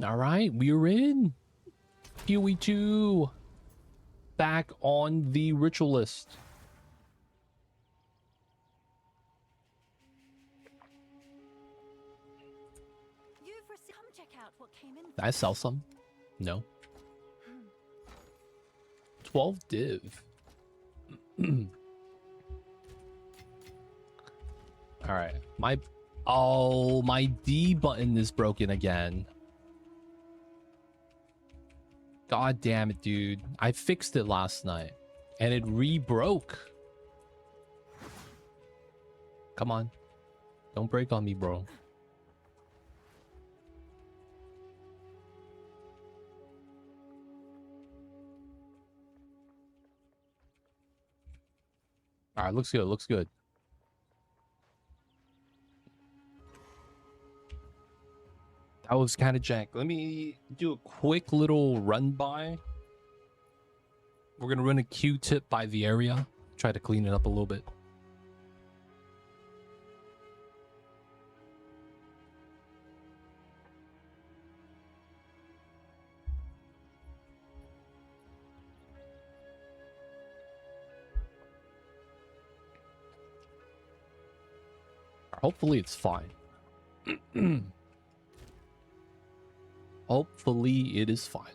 All right, we're in. Huey 2. Back on the ritualist. Come check out what came in. Did I sell some? No. 12 div. All right. My D button is broken again. God damn it, dude. I fixed it last night and it re-broke. Come on. Don't break on me, bro. All right, looks good. Looks good. That was kind of jank. Let me do a quick little run by. We're going to run a Q-tip by the area. Try to clean it up a little bit. Hopefully it's fine. Hopefully it is fine.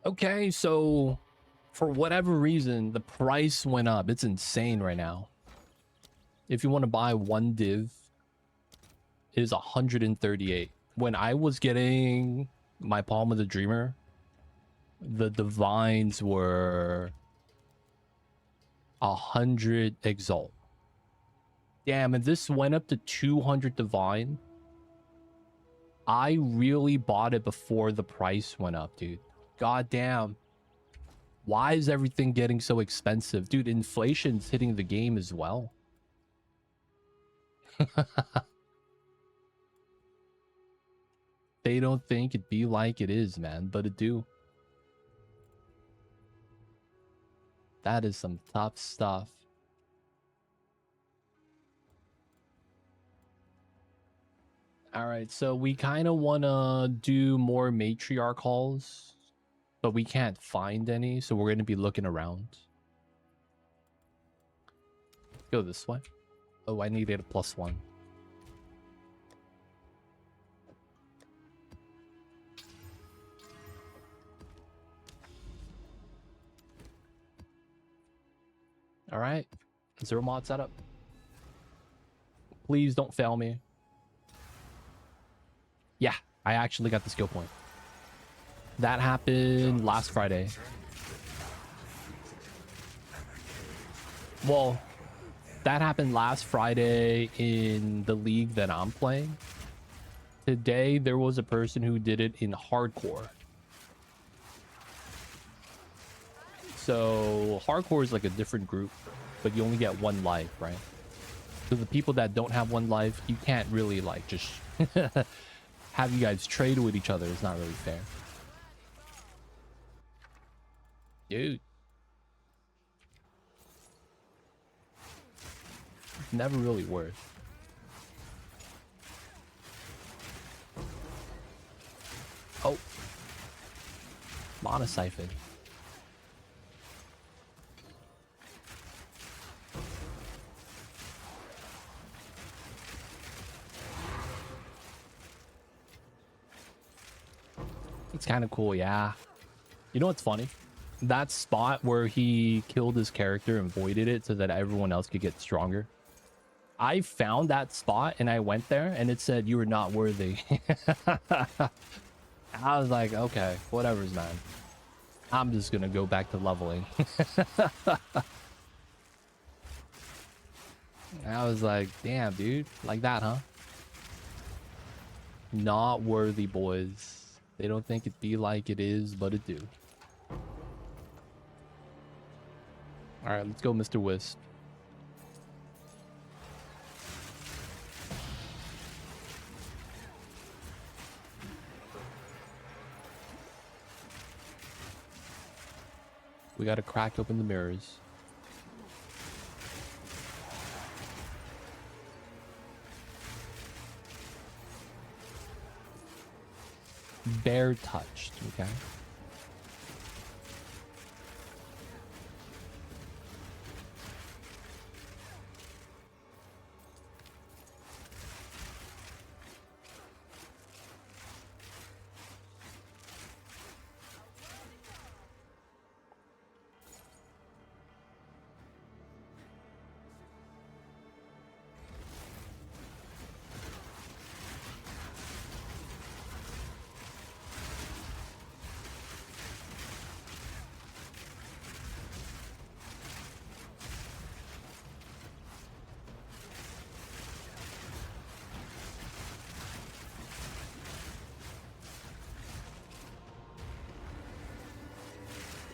Okay, so for whatever reason, the price went up. It's insane right now. If you want to buy one div, it is 138. When I was getting my Palm of the Dreamer, the divines were 100 exalt. Damn, and this went up to 200 divine. I really bought it before the price went up, dude. God damn. Why is everything getting so expensive? Dude, inflation's hitting the game as well. They don't think it be like it is, man, but it do. That is some tough stuff. All right, so we kind of want to do more Matriarch hauls, but we can't find any, so we're going to be looking around. Go this way. Oh, I needed a +1. All right, 0 mod setup. Please don't fail me. Yeah, I actually got the skill point. That happened last Friday. Well, that happened last Friday in the league that I'm playing. Today, there was a person who did it in hardcore. So, hardcore is like a different group, but you only get 1 life, right? So the people that don't have 1 life, you can't really like just have you guys trade with each other. It's not really fair. Dude. It's never really worth. Oh. Mana Siphon. It's kind of cool, yeah. You know what's funny? That spot where he killed his character and voided it so that everyone else could get stronger. I found that spot and I went there and it said you were not worthy. I was like, okay, whatever's, man. I'm just gonna go back to leveling. I was like, damn, dude. Like that, huh? Not worthy, boys. They don't think it be like it is, but it do. Alright, let's go, Mr. Wisp. We gotta crack open the mirrors. bare touched, okay?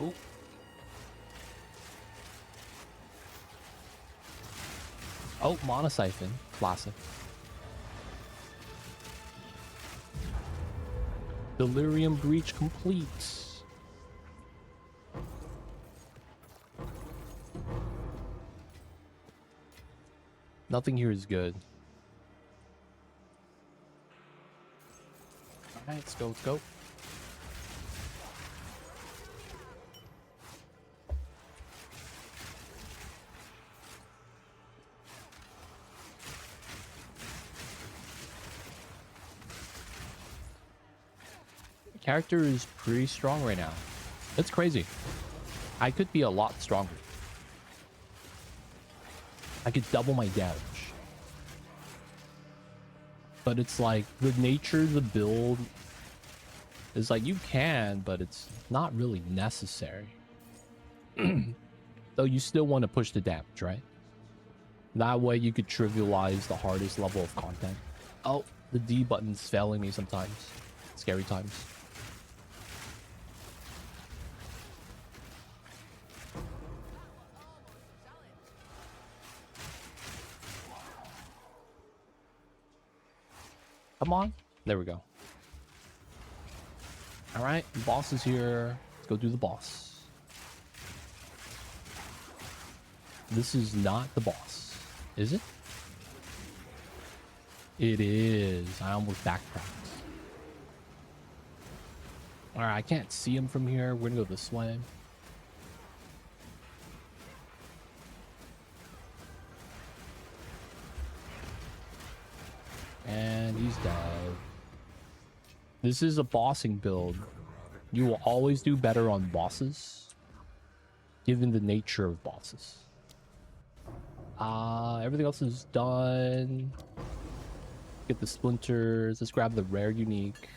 Ooh. Oh, Mana Siphon. Classic. Delirium Breach complete. Nothing here is good. Alright, let's go, let's go. Character is pretty strong right now. It's crazy. I could be a lot stronger. I could double my damage. But it's like the nature of the build is like you can, but it's not really necessary. Though you still want to push the damage, right? That way you could trivialize the hardest level of content. Oh, the D button's failing me sometimes. Scary times. Come on. There we go. All right, boss is here. Let's go do the boss. This is not the boss, is it? It is. I almost backtracked. All right, I can't see him from here. We're gonna go this way. And he's dead. This is a bossing build. You will always do better on bosses, given the nature of bosses. Everything else is done. Get the splinters. Let's grab the rare unique.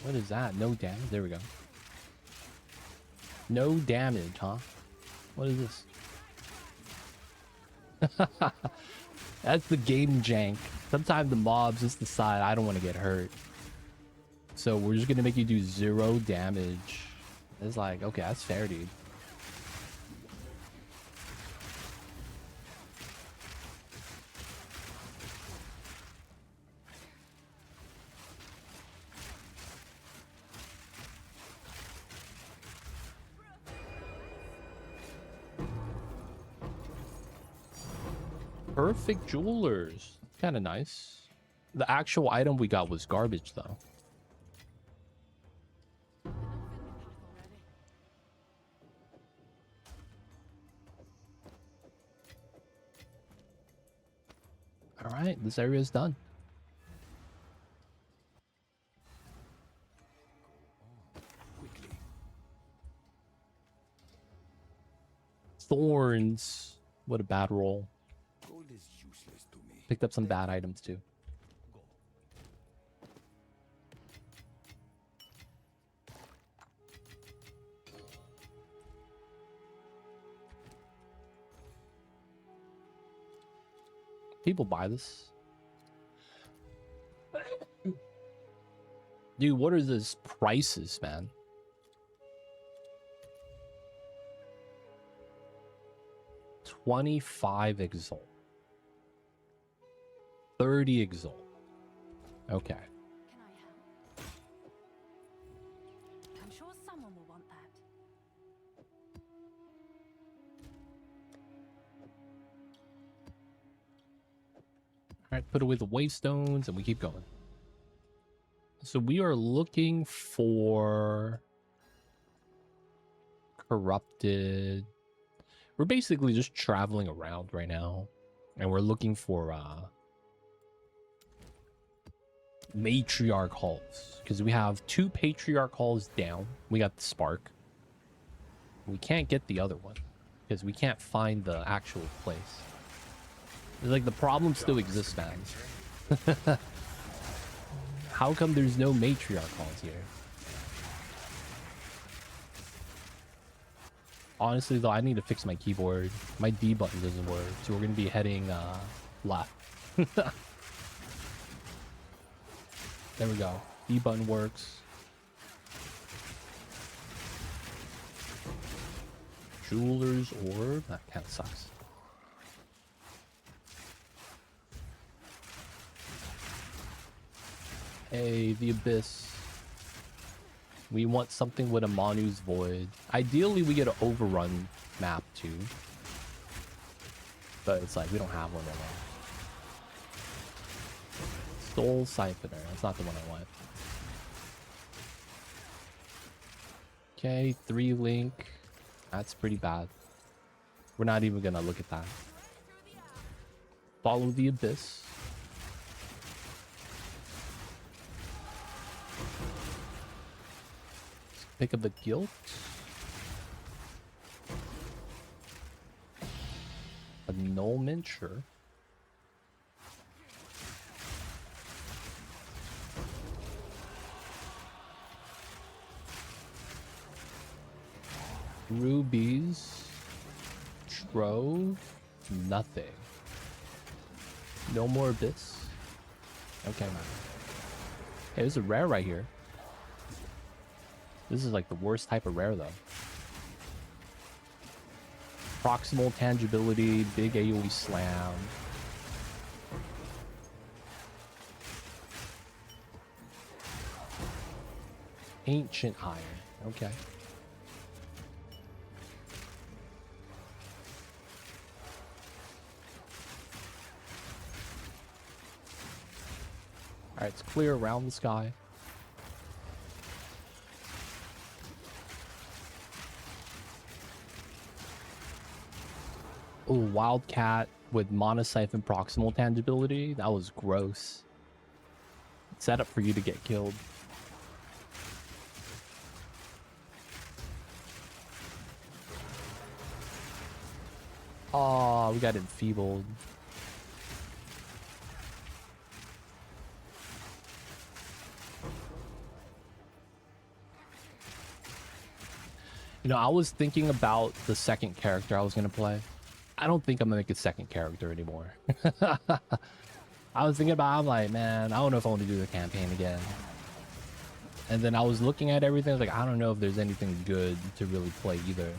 What is that? No damage? There we go. No damage, huh? What is this? That's the game jank. Sometimes the mobs just decide I don't want to get hurt. So we're just going to make you do 0 damage. It's like, okay, that's fair, dude. Perfect jewelers. Kind of nice. The actual item we got was garbage, though. All right, this area is done. Thorns. What a bad roll. Picked up some bad items too. People buy this. Dude, what are these prices, man? $25 Exalt. 30 Exalt. Okay. put away the wavestones, and we keep going. So we are looking for corrupted. We're basically just traveling around right now, and we're looking for Matriarch halls, because we have 2 Patriarch halls down. We got the spark. We can't get the other one because we can't find the actual place. It's like the problem still exists, man. How come there's no Matriarch halls here? Honestly, though, I need to fix my keyboard. My D button doesn't work, so we're gonna be heading left. There we go. D button works. Jeweler's orb? That kind of sucks. Hey, the Abyss. We want something with a Manu's Void. Ideally, we get an overrun map too. But it's like, we don't have one right now. Soul Siphoner. That's not the one I want. Okay, 3 link. That's pretty bad. We're not even gonna look at that. Follow the Abyss. Pick up the Guilt. Annulment, sure. Rubies. Trove. Nothing. No more Abyss. Okay, man. Hey, there's a rare right here. This is like the worst type of rare, though. Proximal tangibility, big AoE slam. Ancient iron. Okay. Alright, it's clear around the sky. Oh, Wildcat with Monosiphon proximal tangibility. That was gross. Set up for you to get killed. Oh, we got enfeebled. You know, I was thinking about the second character I was going to play. I don't think I'm going to make a second character anymore. I was thinking about, I'm like, man, I don't know if I want to do the campaign again. And then I was looking at everything. I was like, I don't know if there's anything good to really play either.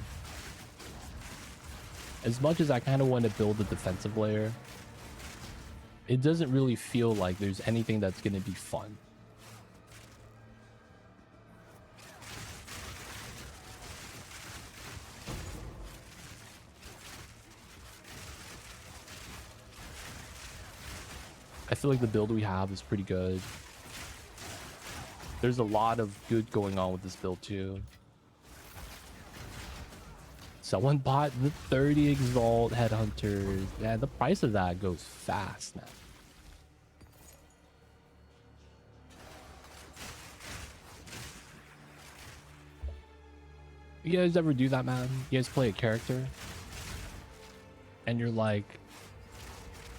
As much as I kind of want to build a defensive layer, it doesn't really feel like there's anything that's going to be fun. I feel like the build we have is pretty good. There's a lot of good going on with this build too. Someone bought the 30 Exalt Headhunters. Man, the price of that goes fast, man. You guys ever do that, man? You guys play a character and you're like,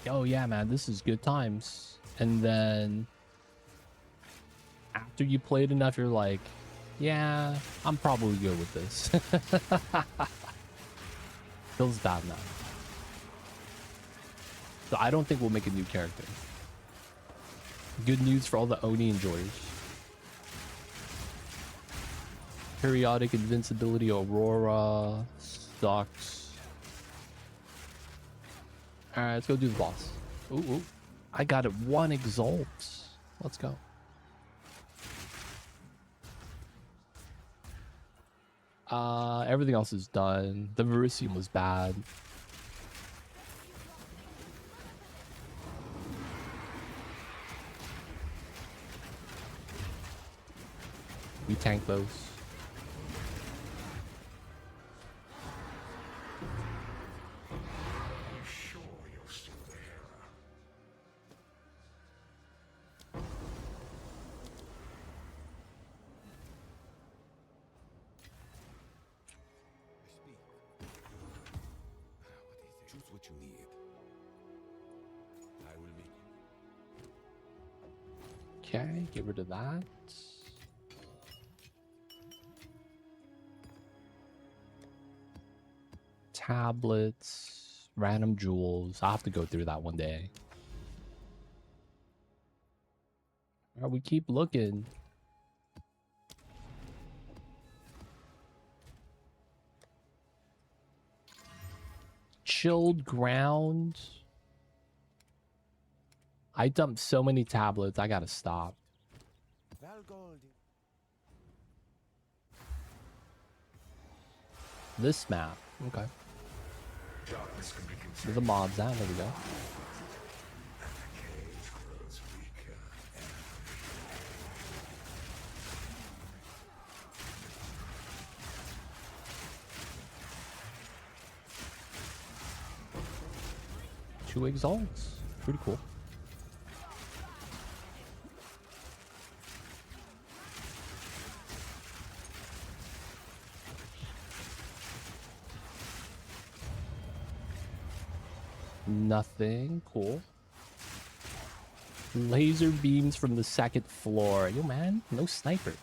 oh yeah, man, this is good times. And then after you played enough, you're like, yeah, I'm probably good with this. Feels bad now. So I don't think we'll make a new character. Good news for all the Oni enjoyers. Periodic invincibility Aurora sucks. Alright, let's go do the boss. Ooh, ooh. I got it. 1 Exalt. Let's go. Everything else is done. The Verisium was bad. We tank those. Choose what you need. I will meet you. Okay, get rid of that. Tablets, random jewels. I'll have to go through that one day. Alright, we keep looking. Chilled ground. I dumped so many tablets, I gotta stop. This map, okay. Where the mobs at? There we go. Two exalts. Pretty cool. Nothing. Cool. Laser beams from the second floor. Yo, man. No sniper.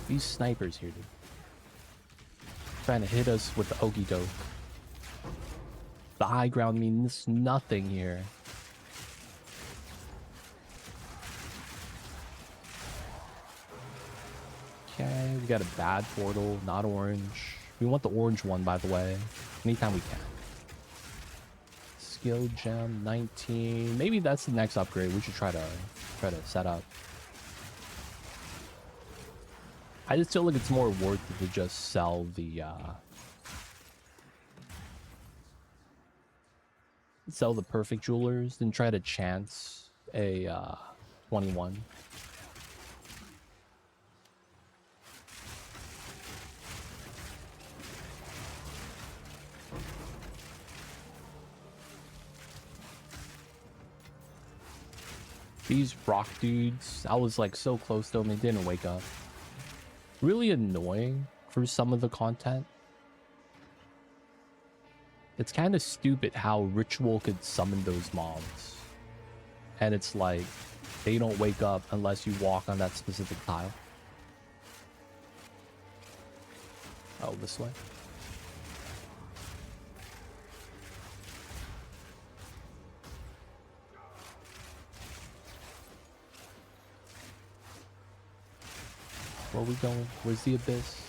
These snipers here, dude. Trying to hit us with the okie doke. The high ground means nothing here. Okay, we got a bad portal, not orange. We want the orange one, by the way. Anytime we can. Skill gem 19. Maybe that's the next upgrade. We should try to set up. I just feel like it's more worth it to just sell the perfect jewelers than try to chance a 21. These rock dudes, I was like so close to them, they didn't wake up. Really annoying for some of the content. It's kind of stupid how Ritual could summon those mobs. And it's like, they don't wake up unless you walk on that specific tile. Oh, this way. Where are we going? Where's the abyss?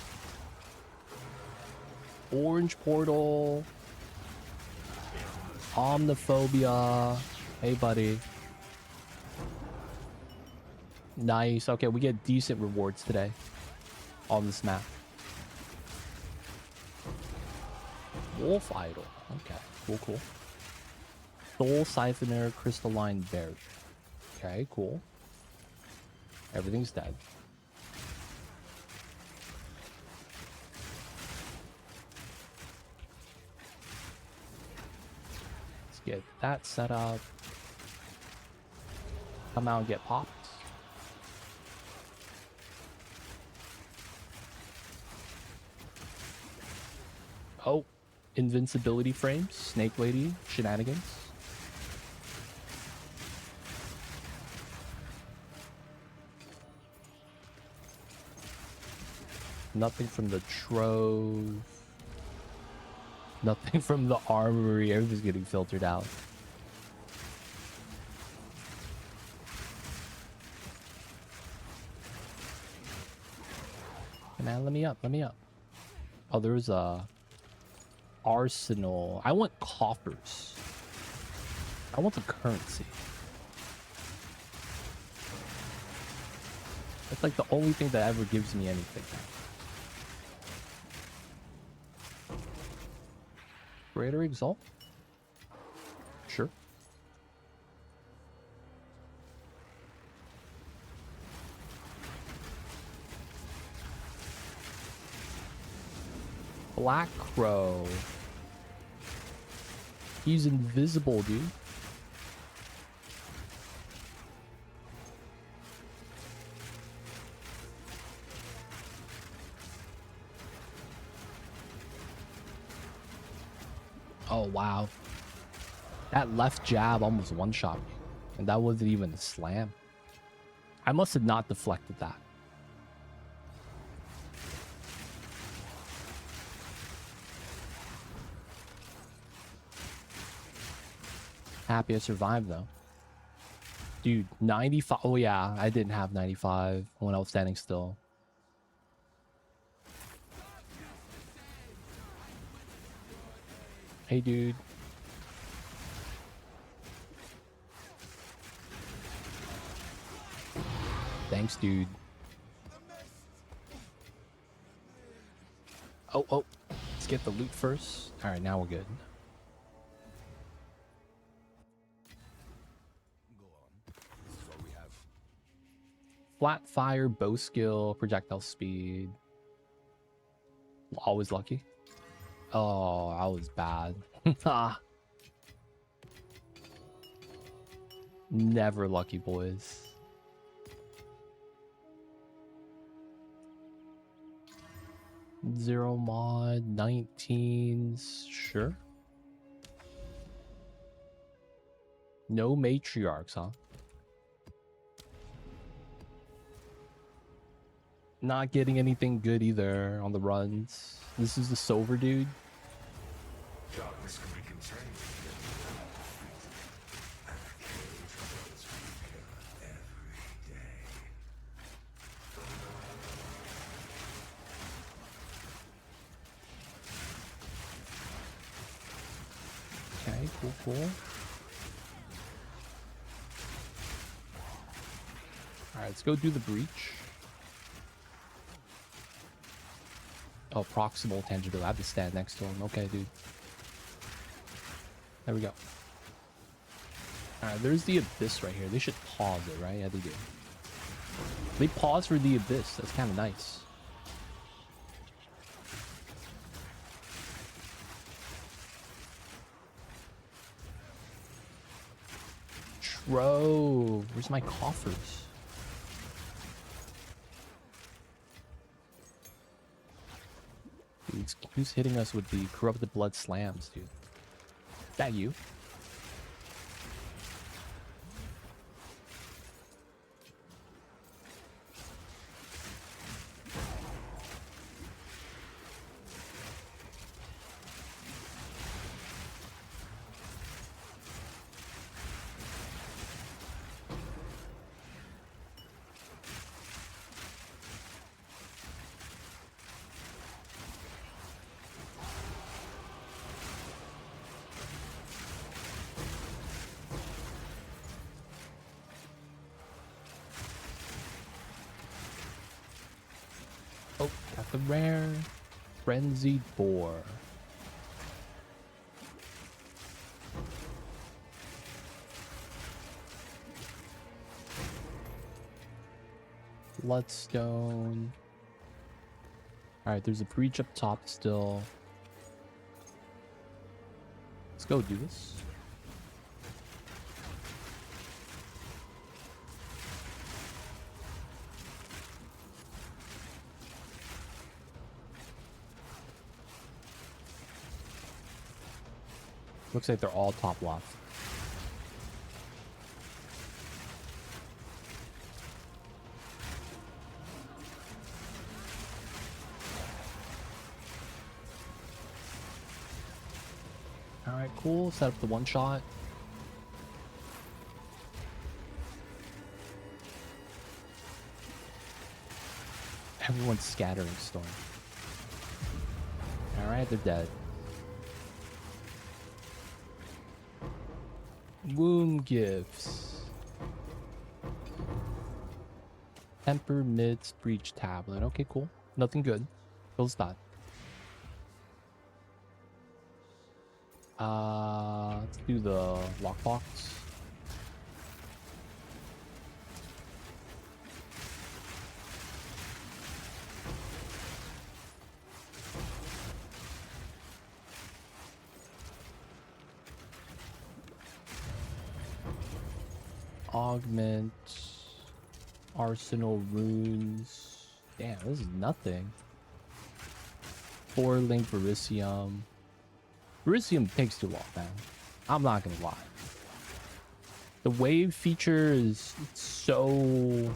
Orange portal. Omniphobia. Hey, buddy. Nice. Okay, we get decent rewards today on this map. Wolf idol. Okay, cool, cool. Soul siphoner, crystalline berry. Okay, cool. Everything's dead. Get that set up. Come out and get popped. Oh, invincibility frames, Snake Lady shenanigans. Nothing from the trove. Nothing from the armory. Everything's getting filtered out. Hey man, let me up. Let me up. Oh, there's a arsenal. I want coffers. I want the currency. That's like the only thing that ever gives me anything. Greater Exalt? Sure. Black Crow. He's invisible, dude. Oh, wow. That left jab almost one-shot me. And that wasn't even a slam. I must have not deflected that. Happy I survived, though. Dude, 95. Oh, yeah. I didn't have 95 when I was standing still. Hey, dude. Thanks, dude. Oh, oh. Let's get the loot first. All right, now we're good. Go on. This is what we have. Flat fire, bow skill, projectile speed. Always lucky. Oh, I was bad. Never lucky, boys. Zero mod, 19s, sure. No matriarchs, huh? Not getting anything good either on the runs. This is the silver dude. Darkness can be contained. Okay, cool, cool. Alright, let's go do the breach. Oh, proximal tangible. I have to stand next to him. Okay, dude. There we go. Alright, there's the abyss right here. They should pause it, right? Yeah, they do. They pause for the abyss. That's kind of nice. Trove. Where's my coffers? Dude, who's hitting us with the corrupted blood slams, dude? Is that you? Oh, got the rare frenzied boar. Bloodstone. Alright, there's a breach up top still. Let's go do this. Looks like they're all top left. Alright, cool. Set up the one shot. Everyone's scattering storm. Alright, they're dead. Wound gifts. Temper Mid's breach tablet. Okay, cool. Nothing good. Feels that. Let's do the lockbox. Augment. Arsenal runes. Damn, this is nothing. 4-link Verisium. Verisium takes too long, man. I'm not gonna lie. The wave feature is so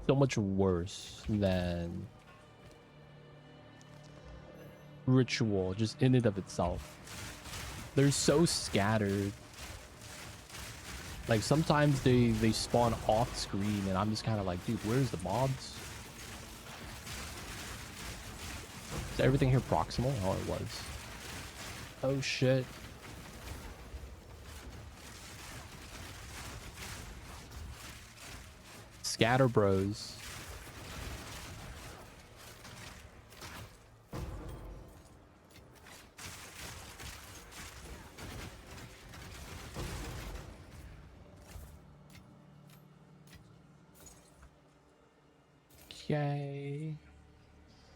much worse than ritual, just in and of itself. They're so scattered. Like sometimes they spawn off screen and I'm just kind of like, dude, where's the mobs? Is everything here proximal? Oh, it was. Oh shit. Scatter bros. Okay.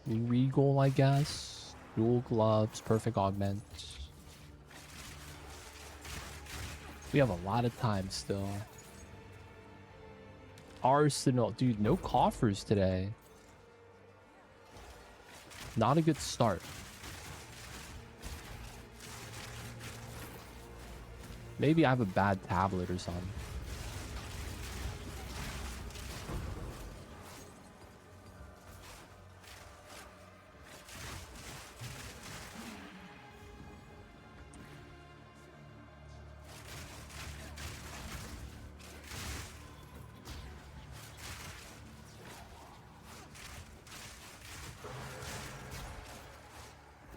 Regal, I guess. Dual gloves, perfect augment. We have a lot of time still. Arsenal. Dude, no coffers today. Not a good start. Maybe I have a bad tablet or something.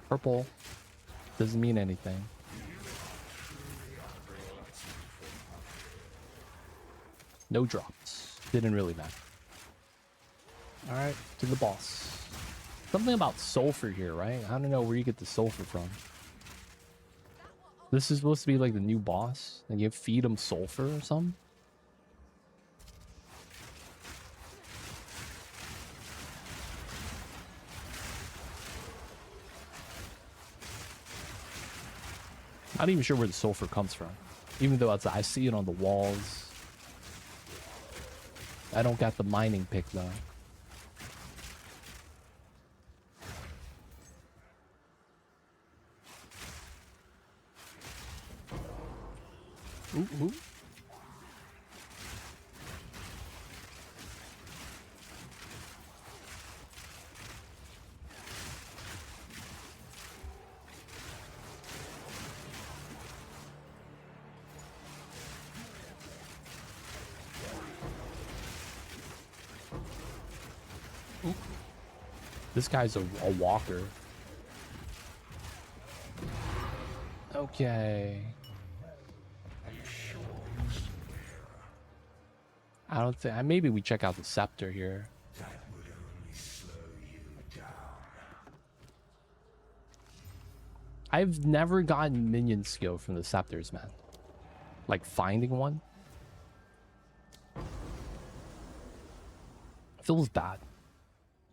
Purple doesn't mean anything. No drops. Didn't really matter. Alright, to the boss. Something about sulfur here, right? I don't know where you get the sulfur from. This is supposed to be like the new boss. And you feed him sulfur or something? Not even sure where the sulfur comes from. Even though I see it on the walls. I don't got the mining pick though. Ooh, ooh. This guy's a walker. Okay. I don't think. Maybe we check out the scepter here. That would only slow you down. I've never gotten minion skill from the scepters, man. Like finding one. Feels bad.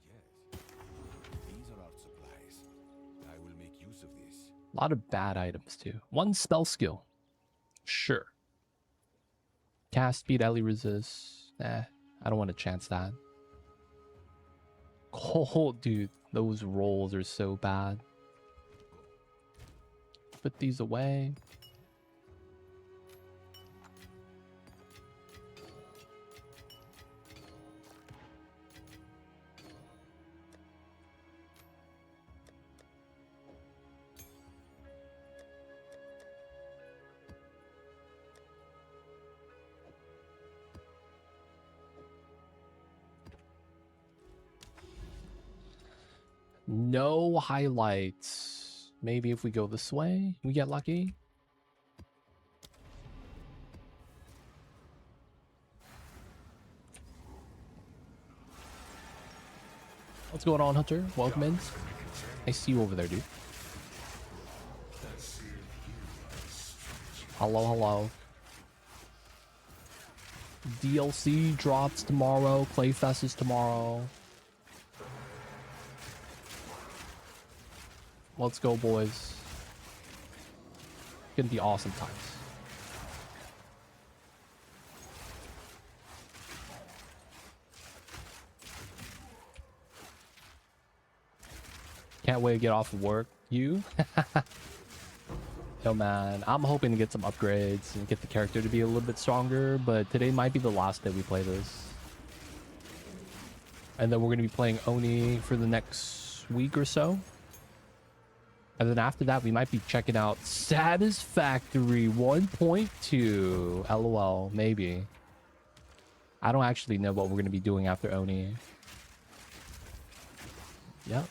Yes. These are our supplies. I will make use of this. A lot of bad items too. One spell skill. Sure. Cast speed, Ellie resist. I don't want to chance that. Oh, dude. Those rolls are so bad. Put these away. No highlights. Maybe if we go this way, we get lucky. What's going on, Hunter? Welcome in. I see you over there, dude. Hello, hello. DLC drops tomorrow. Clayfest is tomorrow. Let's go, boys. Gonna be awesome times. Can't wait to get off of work. You? Yo, man, I'm hoping to get some upgrades and get the character to be a little bit stronger, but today might be the last day we play this. And then we're going to be playing Oni for the next week or so. And then after that, we might be checking out Satisfactory 1.2. LOL, maybe. I don't actually know what we're going to be doing after Oni. Yeah,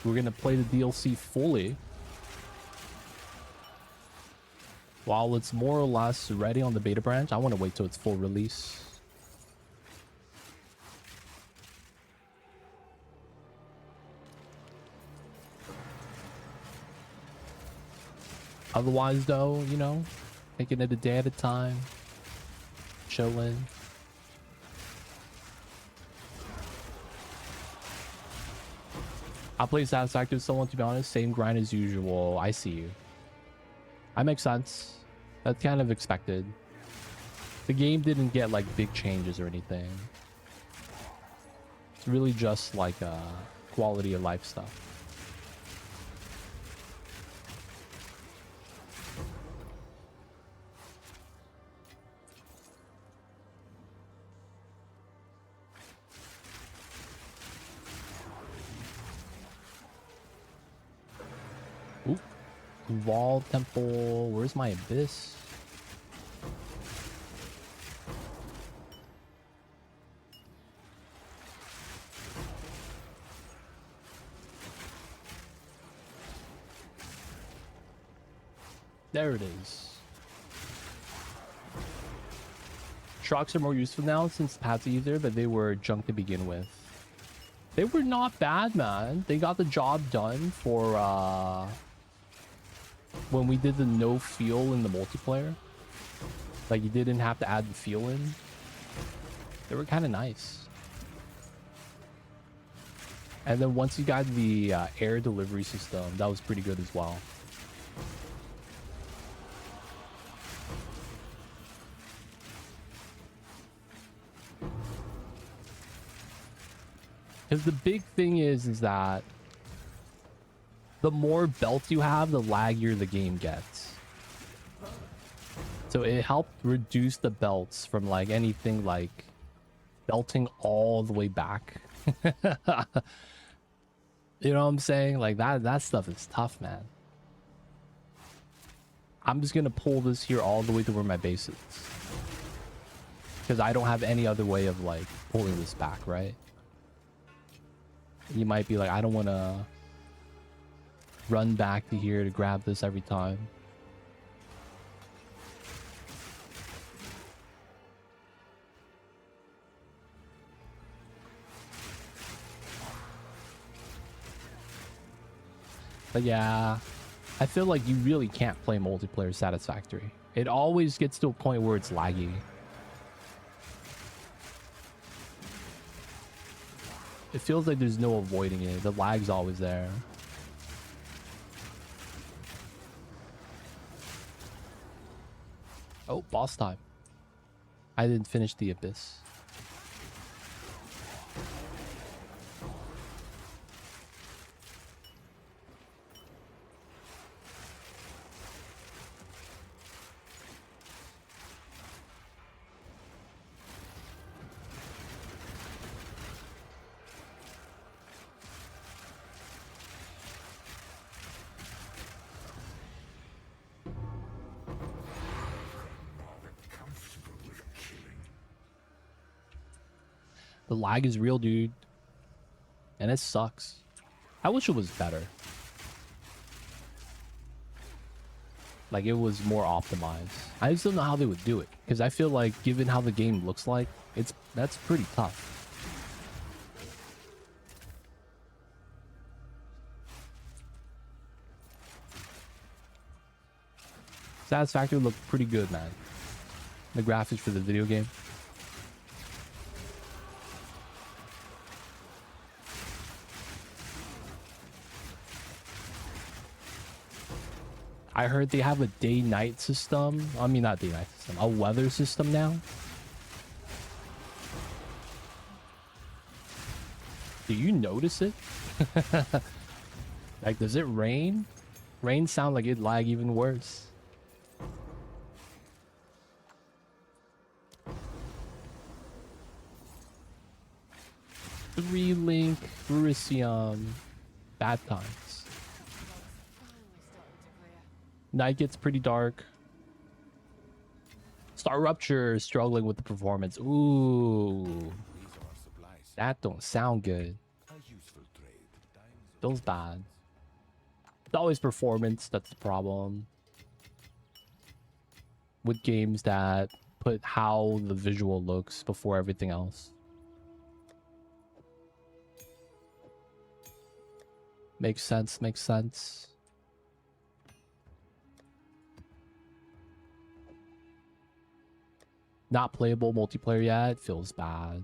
we're going to play the DLC fully. While it's more or less ready on the beta branch, I want to wait till it's full release. Otherwise, though, you know, taking it a day at a time, chilling. I play Satisfactory with someone, to be honest, same grind as usual. I see you. That makes sense. That's kind of expected. The game didn't get like big changes or anything. It's really just like quality of life stuff. Oop. Wall temple. Where's my abyss? There it is. Trucks are more useful now since Pat's either, but they were junk to begin with. They were not bad, man. They got the job done for when we did the no fuel in the multiplayer. Like, you didn't have to add the fuel in. They were kind of nice. And then once you got the air delivery system, that was pretty good as well. Because the big thing is that the more belts you have, the laggier the game gets. So it helped reduce the belts from like anything like belting all the way back. You know what I'm saying? Like that stuff is tough, man. I'm just gonna pull this here all the way to where my base is. Because I don't have any other way of like pulling this back, right? You might be like, I don't want to run back to here to grab this every time. But yeah, I feel like you really can't play multiplayer Satisfactory. It always gets to a point where it's laggy. It feels like there's no avoiding it. The lag's always there. Oh, boss time. I didn't finish the abyss. The lag is real, dude. And it sucks. I wish it was better. Like, it was more optimized. I just don't know how they would do it. Because I feel like, given how the game looks like, that's pretty tough. Satisfactory looked pretty good, man. The graphics for the video game. I heard they have a day-night system. I mean, not day-night system. A weather system now. Do you notice it? Like, does it rain? Rain sound like it'd lag even worse. Three link Ruisium. Bad times. Night gets pretty dark. Star Rupture struggling with the performance. Ooh, These are our supplies. that don't sound good. A useful trade. Dimes Feels bad. It's always performance that's the problem. With games that put how the visual looks before everything else. Makes sense, makes sense. Not playable multiplayer yet. Feels bad.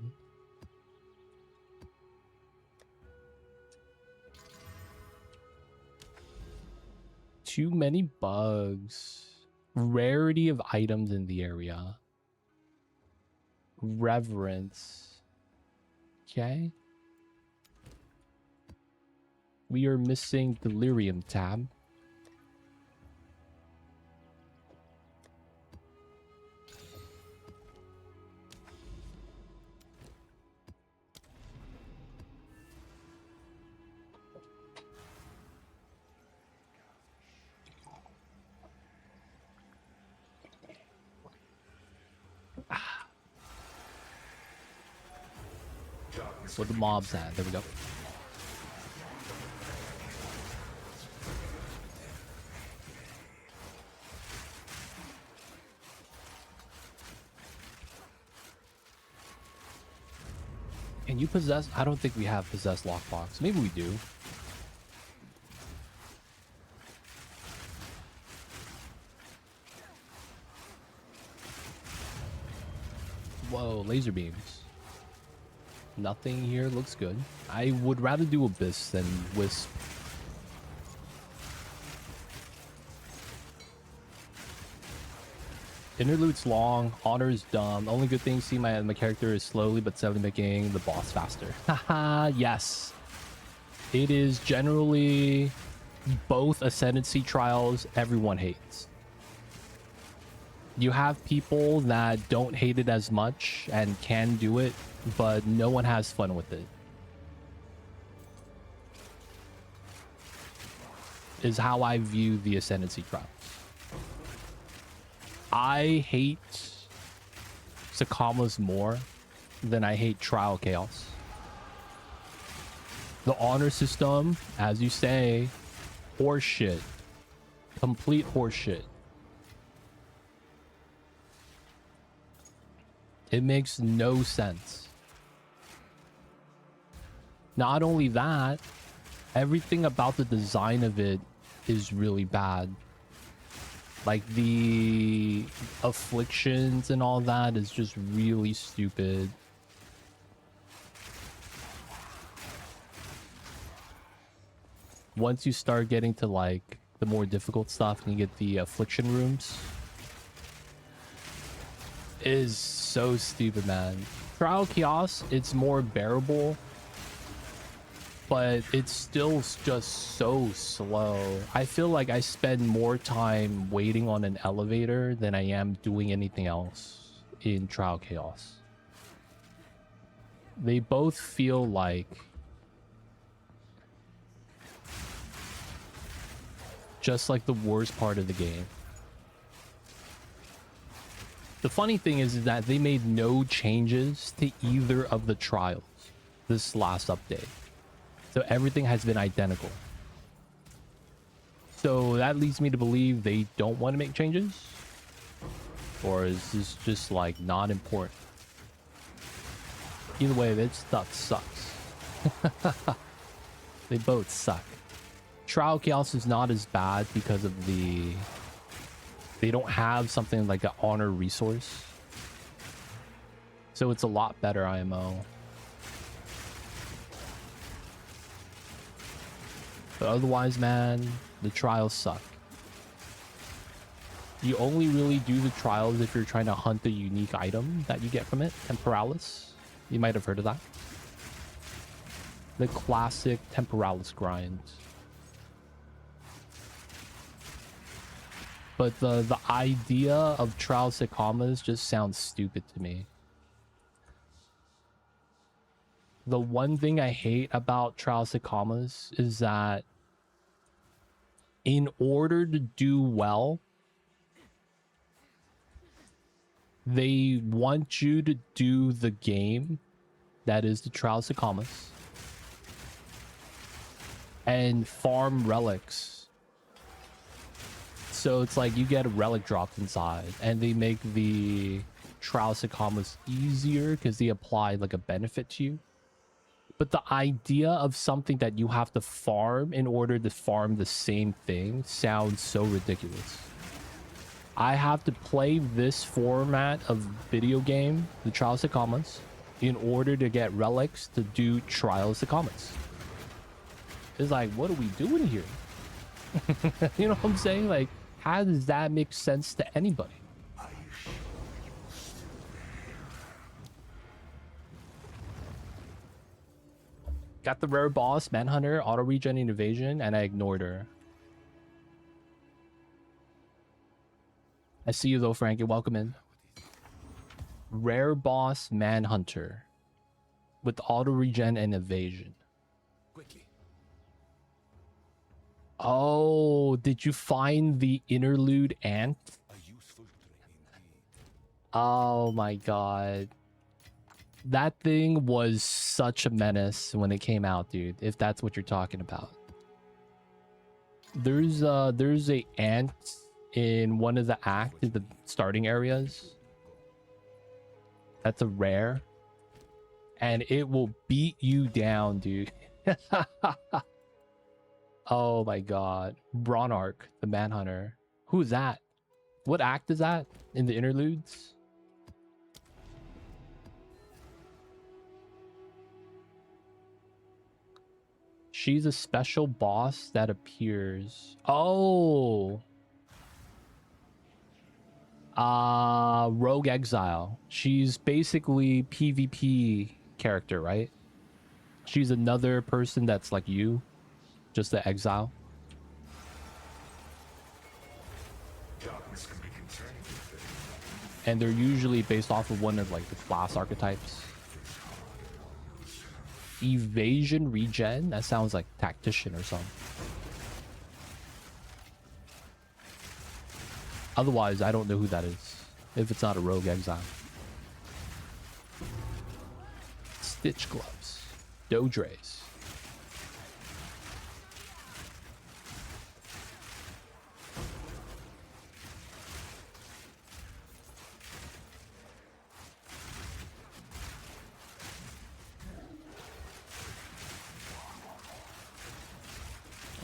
Too many bugs. Rarity of items in the area. Reverence. Okay. We are missing Delirium tab. Where the mobs at? There we go. Can you possess? I don't think we have possessed lockbox. Maybe we do. Whoa, laser beams. Nothing here looks good. I would rather do Abyss than Wisp. Interlude's long, Honor's dumb. Only good thing, see my character is slowly but steadily making the boss faster. Haha, yes. It is generally both Ascendancy trials everyone hates. You have people that don't hate it as much and can do it, but no one has fun with it. Is how I view the Ascendancy trials. I hate Sakama's more than I hate Trial Chaos. The honor system, as you say, horseshit. Complete horseshit. It makes no sense. Not only that, everything about the design of it is really bad. Like the afflictions and all that is just really stupid. Once you start getting to like the more difficult stuff and you get the affliction rooms, it is so stupid, man. Trial Chaos, it's more bearable, but it's still just so slow. I feel like I spend more time waiting on an elevator than I am doing anything else in Trial Chaos. They both feel like just like the worst part of the game. The funny thing is that they made no changes to either of the trials this last update. So everything has been identical. So that leads me to believe they don't want to make changes? Or is this just like not important? Either way, that stuff sucks. They both suck. Trial Chaos is not as bad because of they don't have something like an honor resource. So it's a lot better IMO. But otherwise, man, the trials suck. You only really do the trials if you're trying to hunt the unique item that you get from it, Temporalis. You might have heard of that. The classic Temporalis grind. But the idea of Trials of Commas just sounds stupid to me. The one thing I hate about Trials of Commas is that in order to do well, they want you to do the game that is the Trials of Commas and farm relics. So it's like you get a relic dropped inside, and they make the Trials of Commas easier because they apply like a benefit to you. But the idea of something that you have to farm in order to farm the same thing sounds so ridiculous. I have to play this format of video game, the Trials of Commas, in order to get relics to do Trials of Commas. It's like, what are we doing here? You know what I'm saying? Like, how does that make sense to anybody? Got the rare boss, Manhunter, auto regen and evasion, and I ignored her. I see you though, Frankie. Welcome in. Rare boss, Manhunter, with auto regen and evasion. Quickly. Oh, did you find the interlude ant? A useful trick indeed. Oh my god. That thing was such a menace when it came out, dude, if that's what you're talking about. There's a ant in one of the in the starting areas. That's a rare. And it will beat you down, dude. Oh my god. Bronarch, the Manhunter. Who's that? What act is that in the interludes? She's a special boss that appears. Oh. Rogue Exile. She's basically PvP character, right? She's another person that's like you, just the Exile. And they're usually based off of one of like the class archetypes. Evasion regen? That sounds like tactician or something. Otherwise, I don't know who that is. If it's not a rogue exile. Stitch gloves. Dodres.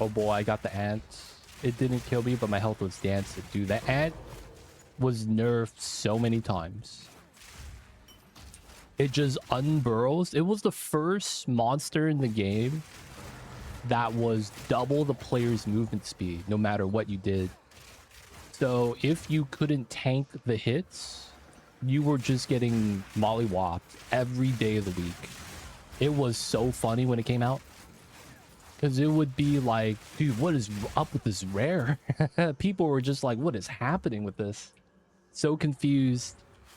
Oh boy, I got the ant. It didn't kill me, but my health was dancing. Dude, the ant was nerfed so many times. It just unburrows. It was the first monster in the game that was double the player's movement speed, no matter what you did. So if you couldn't tank the hits, you were just getting mollywopped every day of the week. It was so funny when it came out. Because it would be like, dude, what is up with this rare? People were just like, what is happening with this? So confused,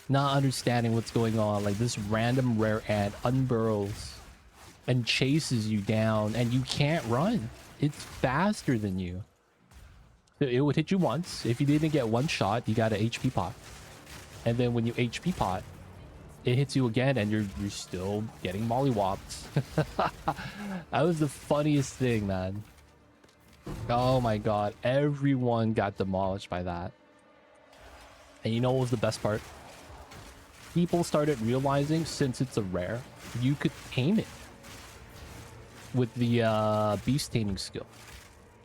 not understanding what's going on. Like this random rare ant unburrows and chases you down and you can't run. It's faster than you. So it would hit you once. If you didn't get one shot, you got an HP pot. And then when you HP pot, it hits you again and you're still getting mollywopped. That was the funniest thing, man. Oh my god, everyone got demolished by that. And you know what was the best part? People started realizing, since it's a rare, you could tame it with the beast taming skill.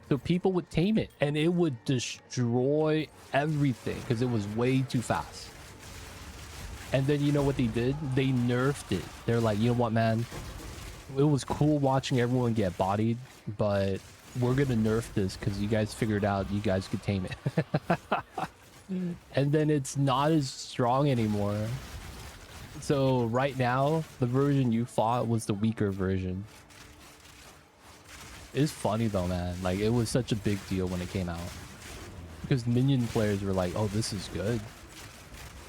So people would tame it and it would destroy everything because it was way too fast. And then you know what they did? They nerfed it. They're like, you know what, man? It was cool watching everyone get bodied, but we're gonna nerf this because you guys figured out you guys could tame it. And then it's not as strong anymore. So right now, the version you fought was the weaker version. It's funny though, man. Like, it was such a big deal when it came out. Because minion players were like, oh, this is good.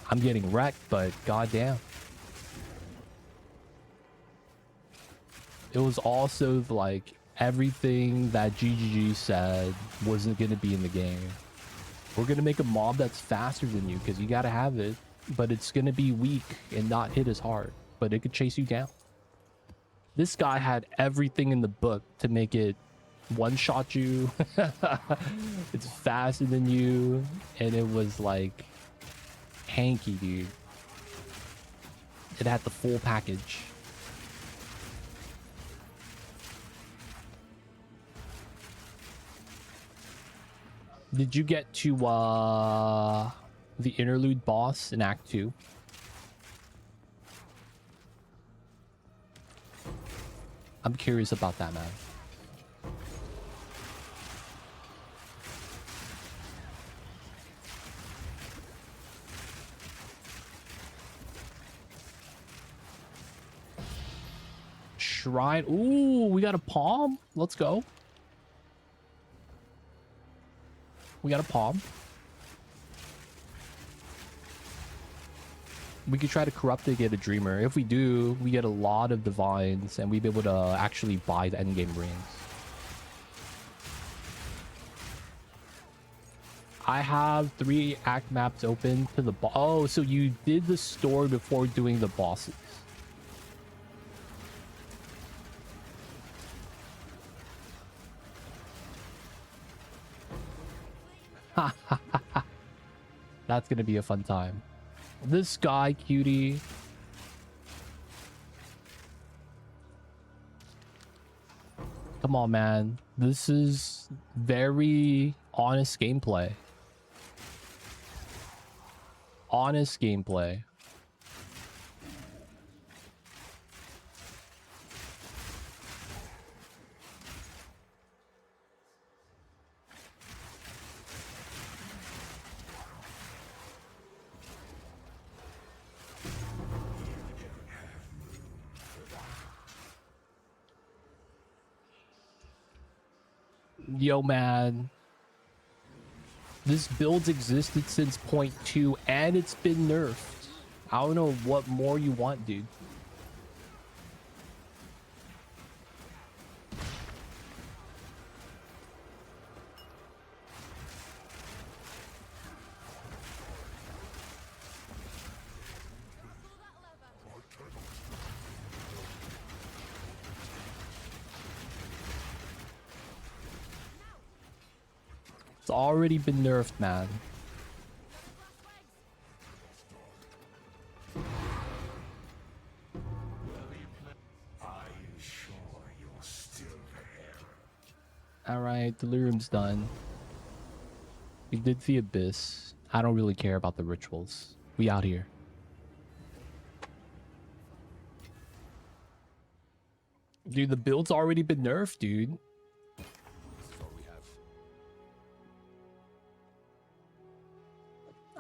I'm getting wrecked, but goddamn. It was also like everything that GGG said wasn't going to be in the game. We're going to make a mob that's faster than you because you got to have it, but it's going to be weak and not hit as hard, but it could chase you down. This guy had everything in the book to make it one-shot you. It's faster than you, and it was like hanky, dude. It had the full package. Did you get to the interlude boss in Act 2? I'm curious about that, man. Shrine. Ooh, we got a palm. Let's go. We got a palm. We could try to corrupt it, get a dreamer. If we do, we get a lot of divines, and we'd be able to actually buy the endgame rings. I have 3 act maps open to the boss. Oh, so you did the story before doing the bosses. That's gonna be a fun time. This guy, cutie. Come on, man. This is very honest gameplay. Honest gameplay. Yo, man. This build's existed since 0.2 and it's been nerfed. I don't know what more you want, dude. It's already been nerfed, man. Alright, Delirium's done. We did the Abyss. I don't really care about the rituals. We out here. Dude, the build's already been nerfed, dude.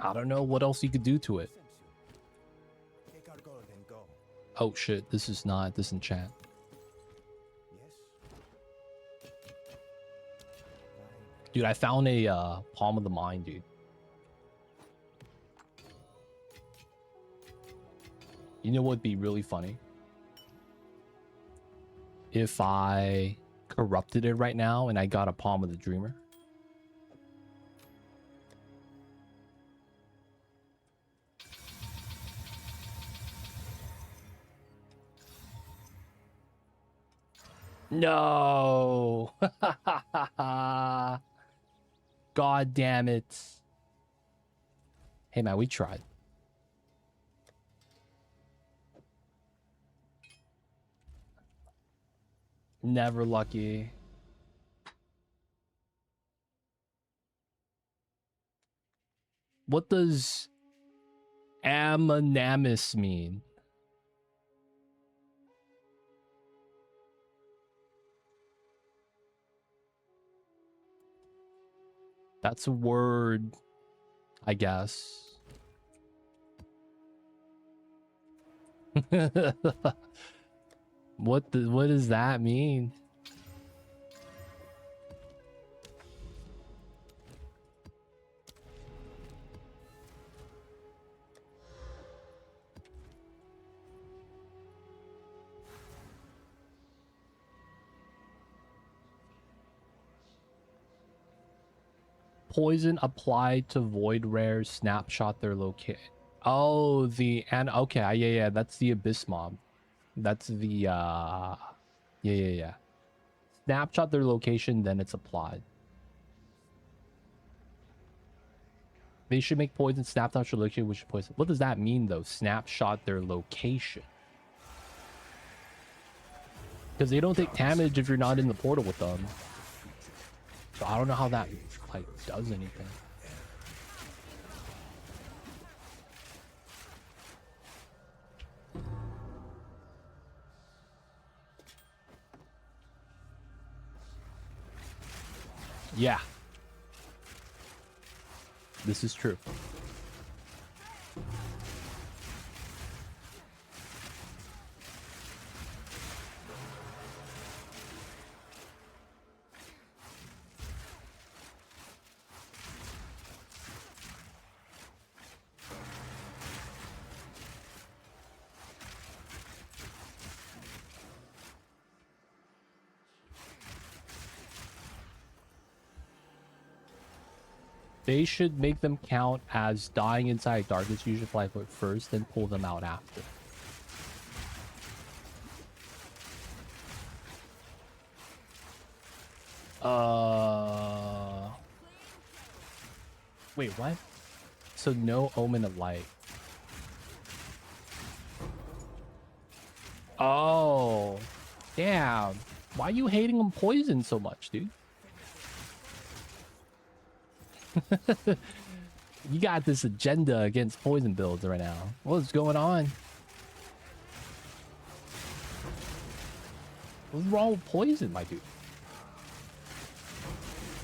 I don't know what else you could do to it. Oh shit, this is not disenchant. Dude, I found a Palm of the Mind, dude. You know what would be really funny? If I corrupted it right now and I got a Palm of the Dreamer. No. God damn it. Hey man, we tried. Never lucky. What does Ammonamus mean? That's a word, I guess. What does that mean? Poison applied to void rares snapshot their location. Oh, okay, yeah, that's the abyss mob. That's the yeah. Snapshot their location, then it's applied. They should make poison snapshot your location, which poison. What does that mean though? Snapshot their location. Because they don't take damage if you're not in the portal with them. So I don't know how that like does anything. Yeah. This is true. They should make them count as dying inside darkness. You should apply for it first, then pull them out after. Wait, what? So no omen of light. Oh, damn. Why are you hating on poison so much, dude? You got this agenda against poison builds right now. What's going on? What's wrong with poison, my dude?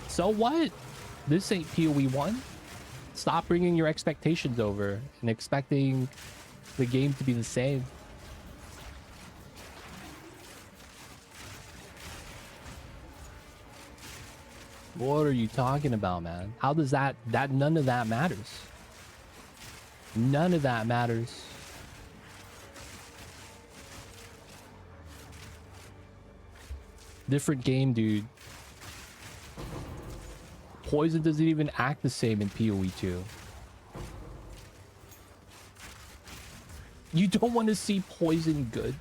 So what? This ain't PoE 1. Stop bringing your expectations over and expecting the game to be the same. What are you talking about, man? How does that none of that matters? None of that matters. Different game, dude. Poison doesn't even act the same in PoE 2. You don't want to see poison good.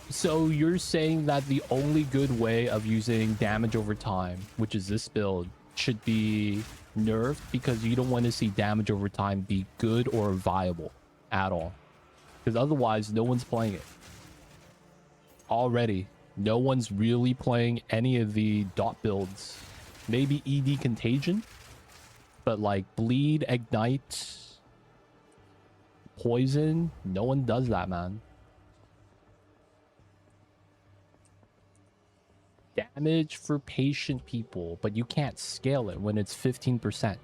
So you're saying that the only good way of using damage over time, which is this build, should be nerfed because you don't want to see damage over time be good or viable at all. Because otherwise, no one's playing it. Already, no one's really playing any of the dot builds. Maybe ED Contagion, but like Bleed, Ignite, Poison, no one does that, man. Damage for patient people, but you can't scale it when it's 15%.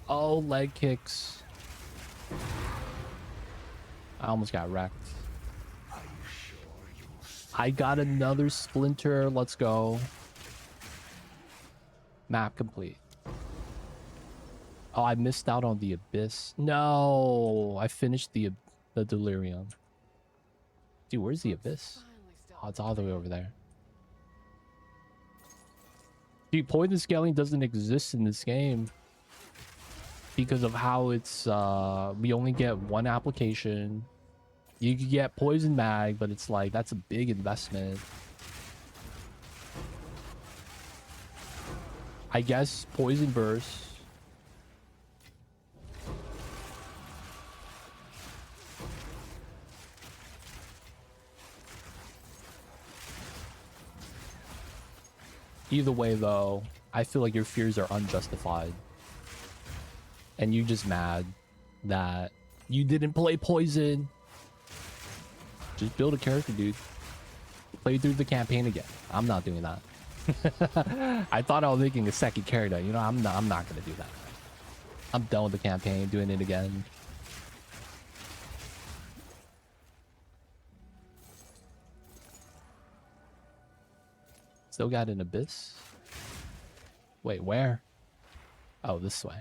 Oh, leg kicks. I almost got wrecked. I got another Splinter. Let's go. Map complete. Oh, I missed out on the Abyss. No, I finished the Delirium. Dude, where's the Abyss? Oh, it's all the way over there. Dude, poison scaling doesn't exist in this game because of how it's we only get one application. You could get poison mag, but it's like that's a big investment. I guess poison burst. Either way, though, I feel like your fears are unjustified. And you're just mad that you didn't play poison. Just build a character, dude. Play through the campaign again. I'm not doing that. I thought I was making a second character. You know, I'm not gonna do that. I'm done with the campaign, doing it again. Still got an Abyss. Wait, where? Oh, this way.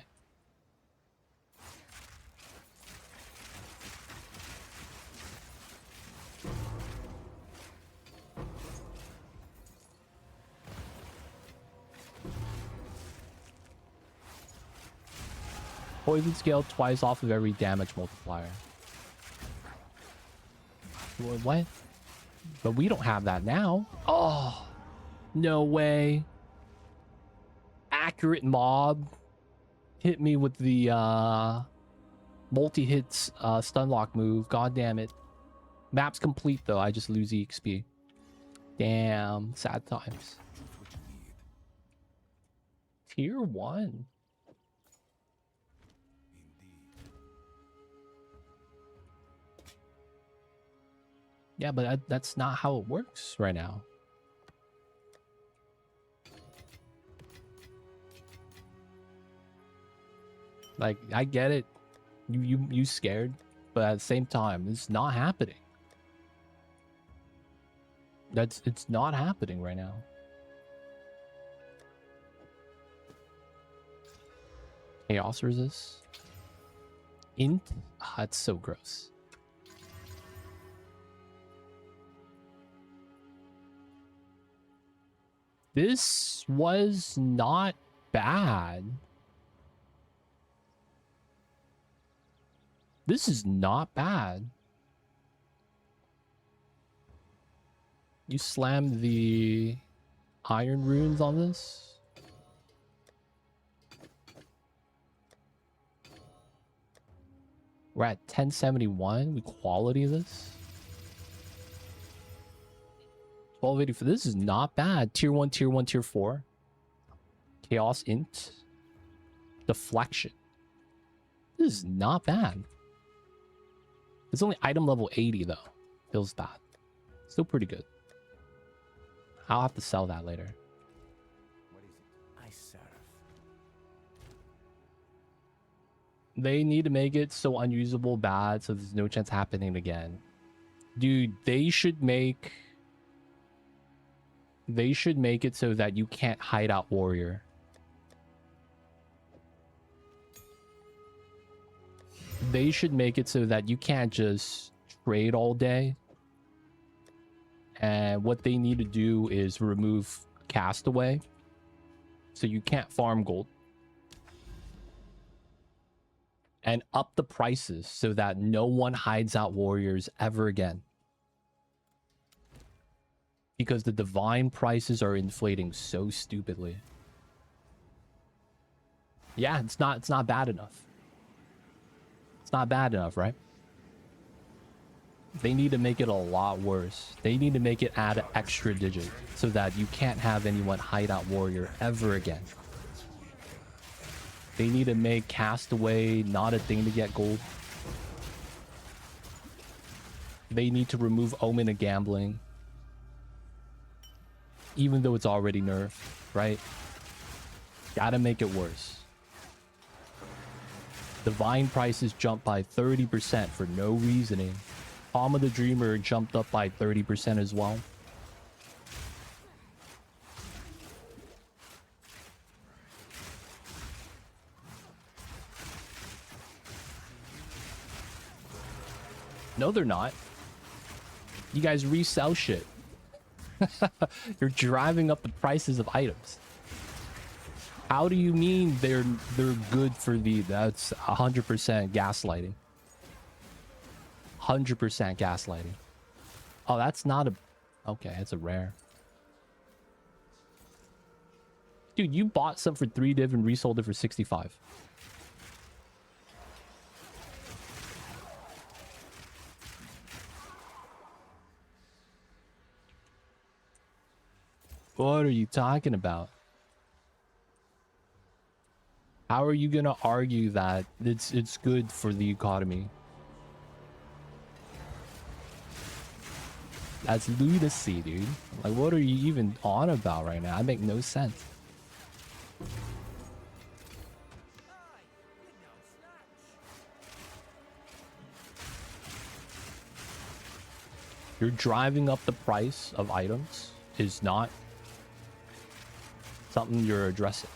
Poison scale twice off of every damage multiplier. What? But we don't have that now. Oh, no way. Accurate mob hit me with the multi-hits stun lock move. God damn it. Map's complete though. I just lose EXP. Damn, sad times. Tier 1. Yeah, but that's not how it works right now. Like, I get it. You scared, but at the same time, it's not happening. It's not happening right now. Chaos resist. Int? Ah, that's so gross. This was not bad. This is not bad. You slammed the iron runes on this? We're at 1071. We quality this. 1280 for this is not bad. Tier 1, tier 1, tier 4. Chaos int. Deflection. This is not bad. It's only item level 80 though. Feels bad. Still pretty good. I'll have to sell that later. What is it? I serve. They need to make it so unusable bad so there's no chance happening again. Dude, they should make it so that you can't hide out warrior. They should make it so that you can't just trade all day. And what they need to do is remove castaway. So you can't farm gold. And up the prices so that no one hides out warriors ever again. Because the divine prices are inflating so stupidly. Yeah, it's not bad enough. It's not bad enough, right? They need to make it a lot worse. They need to make it add an extra digit so that you can't have anyone hide out warrior ever again. They need to make castaway not a thing to get gold. They need to remove omen of gambling. Even though it's already nerfed, right? Gotta make it worse. Divine prices jumped by 30% for no reasoning. Palm of the Dreamer jumped up by 30% as well. No, they're not. You guys resell shit. You're driving up the prices of items. How do you mean they're good for the... That's 100% gaslighting. 100% gaslighting. Oh, that's not a... Okay, it's a rare. Dude, you bought some for 3 div and resold it for 65. What are you talking about? How are you gonna argue that it's good for the economy? That's lunacy, dude. Like, what are you even on about right now? I make no sense. You're driving up the price of items is not something you're addressing.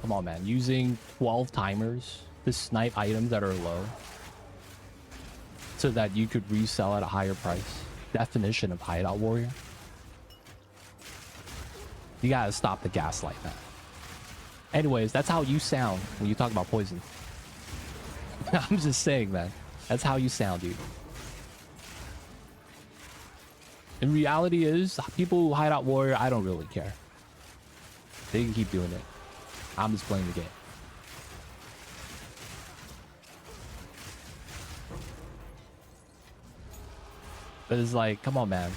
Come on, man. Using 12 timers to snipe items that are low so that you could resell at a higher price. Definition of hideout warrior. You gotta stop the gaslight, man. Anyways, that's how you sound when you talk about poison. I'm just saying, man. That's how you sound, dude. In reality is, people who hide out warrior, I don't really care. They can keep doing it. I'm just playing the game. But it's like, come on, man.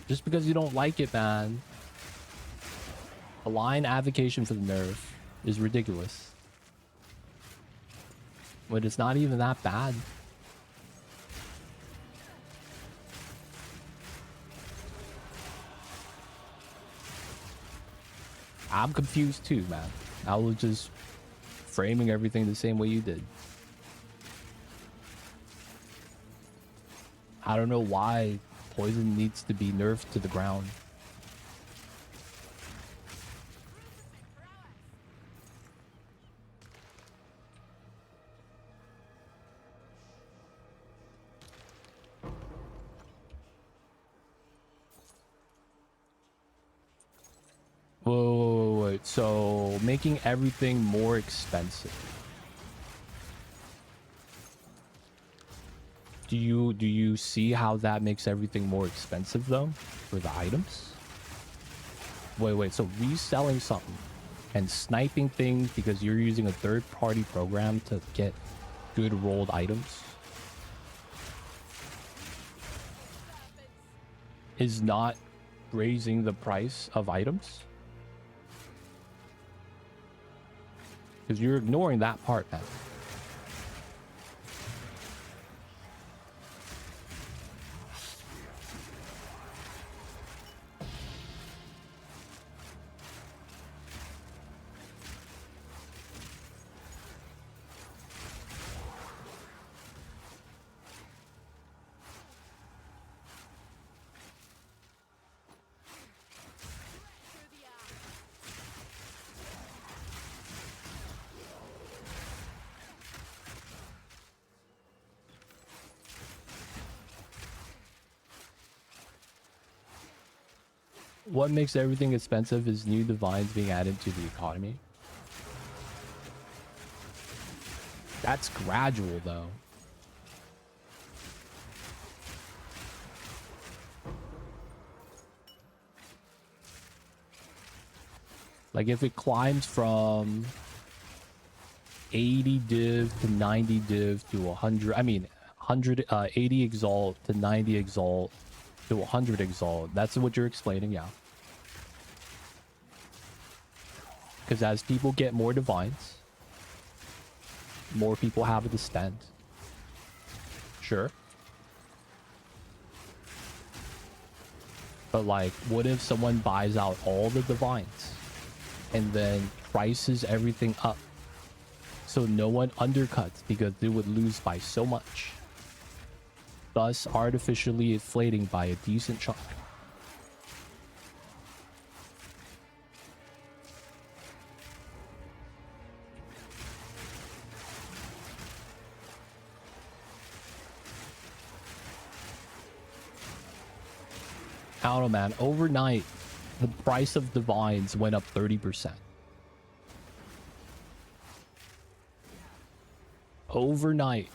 Just because you don't like it, man. A line advocation for the nerf is ridiculous. But it's not even that bad. I'm confused too, man. I was just framing everything the same way you did. I don't know why poison needs to be nerfed to the ground. Wait. So making everything more expensive. Do you see how that makes everything more expensive though for the items? Wait. So reselling something and sniping things because you're using a third-party program to get good rolled items is not raising the price of items? Because you're ignoring that part, man. What makes everything expensive is new divines being added to the economy. That's gradual, though. Like, if it climbs from 80 div to 90 div to 100, I mean, 80 exalt to 90 exalt to 100 exalt. That's what you're explaining, yeah. Because as people get more divines, more people have it to spend. Sure. But like, what if someone buys out all the divines and then prices everything up so no one undercuts because they would lose by so much, thus artificially inflating by a decent chunk? I don't know, man. Overnight, the price of divines went up 30%. Overnight.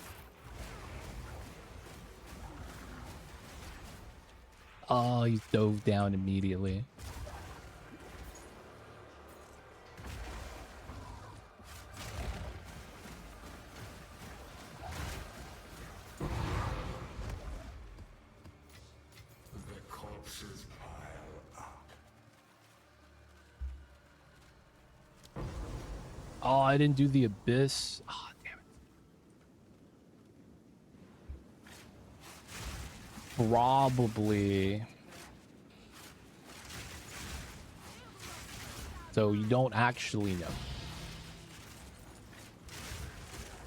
Oh, he dove down immediately. Oh, I didn't do the abyss. Oh, damn it. Probably. So you don't actually know.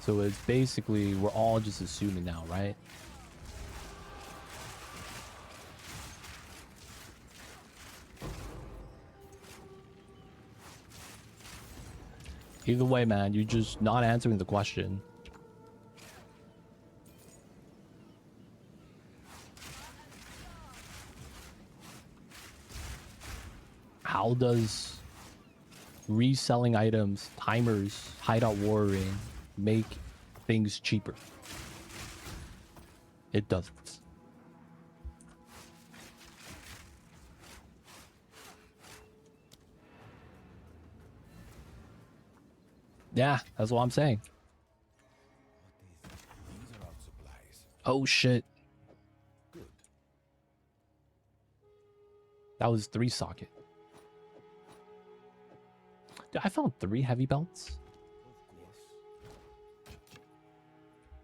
So it's basically, we're all just assuming now, right? Either way, man, you're just not answering the question. How does reselling items, timers, hideout warring make things cheaper? It doesn't. Yeah, that's what I'm saying. These are out supplies. Oh shit. Good. That was 3 socket. Dude, I found 3 heavy belts. Of course.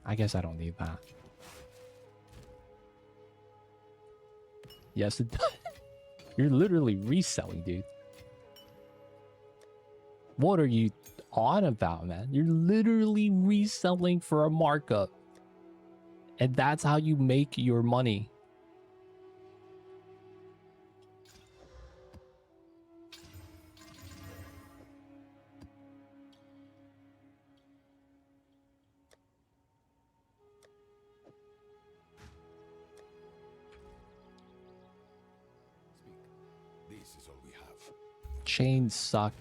I guess I don't need that. Yes, it does. You're literally reselling, dude. What are you on about, man? You're literally reselling for a markup. And that's how you make your money. Speak. This is all we have. Chains suck.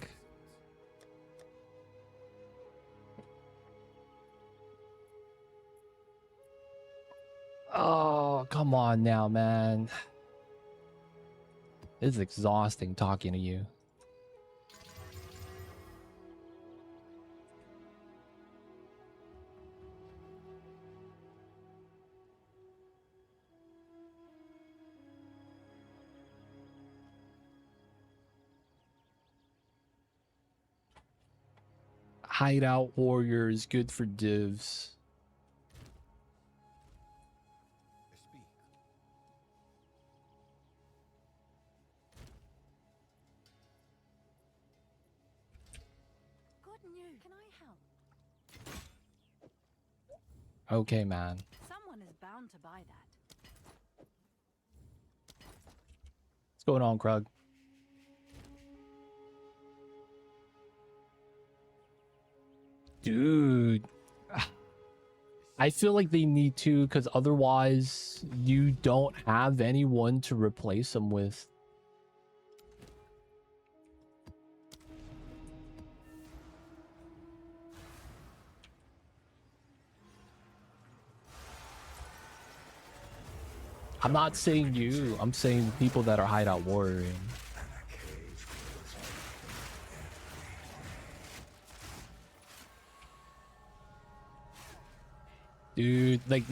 Oh, come on now, man. It's exhausting talking to you. Hideout warriors, good for divs. Speak. Good news. Can I help? Okay, man. Someone is bound to buy that. What's going on, Krug? Dude. I feel like they need to, because otherwise you don't have anyone to replace them with. I'm not saying you, I'm saying people that are hideout warrior. Dude, like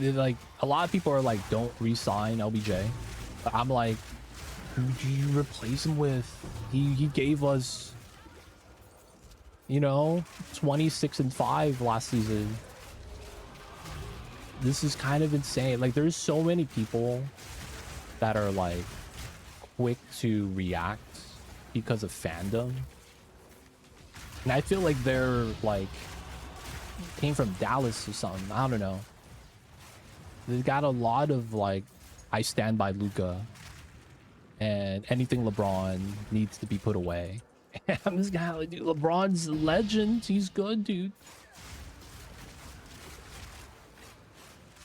a lot of people are like, don't re-sign LBJ. But I'm like, who do you replace him with? He gave us, you know, 26-5 last season. This is kind of insane. Like, there's so many people that are like quick to react because of fandom. And I feel like they're like came from Dallas or something. I don't know. They got a lot of like, I stand by Luka, and anything LeBron needs to be put away. I'm just kind of like, dude, LeBron's a legend. He's good, dude.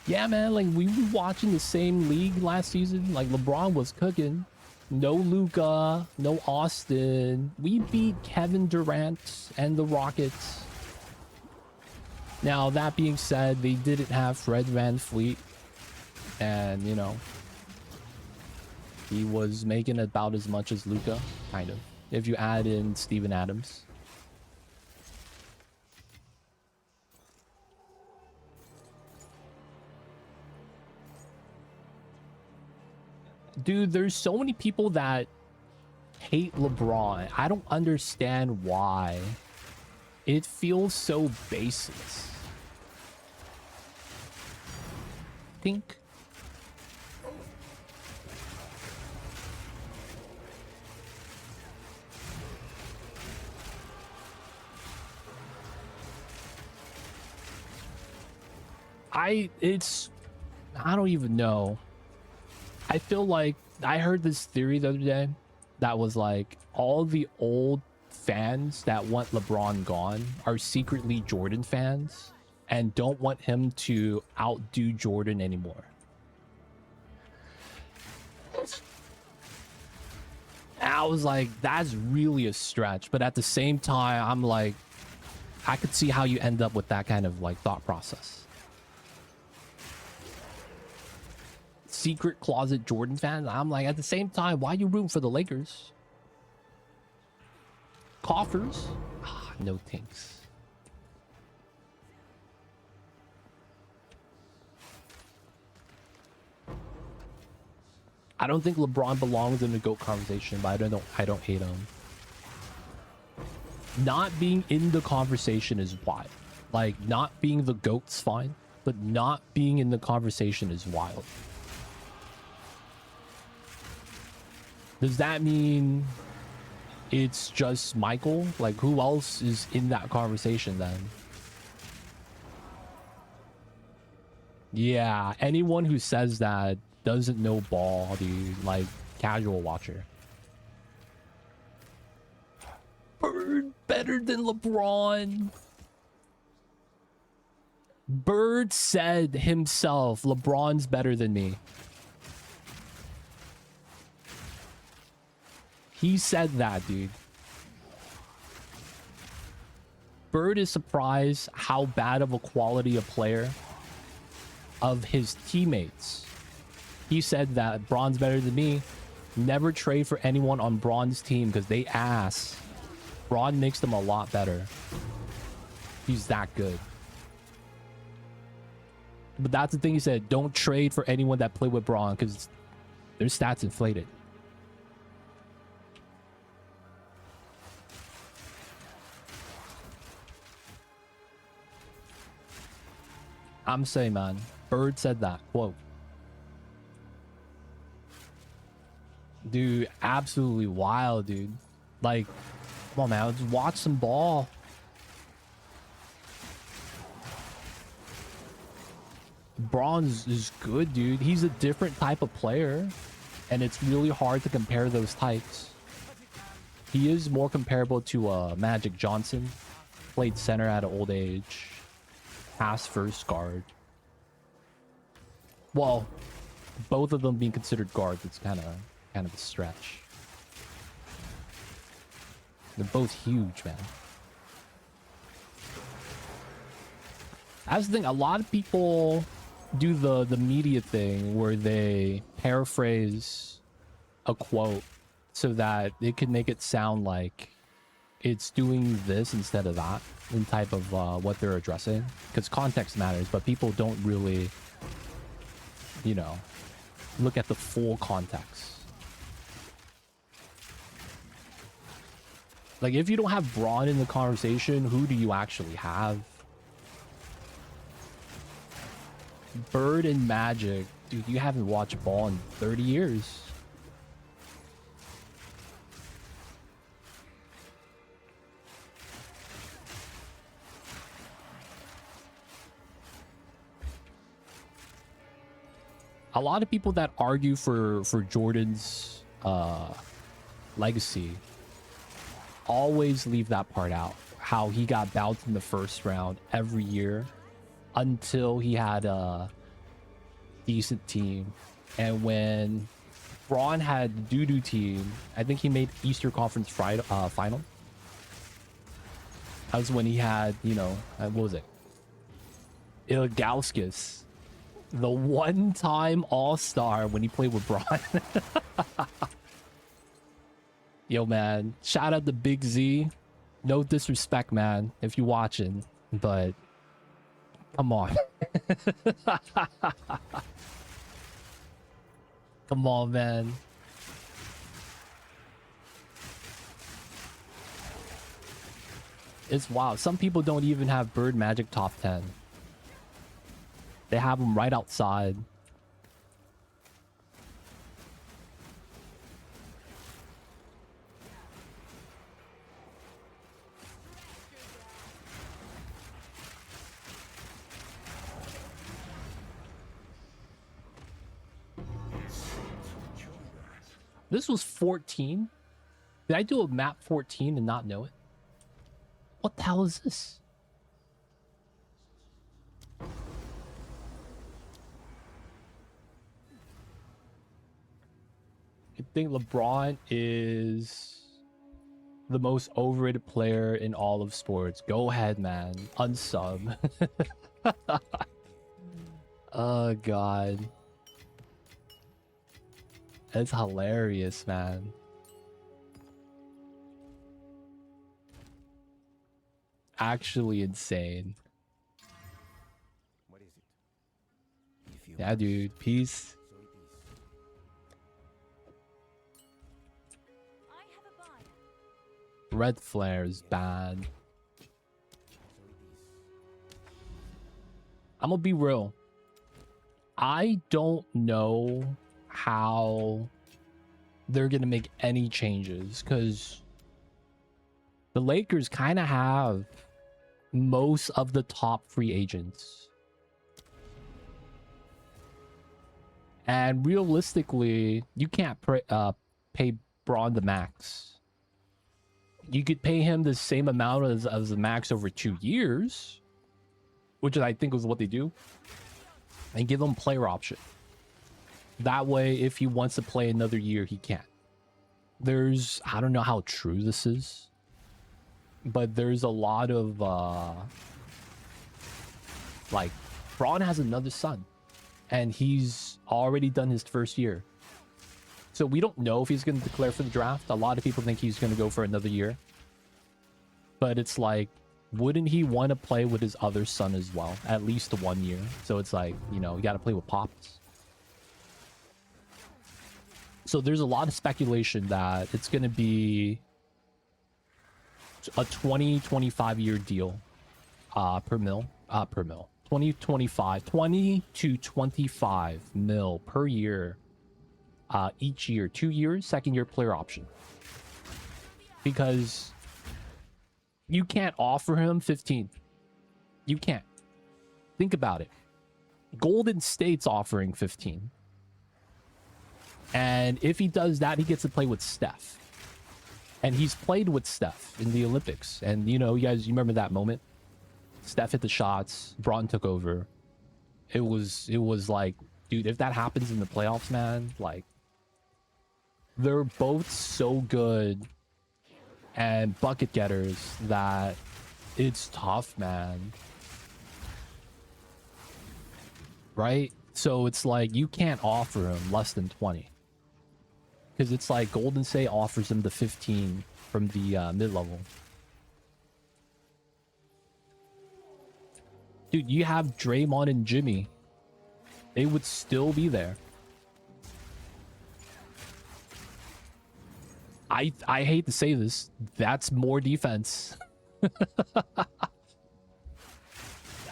Yeah, man. Like, we were watching the same league last season. Like, LeBron was cooking. No Luka, no Austin. We beat Kevin Durant and the Rockets. Now, that being said, they didn't have Fred VanVleet. And, you know, he was making about as much as Luka, kind of, if you add in Steven Adams. Dude, there's so many people that hate LeBron. I don't understand why. It feels so baseless. Think. I don't even know. I feel like I heard this theory the other day that was like all the old fans that want LeBron gone are secretly Jordan fans and don't want him to outdo Jordan anymore. And I was like, that's really a stretch. But at the same time, I'm like, I could see how you end up with that kind of like thought process. Secret closet Jordan fan. I'm like, at the same time, why you rooting for the Lakers? Coffers? Ah, no thanks. I don't think LeBron belongs in the GOAT conversation, but I don't hate him. Not being in the conversation is wild. Like, not being the GOAT's fine, but not being in the conversation is wild. Does that mean it's just Michael? Like, who else is in that conversation then? Yeah, anyone who says that doesn't know ball, dude. Like, casual watcher. Bird better than LeBron. Bird said himself, LeBron's better than me. He said that, dude. Bird is surprised how bad of a quality of player of his teammates. He said that Bron's better than me. Never trade for anyone on Bron's team because they ass. Bron makes them a lot better. He's that good. But that's the thing he said. Don't trade for anyone that played with Bron because their stats inflated. I'm saying, man. Bird said that. Quote. Dude, absolutely wild, dude. Like, come on, man. Let's watch some ball. Bronze is good, dude. He's a different type of player, and it's really hard to compare those types. He is more comparable to Magic Johnson. Played center at an old age. Pass first guard. Well, both of them being considered guards, it's kind of a stretch. They're both huge, man. That's the thing. A lot of people do the media thing where they paraphrase a quote so that it can make it sound like it's doing this instead of that in type of what they're addressing, because context matters, but people don't really, you know, look at the full context. Like, if you don't have Braun in the conversation, who do you actually have? Bird and Magic, dude, you haven't watched ball in 30 years. A lot of people that argue for Jordan's legacy always leave that part out. How he got bounced in the first round every year until he had a decent team. And when Braun had the doo-doo team, I think he made Easter Conference final. That was when he had, you know, what was it? Ilgauskas. The one-time all-star when he played with Braun. Yo, man. Shout out to Big Z. No disrespect, man, if you're watching, but come on. Come on, man. It's wild. Some people don't even have Bird Magic top 10. They have them right outside. This was 14. Did I do a map 14 and not know it? What the hell is this? I think LeBron is the most overrated player in all of sports. Go ahead, man. Unsub. Oh, God. That's hilarious, man. Actually insane. What is it? If you Yeah, must, dude. Peace. so it is. I have a buyer. Red flare is bad. So it is. I'm gonna be real. I don't know how they're gonna make any changes because the Lakers kind of have most of the top free agents. And realistically, you can't pay Braun the max. You could pay him the same amount as the max over 2 years, which I think is what they do, and give him player option. That way, if he wants to play another year, he can. I don't know how true this is, but there's a lot of like Braun has another son and he's already done his first year, so we don't know if he's going to declare for the draft. A lot of people think he's going to go for another year, but it's like, wouldn't he want to play with his other son as well, at least 1 year? So it's like, you know, you got to play with pops. So there's a lot of speculation that it's going to be a 20-25 year deal per mil 20 to 25 mil per year, each year, 2 years, second year player option, because you can't offer him 15. You can't. Think about it. Golden State's offering 15, and if he does that, he gets to play with Steph. And he's played with Steph in the Olympics. And, you know, you remember that moment? Steph hit the shots. Braun took over. It was like, dude, if that happens in the playoffs, man, like, they're both so good and bucket getters that it's tough, man. Right? So it's like, you can't offer him less than 20. Because it's like Golden State offers him the 15 from the mid-level. Dude, you have Draymond and Jimmy. They would still be there. I hate to say this. That's more defense.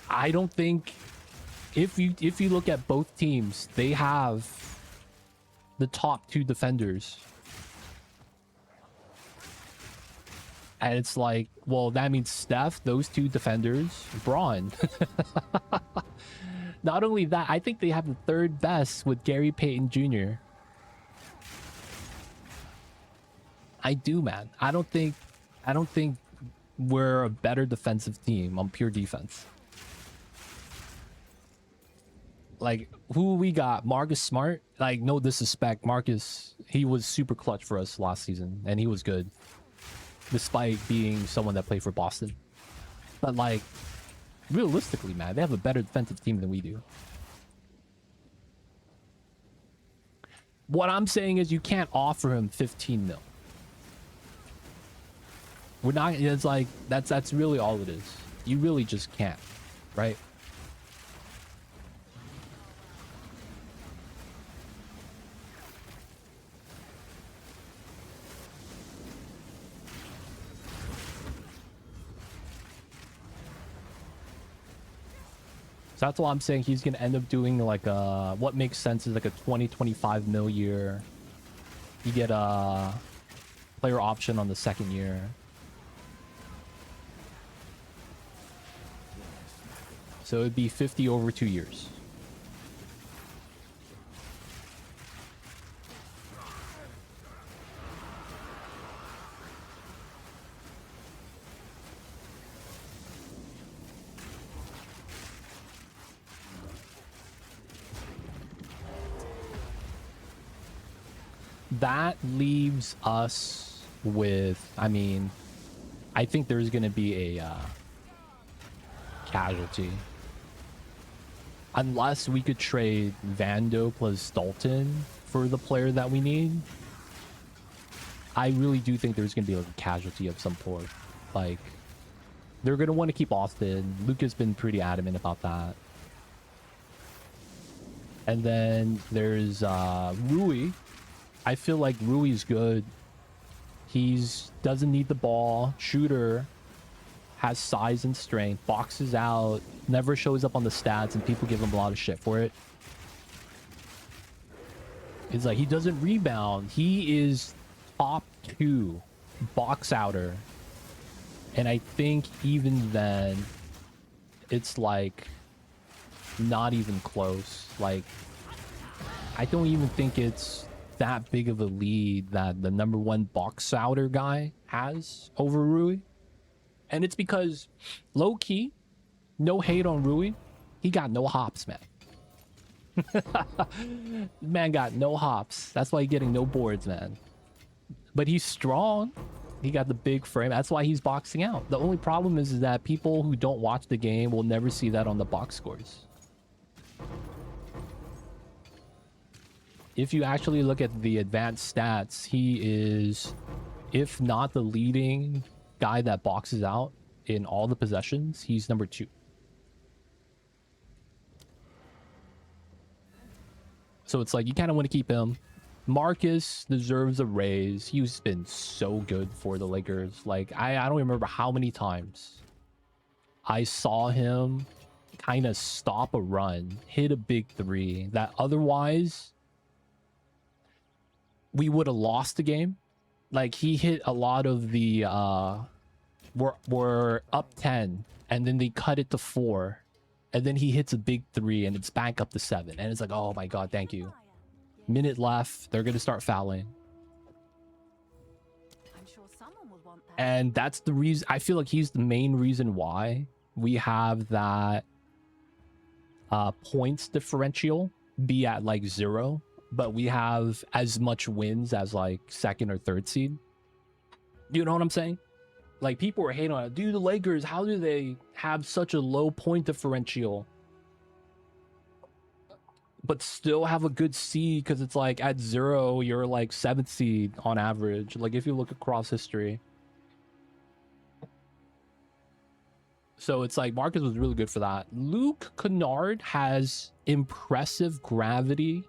I don't think... If you look at both teams, they have the top 2 defenders. And it's like, well, that means Steph, those 2 defenders, Braun. Not only that, I think they have the 3rd best with Gary Payton Jr. I do, man. I don't think we're a better defensive team on pure defense. Like, who we got? Marcus Smart? Like, no disrespect. Marcus, he was super clutch for us last season, and he was good. Despite being someone that played for Boston. But, like, realistically, man, they have a better defensive team than we do. What I'm saying is you can't offer him 15 mil. We're not... It's like, that's really all it is. You really just can't. Right? So that's why I'm saying he's going to end up doing like a... What makes sense is like a 20-25 mil year. You get a player option on the 2nd year. So it'd be 50 over 2 years. that leaves us with, I mean, I think there's going to be a casualty. Unless we could trade Vando plus Dalton for the player that we need. I really do think there's going to be like a casualty of some sort. Like, they're going to want to keep Austin. Luke has been pretty adamant about that. And then there's Rui. I feel like Rui's good. He's doesn't need the ball. Shooter. Has size and strength. Boxes out. Never shows up on the stats and people give him a lot of shit for it. It's like he doesn't rebound. He is top 2 box outer. And I think even then, it's like not even close. Like, I don't even think it's that big of a lead that the #1 box outer guy has over Rui. And it's because, low key, no hate on Rui, he got no hops, man. Man got no hops. That's why he's getting no boards, man. But he's strong. He got the big frame. That's why he's boxing out. The only problem is that people who don't watch the game will never see that on the box scores. If you actually look at the advanced stats, he is, if not the leading guy that boxes out in all the possessions, he's #2. So it's like you kind of want to keep him. Marcus deserves a raise. He's been so good for the Lakers. Like, I don't remember how many times I saw him kind of stop a run, hit a big 3 that otherwise we would have lost the game. Like, he hit a lot of the we're up 10 and then they cut it to 4 and then he hits a big 3 and it's back up to 7 and it's like, oh my god, thank you. Minute left, they're gonna start fouling. I'm sure someone will want that. And that's the reason, I feel like he's the main reason why we have that points differential be at like 0, but we have as much wins as like 2nd or 3rd seed. You know what I'm saying? Like, people were hating on it. Dude, the Lakers, how do they have such a low point differential but still have a good seed? Because it's like at 0, you're like 7th seed on average. Like, if you look across history. So it's like Marcus was really good for that. Luke Kennard has impressive gravity.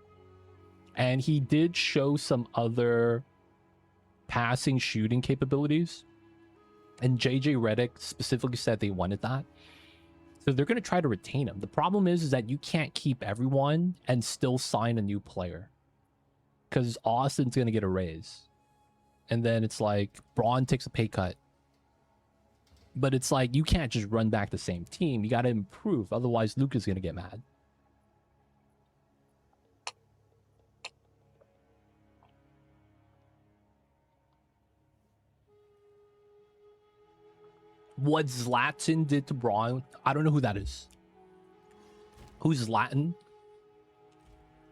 And he did show some other passing shooting capabilities. And JJ Redick specifically said they wanted that. So they're going to try to retain him. The problem is that you can't keep everyone and still sign a new player. Because Austin's going to get a raise. And then it's like Braun takes a pay cut. But it's like you can't just run back the same team. You got to improve. Otherwise, Luke is going to get mad. What Zlatan did to Braun, I don't know who that is. Who's Zlatan?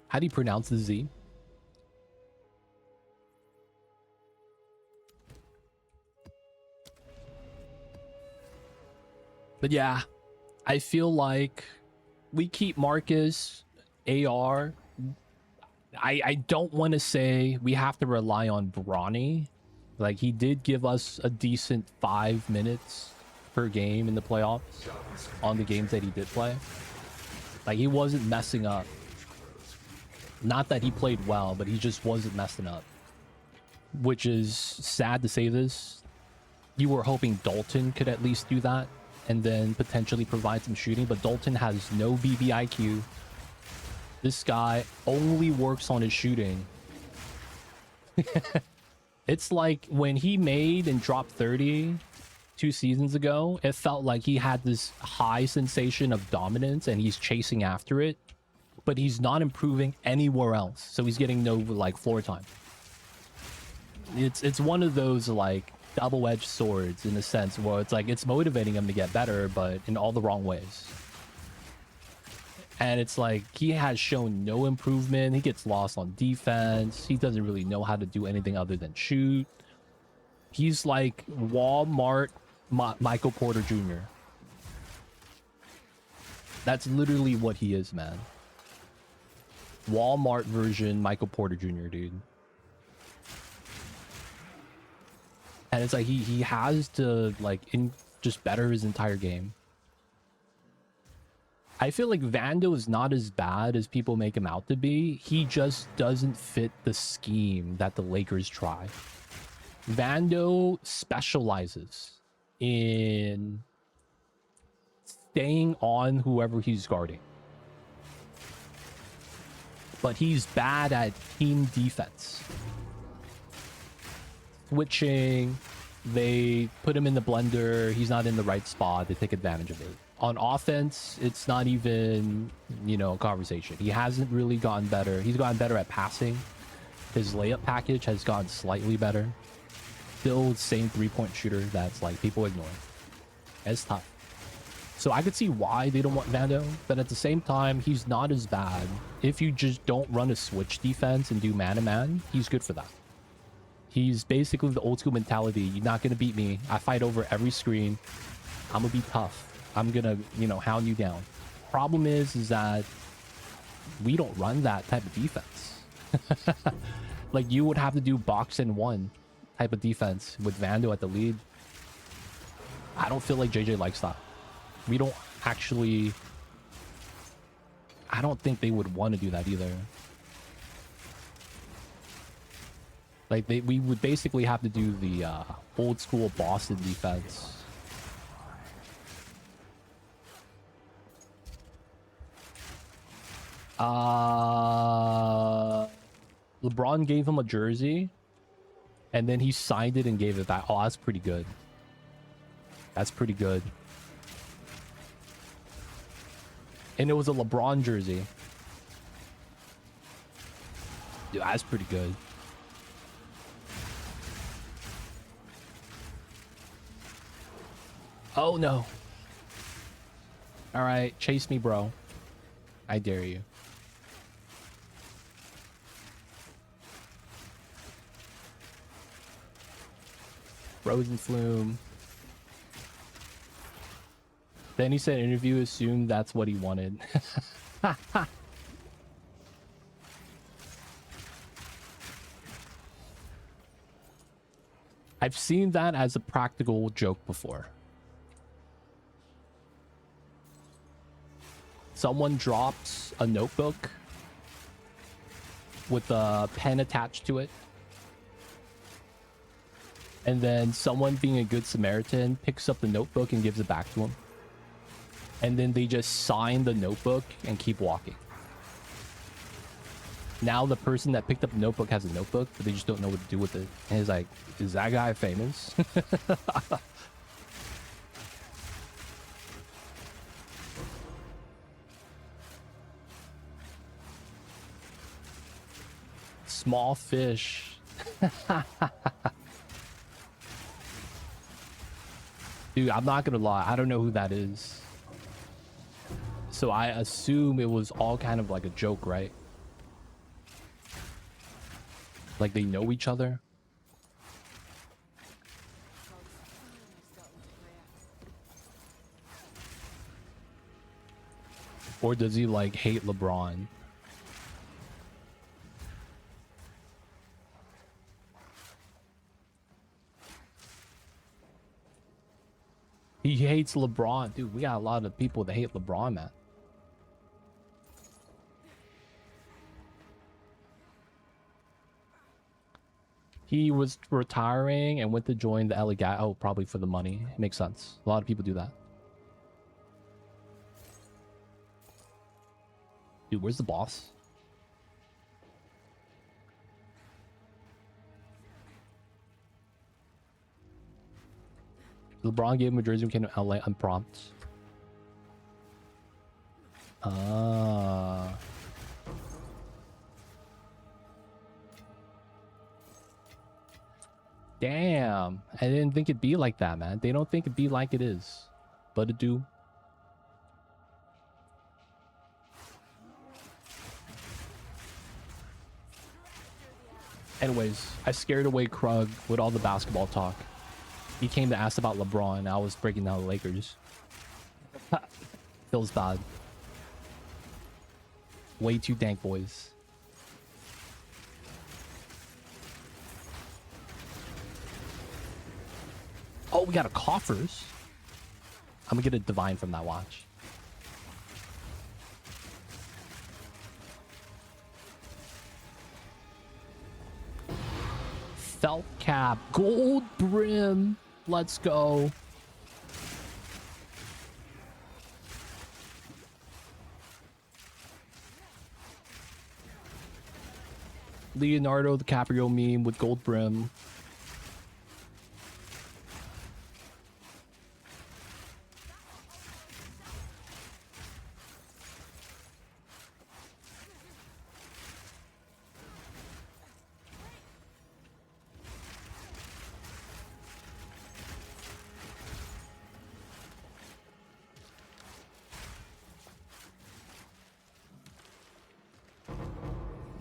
How do you pronounce the Z? But yeah, I feel like we keep Marcus, AR. I don't want to say we have to rely on Bronny. Like, he did give us a decent 5 minutes per game in the playoffs on the games that he did play. Like, he wasn't messing up. Not that he played well, but he just wasn't messing up. Which is sad to say this. You were hoping Dalton could at least do that and then potentially provide some shooting, but Dalton has no BBIQ. This guy only works on his shooting. It's like when he made and dropped 30 2 seasons ago, it felt like he had this high sensation of dominance and he's chasing after it, but he's not improving anywhere else. So he's getting no like floor time. It's one of those like double-edged swords in a sense where it's like it's motivating him to get better, but in all the wrong ways. And it's like he has shown no improvement. He gets lost on defense. He doesn't really know how to do anything other than shoot. He's like Walmart Michael Porter Jr. That's literally what he is, man. Walmart version Michael Porter Jr., dude. And it's like he has to like just better his entire game. I feel like Vando is not as bad as people make him out to be. He just doesn't fit the scheme that the Lakers try. Vando specializes in staying on whoever he's guarding. But he's bad at team defense. Switching, they put him in the blender, he's not in the right spot, they take advantage of it. On offense, it's not even, you know, a conversation. He hasn't really gotten better. He's gotten better at passing. His layup package has gotten slightly better. Still the same three-point shooter that's like people ignore. It's tough. So I could see why they don't want Vando, but at the same time, he's not as bad. If you just don't run a switch defense and do man-to-man, he's good for that. He's basically the old school mentality. You're not going to beat me. I fight over every screen. I'm going to be tough. I'm going to, you know, hound you down. Problem is that we don't run that type of defense. Like, you would have to do box and one type of defense with Vando at the lead. I don't feel like JJ likes that. We don't actually... I don't think they would want to do that either. Like, we would basically have to do the old school Boston defense. LeBron gave him a jersey, and then he signed it and gave it back. Oh, that's pretty good. That's pretty good. And it was a LeBron jersey. Dude, that's pretty good. Oh, no. All right, chase me, bro. I dare you. Frozen Flume. Then he said interview assumed that's what he wanted. I've seen that as a practical joke before. Someone drops a notebook with a pen attached to it. And then someone, being a good Samaritan, picks up the notebook and gives it back to him. And then they just sign the notebook and keep walking. Now the person that picked up the notebook has a notebook, but they just don't know what to do with it. And he's like, is that guy famous? Small fish. Dude, I'm not gonna lie, I don't know who that is. So I assume it was all kind of like a joke, right? Like they know each other. Or does he like hate LeBron? He hates LeBron. Dude, we got a lot of people that hate LeBron, man. He was retiring and went to join the LA guy. Oh, probably for the money. Makes sense. A lot of people do that. Dude, where's the boss? LeBron gave him a jersey and came to LA unprompted. Ah. Damn. I didn't think it'd be like that, man. They don't think it'd be like it is. But it do. Anyways, I scared away Krug with all the basketball talk. He came to ask about LeBron. I was breaking down the Lakers. Feels bad. Way too dank, boys. Oh, we got a coffers. I'm gonna get a divine from that watch. Felt cap, gold brim. Let's go. Leonardo DiCaprio meme with gold brim.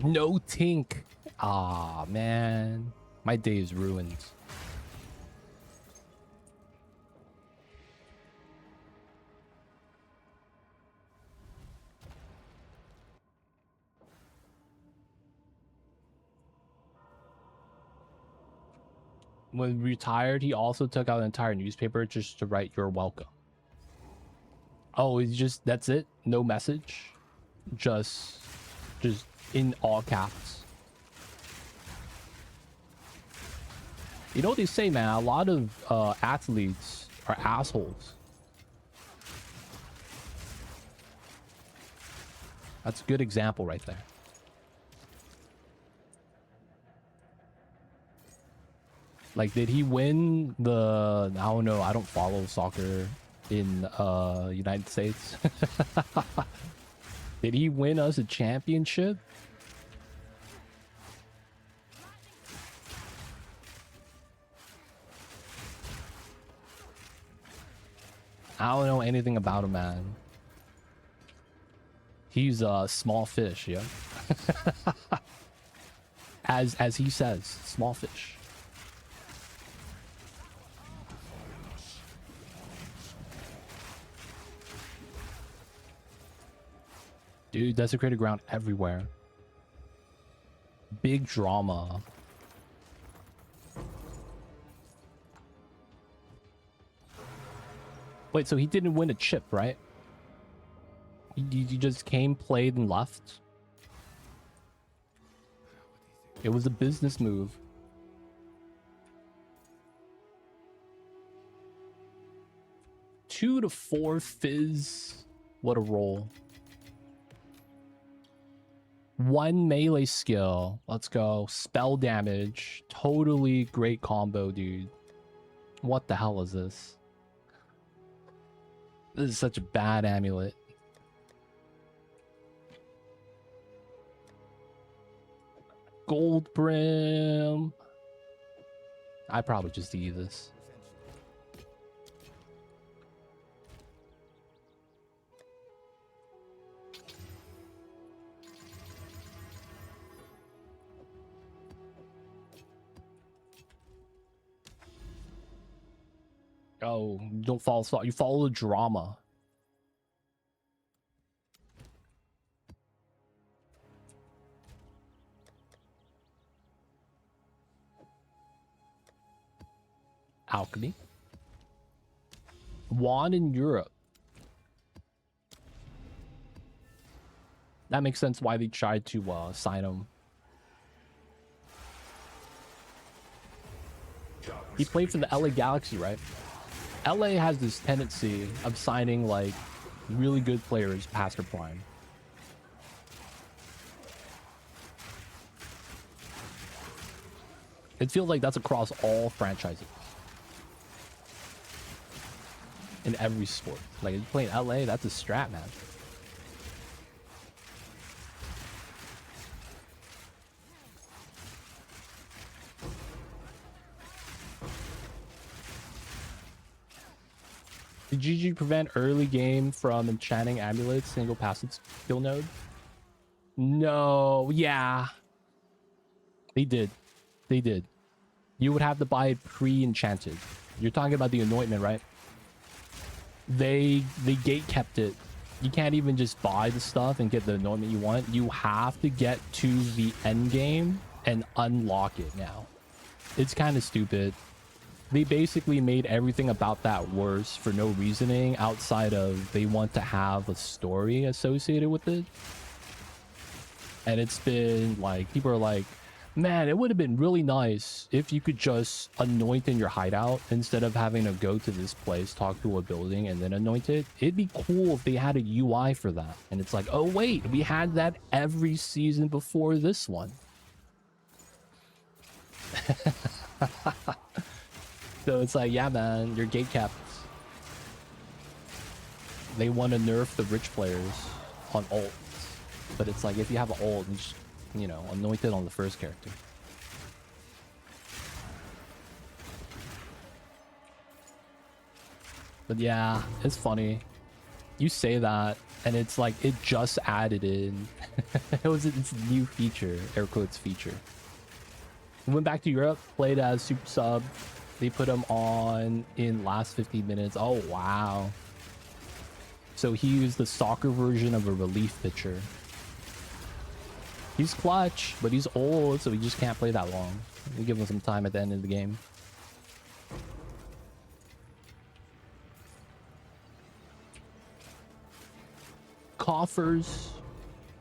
No tink. Ah, man. My day is ruined. When retired, he also took out an entire newspaper just to write "You're welcome." Oh, it's just that's it? No message? Just in all caps. You know what they say, man? A lot of athletes are assholes. That's a good example right there. Like, did he win the... I don't know. I don't follow soccer in United States. Did he win us a championship? I don't know anything about him, man. He's a small fish, yeah. As he says, small fish. Dude, desecrated ground everywhere. Big drama. Wait, so he didn't win a chip, right? He just came, played, and left? It was a business move. Two to 4 fizz. What a roll. 1 melee skill. Let's go. Spell damage. Totally great combo, dude. What the hell is this? This is such a bad amulet. Gold brim. I probably just eat this. Oh, you don't follow thought. You follow the drama. Alchemy. Wand in Europe. That makes sense why they tried to sign him. He played for the LA Galaxy, right? LA has this tendency of signing like really good players past their prime. It feels like that's across all franchises. In every sport. Like, if you play in LA, that's a strat, man. Did GG prevent early game from enchanting amulets single passive skill node? No, yeah. They did. They did. You would have to buy it pre-enchanted. You're talking about the anointment, right? They gate kept it. You can't even just buy the stuff and get the anointment you want. You have to get to the end game and unlock it now. It's kind of stupid. They basically made everything about that worse for no reasoning outside of they want to have a story associated with it. And it's been like, people are like, man, it would have been really nice if you could just anoint in your hideout instead of having to go to this place, talk to a building, and then anoint it. It'd be cool if they had a UI for that. And it's like, oh wait, we had that every season before this one. So it's like, yeah, man, you're gate capped. They want to nerf the rich players on ults. But it's like, if you have an ult, you just, you know, anoint it on the first character. But yeah, it's funny. You say that, and it's like, it just added in. It was its new feature, air quotes feature. Went back to Europe, played as super sub. They put him on in last 15 minutes. Oh, wow. So he used the soccer version of a relief pitcher. He's clutch, but he's old, so he just can't play that long. We give him some time at the end of the game. Coffers.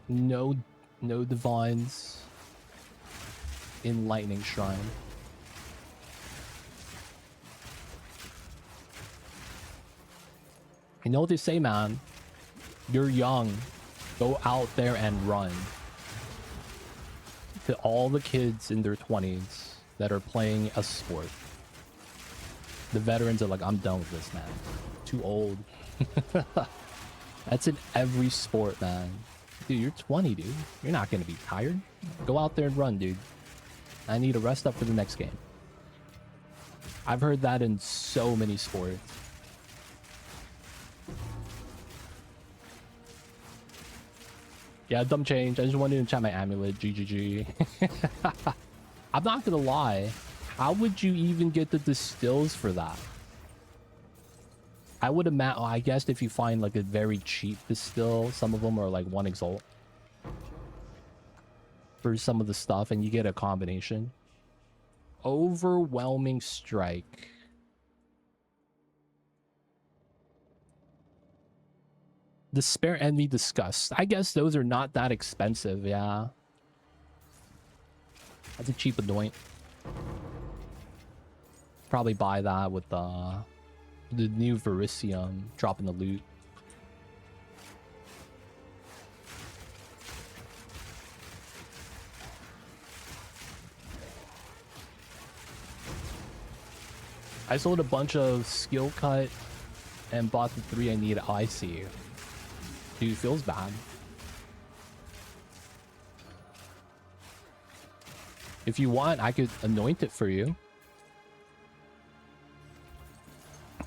No divines. Enlightening Shrine. You know what they say, man? You're young. Go out there and run. To all the kids in their 20s that are playing a sport, the veterans are like, I'm done with this, man. Too old. That's in every sport, man. Dude, you're 20, dude. You're not gonna be tired. Go out there and run, dude. I need to rest up for the next game. I've heard that in so many sports. Yeah, dumb change. I just wanted to chat my amulet. GGG. I'm not gonna lie. How would you even get the distills for that? I would imagine. Oh, I guess if you find like a very cheap distill, some of them are like 1 exalt for some of the stuff, and you get a combination. Overwhelming strike. Despair, Envy, Disgust. I guess those are not that expensive, yeah. That's a cheap anoint. Probably buy that with the new Verisium dropping the loot. I sold a bunch of skill cut and bought the 3 I need. I see. Dude, feels bad. If you want, I could anoint it for you.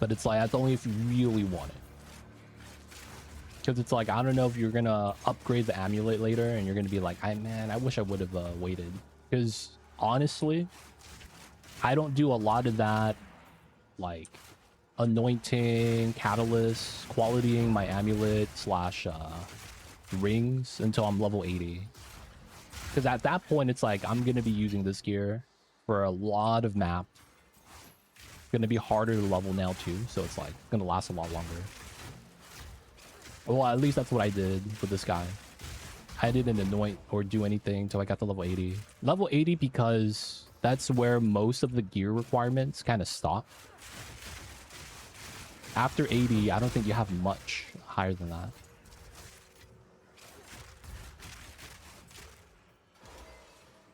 But it's like, that's only if you really want it. Because it's like, I don't know if you're gonna upgrade the amulet later and you're gonna be like, man, I wish I would have waited. Because honestly, I don't do a lot of that, like anointing, catalyst, qualitying my amulet / rings until I'm level 80. Because at that point, it's like, I'm going to be using this gear for a lot of map. It's going to be harder to level now too, so it's like going to last a lot longer. Well, at least that's what I did with this guy. I didn't anoint or do anything until I got to level 80. Level 80 because that's where most of the gear requirements kind of stop. After 80, I don't think you have much higher than that.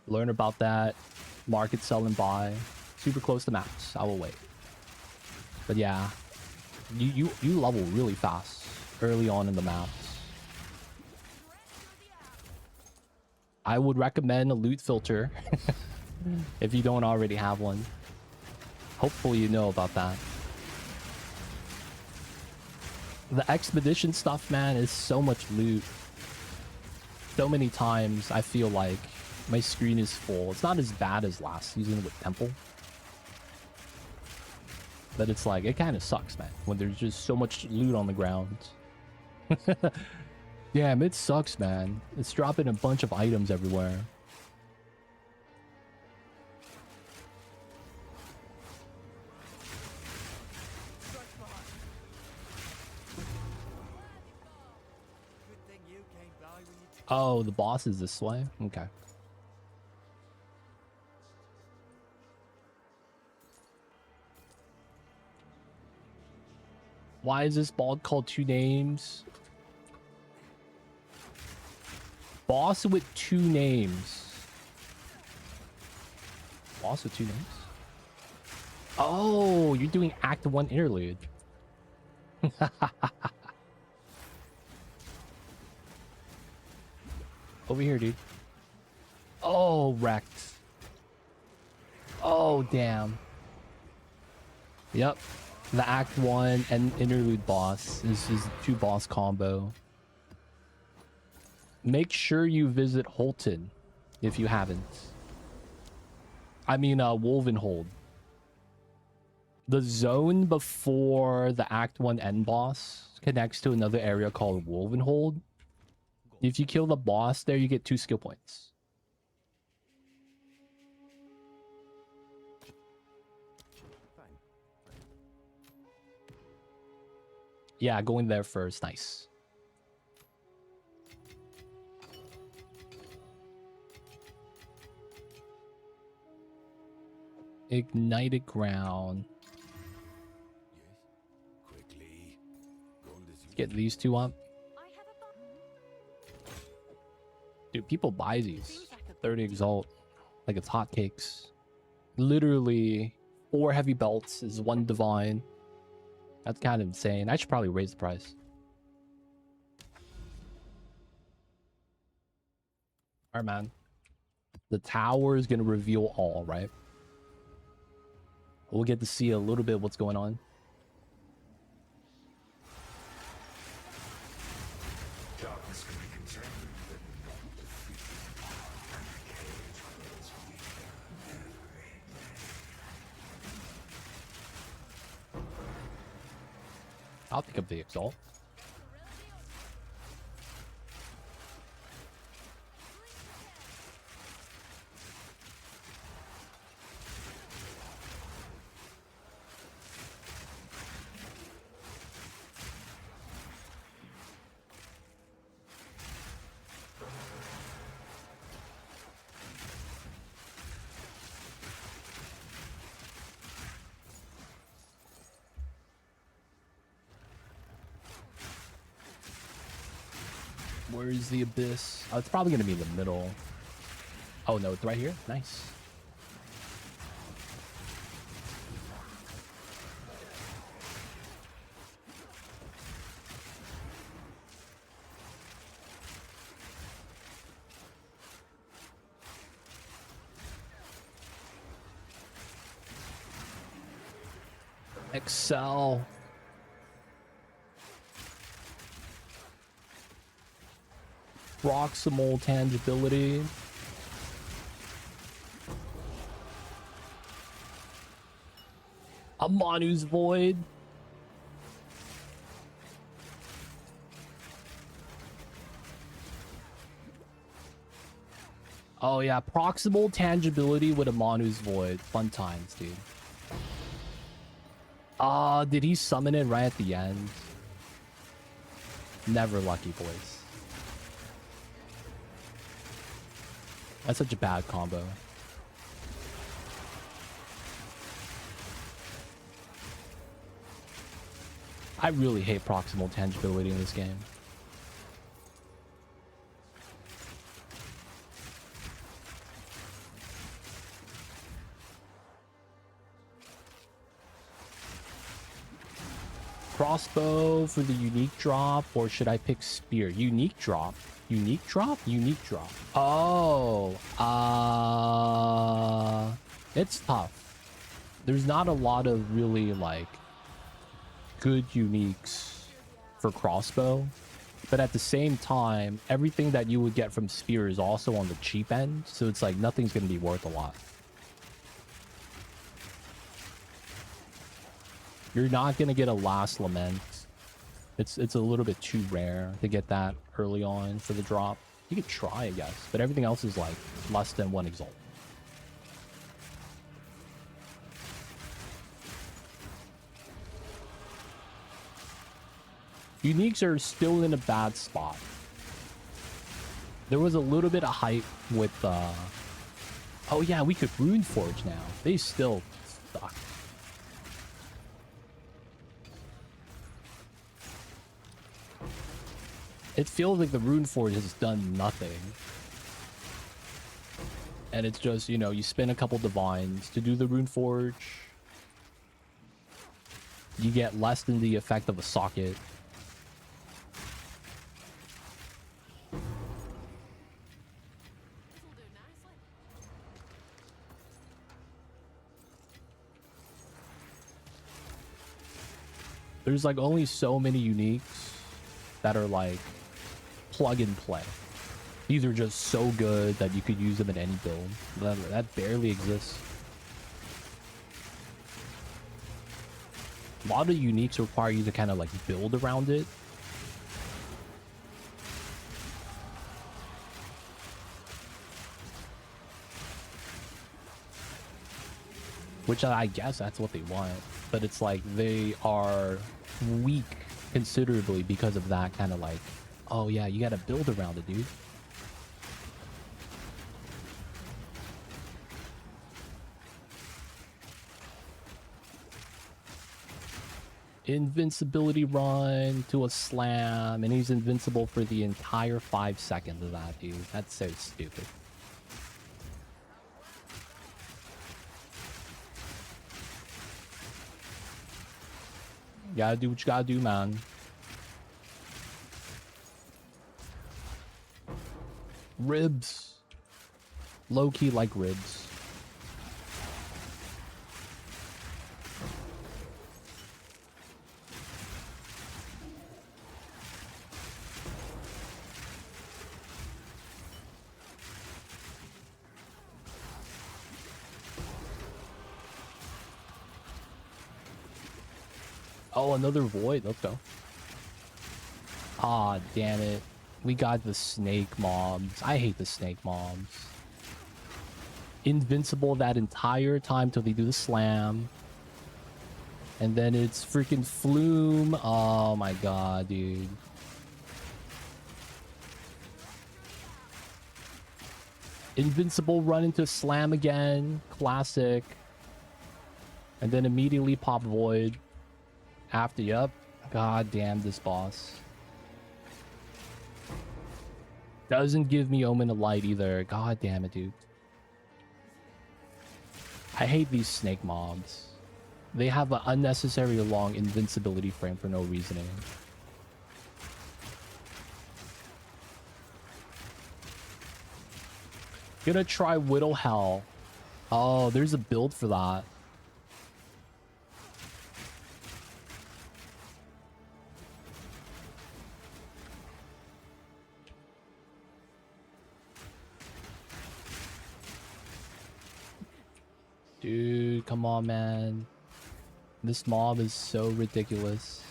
Learn about that. Market, sell, and buy. Super close to max. I will wait. But yeah, you level really fast early on in the maps. I would recommend a loot filter if you don't already have one. Hopefully you know about that. The expedition stuff, man, is so much loot. So many times I feel like My screen is full. It's not as bad as last season with Temple. But it's like, it kind of sucks, man, when there's just so much loot on the ground. Damn, it sucks, man. It's dropping a bunch of items everywhere. Oh, the boss is this way? Okay. Why is this bald called 2 names? Boss with 2 names. Boss with 2 names? Oh, you're doing Act 1 interlude. Over here, dude. Oh, wrecked. Oh, damn. Yep. The Act 1 and interlude boss. This is 2 boss combo. Make sure you visit Holton if you haven't. I mean, Wolvenhold. The zone before the Act 1 end boss connects to another area called Wolvenhold. If you kill the boss there, you get 2 skill points. Yeah, going there first. Nice. Ignited ground. Yes. Quickly. Gold is Get these 2 up. Dude, people buy these. 30 Exalt. Like it's hotcakes. Literally 4 heavy belts is 1 divine. That's kind of insane. I should probably raise the price. Alright, man. The tower is going to reveal all, right? We'll get to see a little bit of what's going on. I'll pick up the Exalt. Where is the abyss? Oh, it's probably going to be in the middle. Oh, no, it's right here. Nice. Exile. Proximal tangibility. A Manu's Void. Oh yeah, proximal tangibility with a Manu's Void. Fun times, dude. Did he summon it right at the end? Never lucky, boys. That's such a bad combo. I really hate proximal tangibility in this game. Crossbow for the unique drop, or should I pick spear? Unique drop. Unique drop? Unique drop. Oh, it's tough. There's not a lot of really like good uniques for crossbow. But at the same time, everything that you would get from Spear is also on the cheap end, so it's like nothing's going to be worth a lot. You're not going to get a Last Lament. It's a little bit too rare to get that early on for the drop. You could try, I guess, but everything else is like less than 1 Exalt. Uniques are still in a bad spot. There was a little bit of hype with, oh yeah, we could Rune Forge now. They still suck. It feels like the Rune Forge has done nothing. And it's just, you know, you spend a couple divines to do the Rune Forge. You get less than the effect of a socket. There's like only so many uniques that are like plug and play. These are just so good that you could use them in any build. That barely exists. A lot of uniques require you to kind of like build around it. Which I guess that's what they want. But it's like they are weak considerably because of that kind of like, oh yeah, you got to build around it, dude. Invincibility run to a slam, and he's invincible for the entire 5 seconds of that, dude. That's so stupid. You gotta do what you gotta do, man. Ribs. Low-key like ribs. Oh, another void. Let's go. Ah, damn it. We got the snake mobs. I hate the snake mobs. Invincible that entire time till they do the slam. And then it's freaking Flume. Oh my god, dude. Invincible run into slam again. Classic. And then immediately pop void. After, yup. God damn this boss. Doesn't give me Omen of Light either. God damn it, dude. I hate these snake mobs. They have an unnecessary long invincibility frame for no reasoning. Gonna try Whittle Hell. Oh, there's a build for that. Dude, come on, man. This mob is so ridiculous.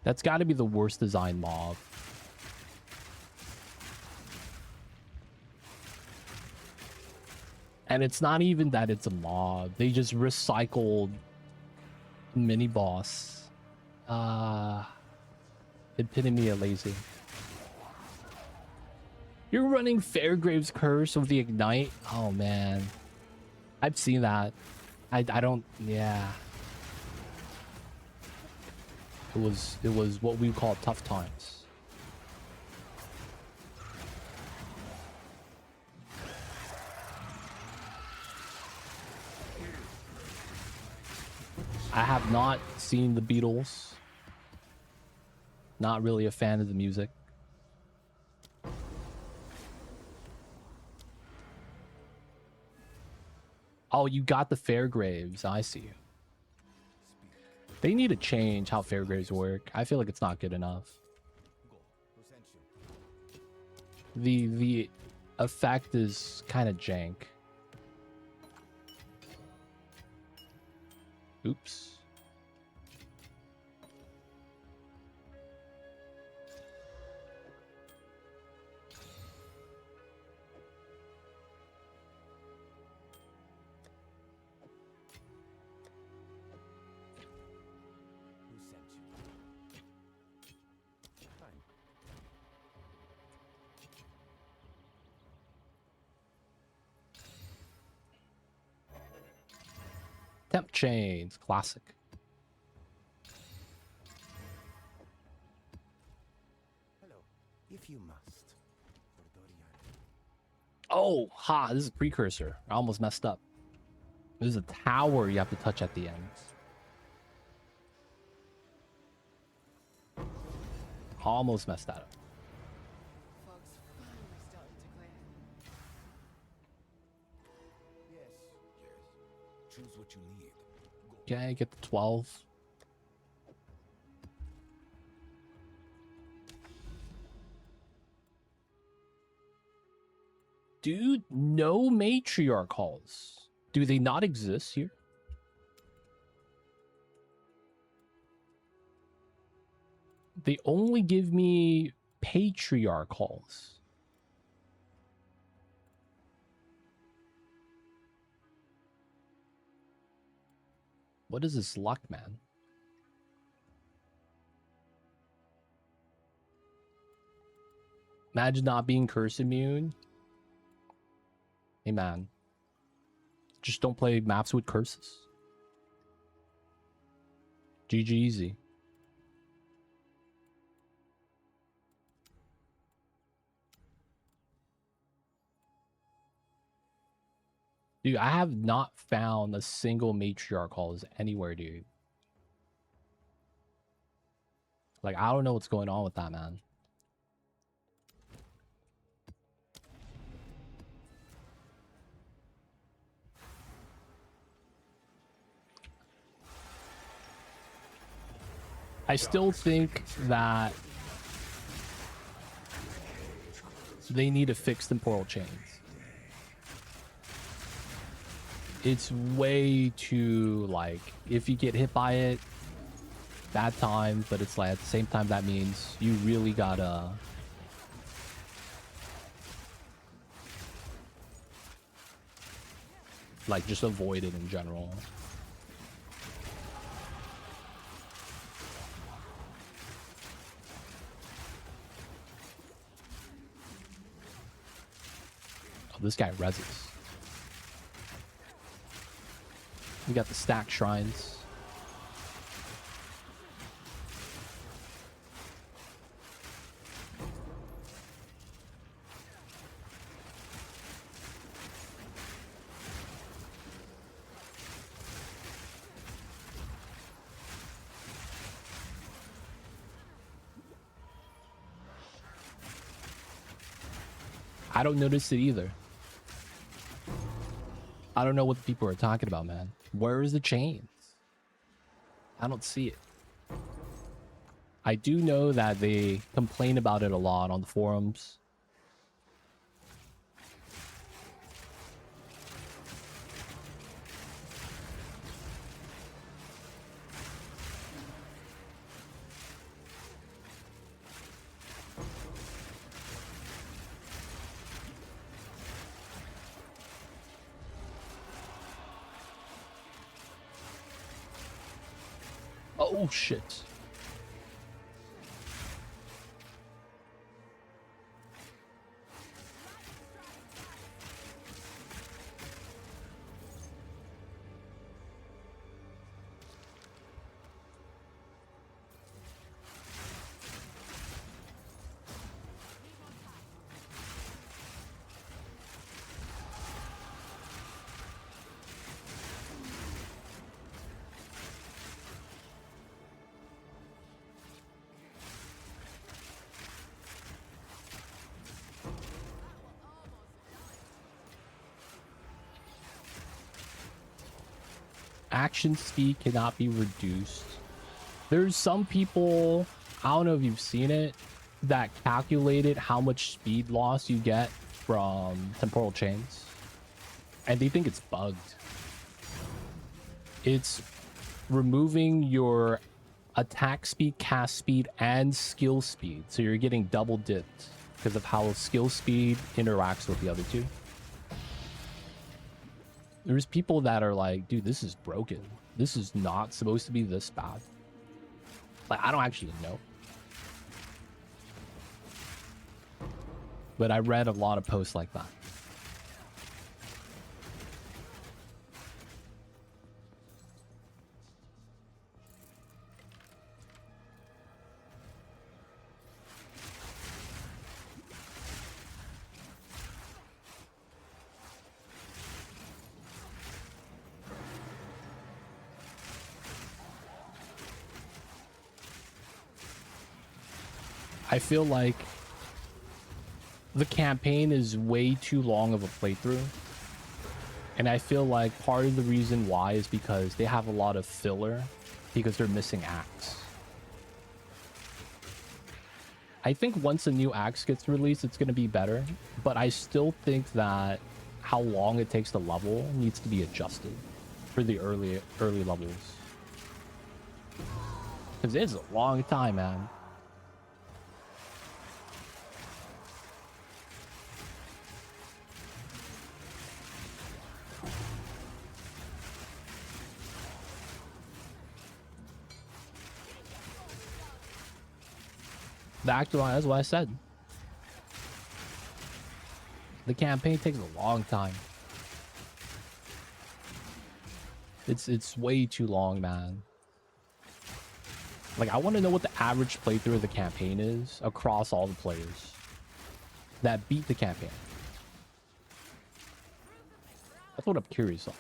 That's got to be the worst design mob. And it's not even that it's a mob. They just recycled mini boss. Epitome of lazy. You're running Fairgrave's Curse with the Ignite? Oh man. I've seen that. I don't, yeah. It was what we call tough times. I have not seen the Beatles. Not really a fan of the music. Oh, you got the Fairgraves. I see. They need to change how Fairgraves work. I feel like it's not good enough. The effect is kind of jank. Oops. Temp chains, classic. Hello, if you must. For Dorian. Oh, ha, this is a precursor. I almost messed up. There's a tower you have to touch at the end. Almost messed that up. Fog's finally starting to clear. Yes. Yes. Choose what you need. Go. Okay, get the 12. Dude, no matriarch halls. Do they not exist here? They only give me patriarch halls. What is this luck, man? Imagine not being curse immune. Hey, man. Just don't play maps with curses. GG easy. Dude, I have not found a single matriarch halls anywhere, dude. Like, I don't know what's going on with that, man. I still think that they need to fix temporal chains. It's way too, like, if you get hit by it, bad times, but it's like at the same time that means you really gotta like just avoid it in general. Oh, this guy reses. We got the stack shrines. I don't notice it either. I don't know what people are talking about, man. Where is the chains? I don't see it. I do know that they complain about it a lot on the forums. Oh, shit. action speed cannot be reduced. There's some people, I don't know if you've seen it, that calculated how much speed loss you get from temporal chains, and they think it's bugged. It's removing your attack speed, cast speed, and skill speed, so you're getting double dipped because of how skill speed interacts with the other two. There's people that are like, dude, this is broken. This is not supposed to be this bad. Like, I don't actually know. But I read a lot of posts like that. I feel like the campaign is way too long of a playthrough. And I feel like part of the reason why is because they have a lot of filler because they're missing acts. I think once a new axe gets released, it's going to be better. But I still think that how long it takes to level needs to be adjusted for the early levels. Because it's a long time, man. The actual, that's what I said. The campaign takes a long time. It's way too long, man. Like, I want to know what the average playthrough of the campaign is across all the players that beat the campaign. That's what I'm curious on.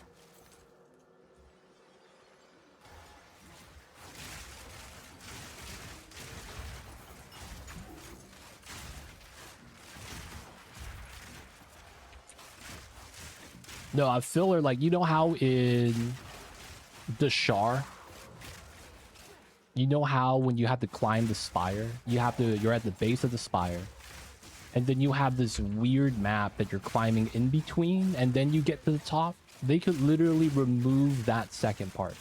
No, a filler, like, you know how in the Shar, you know how when you have to climb the spire, you're at the base of the spire, and then you have this weird map that you're climbing in between, and then you get to the top. They could literally remove that second part.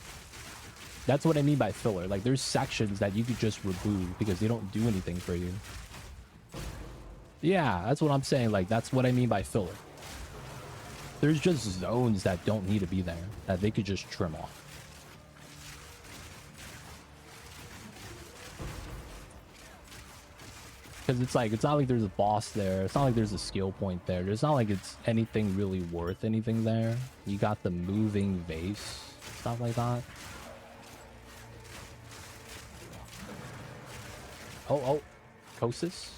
That's what I mean by filler. Like, there's sections that you could just remove because they don't do anything for you. Yeah, that's what I'm saying. Like, that's what I mean by filler. There's just zones that don't need to be there, that they could just trim off. Because it's like, it's not like there's a boss there. It's not like there's a skill point there. It's not like it's anything really worth anything there. You got the moving vase, stuff like that. Oh, Kosis?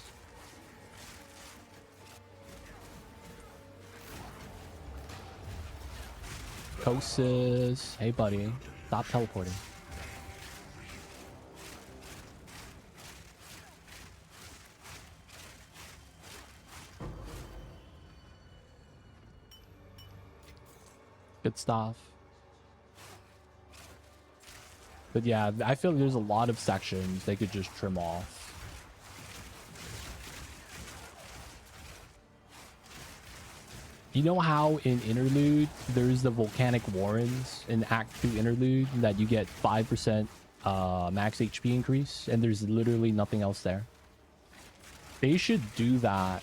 Kosis. Hey, buddy. Stop teleporting. Good stuff. But yeah, I feel like there's a lot of sections they could just trim off. You know how in Interlude, there's the Volcanic Warrens in Act 2 Interlude that you get 5% max HP increase, and there's literally nothing else there? They should do that.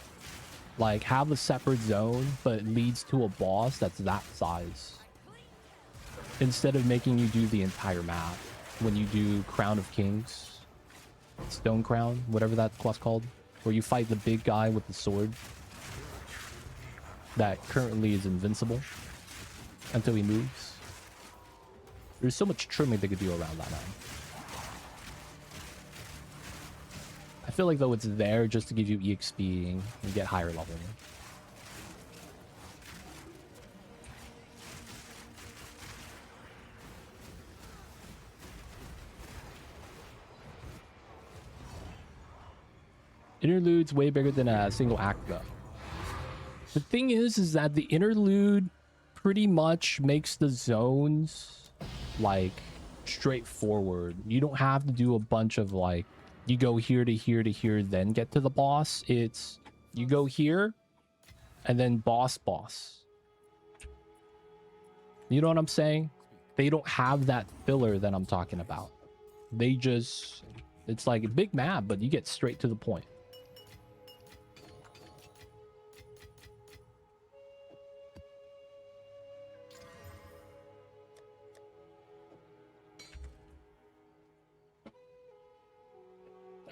Like, have a separate zone, but it leads to a boss that's that size. Instead of making you do the entire map when you do Crown of Kings. Stone Crown, whatever that quest called. Where you fight the big guy with the sword. That currently is invincible until he moves. There's so much trimming they could do around that, man. I feel like, though, it's there just to give you EXP and get higher level. Interlude's way bigger than a single act, though. The thing is that the interlude pretty much makes the zones like straightforward. You don't have to do a bunch of like, you go here to here to here, then get to the boss. It's you go here and then boss. You know what I'm saying? They don't have that filler that I'm talking about. They just, it's like a big map, but you get straight to the point.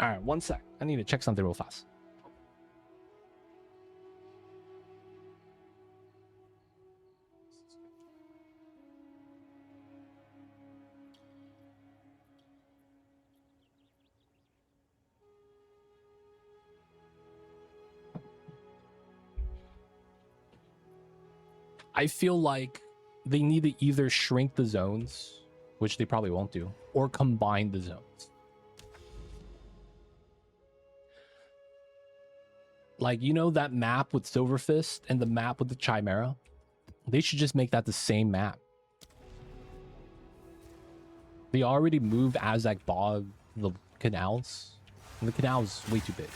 All right, one sec. I need to check something real fast. I feel like they need to either shrink the zones, which they probably won't do, or combine the zones. Like, you know that map with Silverfist and the map with the Chimera? They should just make that the same map. They already moved Azak Bog, the canals, and the canal's way too big.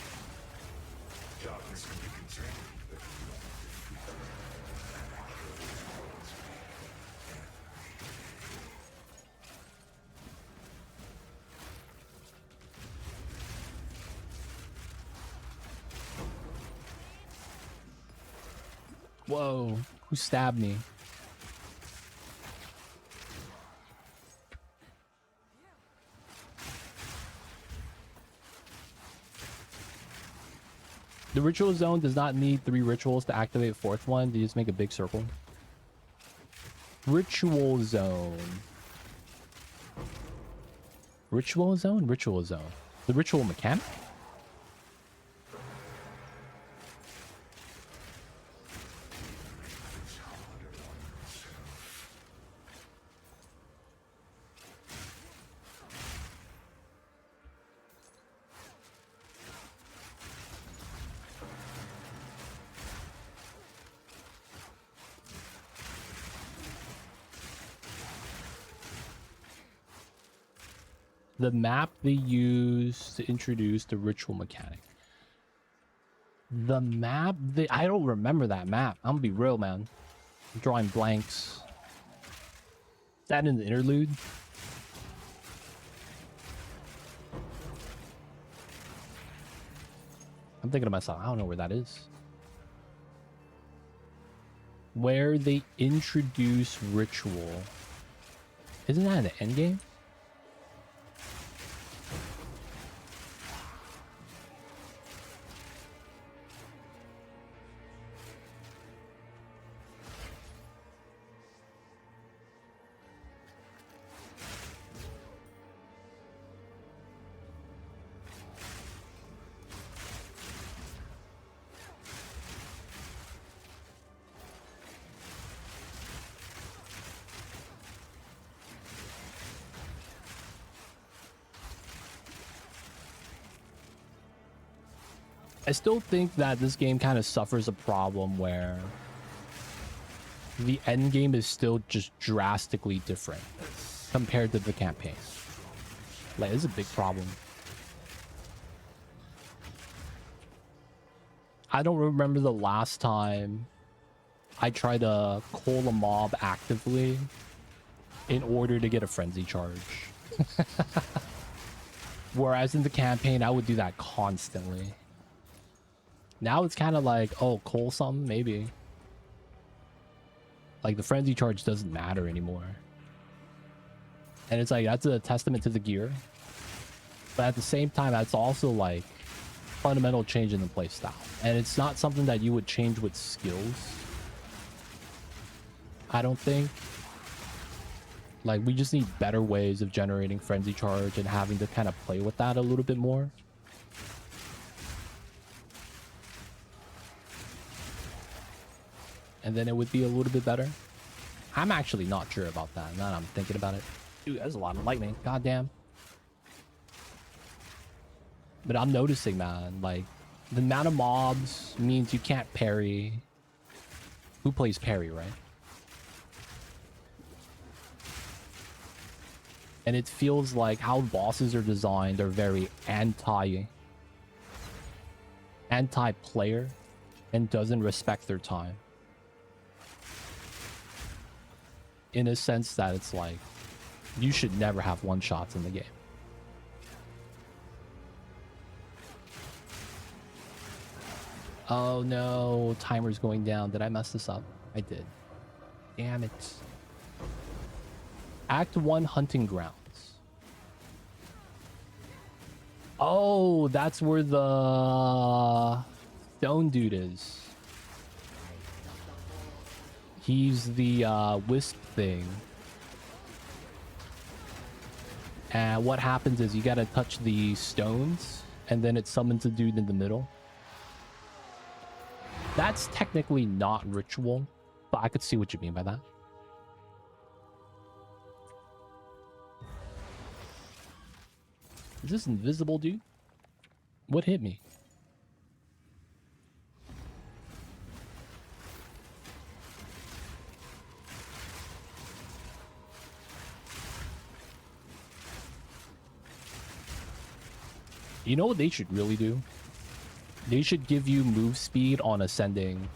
Whoa, who stabbed me? The ritual zone does not need 3 rituals to activate 4th one. You just make a big circle. Ritual zone. Ritual zone? Ritual zone. The ritual mechanic? The map they use to introduce the ritual mechanic. The map they, I don't remember that map. I'm gonna be real, man. I'm drawing blanks. Is that in the interlude? I'm thinking to myself, I don't know where that is. Where they introduce ritual. Isn't that in the endgame? I still think that this game kind of suffers a problem where the end game is still just drastically different compared to the campaign. Like, it's a big problem. I don't remember the last time I tried to call a mob actively in order to get a frenzy charge. Whereas in the campaign, I would do that constantly. Now it's kind of like, oh, call something, maybe. Like, the frenzy charge doesn't matter anymore. And it's like, that's a testament to the gear. But at the same time, that's also like fundamental change in the playstyle. And it's not something that you would change with skills, I don't think. Like, we just need better ways of generating frenzy charge and having to kind of play with that a little bit more. And then it would be a little bit better. I'm actually not sure about that now that I'm thinking about it. Dude, that's a lot of lightning. Goddamn. But I'm noticing, man, like, the amount of mobs means you can't parry. Who plays parry, right? And it feels like how bosses are designed are very anti-player and doesn't respect their time. In a sense that it's like, you should never have one-shots in the game. Oh no, timer's going down. Did I mess this up? I did. Damn it. Act 1 Hunting Grounds. Oh, that's where the stone dude is. He's the wisp thing. And what happens is you gotta touch the stones, and then it summons a dude in the middle. That's technically not ritual, but I could see what you mean by that. Is this invisible, dude? What hit me? You know what they should really do? They should give you move speed on ascending.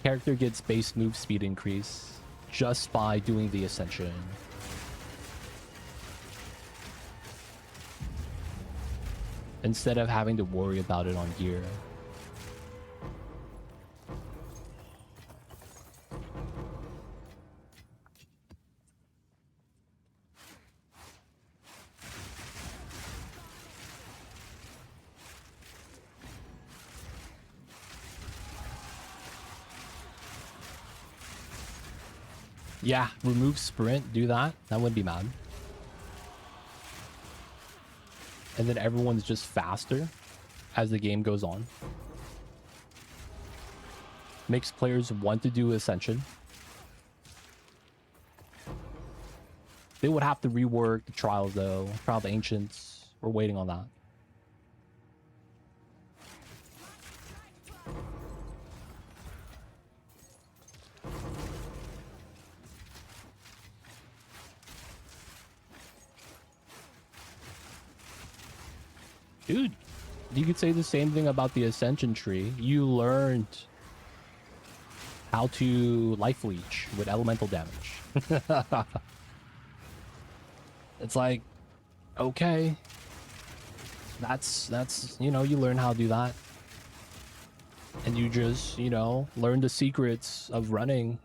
Character gets base move speed increase just by doing the ascension. Instead of having to worry about it on gear. Yeah, remove sprint, do that. That wouldn't be mad. And then everyone's just faster as the game goes on. Makes players want to do Ascension. They would have to rework the Trials though. Trial of the Ancients. We're waiting on that. Dude, you could say the same thing about the Ascension tree. You learned how to life leech with elemental damage. It's like, okay, that's you know, you learn how to do that, and you just, you know, learn the secrets of running.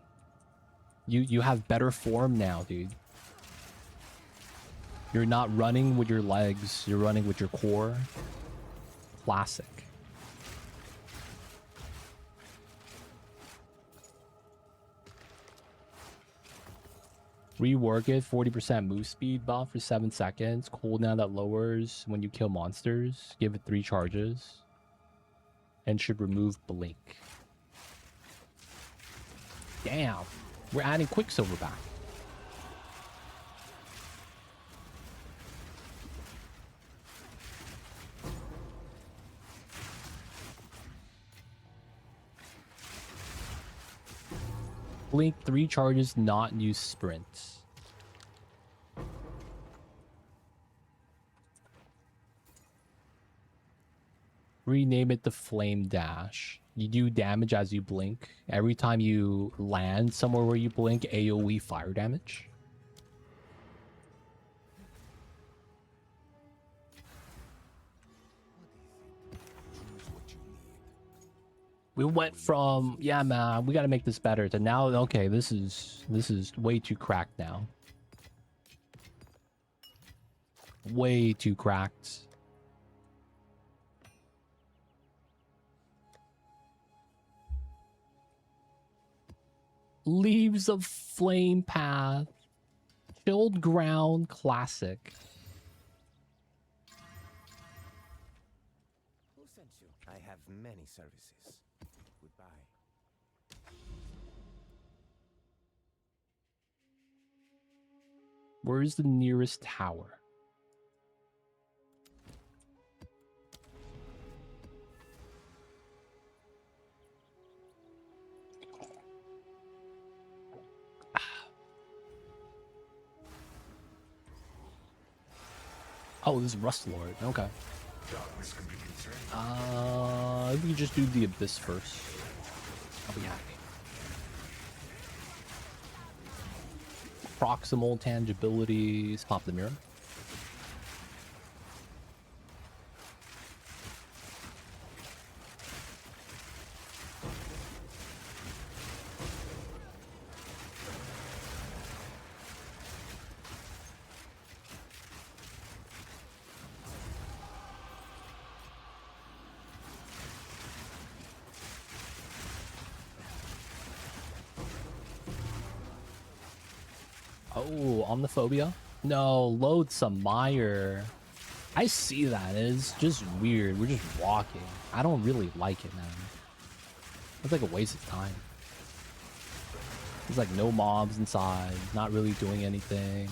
You have better form now, dude. You're not running with your legs, you're running with your core. Classic. Rework it, 40% move speed buff for 7 seconds. Cooldown that lowers when you kill monsters. Give it 3 charges. And should remove blink. Damn. We're adding Quicksilver back. Blink 3 charges, not use sprint. Rename it the Flame Dash. You do damage as you blink. Every time you land somewhere where you blink, AoE fire damage. We went from, yeah man, we gotta make this better, to now, okay, this is way too cracked now. Way too cracked. Leaves of Flame Path. Chilled Ground Classic. Who sent you? I have many services. Goodbye. Where is the nearest tower? Oh, this is Rust Lord. Okay. We can just do the Abyss first. I'll be happy. Proximal tangibilities. Pop the mirror. Oh, Omniphobia? No, Loathsome Mire. I see that. It's just weird. We're just walking. I don't really like it, man. It's like a waste of time. There's like no mobs inside, not really doing anything.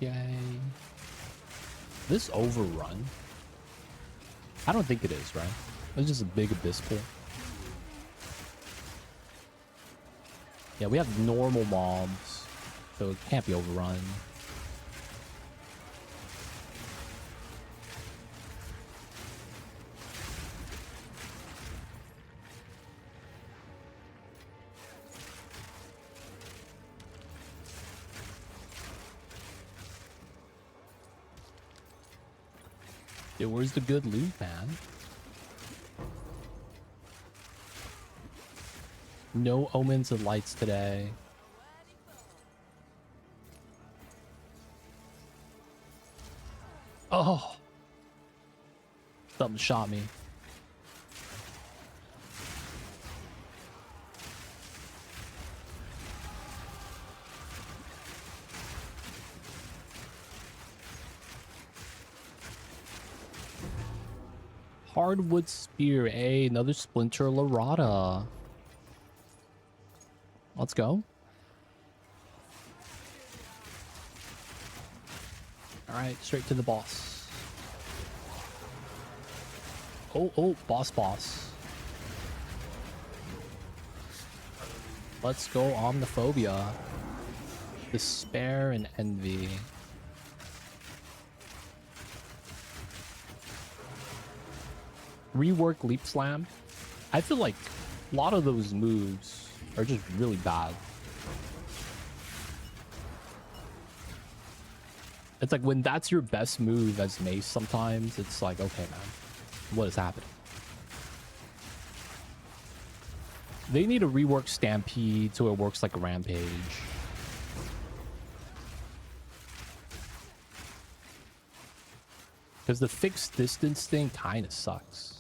Yay. This overrun? I don't think it is, right? It's just a big abyss pool. Yeah, we have normal mobs, so it can't be overrun. Dude, where's the good loot, man? No omens of lights today. Oh! Something shot me. Hardwood spear. Hey, another Splinter of Lorrata. Let's go. Alright, straight to the boss. Oh, boss. Let's go Omniphobia. Despair and Envy. Rework Leap Slam. I feel like a lot of those moves are just really bad. It's like when that's your best move as Mace sometimes, it's like, okay, man, what is happening? They need to rework Stampede so it works like Rampage. Because the fixed distance thing kind of sucks.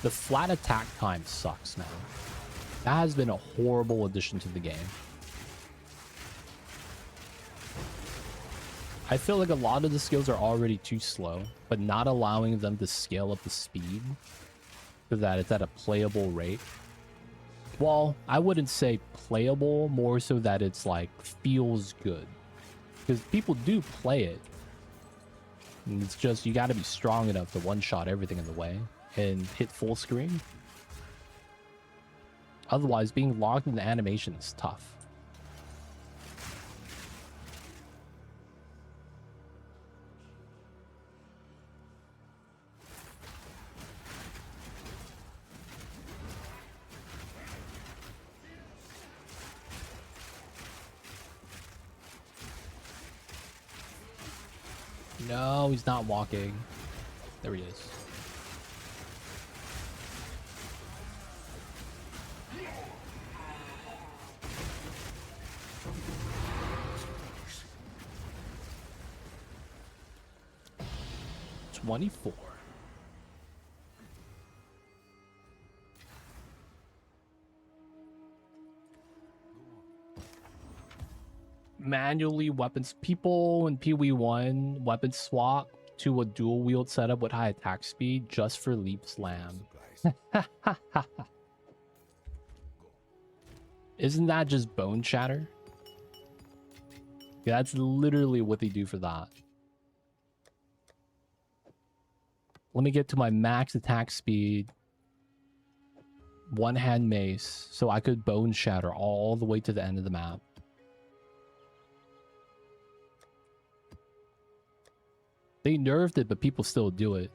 The flat attack time sucks, man. That has been a horrible addition to the game. I feel like a lot of the skills are already too slow, but not allowing them to scale up the speed so that it's at a playable rate. Well, I wouldn't say playable, more so that it's like feels good. Because people do play it. And it's just you got to be strong enough to one-shot everything in the way and hit full screen. Otherwise, being locked in the animation is tough. No, he's not walking. There he is. 24. Manually weapons. People in PW1 weapon swap to a dual wield setup with high attack speed just for leap slam. Supplies. Isn't that just bone shatter? Yeah, that's literally what they do for that. Let me get to my max attack speed. One hand mace, so I could bone shatter all the way to the end of the map. They nerfed it, but people still do it.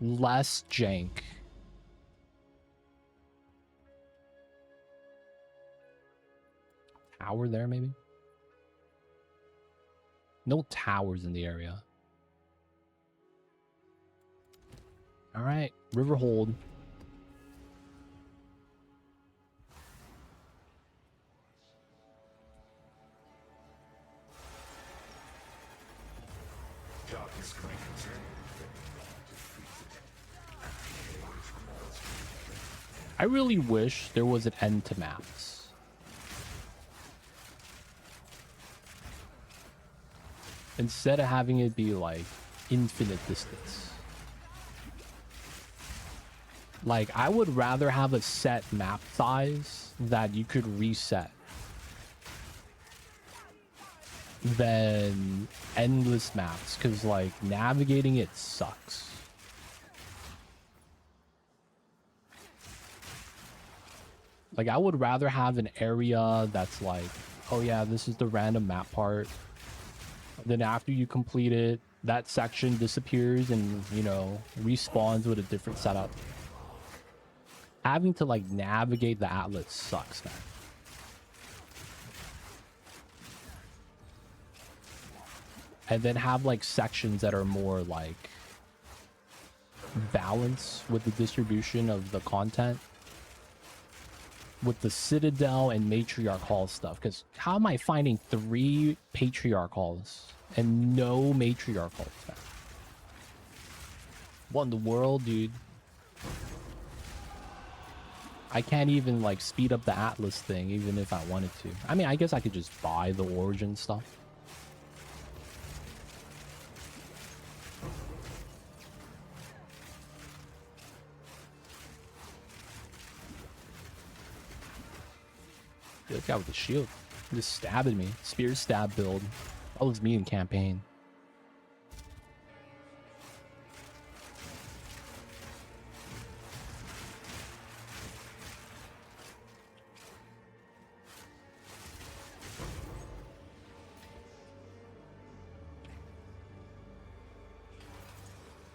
Less jank. Tower there, maybe? No towers in the area. Alright, river hold. I really wish there was an end to maps. Instead of having it be like infinite distance. Like, I would rather have a set map size that you could reset than endless maps, because like navigating it sucks. Like, I would rather have an area that's like, oh yeah, this is the random map part. Then after you complete it, that section disappears and, you know, respawns with a different setup. Having to like navigate the atlas sucks, man. And then have like sections that are more like balanced with the distribution of the content. With the Citadel and Matriarch Hall stuff. Because how am I finding 3 Patriarch Halls and no Matriarch Halls? What in the world, dude? I can't even like speed up the Atlas thing even if I wanted to. I mean, I guess I could just buy the Origin stuff. This guy with the shield just stabbing me. Spear stab build. That was me in campaign.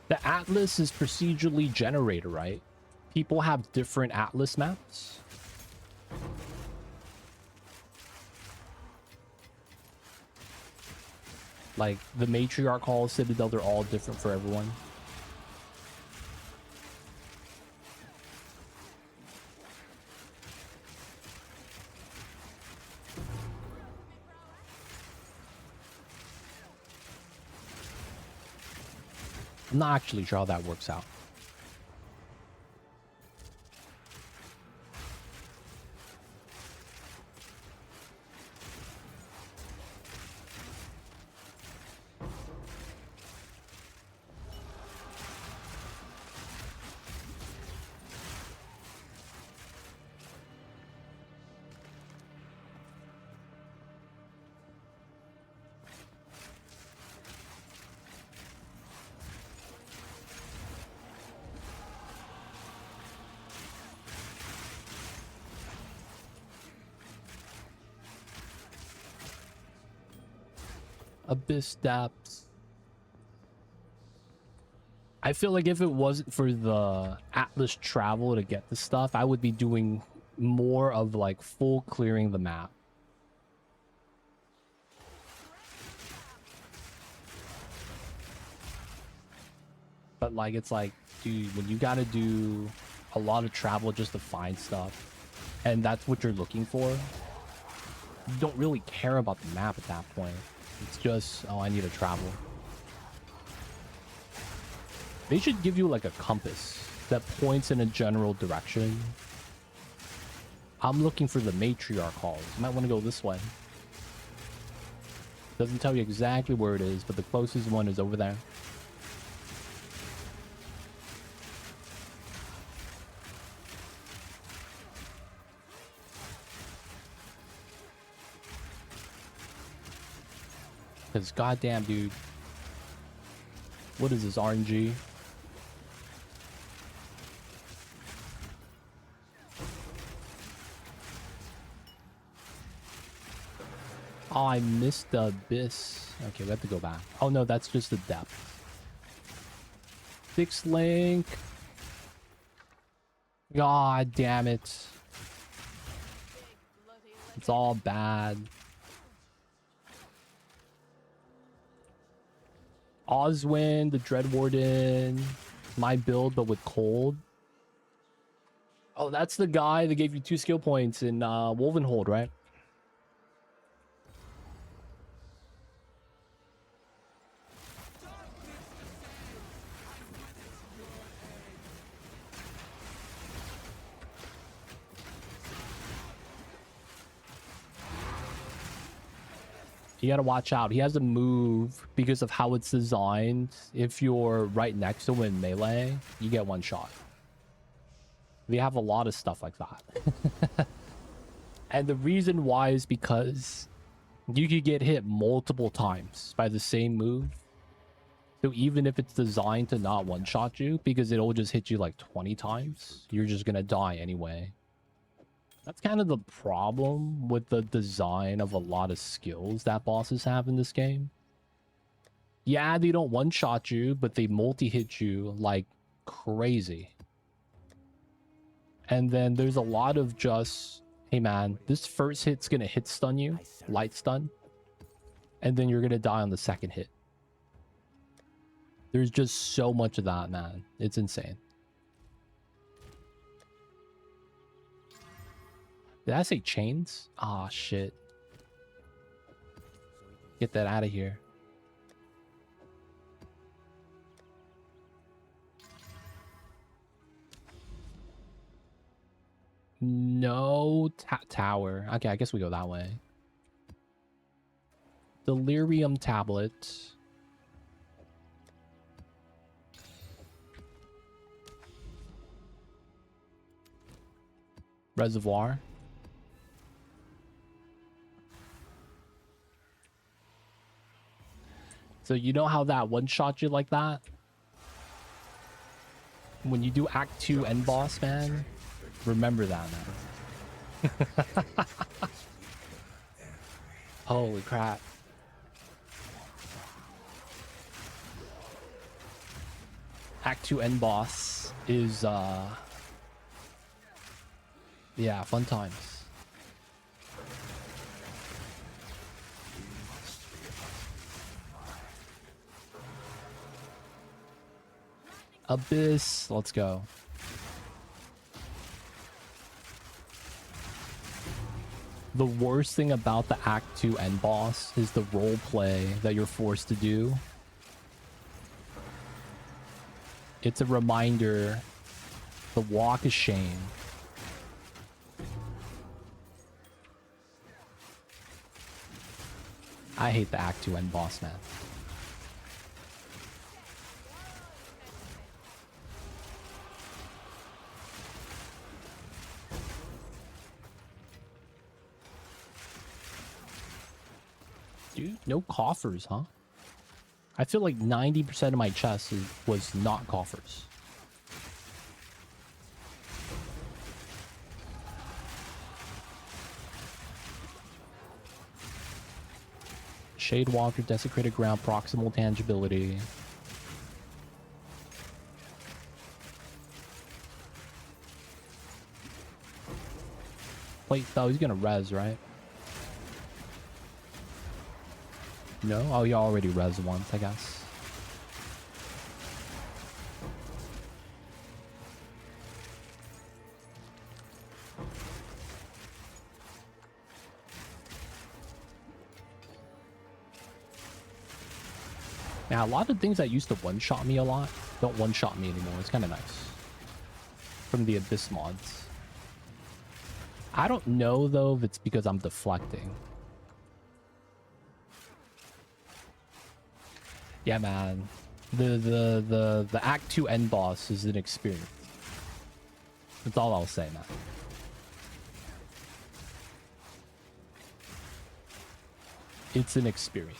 The Atlas is procedurally generated, right? People have different Atlas maps. Like, the Matriarch Hall, Citadel, they're all different for everyone. I'm not actually sure how that works out. Abyss Depths. I feel like if it wasn't for the Atlas travel to get the stuff, I would be doing more of like full clearing the map. But like, it's like, dude, when you gotta do a lot of travel just to find stuff, and that's what you're looking for, You don't really care about the map at that point. It's just, oh, I need to travel. They should give you like a compass that points in a general direction. I'm looking for the Matriach halls. You might want to go this way. Doesn't tell you exactly where it is, but the closest one is over there. Because goddamn, dude. What is this, RNG? Oh, I missed the abyss. Okay, we have to go back. Oh no, that's just the depth. Fix link. God damn it. It's all bad. Oswin, the Dread Warden. My build, but with cold. Oh, that's the guy that gave you 2 skill points in Wolvenhold, right? You gotta watch out. He has a move because of how it's designed. If you're right next to him in melee, you get 1 shot. We have a lot of stuff like that. And the reason why is because you could get hit multiple times by the same move. So even if it's designed to not one-shot you, because it'll just hit you like 20 times, you're just gonna die anyway. That's kind of the problem with the design of a lot of skills that bosses have in this game. Yeah, they don't one-shot you, but they multi-hit you like crazy. And then there's a lot of just, hey man, this first hit's gonna hit stun you, light stun, and then you're gonna die on the second hit. There's just so much of that, man. It's insane. Did I say chains? Ah, shit. Get that out of here. No tower. Okay, I guess we go that way. Delirium tablet. Reservoir. So you know how that one-shot you like that? When you do Act 2 end boss, man, remember that, man. Holy crap. Act 2 end boss is, yeah, fun times. Abyss, let's go. The worst thing about the Act 2 end boss is the role play that you're forced to do. It's a reminder, the walk of shame. I hate the Act 2 end boss, man. Dude, no coffers, huh? I feel like 90% of my chest was not coffers. Shade Walker, Desecrated Ground, Proximal Tangibility. Wait, oh, he's gonna res, right? No? Oh, you already res once, I guess. Now, a lot of things that used to one-shot me a lot don't one-shot me anymore. It's kind of nice. From the Abyss mods. I don't know, though, if it's because I'm deflecting. Yeah, man. The Act 2 end boss is an experience. That's all I'll say, man. It's an experience.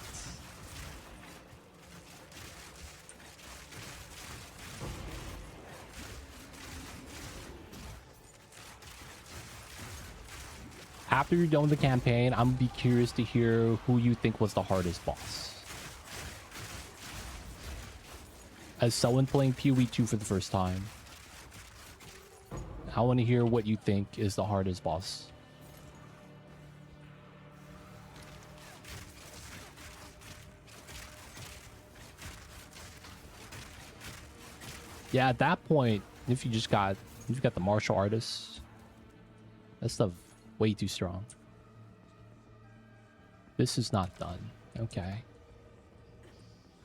After you're done with the campaign, I'm gonna be curious to hear who you think was the hardest boss. As someone playing PoE 2 for the first time, I want to hear what you think is the hardest boss. Yeah, at that point, if you've got the martial artists, that stuff way too strong. This is not done. Okay.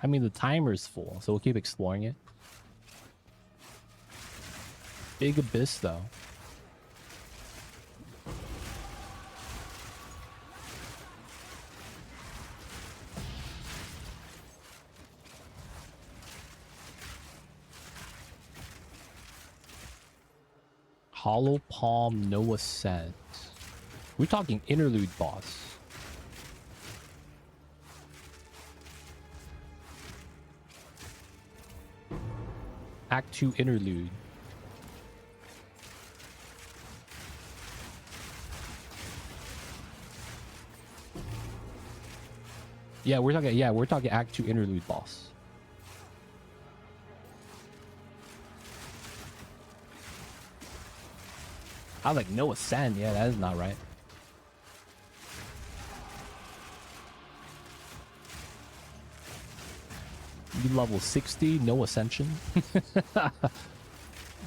I mean, the timer's full, so we'll keep exploring it. Big Abyss, though. Hollow Palm, no Ascent. We're talking interlude boss. Act 2 interlude. Yeah, we're talking Act 2 interlude boss. I was like, no Ascent. Yeah, that is not right. You level 60, no Ascension.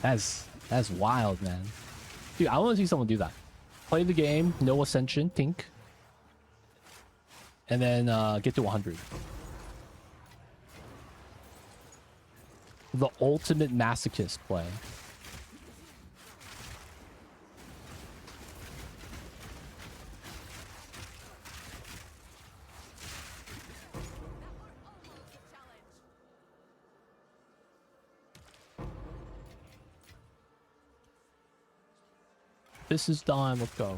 That's wild, man. Dude, I want to see someone do that. Play the game, no Ascension, Tink. And then get to 100. The ultimate masochist play. This is done. Let's go.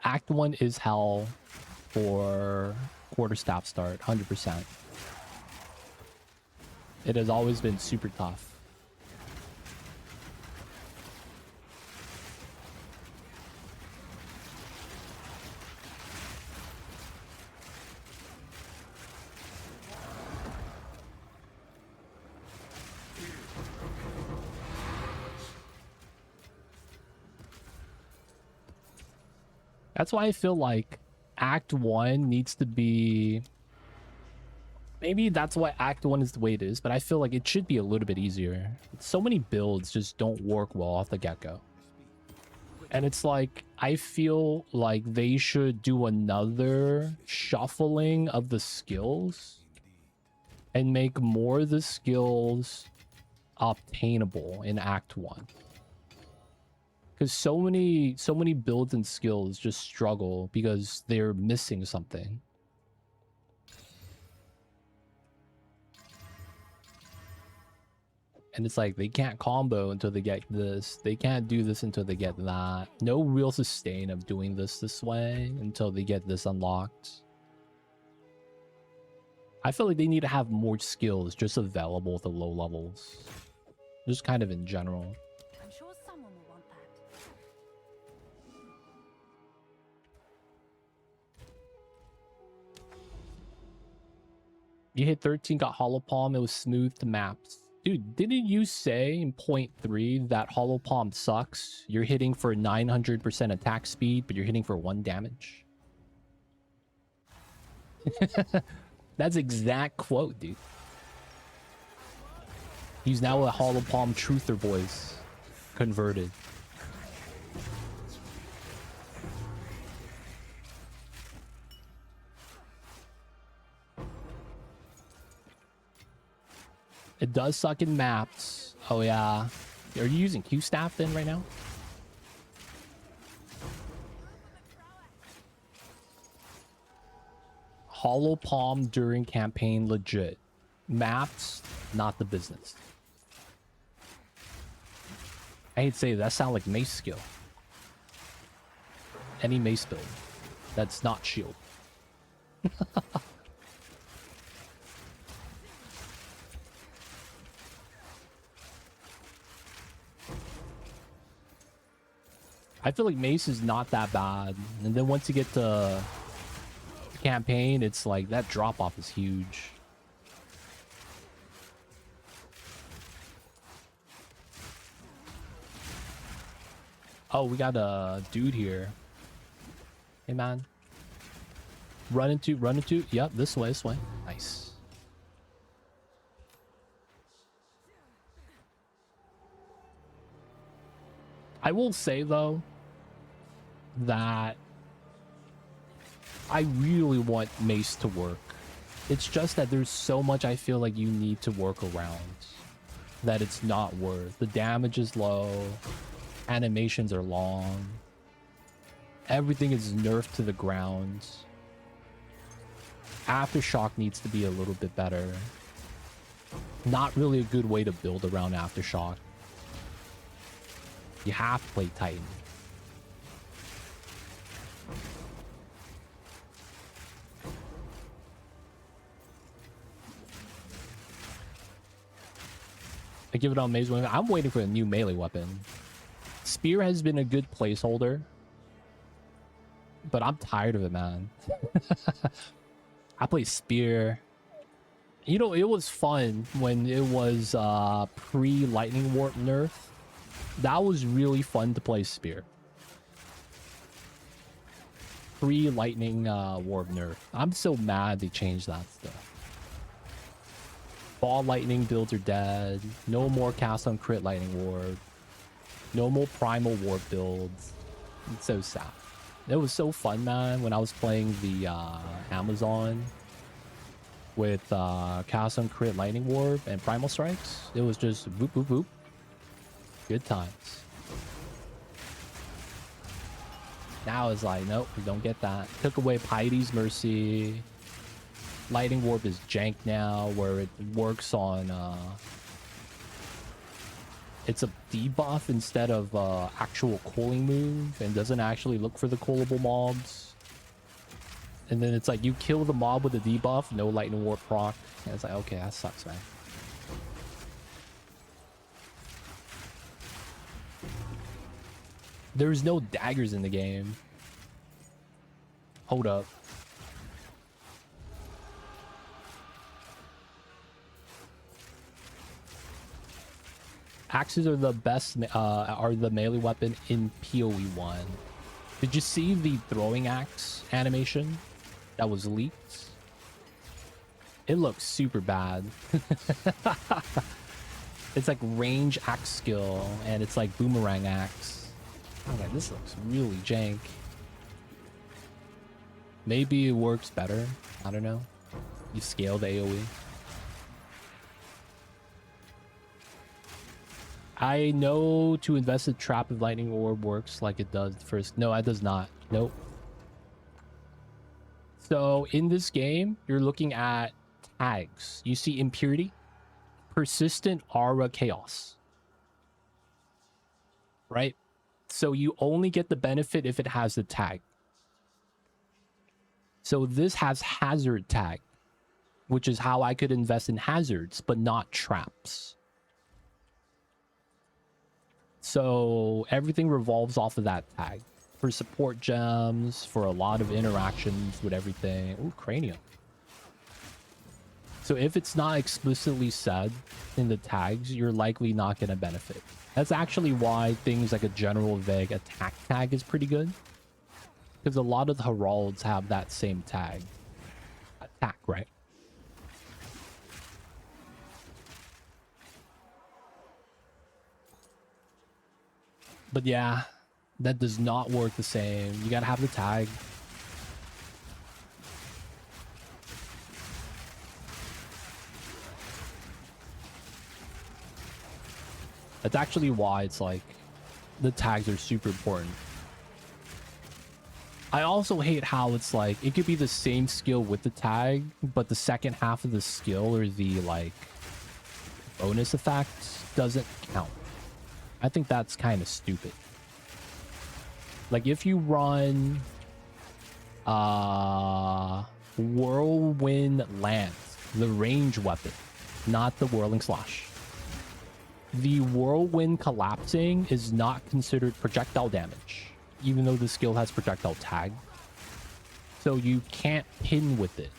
Act 1 is hell for quarterstaff start, 100%. It has always been super tough. That's why I feel like Act 1 needs to be... Maybe that's why Act 1 is the way it is, but I feel like it should be a little bit easier. So many builds just don't work well off the get-go. And it's like, I feel like they should do another shuffling of the skills and make more of the skills obtainable in Act 1. Because so many builds and skills just struggle because they're missing something. And it's like, they can't combo until they get this. They can't do this until they get that. No real sustain of doing this way until they get this unlocked. I feel like they need to have more skills just available at the low levels. Just kind of in general. I'm sure someone will want that. You hit 13, got Hollow Palm, it was smooth to maps. Dude, didn't you say in point 3 that Hollow Palm sucks? You're hitting for 900% attack speed, but you're hitting for 1 damage? That's exact quote, dude. He's now a Hollow Palm truther voice converted. It does suck in maps. Oh yeah. Are you using Q staff then right now? Hollow palm during campaign legit. Maps, not the business. I hate to say that sound like mace skill. Any mace build that's not shield. I feel like mace is not that bad, and then once you get to campaign, it's like that drop off is huge. Oh, we got a dude here. Hey man, run into. Yep, this way. Nice. I will say though that I really want mace to work. It's just that there's so much I feel like you need to work around that it's not worth. The damage is low, animations are long, everything is nerfed to the ground. Aftershock needs to be a little bit better. Not really a good way to build around Aftershock. You have to play Titan. I give it on maze weapon. I'm waiting for a new melee weapon. Spear has been a good placeholder, but I'm tired of it, man. I play Spear. You know, it was fun when it was pre-Lightning Warp nerf. That was really fun to play Spear. Pre-Lightning Warp nerf. I'm so mad they changed that stuff. Ball lightning builds are dead. No more cast on crit lightning ward. No more primal warp builds. It's so sad. It was so fun, man, when I was playing the Amazon with cast on crit lightning warp and primal strikes. It was just boop boop boop. Good times. Now it's like, nope, we don't get that. Took away Piety's Mercy. Lightning Warp is jank now, where it works on it's a debuff instead of actual cooling move, and doesn't actually look for the coolable mobs. And then it's like you kill the mob with a debuff, no Lightning Warp proc, and it's like, okay, that sucks, man. There's no daggers in the game. Hold up. Axes are the best, are the melee weapon in PoE 1. Did you see the throwing axe animation that was leaked? It looks super bad. It's like range axe skill, and it's like boomerang axe. Okay, this looks really jank. Maybe it works better. I don't know. You scale the AoE. I know to invest in Trap of Lightning Orb works like it does first. No, it does not. Nope. So in this game, you're looking at tags. You see Impurity, Persistent, Aura, Chaos. Right? So you only get the benefit if it has the tag. So this has Hazard tag, which is how I could invest in hazards, but not traps. So everything revolves off of that tag. For support gems, for a lot of interactions with everything. Ooh, cranium. So if it's not explicitly said in the tags, you're likely not going to benefit. That's actually why things like a general vague attack tag is pretty good. Because a lot of the heralds have that same tag. Attack, right? But yeah, that does not work the same. You gotta have the tag. That's actually why it's like the tags are super important. I also hate how it's like it could be the same skill with the tag, but the second half of the skill or the like bonus effect doesn't count. I think that's kind of stupid. Like if you run Whirlwind Lance, the range weapon, not the Whirling Slash. The Whirlwind collapsing is not considered projectile damage, even though the skill has projectile tag. So you can't pin with it.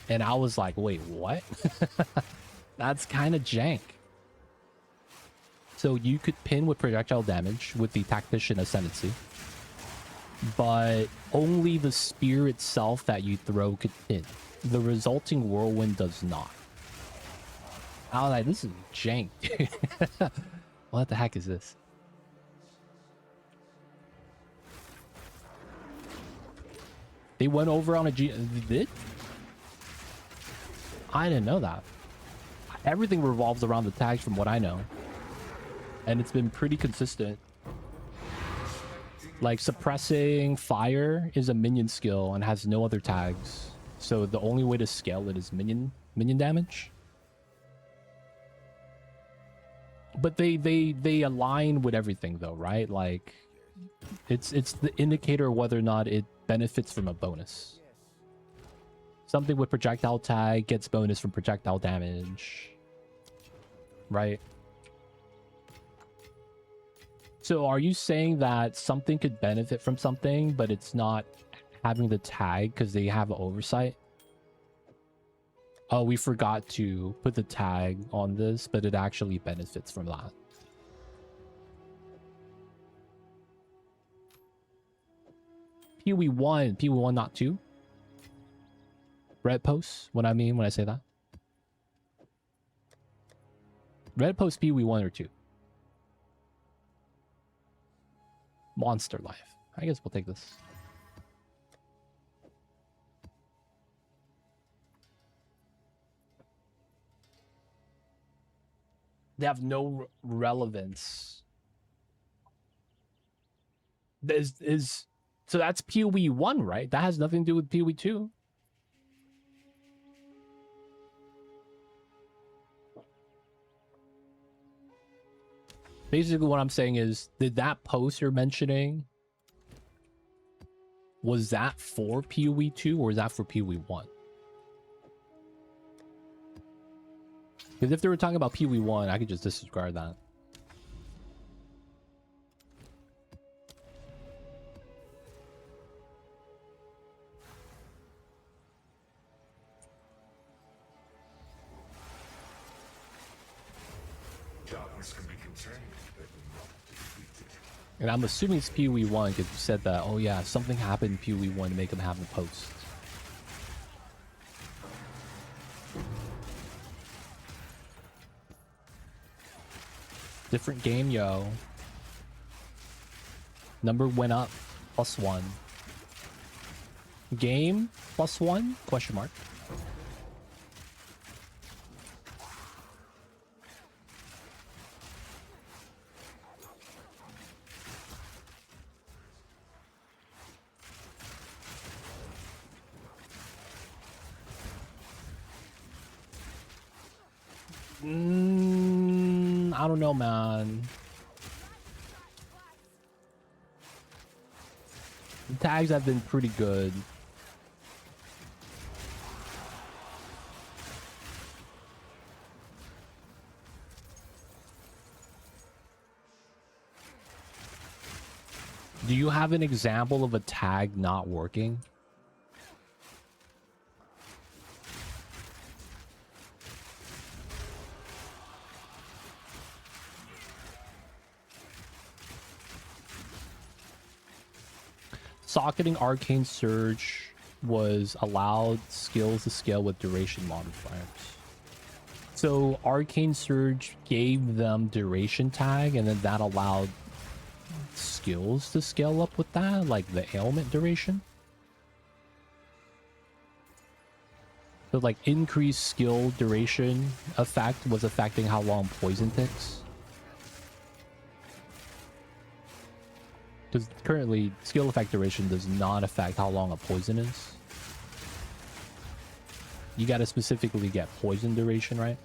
And I was like, wait, what? That's kind of jank. So you could pin with projectile damage with the Tactician Ascendancy, but only the spear itself that you throw could pin. The resulting whirlwind does not. I was like, this is jank, dude. What the heck is this? They went over on a G... They did? I didn't know that. Everything revolves around the tags from what I know. And it's been pretty consistent. Like, suppressing fire is a minion skill and has no other tags. So the only way to scale it is minion damage. But they align with everything though, right? Like, it's the indicator of whether or not it benefits from a bonus. Something with projectile tag gets bonus from projectile damage, right? So are you saying that something could benefit from something, but it's not having the tag because they have oversight? Oh, we forgot to put the tag on this, but it actually benefits from that. PoE 1, PoE 1, not 2. Red post, what I mean when I say that. Red post PoE 1 or 2. Monster life. I guess we'll take this. They have no relevance. So that's PoE 1, right? That has nothing to do with PoE 2. Basically what I'm saying is, did that post you're mentioning, was that for PoE 2 or is that for PoE 1? Because if they were talking about PoE 1, I could just disregard that. Darkness can be contained, but not defeated. And I'm assuming it's PoE 1 because you said that, oh yeah, something happened in PoE 1 to make them have the post. Different game, yo. Number went up, +1. Game, +1, question mark. I don't know, man. The tags have been pretty good. Do you have an example of a tag not working? Socketing Arcane Surge was allowed skills to scale with duration modifiers. So Arcane Surge gave them duration tag, and then that allowed skills to scale up with that, like the ailment duration. So like increased skill duration effect was affecting how long poison ticks. Because currently, skill effect duration does not affect how long a poison is. You gotta specifically get poison duration, right?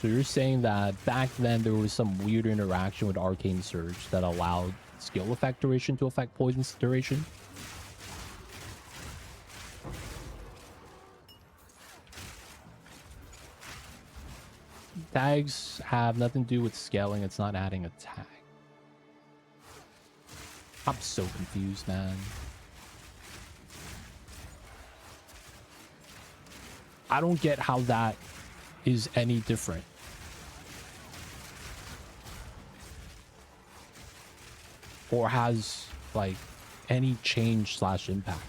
So you're saying that back then there was some weird interaction with Arcane Surge that allowed skill effect duration to affect poison duration? Tags have nothing to do with scaling. It's not adding a tag. I'm so confused, man. I don't get how that is any different. Or has, like, any change / impact.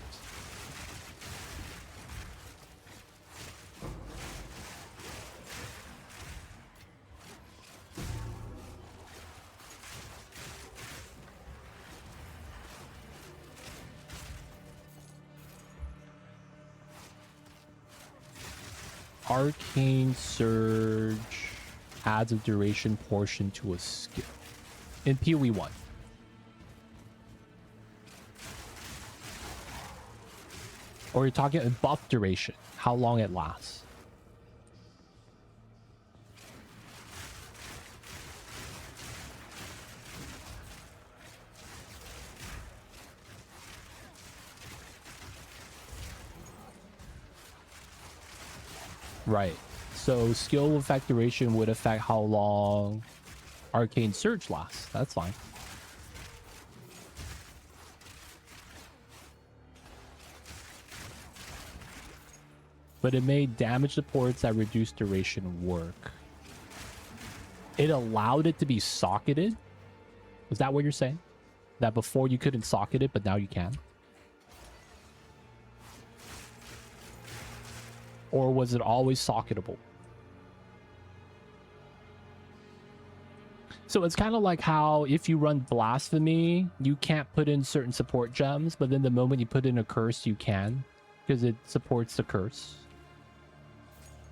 Arcane Surge adds a duration portion to a skill in PoE 1. Or you're talking buff duration, how long it lasts. Right. So skill effect duration would affect how long Arcane Surge lasts. That's fine. But it made damage supports that reduce duration work. It allowed it to be socketed? Is that what you're saying? That before you couldn't socket it, but now you can? Or was it always socketable? So it's kind of like how if you run Blasphemy, you can't put in certain support gems, but then the moment you put in a curse, you can, because it supports the curse.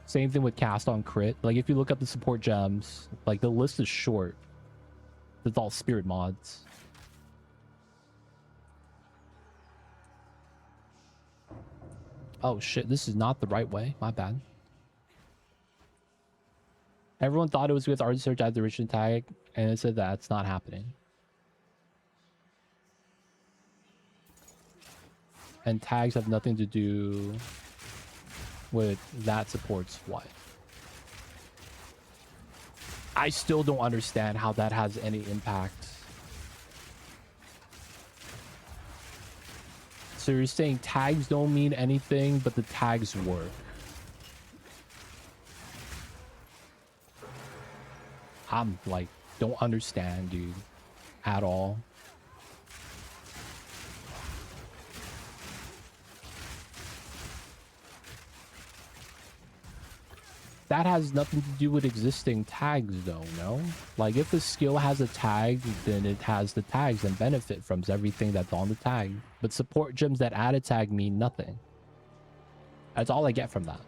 Same thing with cast on crit. Like if you look up the support gems, like the list is short. It's all spirit mods. Oh shit, this is not the right way. My bad. Everyone thought it was with Arcane Surge at the duration tag, and it said that's not happening. And tags have nothing to do with that supports what. I still don't understand how that has any impact. So you're saying tags don't mean anything, but the tags work. I'm like, don't understand, dude, at all. That has nothing to do with existing tags though, no? Like if the skill has a tag, then it has the tags and benefit from everything that's on the tag. But support gems that add a tag mean nothing. That's all I get from that.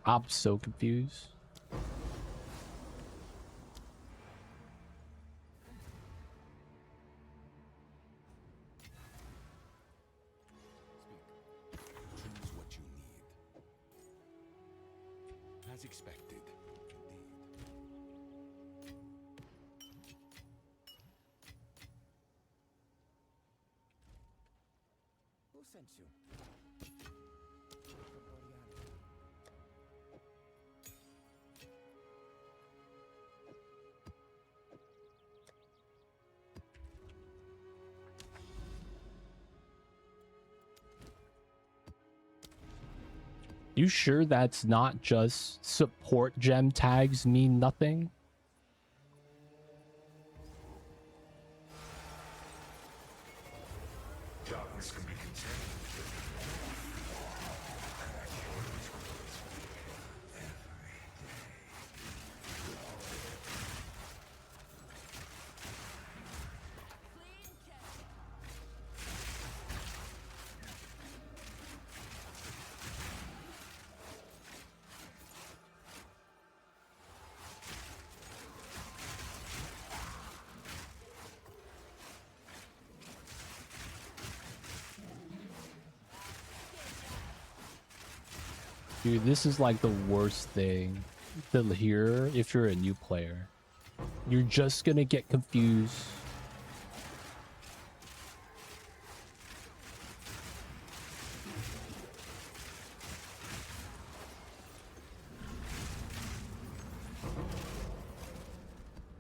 I'm so confused. Choose what you need. As expected, indeed. Who sent you? You sure that's not just support gem tags mean nothing? Darkness can be contained. Dude, this is like the worst thing to hear if you're a new player. You're just gonna get confused.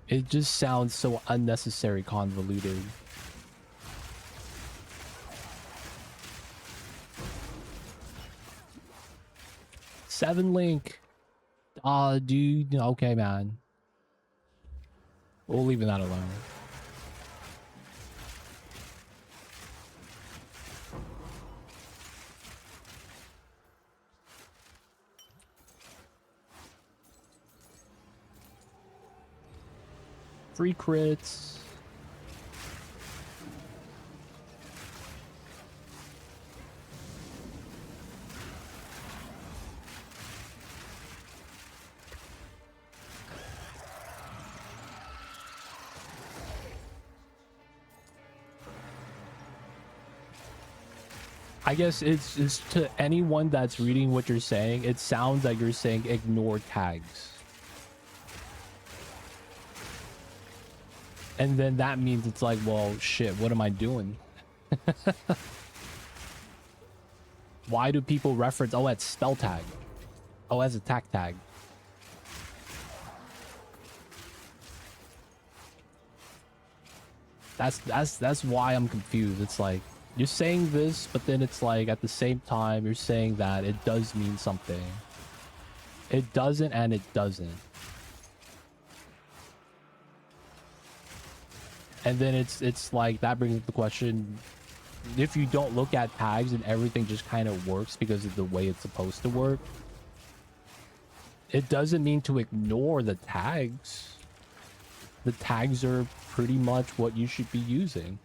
It just sounds so unnecessary convoluted. Seven Link. Dude, okay, man. We'll leave that alone. Free crits. I guess it's to anyone that's reading what you're saying, it sounds like you're saying ignore tags. And then that means it's like, well, shit, what am I doing? Why do people reference, oh, that's spell tag. Oh, that's attack tag. That's why I'm confused. It's like, you're saying this, but then it's like, at the same time, you're saying that it does mean something. It doesn't, and it doesn't. And then it's like, that brings up the question, if you don't look at tags and everything just kind of works because of the way it's supposed to work, it doesn't mean to ignore the tags. The tags are pretty much what you should be using.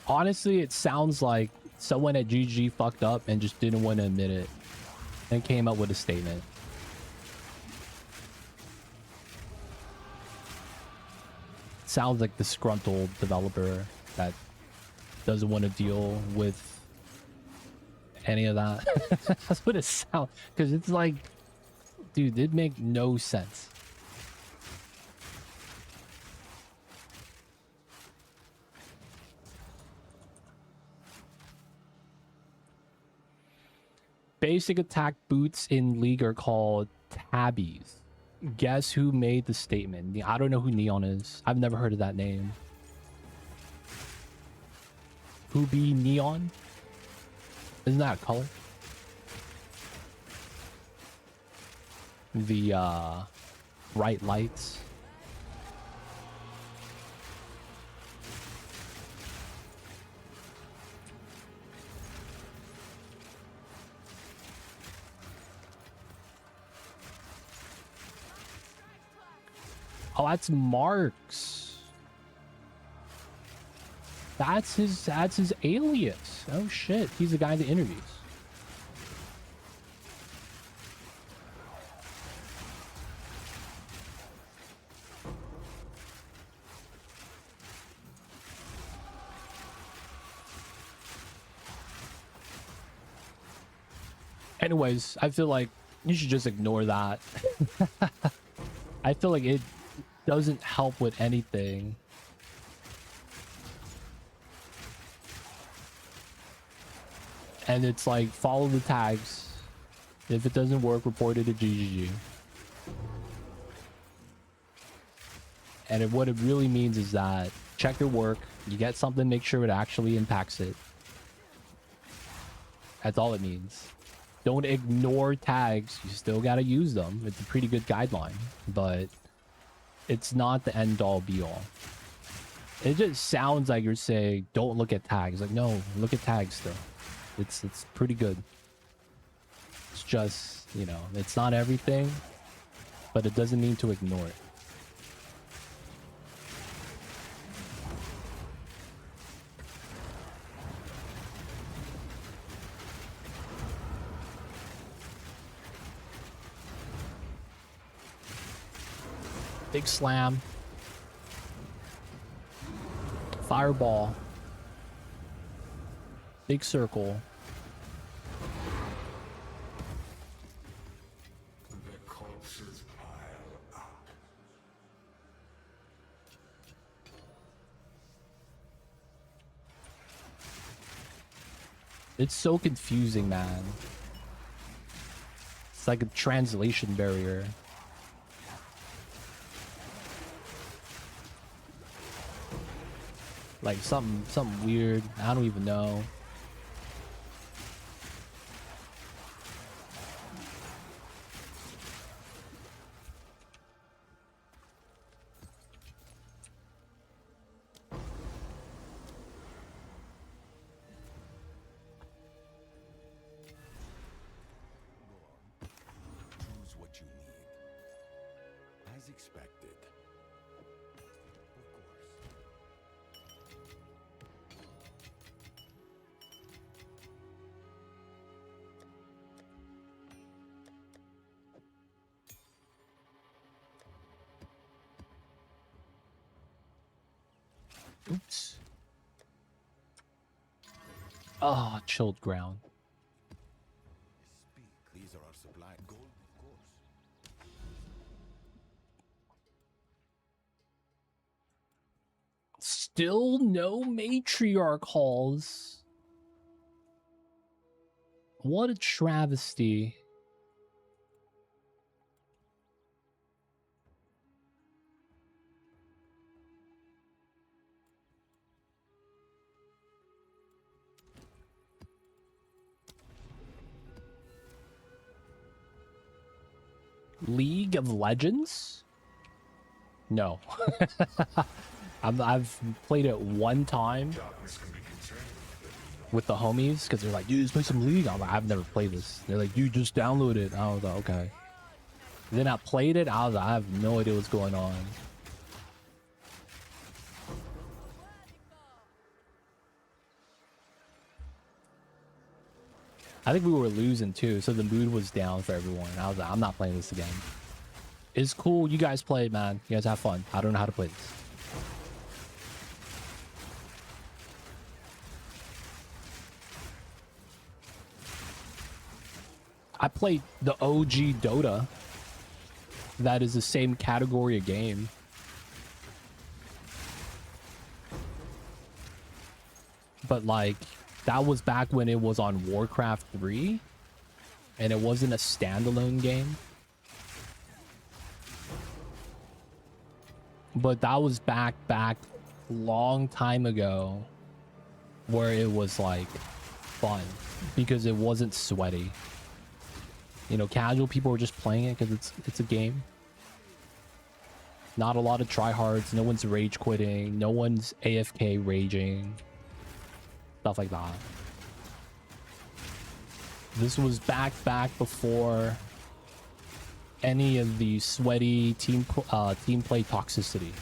Honestly, it sounds like someone at GG fucked up and just didn't want to admit it and came up with a statement. Sounds like disgruntled developer that doesn't want to deal with any of that. That's what it sounds, because it's like, dude, it make no sense. Basic attack boots in League are called tabbies. Guess who made the statement? I don't know who Neon is. I've never heard of that name. Who be Neon? Isn't that a color? The bright lights. Oh, that's Marks. That's his alias. Oh shit, he's the guy in the interviews. Anyways, I feel like you should just ignore that. I feel like it doesn't help with anything. And it's like, follow the tags. If it doesn't work, report it to GGG. And what it really means is that check your work. You get something, make sure it actually impacts it. That's all it means. Don't ignore tags. You still gotta use them. It's a pretty good guideline, but it's not the end all be all. It just sounds like you're saying don't look at tags. Like, no, look at tags still. It's pretty good. It's just, you know, it's not everything, but it doesn't mean to ignore it. Big slam. Fireball. Big circle. It's so confusing, man. It's like a translation barrier. Like something weird. I don't even know. Choose what you need. As expected. Of course. Oops. Oh, chilled ground. Speak. These are our supply. Gold, of course. Still no matriarch halls. What a travesty. League of Legends? No. I've played it one time with the homies because they're like, dude, let's play some League. I'm like, I've never played this. They're like, dude, just download it. I was like, okay. And then I played it. I was like, I have no idea what's going on. I think we were losing too, so the mood was down for everyone. I was like, I'm not playing this again. It's cool. You guys play it, man. You guys have fun. I don't know how to play this. I played the OG Dota. That is the same category of game. But like, that was back when it was on Warcraft 3. And it wasn't a standalone game. But that was back long time ago. Where it was like fun. Because it wasn't sweaty. You know, casual people were just playing it because it's a game. Not a lot of tryhards. No one's rage quitting. No one's AFK raging. Stuff like that. This was back before any of the sweaty team play toxicity.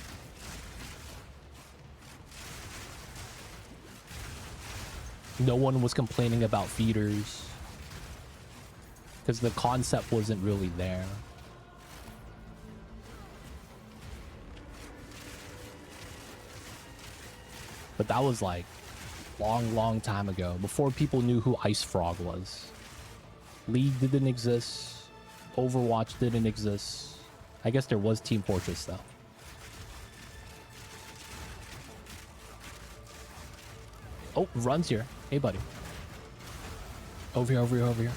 No one was complaining about feeders. Because the concept wasn't really there. But that was like long time ago, before people knew who Ice Frog was. League didn't exist. Overwatch didn't exist. I guess there was Team Fortress though. Oh, Run's here. Hey buddy. Over here.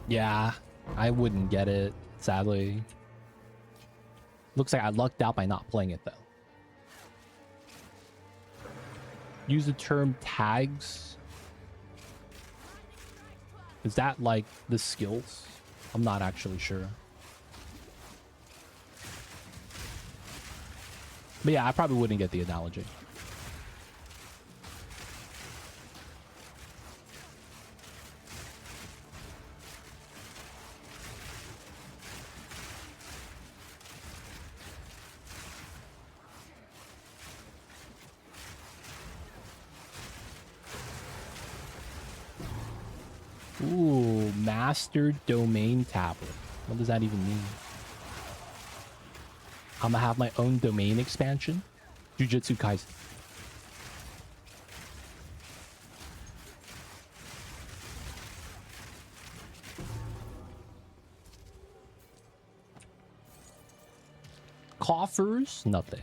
Yeah, I wouldn't get it, sadly. Looks like I lucked out by not playing it, though. Use the term tags. Is that like the skills? I'm not actually sure. But yeah, I probably wouldn't get the analogy. Ooh, master domain tablet. What does that even mean? I'm gonna have my own domain expansion. Jujutsu Kaisen. Coffers, nothing.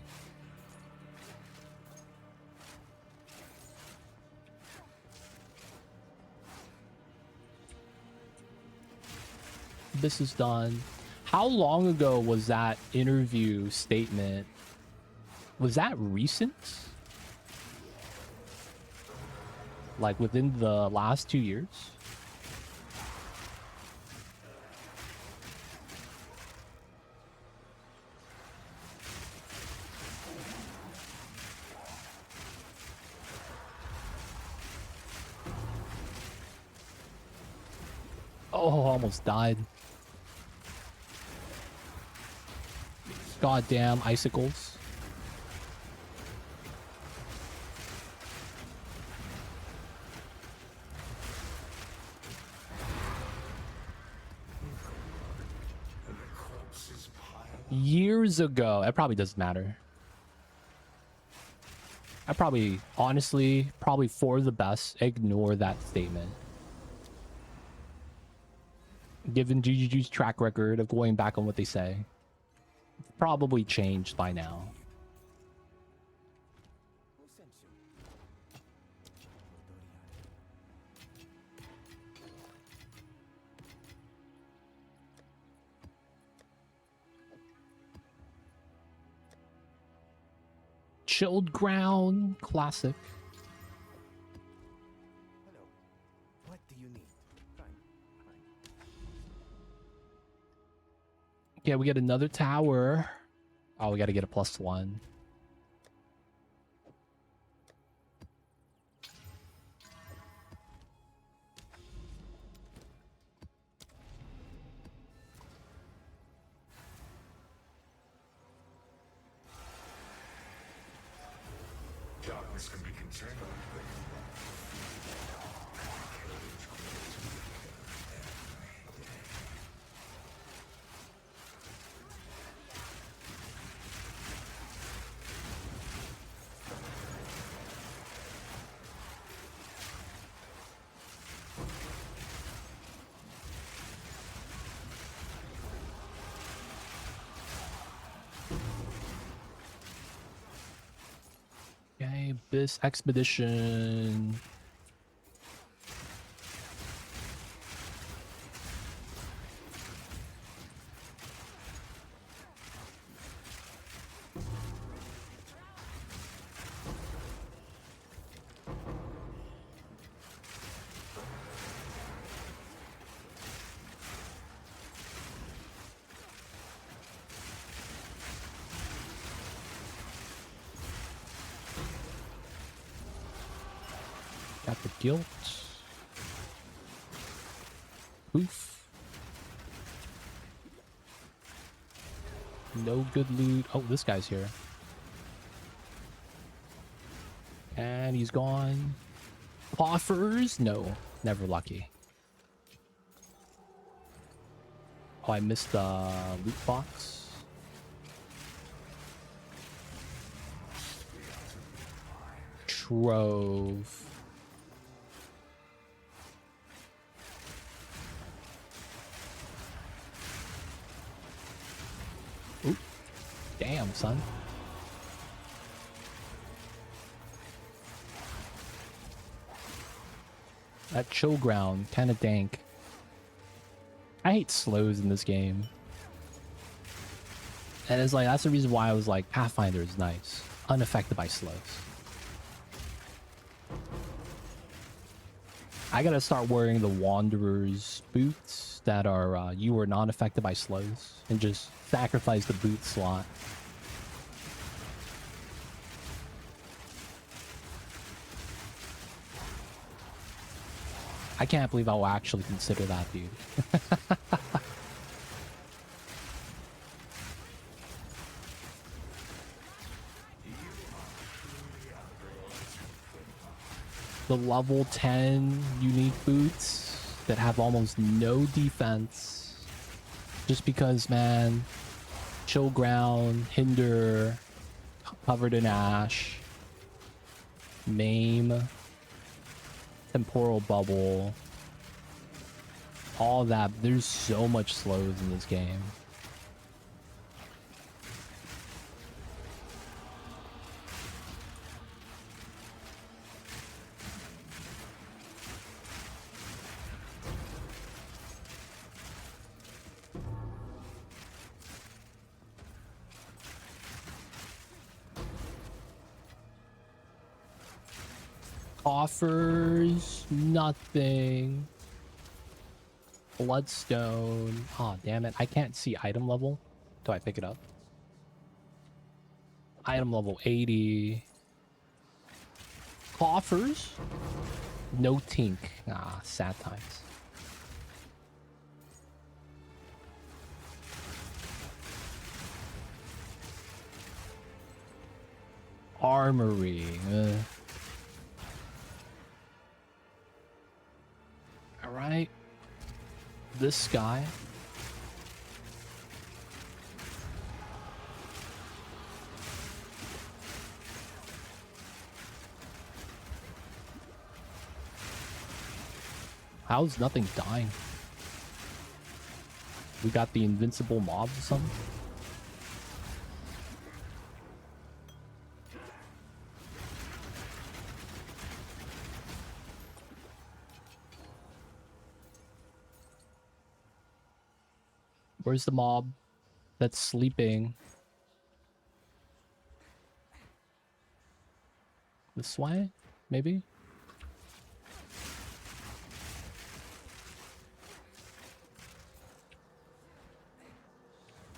This is done. How long ago was that interview statement? Was that recent? Like within the last 2 years? Oh, almost died. Goddamn icicles. Years ago. It probably doesn't matter. I probably, honestly, probably for the best, ignore that statement. Given GGG's track record of going back on what they say, it's probably changed by now. Who sent you? Chilled ground, classic. Hello. What do you need? Fine. Yeah, we get another tower. Oh, we got to get a +1. Darkness can be contained. Okay, this expedition. Got the guilt. Oof. No good loot. Oh, this guy's here. And he's gone. Coffers? No, never lucky. Oh, I missed the loot box. Trove. Oop. Damn, son. That chill ground, kind of dank. I hate slows in this game. And it's like, that's the reason why I was like, Pathfinder is nice. Unaffected by slows. I gotta start wearing the Wanderer's boots that are, you are not affected by slows. And just sacrifice the boot slot. I can't believe I will actually consider that, dude. The level 10 unique boots. that have almost no defense. Just because, man, chill ground, hinder, covered in ash, maim, temporal bubble, all that. There's so much slows in this game. Offers nothing. Bloodstone. Oh, damn it. I can't see item level. Do I pick it up? Item level 80. Coffers. No tink. Ah, sad times. Armory. Alright. This guy. How's nothing dying? We got the invincible mob or something? Where's the mob that's sleeping? This way? Maybe?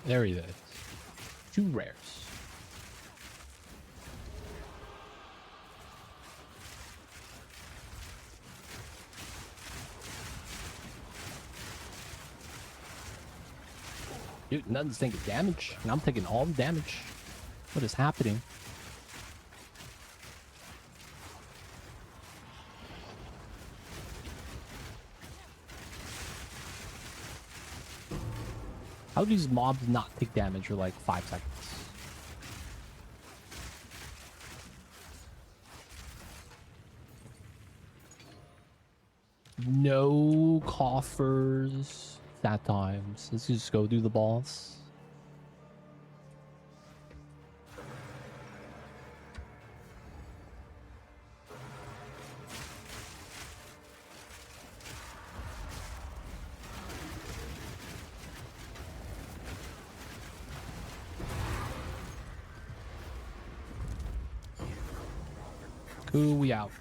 There he is. 2 rares. Dude, nothing's taking damage, and I'm taking all the damage. What is happening? How do these mobs not take damage for like 5 seconds? No coffers. That times. Let's just go do the boss. Cool, we out.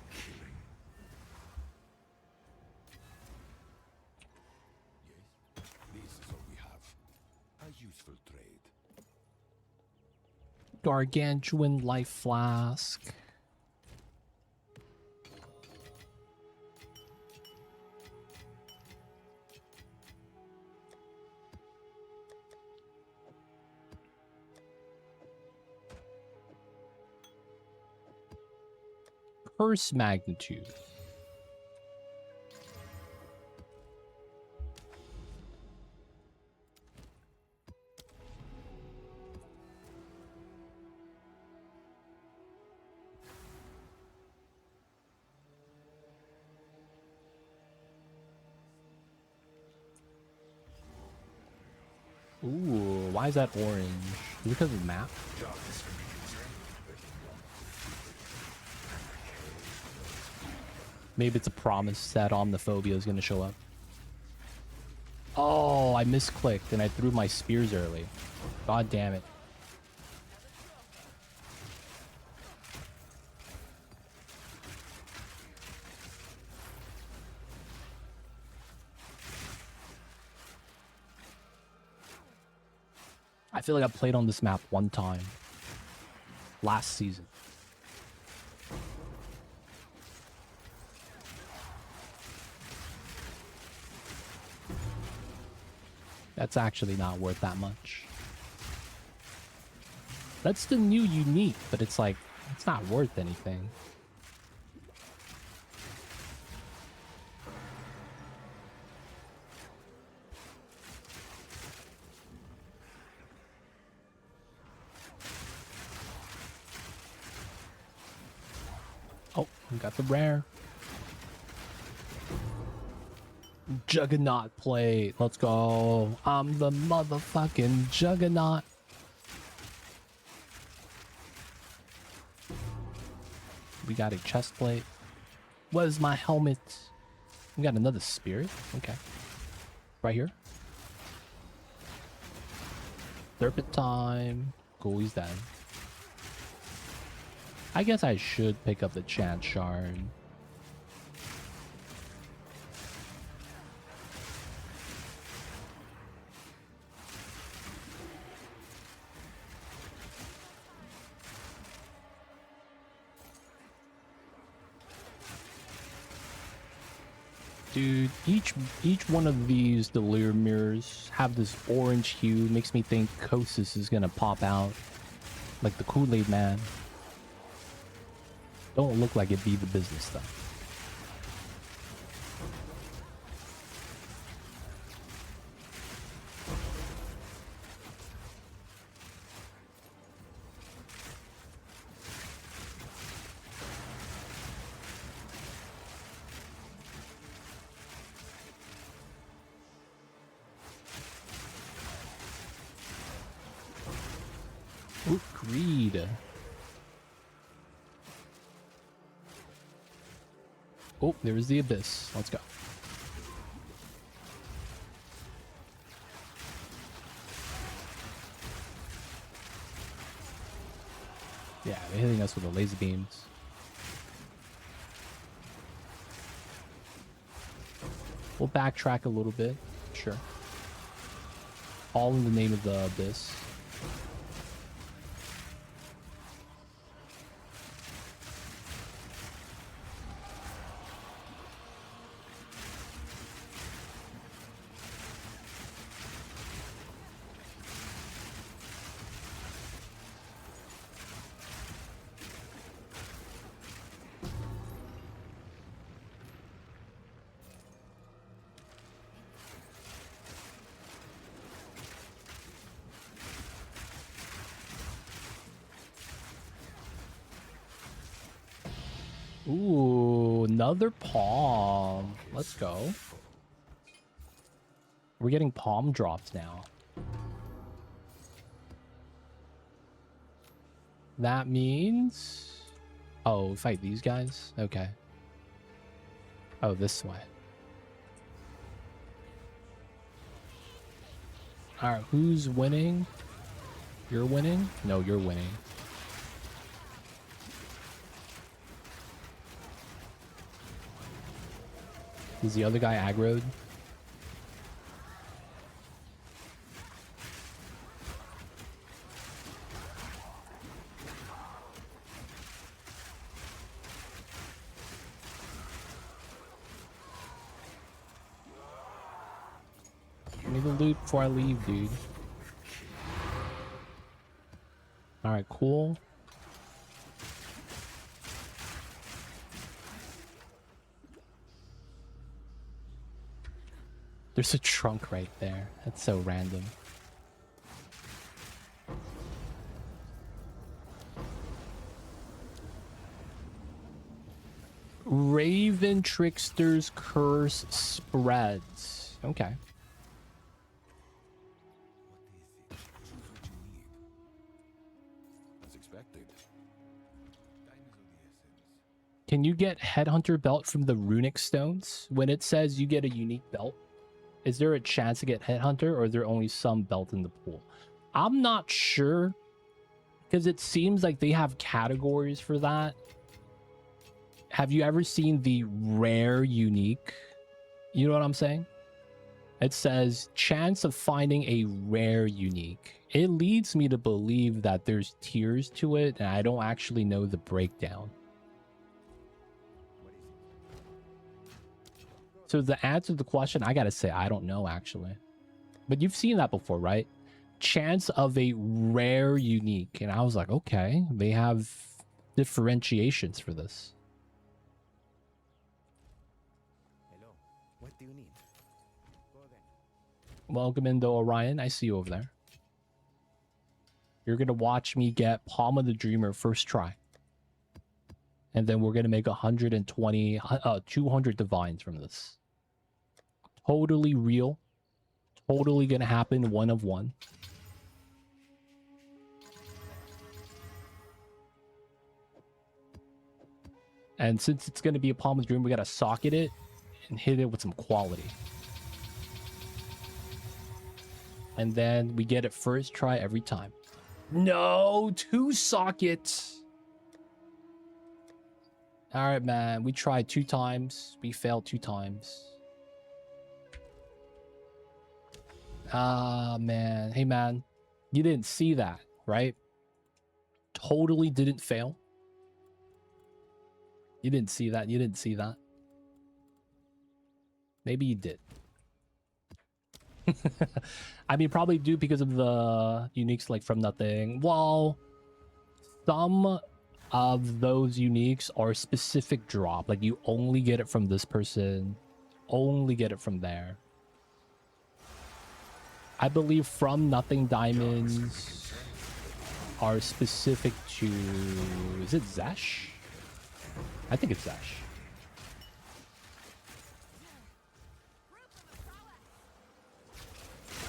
Gargantuan life flask. Curse magnitude. Ooh, why is that orange? Is it because of the map? Maybe it's a promise that Omniphobia is going to show up. Oh, I misclicked and I threw my spears early. God damn it. I feel like I played on this map one time. Last season. That's actually not worth that much. That's the new unique, but it's like, it's not worth anything. Oh, we got the rare. Juggernaut plate. Let's go. I'm the motherfucking Juggernaut. We got a chest plate. Where's my helmet? We got another spirit. Okay. Right here. Serpent time. Cool, he's dead. I guess I should pick up the chant shard. Dude, each one of these delirium mirrors have this orange hue. Makes me think Kosis is gonna pop out like the Kool-Aid man. Don't look like it be the business stuff. Ooh, greed. Oh, there's the abyss. Let's go. Yeah, they're hitting us with the laser beams. We'll backtrack a little bit. Sure. All in the name of the abyss. Ooh, another palm. Let's go. We're getting palm drops now. That means... Oh, fight these guys? Okay. Oh, this way. Alright, who's winning? You're winning? No, you're winning. Is the other guy aggroed? Give me the loot before I leave, dude. Alright, cool. There's a trunk right there. That's so random. Raven Trickster's Curse spreads. Okay. As expected. Can you get Headhunter belt from the runic stones? When it says you get a unique belt, is there a chance to get Headhunter, or is there only some belt in the pool? I'm not sure, because it seems like they have categories for that. Have you ever seen the rare unique? You know what I'm saying? It says chance of finding a rare unique. It leads me to believe that there's tiers to it, and I don't actually know the breakdown. So the answer to the question, I gotta say, I don't know actually. But you've seen that before, right? Chance of a rare unique. And I was like, okay, they have differentiations for this. Hello. What do you need? Go then. Welcome into Orion. I see you over there. You're gonna watch me get Palm of the Dreamer first try. And then we're gonna make 120, 200 divines from this. Totally real. Totally gonna happen, one of one. And since it's gonna be a Palm Dream, we gotta socket it and hit it with some quality. And then we get it first try every time. No, 2 sockets. All right, man. We tried 2 times. We failed 2 times. Ah, man. Hey, man. You didn't see that, right? Totally didn't fail. You didn't see that. You didn't see that. Maybe you did. I mean, probably do because of the uniques like from nothing. Well, some of those uniques are specific drop. Like you only get it from this person, only get it from there. I believe from nothing diamonds are specific to, is it Zesh? I think it's Zesh.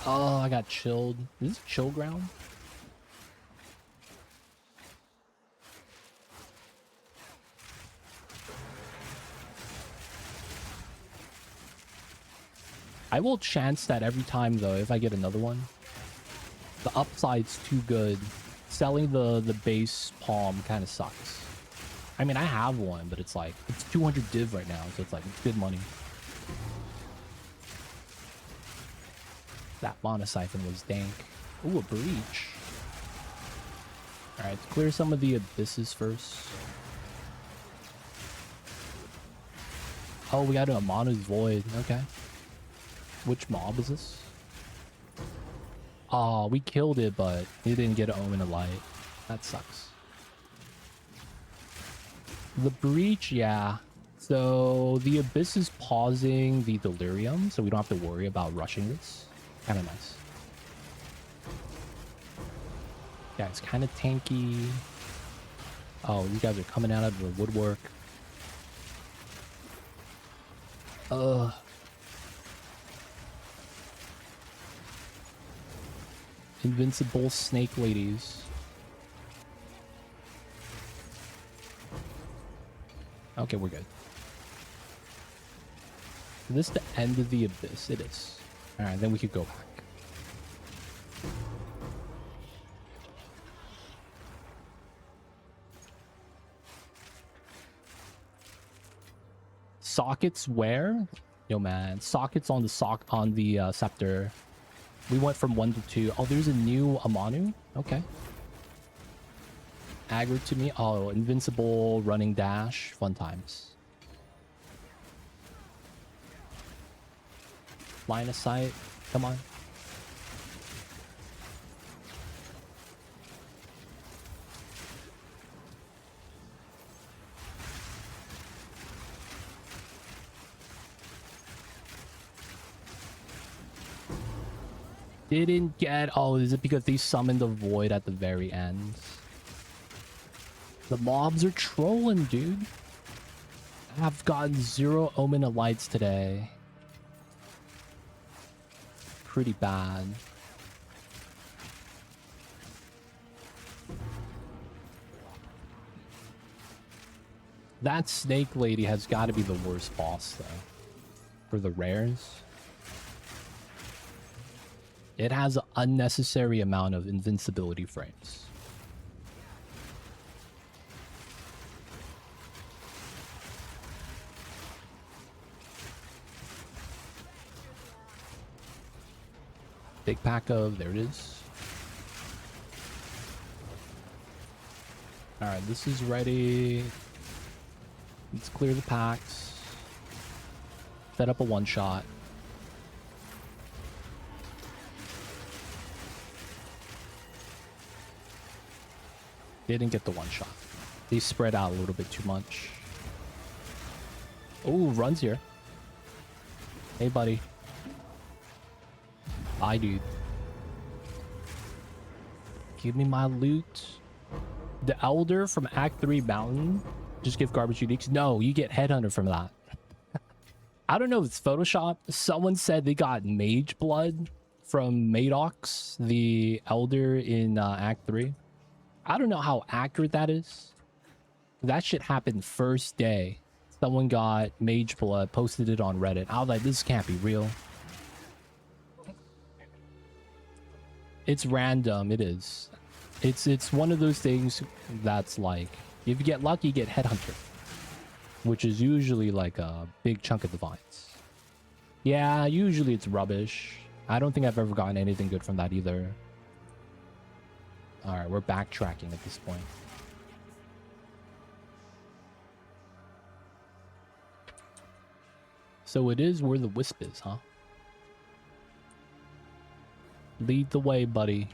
Oh, I got chilled. Is this chill ground? I will chance that every time though if I get another one. The upside's too good. Selling the base palm kind of sucks. I mean, I have one, but it's like, it's 200 div right now, so it's like, it's good money. That Mana Siphon was dank. Ooh, a breach. Alright, clear some of the abysses first. Oh, we got a Amana's Void. Okay. Which mob is this? Oh, we killed it, but we didn't get an Omen of Light. That sucks. The breach, yeah. So the Abyss is pausing the Delirium, so we don't have to worry about rushing this. Kind of nice. Yeah, it's kind of tanky. Oh, you guys are coming out of the woodwork. Ugh. Invincible snake ladies. Okay, we're good. Is this the end of the Abyss? It is. Alright, then we could go back. Sockets where? Yo man, sockets on the scepter. We went from 1 to 2. Oh, there's a new Amanu? Okay. Aggro to me. Oh, invincible running dash. Fun times. Line of sight. Come on. Didn't get... Oh, is it because they summoned the void at the very end? The mobs are trolling, dude. I've gotten 0 Omen of Lights today. Pretty bad. That snake lady has got to be the worst boss, though. For the rares. It has an unnecessary amount of invincibility frames. Big pack of, there it is. Alright, this is ready. Let's clear the packs. Set up a one-shot. Didn't get the one-shot. They spread out a little bit too much. Oh, runs here. Hey, buddy. Bye, dude. Give me my loot. The Elder from Act 3 Mountain Just give garbage uniques. No, you get headhunter from that. I don't know if it's Photoshop. Someone said they got mage blood from Madox, the elder in Act 3. I don't know how accurate that is. That shit happened first day. Someone got mage blood, posted it on Reddit. I was like, this can't be real. It's random, it is. It's one of those things that's like, if you get lucky, you get headhunter, which is usually like a big chunk of divines. Yeah, usually it's rubbish. I don't think I've ever gotten anything good from that either. All right, we're backtracking at this point. So it is where the wisp is, huh? Lead the way, buddy.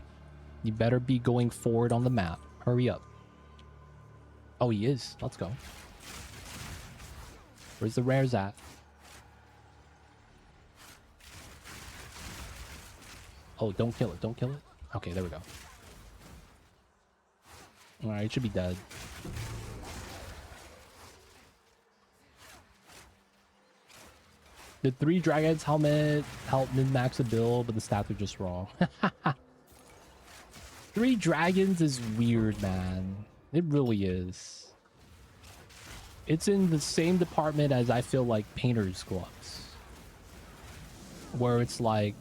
You better be going forward on the map. Hurry up. Oh, he is. Let's go. Where's the rares at? Oh, don't kill it. Don't kill it. Okay, there we go. Alright, it should be dead. The 3 Dragons helmet helped min-max a build, but the stats are just wrong. 3 Dragons is weird, man. It really is. It's in the same department as I feel like Painter's Gloves. Where it's like,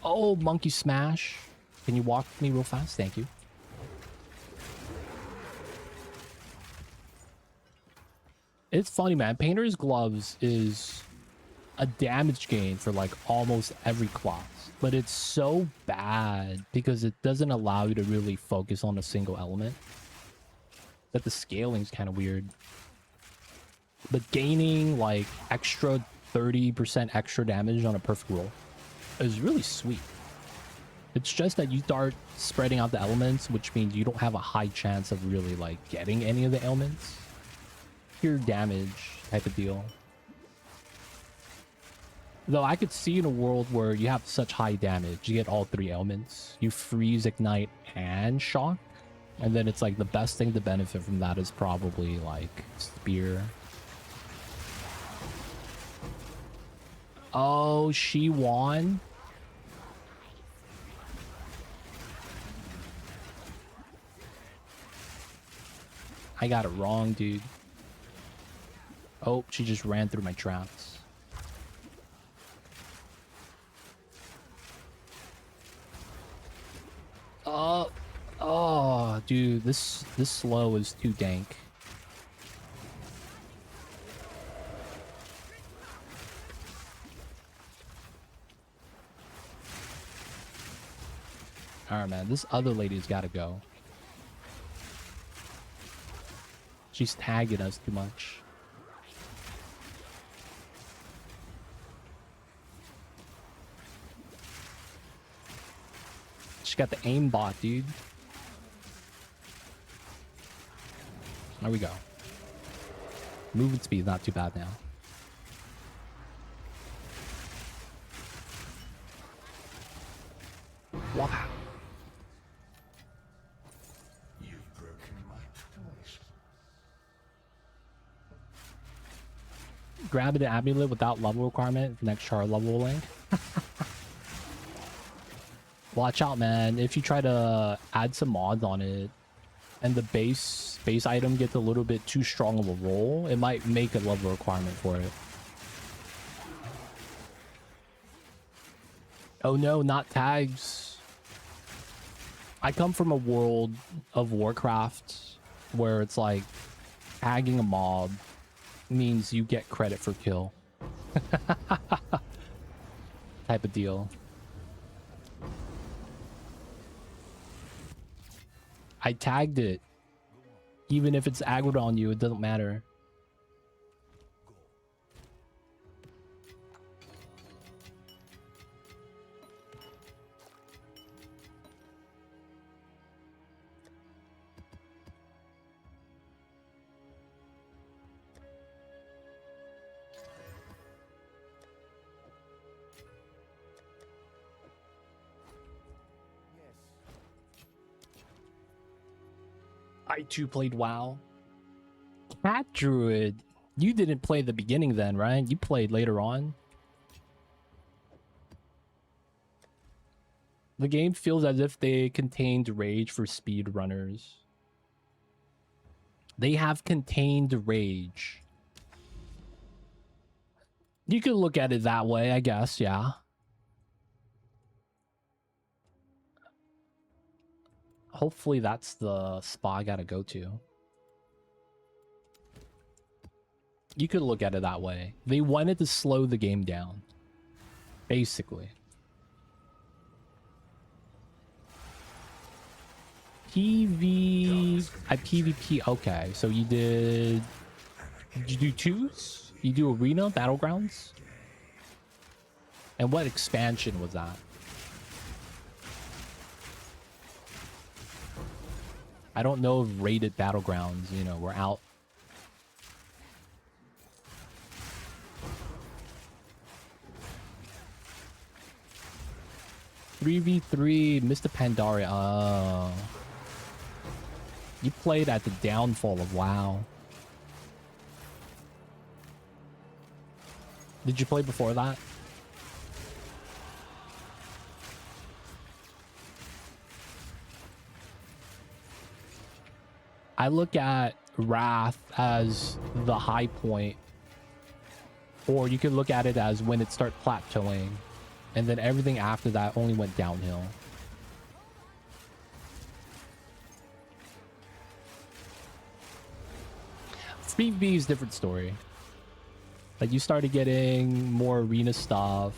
oh, Monkey Smash. Can you walk me real fast? Thank you. It's funny, man. Painter's Gloves is a damage gain for like almost every class, but it's so bad because it doesn't allow you to really focus on a single element, that the scaling's kind of weird. But gaining like extra 30% extra damage on a perfect roll is really sweet. It's just that you start spreading out the elements, which means you don't have a high chance of really like getting any of the elements. Pure damage type of deal. Though I could see in a world where you have such high damage, you get all 3 elements. You freeze, ignite, and shock. And then it's like the best thing to benefit from that is probably like spear. Oh, she won? I got it wrong, dude. Oh, she just ran through my traps. Oh, dude, this slow is too dank. Alright, man, this other lady's gotta go. She's tagging us too much. She got the aimbot, dude. There we go. Movement speed is not too bad now. Wow. You've broken my toys. Grab an amulet without level requirement for next char leveling. Watch out, man. If you try to add some mods on it and the base item gets a little bit too strong of a roll, it might make a level requirement for it. Oh no, not tags. I come from a world of Warcraft where it's like tagging a mob means you get credit for kill. Type of deal. I tagged it. Even if it's aggroed on you, it doesn't matter. I too played WoW. Cat Druid. You didn't play the beginning then, right? You played later on. The game feels as if they contained rage for speedrunners. They have contained rage. You could look at it that way, I guess, yeah. Hopefully that's the spot I gotta go to. You could look at it that way. They wanted to slow the game down. Basically. PvP, okay. So you did you do twos? You do arena, battlegrounds? And what expansion was that? I don't know if rated battlegrounds, you know, were out. "3v3 Mr. Pandaria." Oh. You played at the downfall of WoW. Did you play before that? I look at Wrath as the high point, or you could look at it as when it starts plateauing, and then everything after that only went downhill. PvP is a different story. Like, you started getting more arena stuff.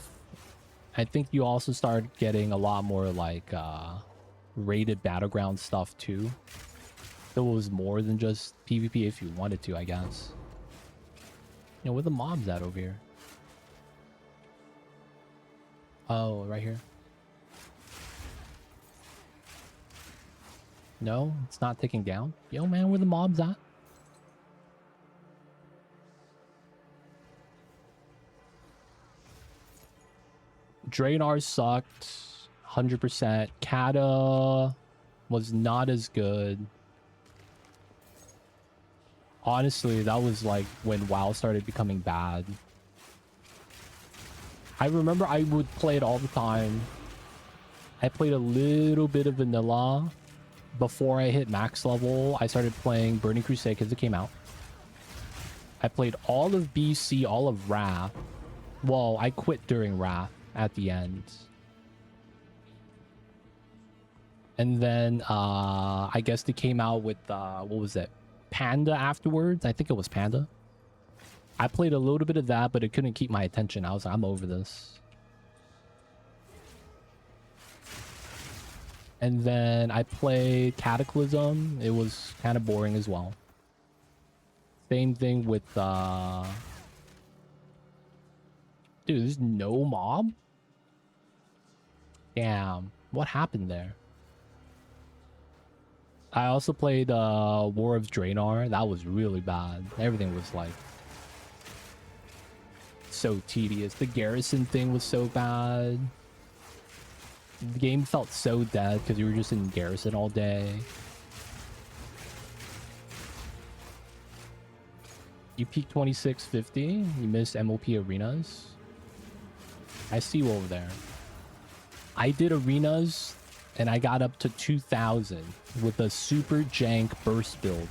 I think you also started getting a lot more like rated battleground stuff too. So it was more than just PvP if you wanted to, I guess. You know, where the mobs at over here? Oh, right here. No, it's not ticking down. Yo, man, where the mobs at? Draenor sucked 100%. Kata was not as good. Honestly, that was like when WoW started becoming bad. I remember I would play it all the time. I played a little bit of vanilla. Before I hit max level, I started playing Burning Crusade because it came out. I played all of BC, all of Wrath. Well, I quit during Wrath at the end. And then I guess they came out with what was it? Panda afterwards. I think it was Panda. I played a little bit of that, but it couldn't keep my attention. I was like, I'm over this. And then I played Cataclysm. It was kind of boring as well. Same thing with dude, there's no mob? Damn, what happened there? I also played War of Draenor. That was really bad. Everything was like so tedious. The garrison thing was so bad. The game felt so dead because you were just in garrison all day. You peaked 2650. You missed MOP arenas. I see you over there. I did arenas and I got up to 2000 with a super jank burst build.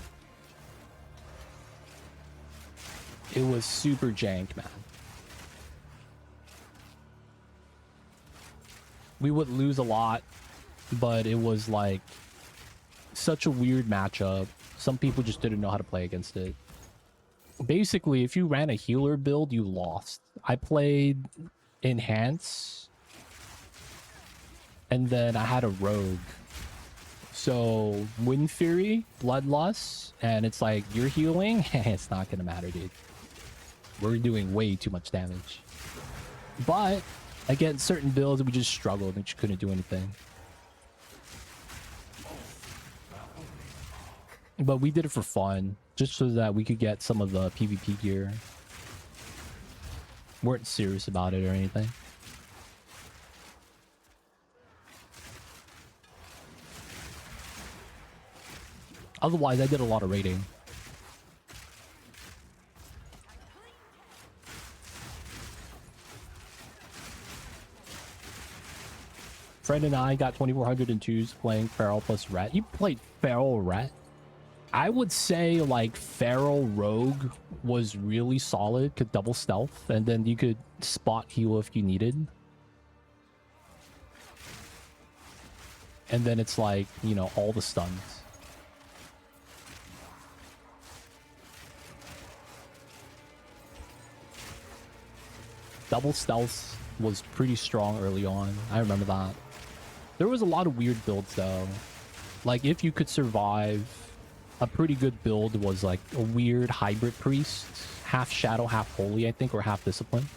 It was super jank, man. We would lose a lot, but it was like such a weird matchup. Some people just didn't know how to play against it. Basically, if you ran a healer build, you lost. I played Enhance, and then I had a rogue. So Wind Fury, Bloodlust, and it's like, you're healing? It's not gonna matter, dude. We're doing way too much damage. But against certain builds, we just struggled and just couldn't do anything. But we did it for fun, just so that we could get some of the PvP gear. Weren't serious about it or anything. Otherwise, I did a lot of raiding. friend and I got 2402s playing Feral plus Ret. You played Feral Ret? I would say like Feral Rogue was really solid, could double stealth, and then you could spot heal if you needed. And then it's like, you know, all the stuns. Double stealth was pretty strong early on. I remember that. There was a lot of weird builds though. Like if you could survive, a pretty good build was like a weird hybrid priest, half shadow, half holy, I think, or half discipline.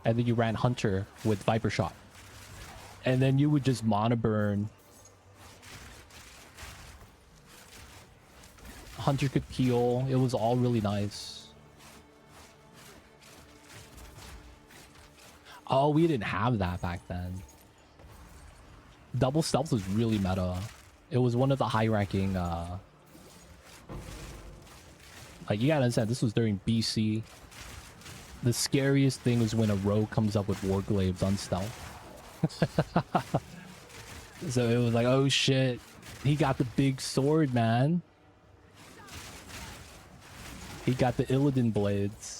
And then you ran hunter with viper shot. And then you would just mana burn. Hunter could heal. It was all really nice. Oh, we didn't have that back then. Double stealth was really meta. It was one of the high ranking like, you gotta understand, this was during BC. The scariest thing is when a rogue comes up with warglaives on stealth. So it was like, oh shit, he got the big sword, man. He got the Illidan blades.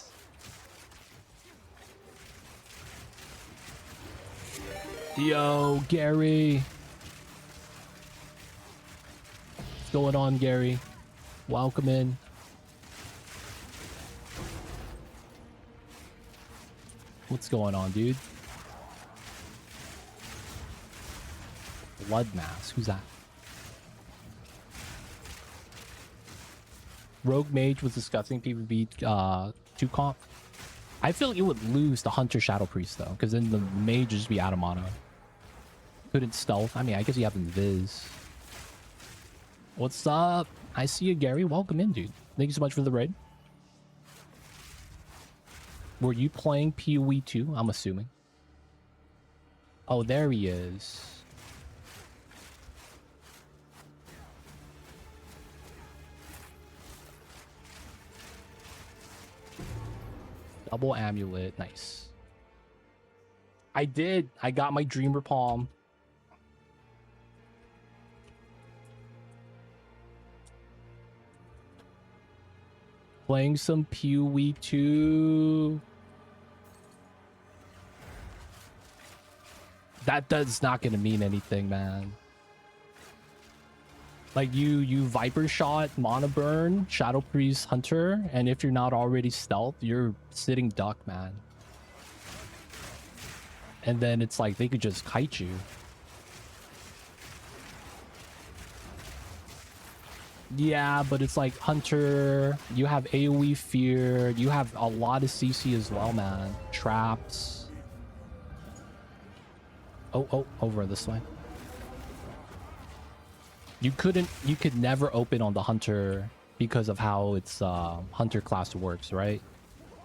Yo, Gary. What's going on, Gary? Welcome in. What's going on, dude? Blood Mass. Who's that? Rogue Mage was discussing PvP 2 comp. I feel like it would lose the Hunter Shadow Priest though, because then the Mage would just be out of mana. Couldn't stealth. I mean, I guess you have Invis. What's up? I see you, Gary. Welcome in, dude. Thank you so much for the raid. Were you playing PoE 2? I'm assuming. Oh, there he is. Double amulet. Nice. I did. I got my Dreamer Palm. Playing some PoE 2. That does not gonna mean anything, man. Like you Viper Shot, Mana Burn, Shadow Priest, Hunter, and if you're not already stealth, you're sitting duck, man. And then it's like they could just kite you. Yeah, but it's like Hunter, you have AoE Fear, you have a lot of CC as well, man. Traps. Oh, over this way. You could never open on the Hunter because of how its Hunter class works, right?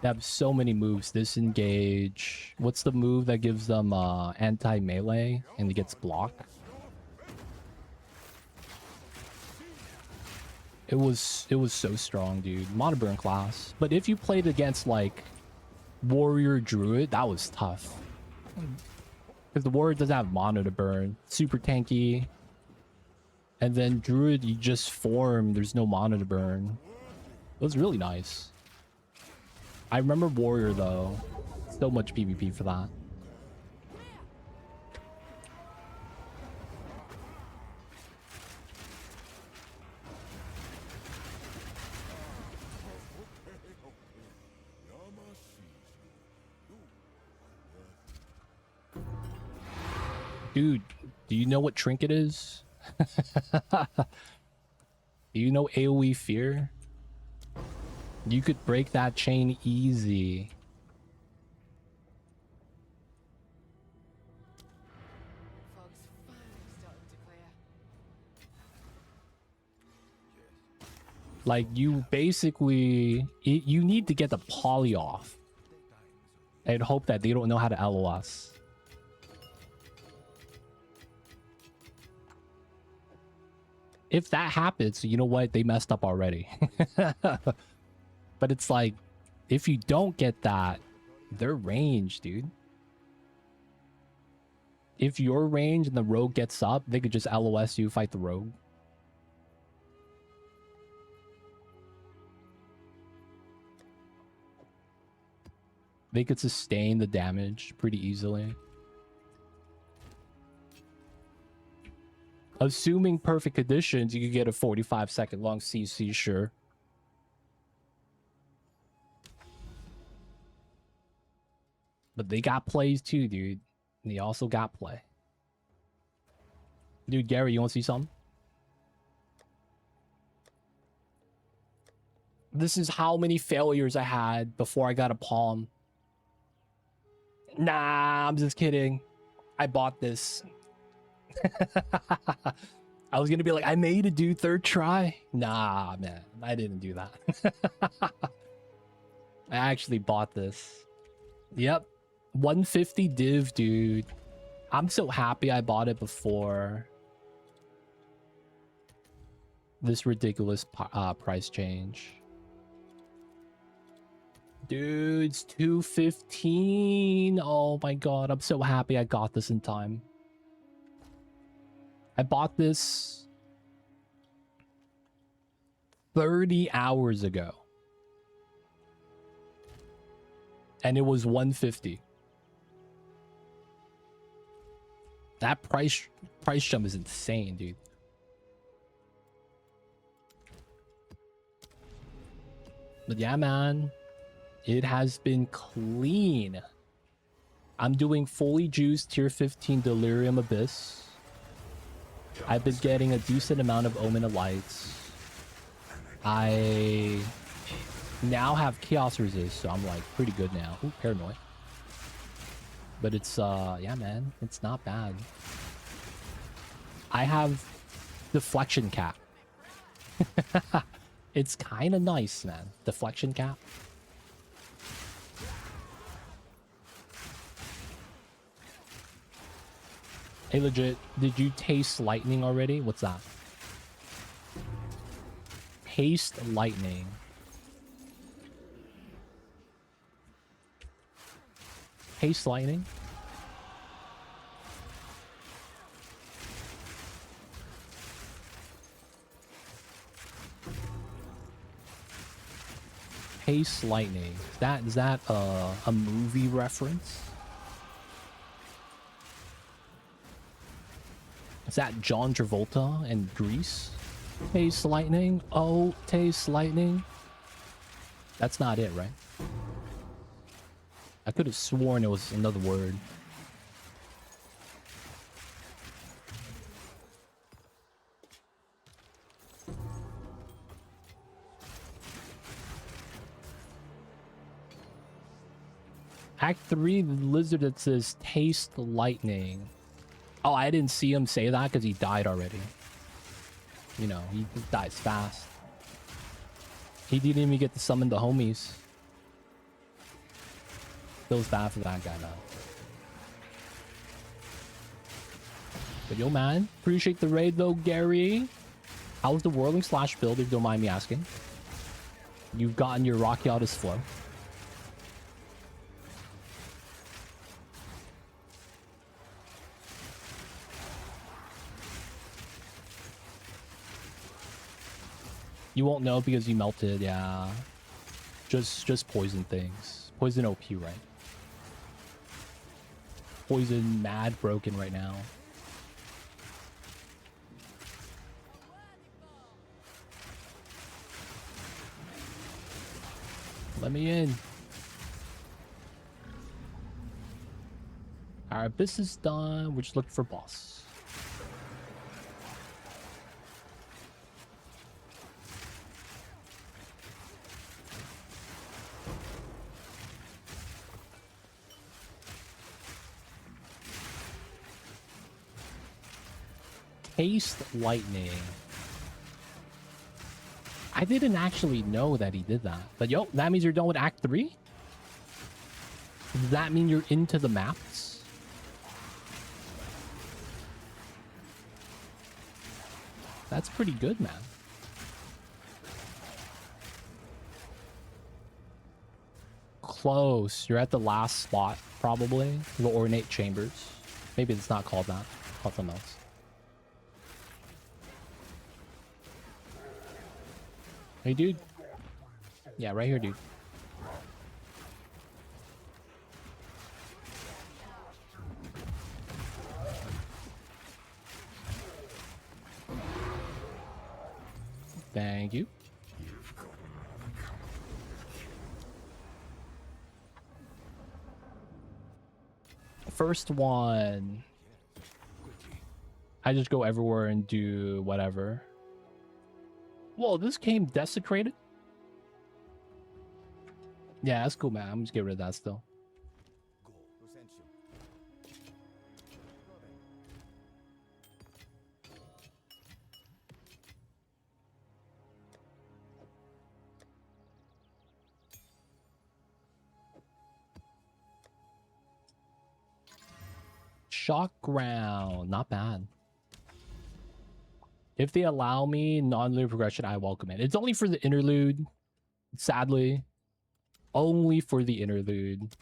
They have so many moves. Disengage. What's the move that gives them anti-melee and it gets blocked? It was so strong, dude. Mana burn class. But if you played against like Warrior Druid, that was tough. Because the Warrior doesn't have mana to burn. Super tanky. And then Druid, you just form. There's no mana to burn. It was really nice. I remember Warrior though. So much PvP for that. Dude, do you know what Trinket is? Do you know AoE Fear? You could break that chain easy. Fog's finally starting to clear. Like, you basically... You need to get the poly off. And hope that they don't know how to LOS. If that happens, you know what? They messed up already. But it's like, if you don't get that, they're ranged, dude. If your range and the rogue gets up, they could just LOS you, fight the rogue. They could sustain the damage pretty easily. Assuming perfect conditions, you could get a 45-second long CC, sure. But they got plays too, dude. And they also got play. Dude, Gary, you want to see something? This is how many failures I had before I got a palm. Nah, I'm just kidding. I bought this. I was gonna be like, I made a dude third try. Nah, man, I didn't do that. I actually bought this. Yep, 150 div, dude. I'm so happy I bought it before this ridiculous price change. Dude, it's 215. Oh my god, I'm so happy I got this in time. I bought this 30 hours ago. And it was 150. That price jump is insane, dude. But yeah, man. It has been clean. I'm doing fully juiced tier 15 Delirium Abyss. I've been getting a decent amount of Omen of Lights. I now have Chaos Resist, so I'm like pretty good now. Ooh, Paranoid. But it's, yeah, man, it's not bad. I have Deflection Cap. It's kind of nice, man. Deflection Cap. Hey, legit, did you taste lightning already? What's that? Taste lightning. Taste lightning? Taste lightning. Is that a movie reference? Is that John Travolta and Grease? Taste lightning? Oh, taste lightning? That's not it, right? I could have sworn it was another word. Act 3, the lizard that says taste lightning. Oh, I didn't see him say that because he died already. You know, he dies fast. He didn't even get to summon the homies. Feels bad for that guy now. But yo, man, appreciate the raid though, Gary. How's the whirling slash build, if you don't mind me asking? You've gotten your Rocky Otis flow. You won't know because you melted, yeah. Just poison things. Poison OP, right? Poison mad broken right now. Let me in. Alright, this is done. We're just looking for boss. Taste lightning. I didn't actually know that he did that. But yo, that means you're done with Act 3? Does that mean you're into the maps? That's pretty good, man. Close. You're at the last spot, probably. The Ornate Chambers. Maybe it's not called that. It's called something else. Hey, dude. Yeah, right here, dude. Thank you. First one. I just go everywhere and do whatever. Whoa, this came desecrated? Yeah, that's cool, man. I'm just get rid of that still. Go. Who sent you? Go then. Shock ground, not bad. If they allow me non-linear progression, I welcome it. It's only for the interlude, sadly. Only for the interlude.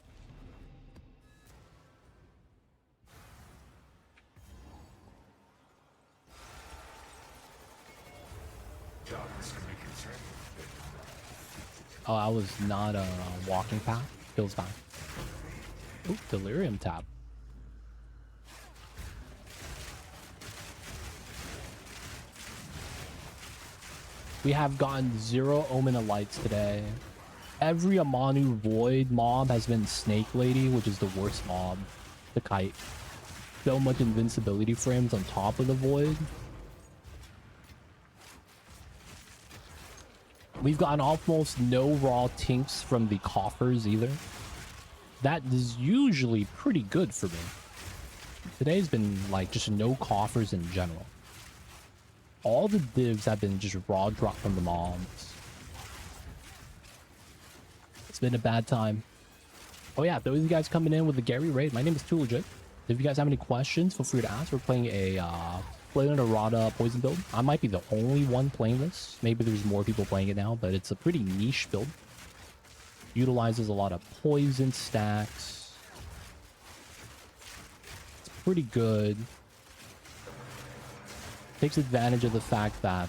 Oh, I was not a walking path. Feels fine. Ooh, delirium tab. We have gotten 0 Omen of Lights today. Every Amanu Void mob has been Snake Lady, which is the worst mob. The kite. So much invincibility frames on top of the Void. We've gotten almost no raw tinks from the coffers either. That is usually pretty good for me. Today's been like just no coffers in general. All the divs have been just raw drop from the mobs. It's been a bad time. Oh yeah, those of you guys coming in with the Gary raid. My name is Too Legit. If you guys have any questions, feel free to ask. We're playing a Splinter of Lorrata poison build. I might be the only one playing this. Maybe there's more people playing it now, but it's a pretty niche build. Utilizes a lot of poison stacks. It's pretty good. Takes advantage of the fact that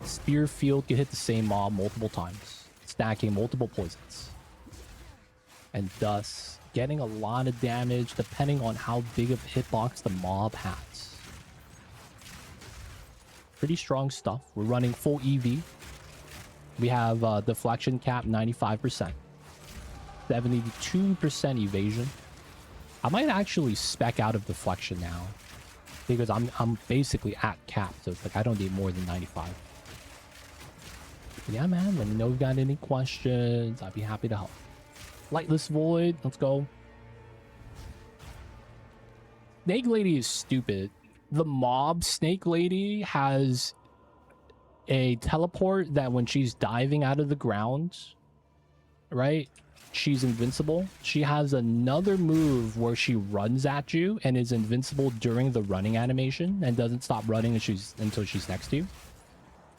Spear Field can hit the same mob multiple times, stacking multiple poisons. And thus, getting a lot of damage depending on how big of hitbox the mob has. Pretty strong stuff. We're running full EV. We have deflection cap 95%. 72% evasion. I might actually spec out of deflection now, because I'm basically at cap, so it's like I don't need more than 95. But yeah, man, let me know if you got any questions. I'd be happy to help. Lightless Void, let's go. Snake Lady is stupid. The mob Snake Lady has a teleport that when she's diving out of the ground, right, she's invincible. She has another move where she runs at you and is invincible during the running animation and doesn't stop running until she's next to you.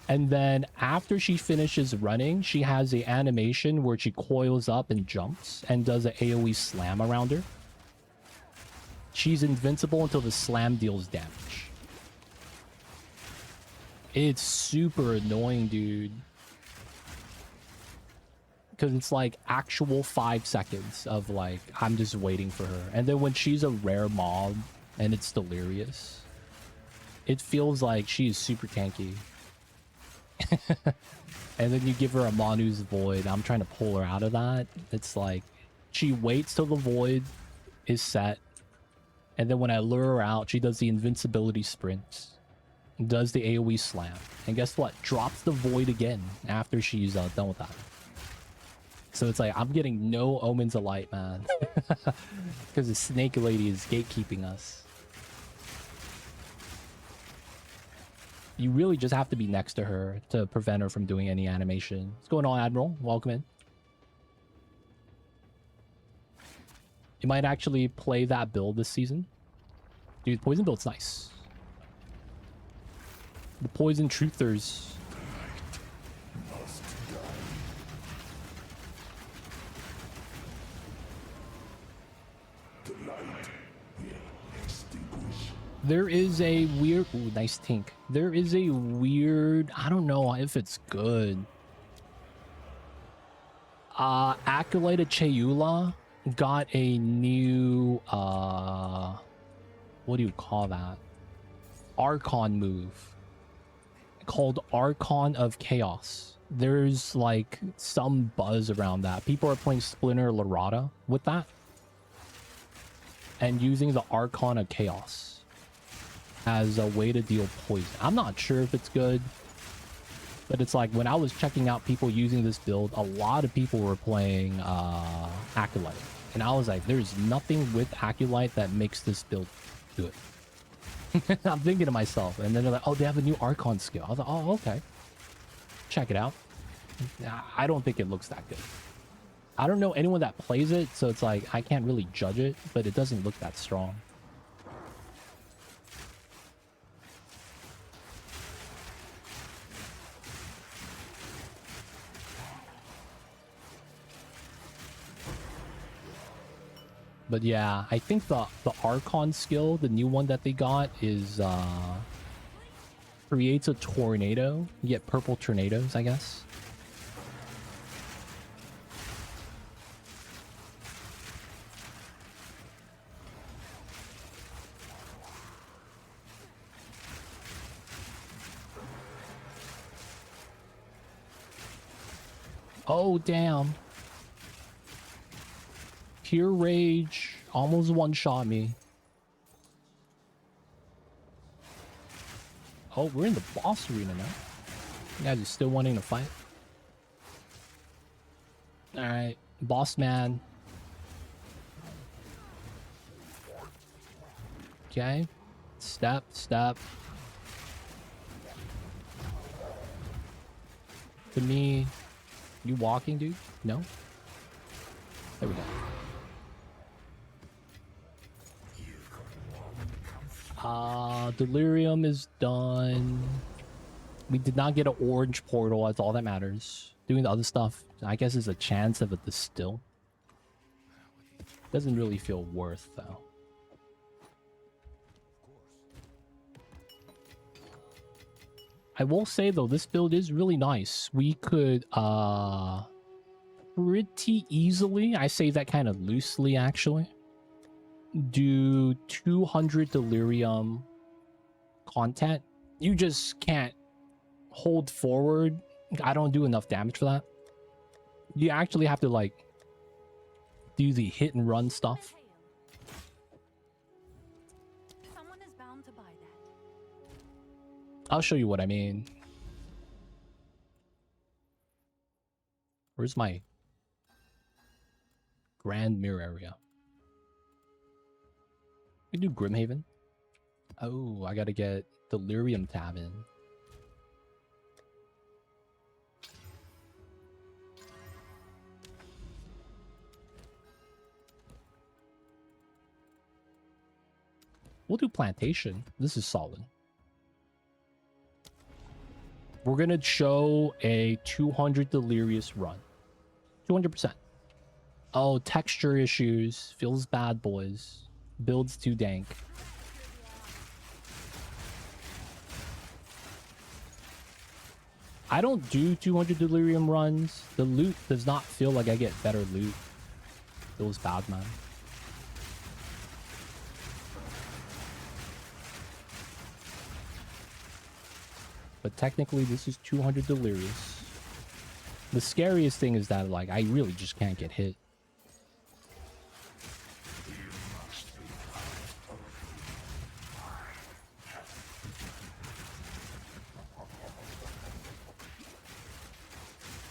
And then after she finishes running, she has a animation where she coils up and jumps and does an AoE slam around her. She's invincible until the slam deals damage. It's super annoying, dude. Because it's like actual 5 seconds of like, I'm just waiting for her. And then when she's a rare mob and it's delirious, it feels like she is super tanky. And then you give her a Manu's Void. I'm trying to pull her out of that. It's like she waits till the Void is set, and then when I lure her out, she does the invincibility sprint, does the AoE slam, and guess what? Drops the Void again after she's done with that. So it's like I'm getting no Omens of Light, man, because the Snake Lady is gatekeeping us. You really just have to be next to her to prevent her from doing any animation. What's going on, Admiral? Welcome in. You might actually play that build this season. Dude, poison build's nice. The poison truthers. The light There is a weird... Ooh, nice tink. There is a weird... I don't know if it's good. Acolyte of Chayula got a new... what do you call that? Archon move. Called Archon of Chaos. There's like some buzz around that. People are playing Splinter of Lorrata with that. And using the Archon of Chaos as a way to deal poison. I'm not sure if it's good, but it's like when I was checking out people using this build, a lot of people were playing Acolyte. And I was like, there's nothing with Acolyte that makes this build good. I'm thinking to myself, and then they're like, oh, they have a new Archon skill. I was like, oh, okay. Check it out. I don't think it looks that good. I don't know anyone that plays it, so it's like, I can't really judge it, but it doesn't look that strong. But yeah, I think the Archon skill, the new one that they got, is creates a tornado. You get purple tornadoes, I guess. Oh, damn. Pure Rage almost one-shot me. Oh, we're in the boss arena now. You guys are still wanting to fight? Alright, boss man. Okay. Step, step. To me, you walking, dude? No? There we go. Delirium is done. We did not get an orange portal. That's all that matters. Doing the other stuff, I guess, is a chance of a distill. Doesn't really feel worth, though. I will say, though, this build is really nice. We could, pretty easily, I say that kind of loosely, actually, do 200 delirium content. You just can't hold forward. I don't do enough damage for that. You actually have to like do the hit and run stuff. Someone is bound to buy that. I'll show you what I mean. Where's my Grand Mirror area? We do Grimhaven. Oh, I gotta get Delirium tab in. We'll do Plantation. This is solid. We're gonna show a 200 Delirious run. 200%. Oh, texture issues. Feels bad, boys. Builds too dank. I don't do 200 Delirium runs. The loot does not feel like I get better loot. Feels bad, man. But technically, this is 200 Delirious. The scariest thing is that, like, I really just can't get hit.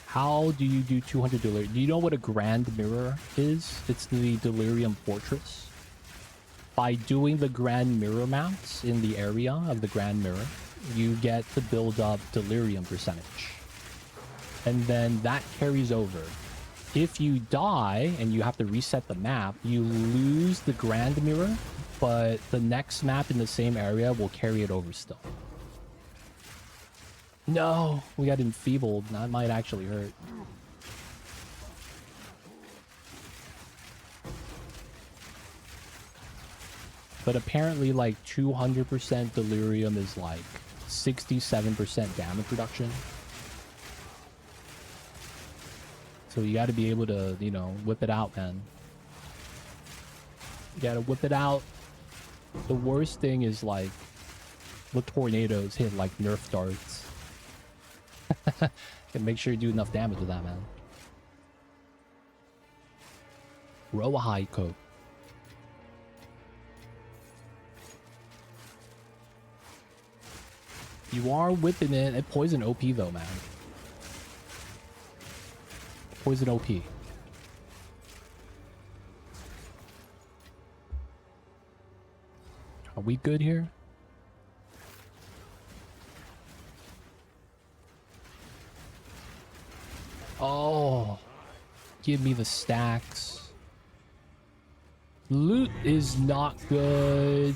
How do you do 200 Delirium? Do you know what a Grand Mirror is? It's the Delirium Fortress. By doing the Grand Mirror maps in the area of the Grand Mirror, you get to build up Delirium percentage. And then that carries over. If you die and you have to reset the map, you lose the Grand Mirror, but the next map in the same area will carry it over still. No, we got enfeebled. That might actually hurt. But apparently like 200% delirium is like 67% damage reduction. So you got to be able to, you know, whip it out, man. You got to whip it out. The worst thing is like the tornadoes hit like Nerf darts. And make sure you do enough damage with that, man. Roahai coat. You are whipping it. It poison OP though, man. Poison OP. Are we good here? Oh, give me the stacks. Loot is not good.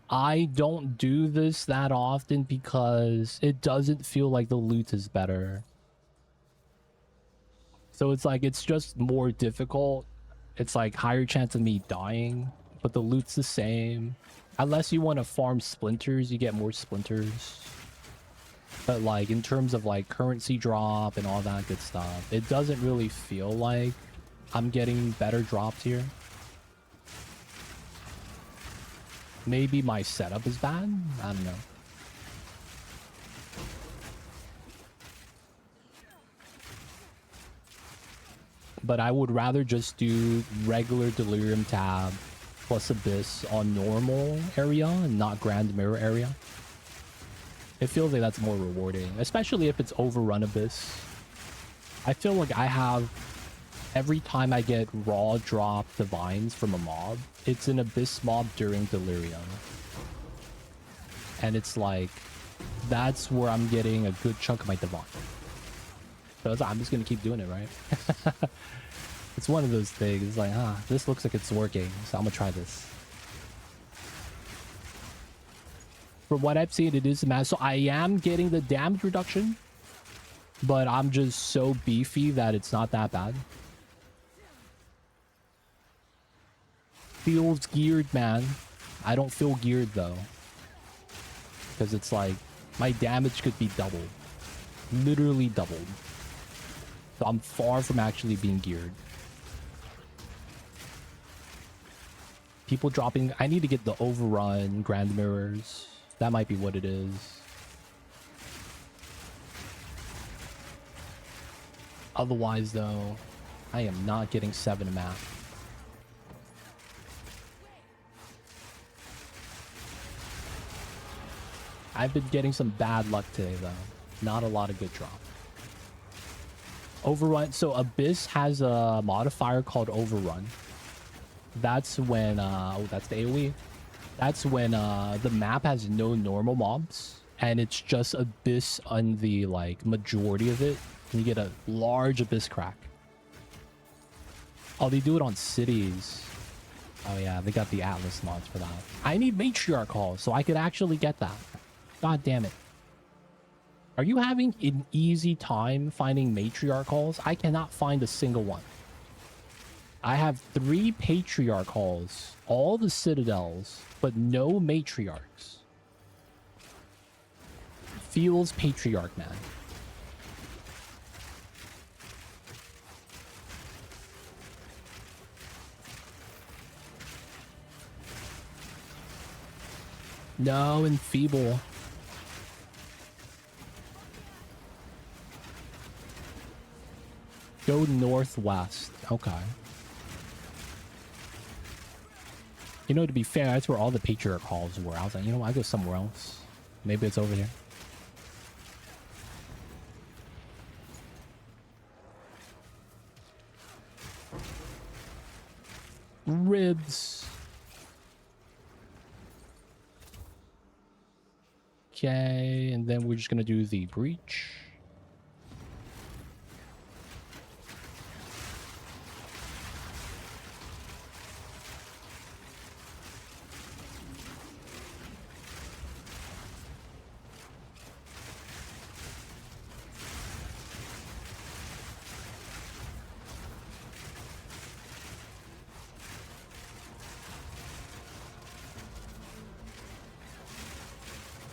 I don't do this that often because it doesn't feel like the loot is better. So it's like, it's just more difficult. It's like higher chance of me dying, but the loot's the same. Unless you want to farm splinters, you get more splinters. But like in terms of like currency drop and all that good stuff, it doesn't really feel like I'm getting better drops here. Maybe my setup is bad? I don't know. But I would rather just do regular Delirium tab plus Abyss on normal area and not Grand Mirror area. It feels like that's more rewarding, especially if it's Overrun Abyss. I feel like I have, every time I get raw drop divines from a mob, it's an Abyss mob during Delirium. And it's like, that's where I'm getting a good chunk of my divine. So I'm just gonna keep doing it, right? It's one of those things. It's like, this looks like it's working, so I'm gonna try this. From what I've seen, it is a matter. So I am getting the damage reduction, but I'm just so beefy that it's not that bad. Feels geared, man. I don't feel geared though, because it's like my damage could be doubled, literally doubled. So I'm far from actually being geared. People dropping. I need to get the Overrun Grand Mirrors. That might be what it is. Otherwise, though, I am not getting 7 a map. I've been getting some bad luck today, though. Not a lot of good drop. Overrun. So Abyss has a modifier called Overrun. That's when, oh, that's the AoE. That's when the map has no normal mobs, and it's just Abyss on the like majority of it, and you get a large Abyss crack. Oh, they do it on cities. Oh yeah, they got the Atlas mods for that. I need Matriarch calls so I could actually get that. God damn it. Are you having an easy time finding Matriarch calls? I cannot find a single one. I have 3 Patriarch halls, all the Citadels, but no Matriarchs. Feels Patriarch, man. No, Enfeeble. Go northwest. Okay. You know, to be fair, that's where all the Patriarch halls were. I was like, you know what? I go somewhere else. Maybe it's over here. Ribs. Okay, and then we're just gonna do the breach.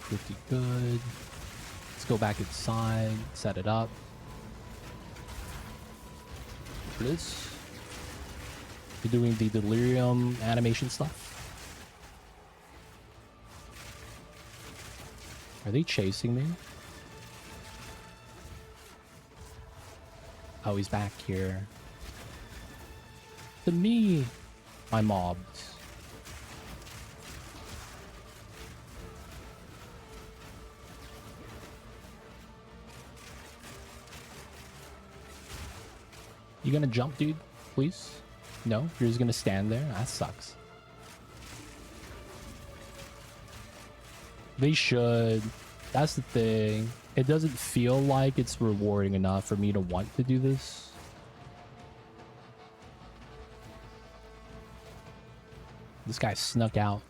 Pretty good. Let's go back inside, set it up. This. You're doing the delirium animation stuff. Are they chasing me? Oh, he's back here. To me, my mobs. You gonna jump, dude? Please? No? You're just gonna stand there? That sucks. They should. That's the thing. It doesn't feel like it's rewarding enough for me to want to do this. This guy snuck out.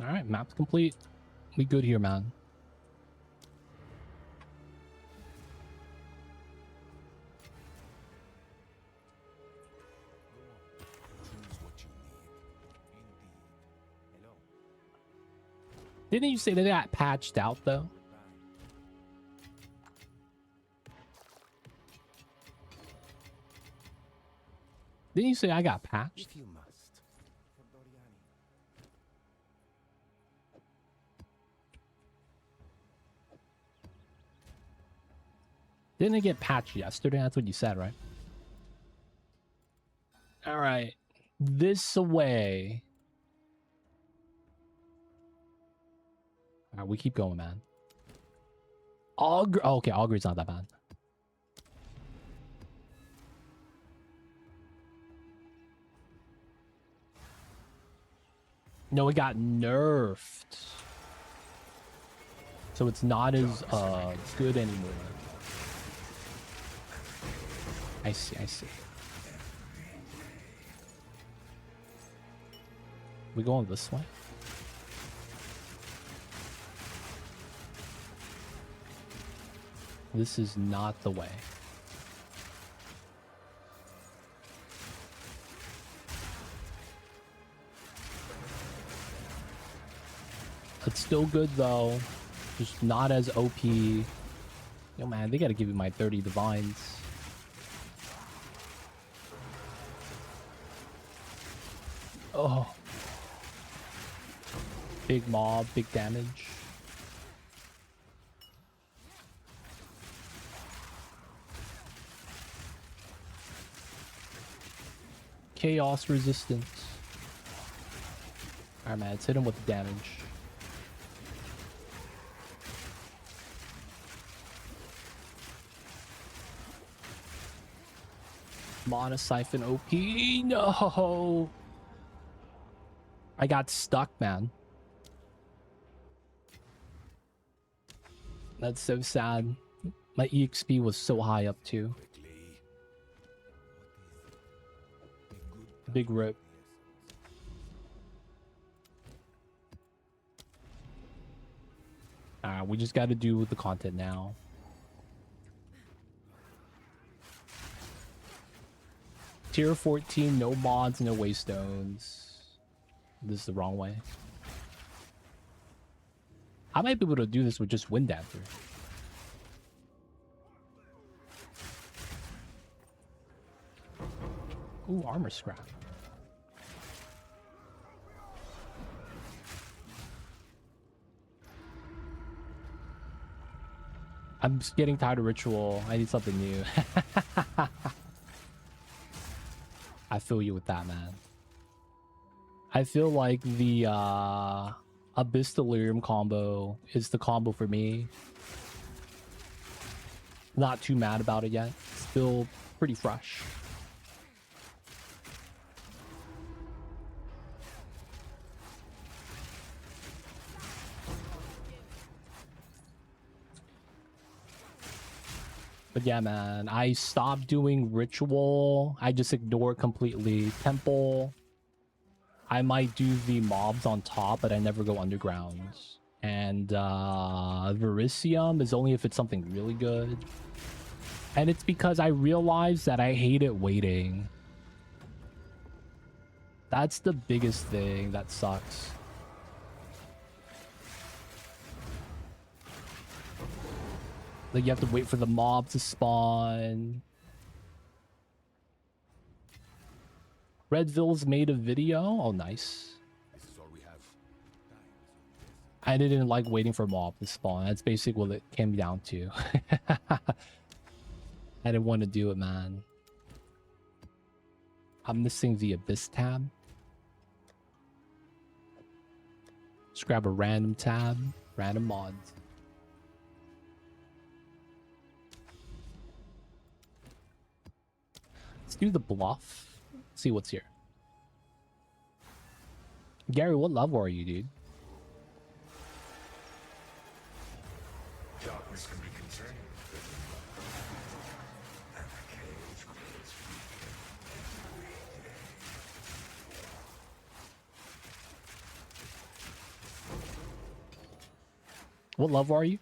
All right, map's complete. We good here, man. Choose what you need. Indeed. Hello. Didn't you say they got patched out, though? Didn't you say I got patched? If you must. For Doriani. Didn't it get patched yesterday? That's what you said, right? All right. This away. All right, we keep going, man. Augur. Oh, okay, Augur's not that bad. No, it got nerfed. So it's not as good anymore. I see, I see. We going this way? This is not the way. It's still good though. Just not as OP. Yo man, they gotta give me my 30 divines. Oh. Big mob, big damage. Chaos resistance. Alright man, let's hit him with the damage. Mana Siphon OP. No! I got stuck, man. That's so sad. My EXP was so high up too. Quickly. What is a good Big rip. We just got to do with the content now. Tier 14, no mods, no waystones. This is the wrong way. I might be able to do this with just Wind Dancer. Ooh, armor scrap. I'm just getting tired of ritual. I need something new. I feel you with that, man. I feel like the Abyss Delirium combo is the combo for me. Not too mad about it yet. Still pretty fresh. But yeah, man, I stopped doing ritual. I just ignore it completely. Temple. I might do the mobs on top, but I never go underground. And Verisium is only if it's something really good. And it's because I realized that I hate it waiting. That's the biggest thing that sucks. Like, you have to wait for the mob to spawn. Redville's made a video. Oh, nice. This is all we have. I didn't like waiting for mob to spawn. That's basically what it came down to. I didn't want to do it, man. I'm missing the Abyss tab. Just grab a random tab. Random mods. Let's do the bluff. See what's here. Gary, what level are you, dude? Darkness can be contained. And the cage grows What level are you?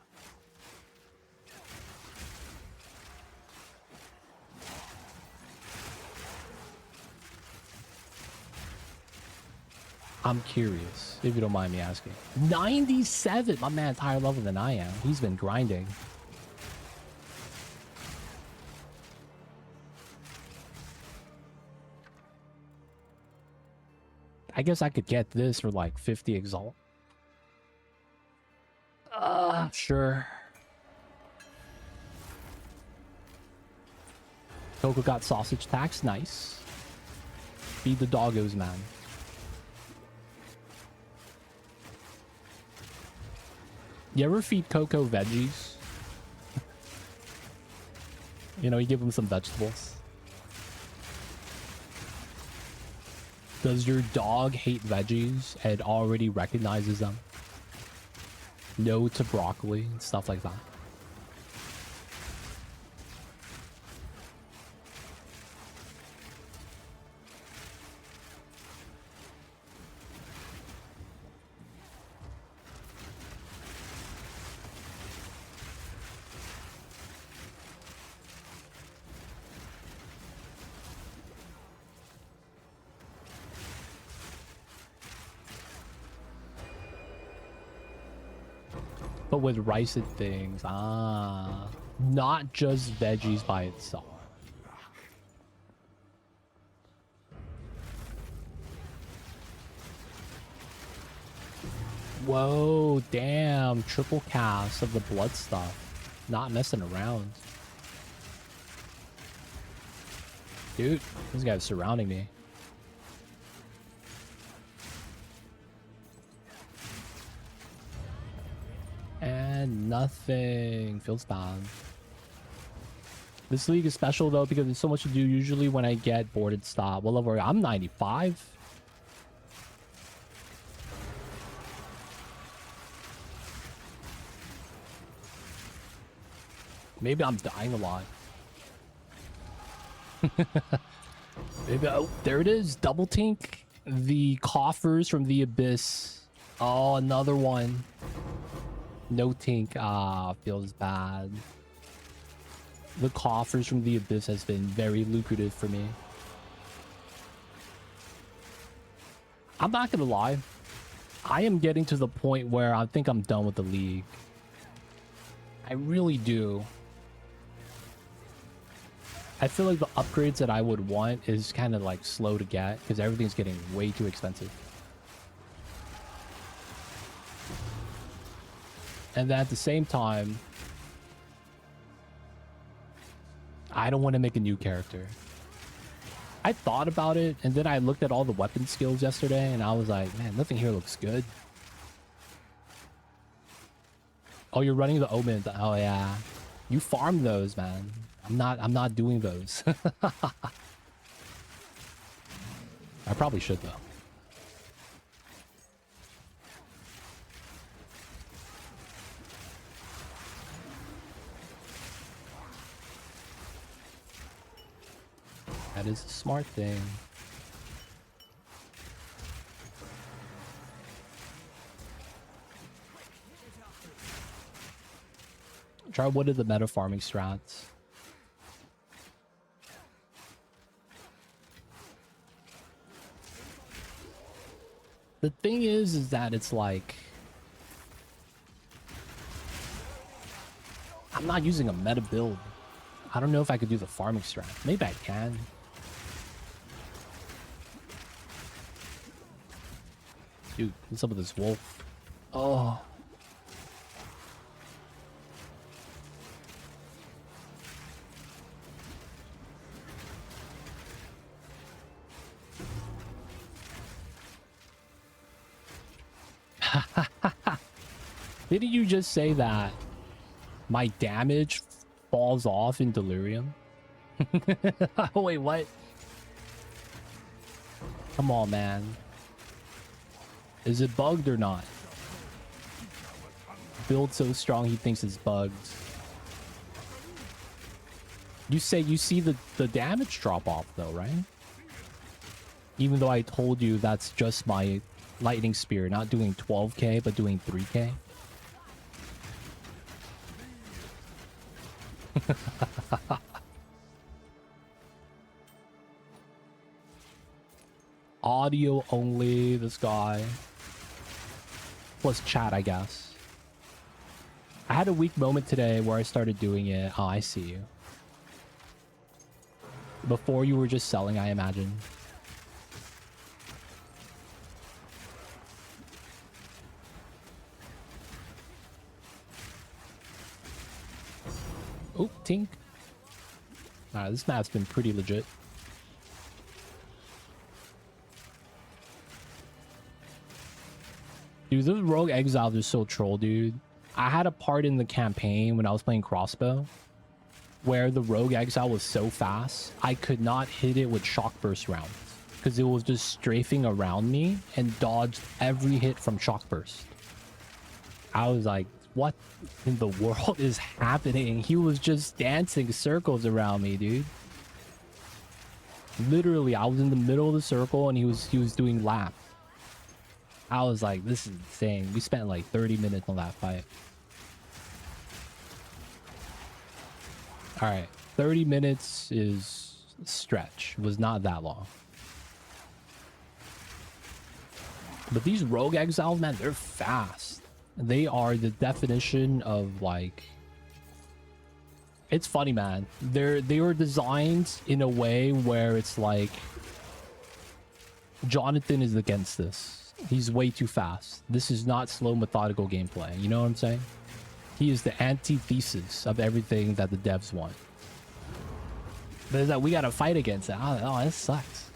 I'm curious, if you don't mind me asking. 97! My man's higher level than I am. He's been grinding. I guess I could get this for like 50 Exalt. Sure. Coco got sausage tax. Nice. Feed the doggos, man. You ever feed Coco veggies? You know, you give him some vegetables. Does your dog hate veggies and already recognizes them? No to broccoli and stuff like that. But with rice and things, not just veggies by itself. Whoa, damn, triple cast of the blood stuff. Not messing around. Dude, this guy's surrounding me. And nothing. Feels bad. This league is special though because there's so much to do usually when I get bored and stop. What level are you? I'm 95. Maybe I'm dying a lot. Maybe. Oh, there it is. Double tink. The coffers from the abyss. Oh, another one. No tink. Feels bad. The coffers from the abyss has been very lucrative for me. I'm not gonna lie. I am getting to the point where I think I'm done with the league. I really do. I feel like the upgrades that I would want is kind of like slow to get because everything's getting way too expensive. And then at the same time, I don't want to make a new character. I thought about it, and then I looked at all the weapon skills yesterday, and I was like, man, nothing here looks good. Oh, you're running the Omen. Oh yeah, you farm those, man. I'm not doing those. I probably should though. That is a smart thing. Try one of the meta farming strats. The thing is that it's like, I'm not using a meta build. I don't know if I could do the farming strat. Maybe I can. Dude, what's up with this wolf? Oh. Didn't you just say that my damage falls off in Delirium? Wait, what? Come on, man. Is it bugged or not? Build so strong he thinks it's bugged. You say you see the damage drop off though, right? Even though I told you that's just my lightning spear, not doing 12k but doing 3k. Audio only, this guy. Plus chat, I guess. I had a weak moment today where I started doing it. Oh, I see you. Before you were just selling, I imagine. Oh, tink. Alright, this map's been pretty legit. Dude, those rogue exiles are so troll, dude. I had a part in the campaign when I was playing crossbow where the rogue exile was so fast, I could not hit it with shock burst rounds because it was just strafing around me and dodged every hit from shock burst. I was like, what in the world is happening? He was just dancing circles around me, dude. Literally, I was in the middle of the circle and he was doing laps. I was like, this is insane. We spent like 30 minutes on that fight. All right, 30 minutes is stretch. It was not that long. But these rogue exiles, man, they're fast. They are the definition of like, it's funny, man. They were designed in a way where it's like Jonathan is against this. He's way too fast. This is not slow, methodical gameplay. You know what I'm saying? He is the antithesis of everything that the devs want. But it's that we gotta fight against it. Oh, this sucks.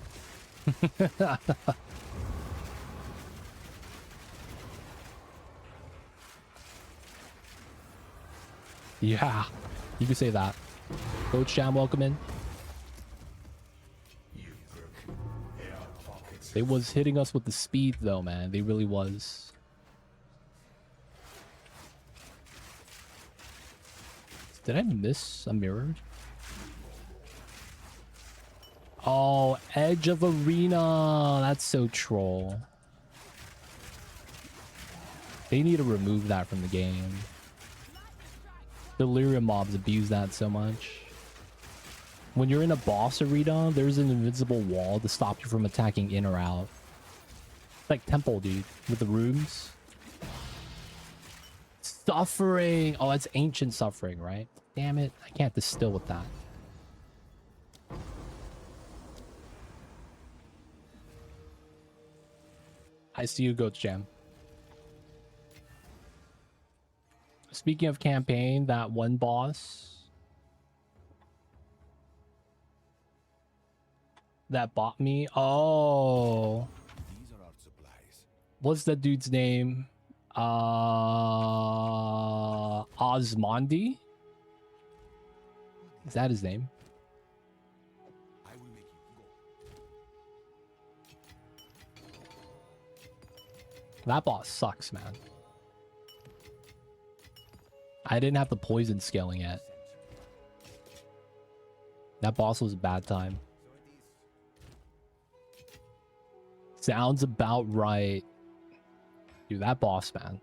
Yeah, you can say that. Coach Jam, welcome in. They was hitting us with the speed though, man. They really was. Did I miss a mirror? Oh, Edge of Arena. That's so troll. They need to remove that from the game. Delirium mobs abuse that so much. When you're in a boss arena, there's an invisible wall to stop you from attacking in or out. It's like Temple, dude, with the runes. Suffering. Oh, that's ancient suffering, right? Damn it. I can't distill with that. I see you, Goat Jam. Speaking of campaign, that one boss that bought me. Oh, These are our supplies. what's that dude's name? Osmondi? Is that his name? I will make you go. That boss sucks, man. I didn't have the poison scaling yet. That boss was a bad time. Sounds about right. Dude, that boss, man.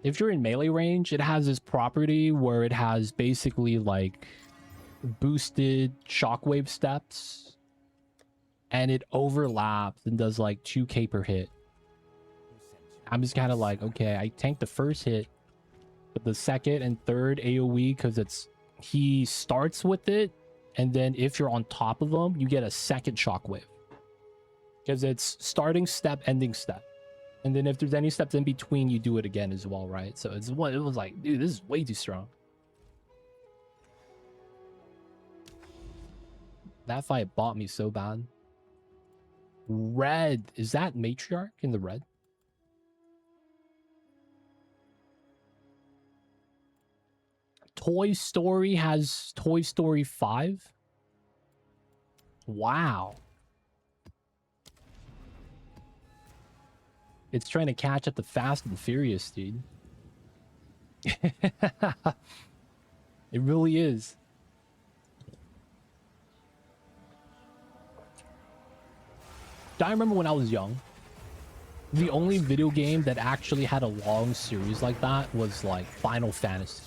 if you're in melee range, it has this property where it has basically like boosted shockwave steps, and it overlaps and does like 2k per hit. I'm just kind of like, okay, I tanked the first hit, but the second and third AoE, because he starts with it, and then if you're on top of him, you get a second shockwave. Because it's starting step, ending step. And then if there's any steps in between, you do it again as well, right? So it was like, dude, this is way too strong. That fight bought me so bad. Red. Is that Matriarch in the red? Toy Story has Toy Story 5? Wow. It's trying to catch up to Fast and Furious, dude. It really is. I remember when I was young, the only video game that actually had a long series like that was like Final Fantasy.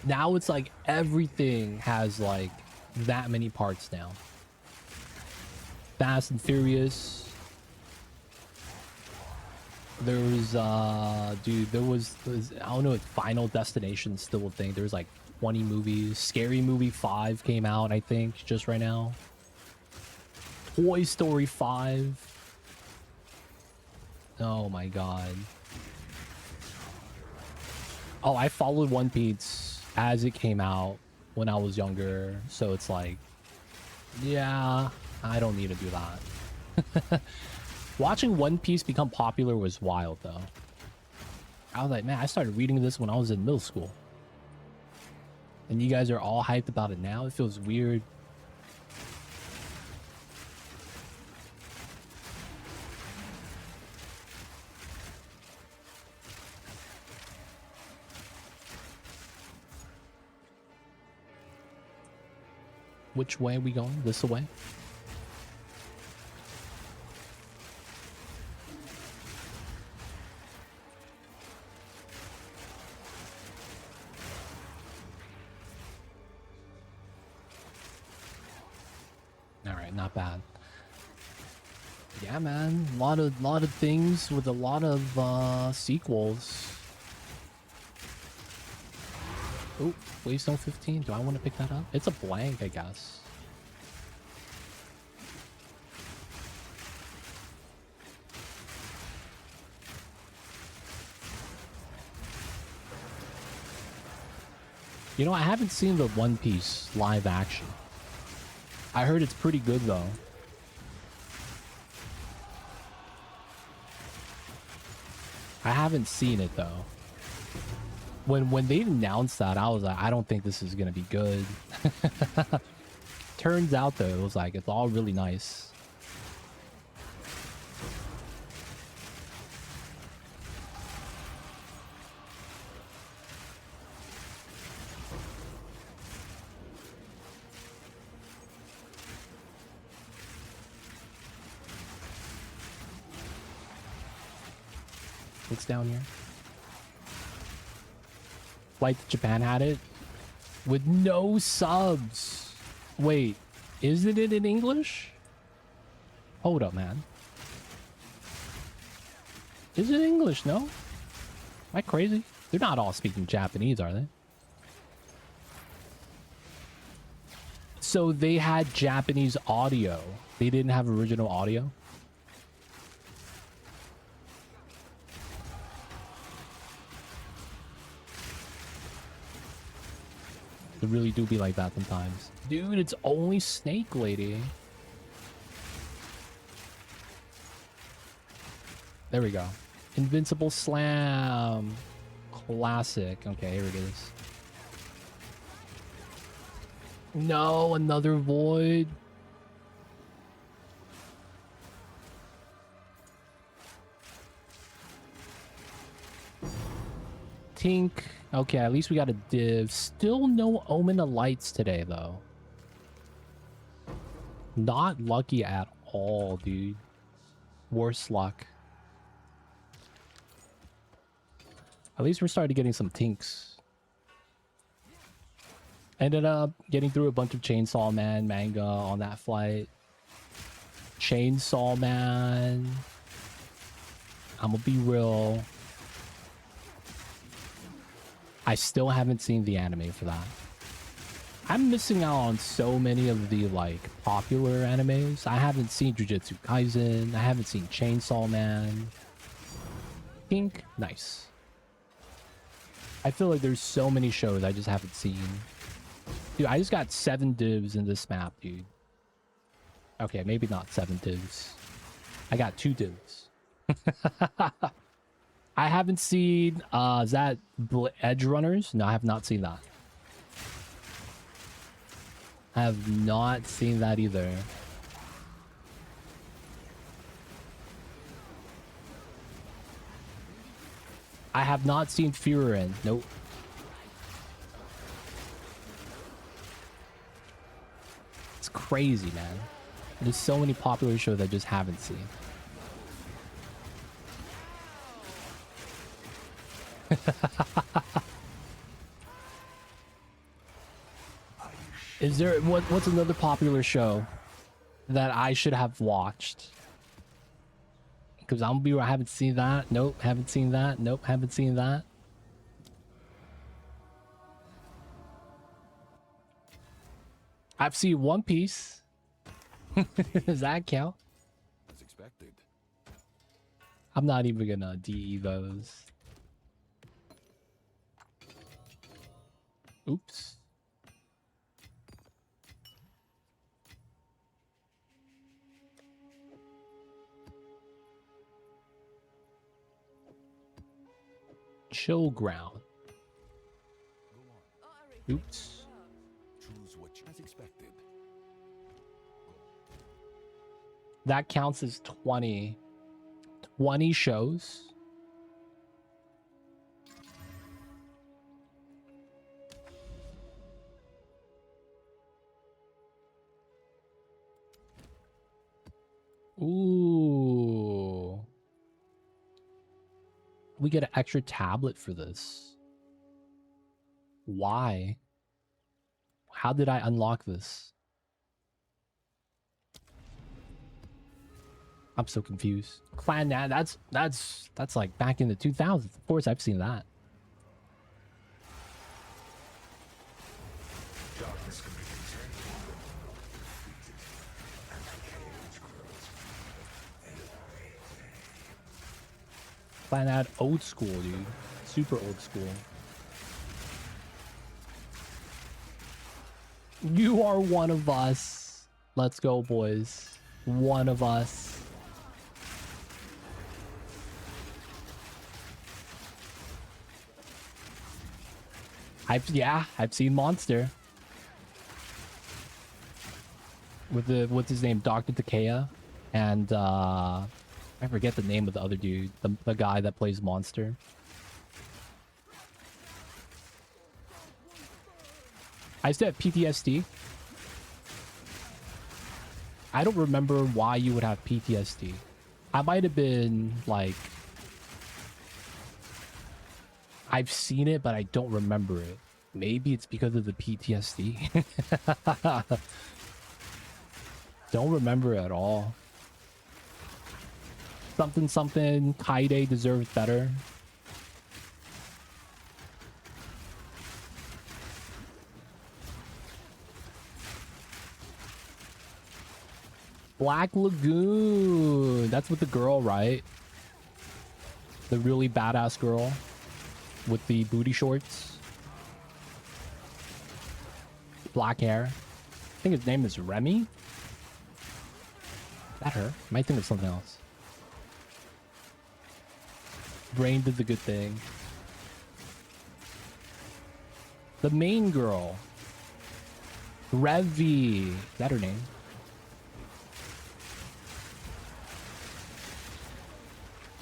Now it's like everything has like that many parts now. Fast and Furious. There was dude, there was I don't know if Final Destination still a thing. There's like 20 movies. Scary Movie 5 came out, I think, just right now. Toy Story 5. Oh my god. Oh, I followed One Piece as it came out when I was younger, so it's like, yeah, I don't need to do that. Watching One Piece become popular was wild, though. I was like, man, I started reading this when I was in middle school. And you guys are all hyped about it now? It feels weird. Which way are we going? This way? Alright, not bad. Yeah, man. A lot of things with a lot of sequels. Oh, Waystone 15. Do I want to pick that up? It's a blank, I guess. You know, I haven't seen the One Piece live action. I heard it's pretty good, though. I haven't seen it, though. When they announced that, I was like, I don't think this is gonna be good. Turns out, though, it was like, it's all really nice. What's down here? Flight to Japan had it with no subs. Wait, isn't it in English? Hold up, man. Is it English? No? Am I crazy? They're not all speaking Japanese, are they? So they had Japanese audio. They didn't have original audio? It really do be like that sometimes. Dude, it's only Snake Lady. There we go. Invincible Slam. Classic. Okay, here it is. No, another Void. Tink. Okay, at least we got a div. Still no Omen of Lights today, though. Not lucky at all, dude. Worse luck. At least we're starting getting some tinks. Ended up getting through a bunch of Chainsaw Man manga on that flight. Chainsaw Man. I'm gonna be real. I still haven't seen the anime for that. I'm missing out on so many of the like popular animes. I haven't seen Jujutsu Kaisen. I haven't seen Chainsaw Man. Pink, nice. I feel like there's so many shows I just haven't seen. Dude, I just got 7 divs in this map, dude. Okay, maybe not 7 divs. I got 2 divs. I haven't seen, is that Edge Runners? No, I have not seen that. I have not seen that either. I have not seen Furin. Nope. It's crazy, man. There's so many popular shows I just haven't seen. Is there what's another popular show that I should have watched? Because I'm be I haven't seen that. Nope, haven't seen that. Nope, haven't seen that. I've seen One Piece. Does that count? As expected. I'm not even gonna DE those. Oops. Chill ground. Oops. Choose what you as expected. That counts as 20. 20 shows. Ooh. We get an extra tablet for this. Why? How did I unlock this? I'm so confused. Clan that's like back in the 2000s. Of course I've seen that. Darkness can be contained. And the cage grows. Clan old school, dude. Super old school. You are one of us. Let's go, boys. One of us. I've seen Monster. With what's his name? Dr. Takea. And I forget the name of the other dude. The guy that plays Monster. I used to have PTSD. I don't remember why you would have PTSD. I might have been like... I've seen it, but I don't remember it. Maybe it's because of the PTSD. Don't remember it at all. Something, Kaide deserves better. Black Lagoon. That's with the girl, right? The really badass girl with the booty shorts. Black hair. I think his name is Remy. Is that her? Might think of something else. Brain did the good thing. The main girl. Revi. Is that her name?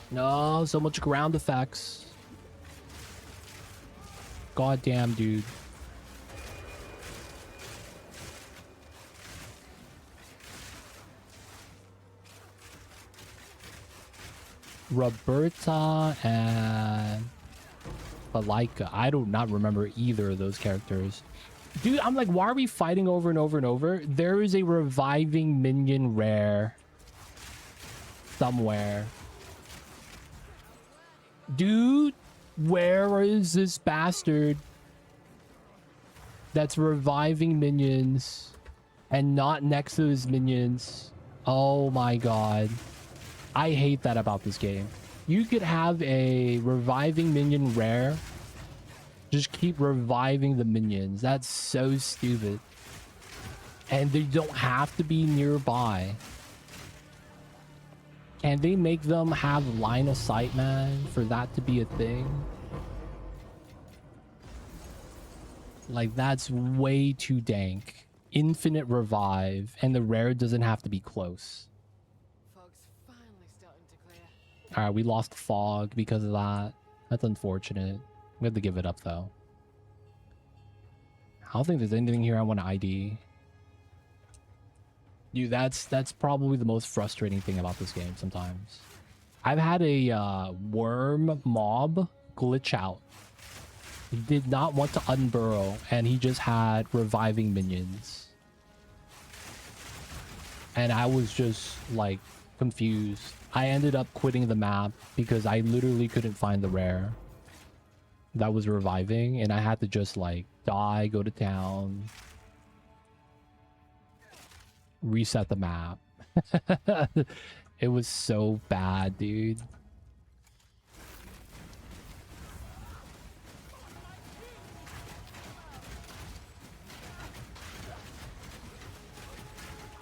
No, so much ground effects. Goddamn, dude. Roberta and But like, I do not remember either of those characters. Dude, I'm like, why are we fighting over and over and over? There is a reviving minion rare somewhere. Dude, where is this bastard that's reviving minions and not next to his minions? Oh my god. I hate that about this game. You could have a reviving minion rare. Just keep reviving the minions. That's so stupid. And they don't have to be nearby. Can they make them have line of sight, man, for that to be a thing? Like, that's way too dank. Infinite revive, and the rare doesn't have to be close. Fog's finally starting to clear. Alright, we lost fog because of that. That's unfortunate. We have to give it up, though. I don't think there's anything here I want to ID. Dude, that's probably the most frustrating thing about this game sometimes. I've had a worm mob glitch out. He did not want to unburrow, and he just had reviving minions. And I was just, like, confused. I ended up quitting the map because I literally couldn't find the rare that was reviving, and I had to just, like, die, go to town, reset the map. It was so bad, dude.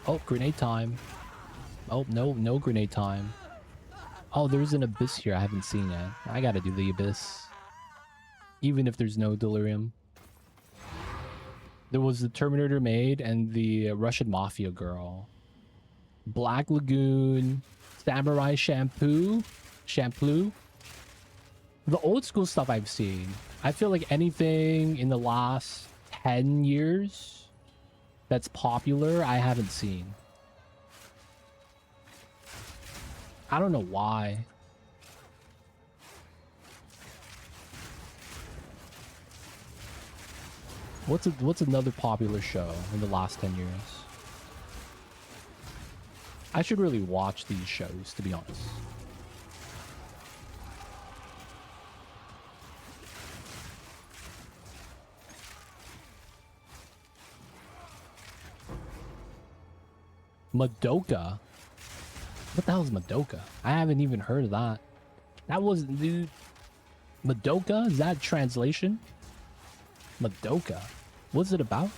Oh, grenade time. Oh, no grenade time. Oh, there's an abyss here I haven't seen yet. I gotta do the abyss. Even if there's no delirium. There was the Terminator maid and the Russian mafia girl. Black Lagoon, Samurai Shampoo. The old school stuff I've seen. I feel like anything in the last 10 years that's popular, I haven't seen. I don't know why. What's another popular show in the last 10 years? I should really watch these shows, to be honest. Madoka? What the hell is Madoka? I haven't even heard of that. That wasn't, dude. Madoka? Is that translation? Madoka? What's it about?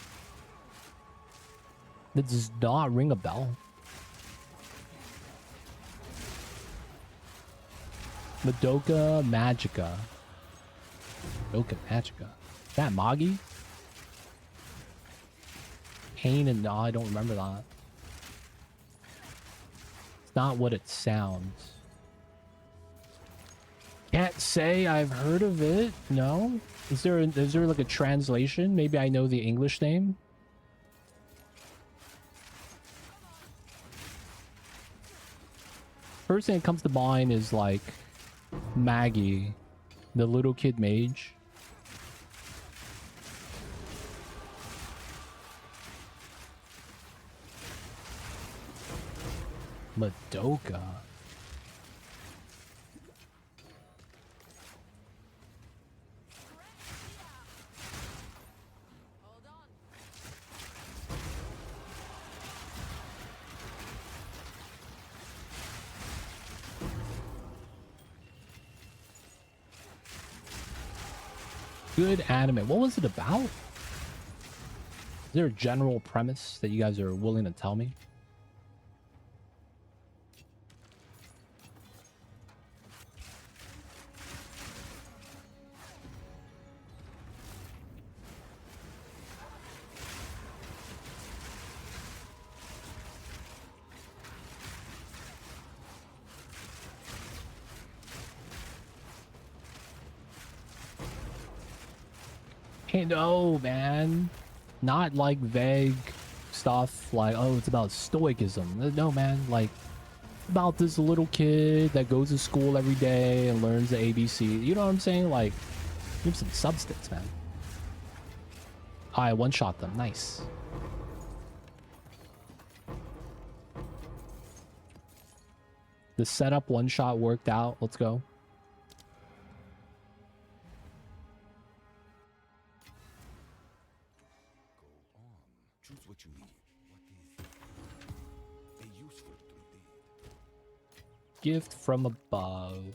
That does not ring a bell. Madoka Magica. Madoka Magica. Is that Magi? Pain and no, I don't remember that. It's not what it sounds. Can't say I've heard of it. No. Is there like a translation? Maybe I know the English name. First thing that comes to mind is like Maggie, the little kid mage. Madoka. Good anime. What was it about? Is there a general premise that you guys are willing to tell me? No, man. Not like vague stuff like, oh, it's about stoicism. No, man. Like, about this little kid that goes to school every day and learns the ABC. You know what I'm saying? Like, Give some substance, man. I one-shot them. Nice. The setup one-shot worked out. Let's go. Go on. Choose what you need. What is a useful true deed? Gift from above.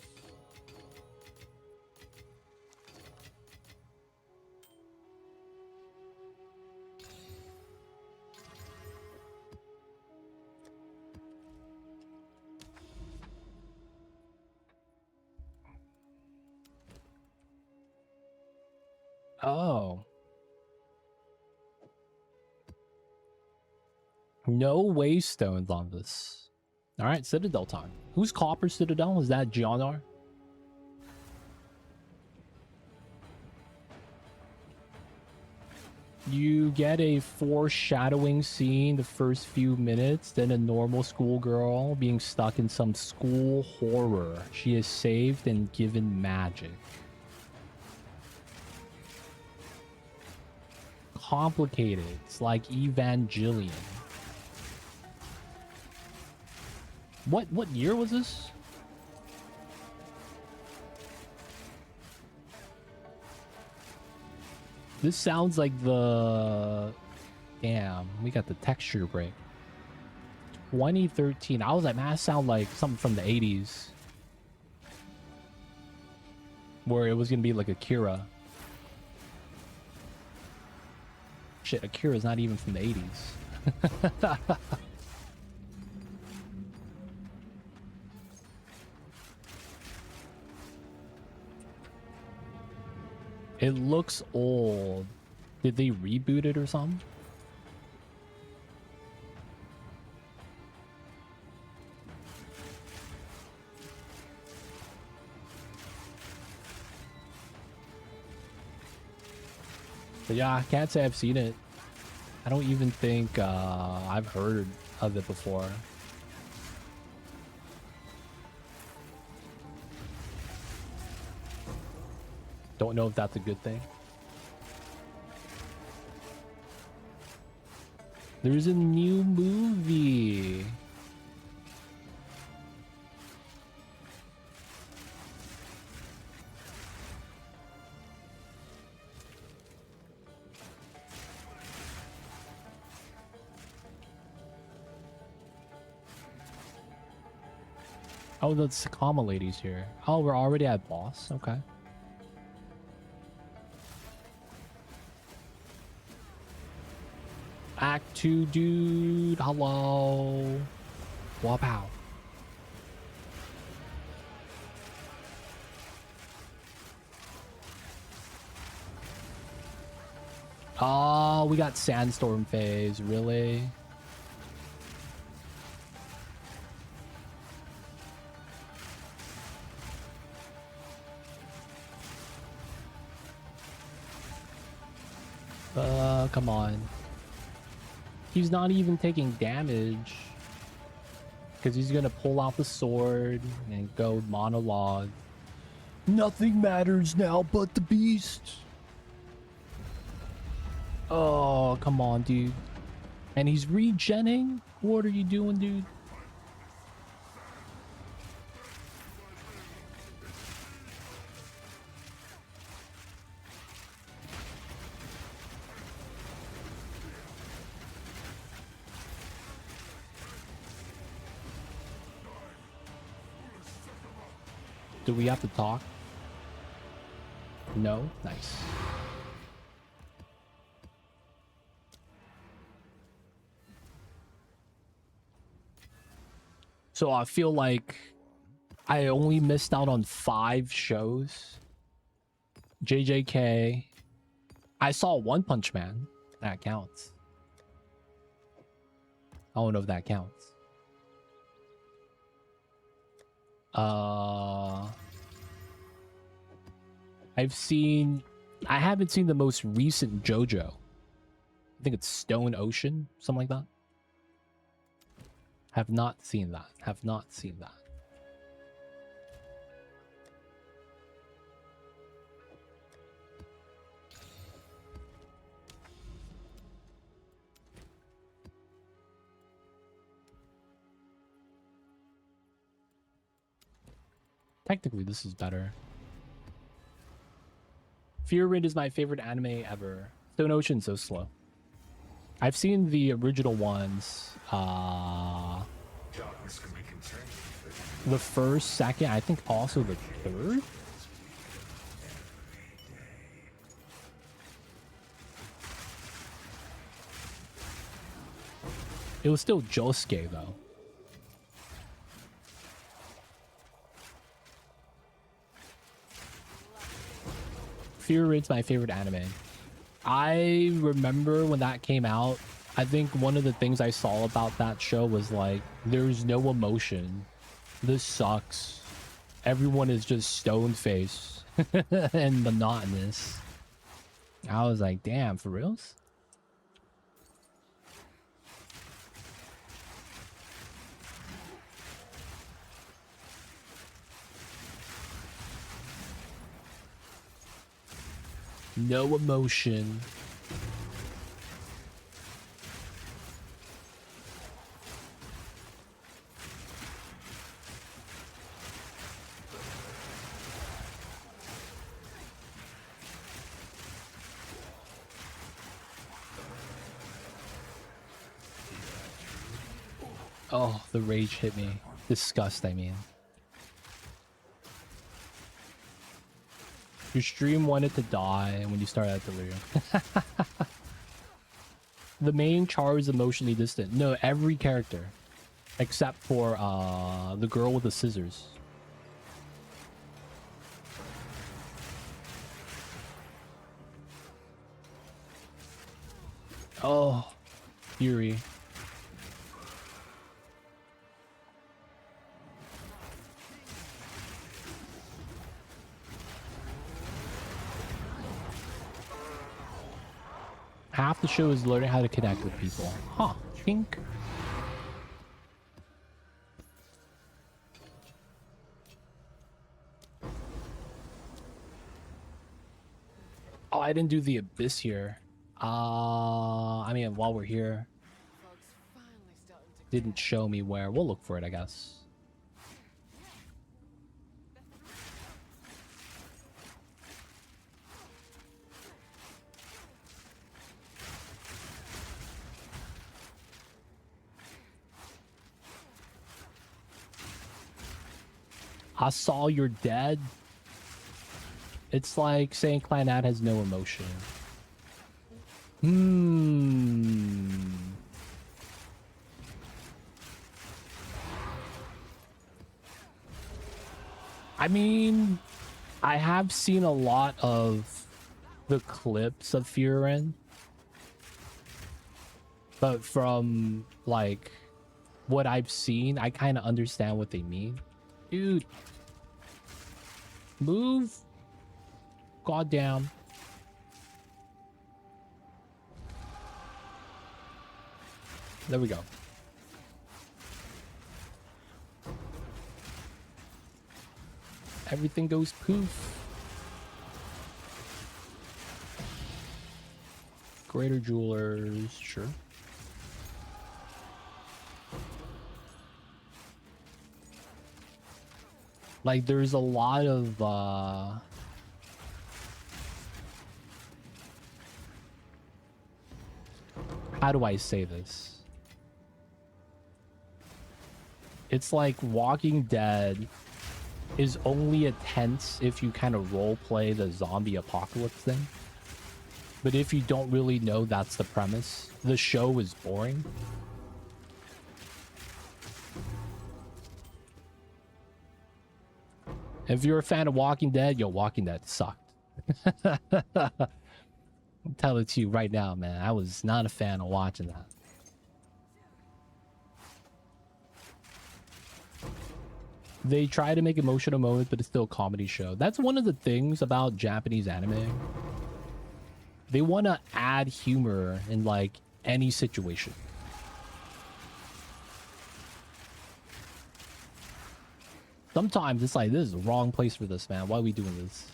Oh. No waystones on this. All right, Citadel time. Who's Copper Citadel? Is that Giannar? You get a foreshadowing scene the first few minutes, then a normal schoolgirl being stuck in some school horror. She is saved and given magic. Complicated. It's like Evangelion. What year was this? This sounds like the... Damn, we got the texture break. 2013. I was like, man, that sound like something from the 80s. Where it was gonna be like Akira. Shit, Akira's not even from the 80s. It looks old. Did they reboot it or something? But yeah, I can't say I've seen it. I don't even think I've heard of it before. Don't know if that's a good thing. There's a new movie. Oh, the Sakama lady's here. Oh, we're already at boss. Okay. Act 2, dude. Hello. Wow. Oh, we got Sandstorm phase. Really? Come on. He's not even taking damage. Because he's going to pull out the sword and go monologue. Nothing matters now but the beast. Oh, come on, dude. And he's regenning? What are you doing, dude? Do we have to talk? No? Nice. So I feel like I only missed out on 5 shows. JJK. I saw One Punch Man. That counts. I don't know if that counts. I haven't seen the most recent JoJo. I think it's Stone Ocean, something like that. Have not seen that. Have not seen that. Technically, this is better. Fear Rid is my favorite anime ever. Stone Ocean's so slow. I've seen the original ones. Darkness can be contained. The first, second, I think also the third. It was still Josuke though. Fear Rid's my favorite anime. I remember when that came out, I think one of the things I saw about that show was like, there's no emotion. This sucks. Everyone is just stone-faced and monotonous. I was like, damn, for reals? No emotion. Oh, the rage hit me. Disgust, I mean. Your stream wanted to die when you started at Delirium. The main char is emotionally distant. No, every character. Except for the girl with the scissors. Oh, Fury. Half the show is learning how to connect with people. Huh. Pink. Oh, I didn't do the Abyss here. I mean, while we're here, Fog's finally starting to didn't show me where. We'll look for it, I guess. I saw you're dead. It's like saying Clanad has no emotion. I mean, I have seen a lot of the clips of Furin, but from like what I've seen, I kind of understand what they mean. Dude, move. Goddamn. There we go. Everything goes poof. Greater Jewelers, sure. Like, there's a lot of how do I say this? It's like Walking Dead is only intense if you kind of role play the zombie apocalypse thing. But if you don't really know that's the premise, the show is boring. If you're a fan of Walking Dead, yo, Walking Dead sucked. I'll tell it to you right now, man. I was not a fan of watching that. They try to make emotional moments, but it's still a comedy show. That's one of the things about Japanese anime. They want to add humor in like any situation. Sometimes it's like, this is the wrong place for this, man. Why are we doing this?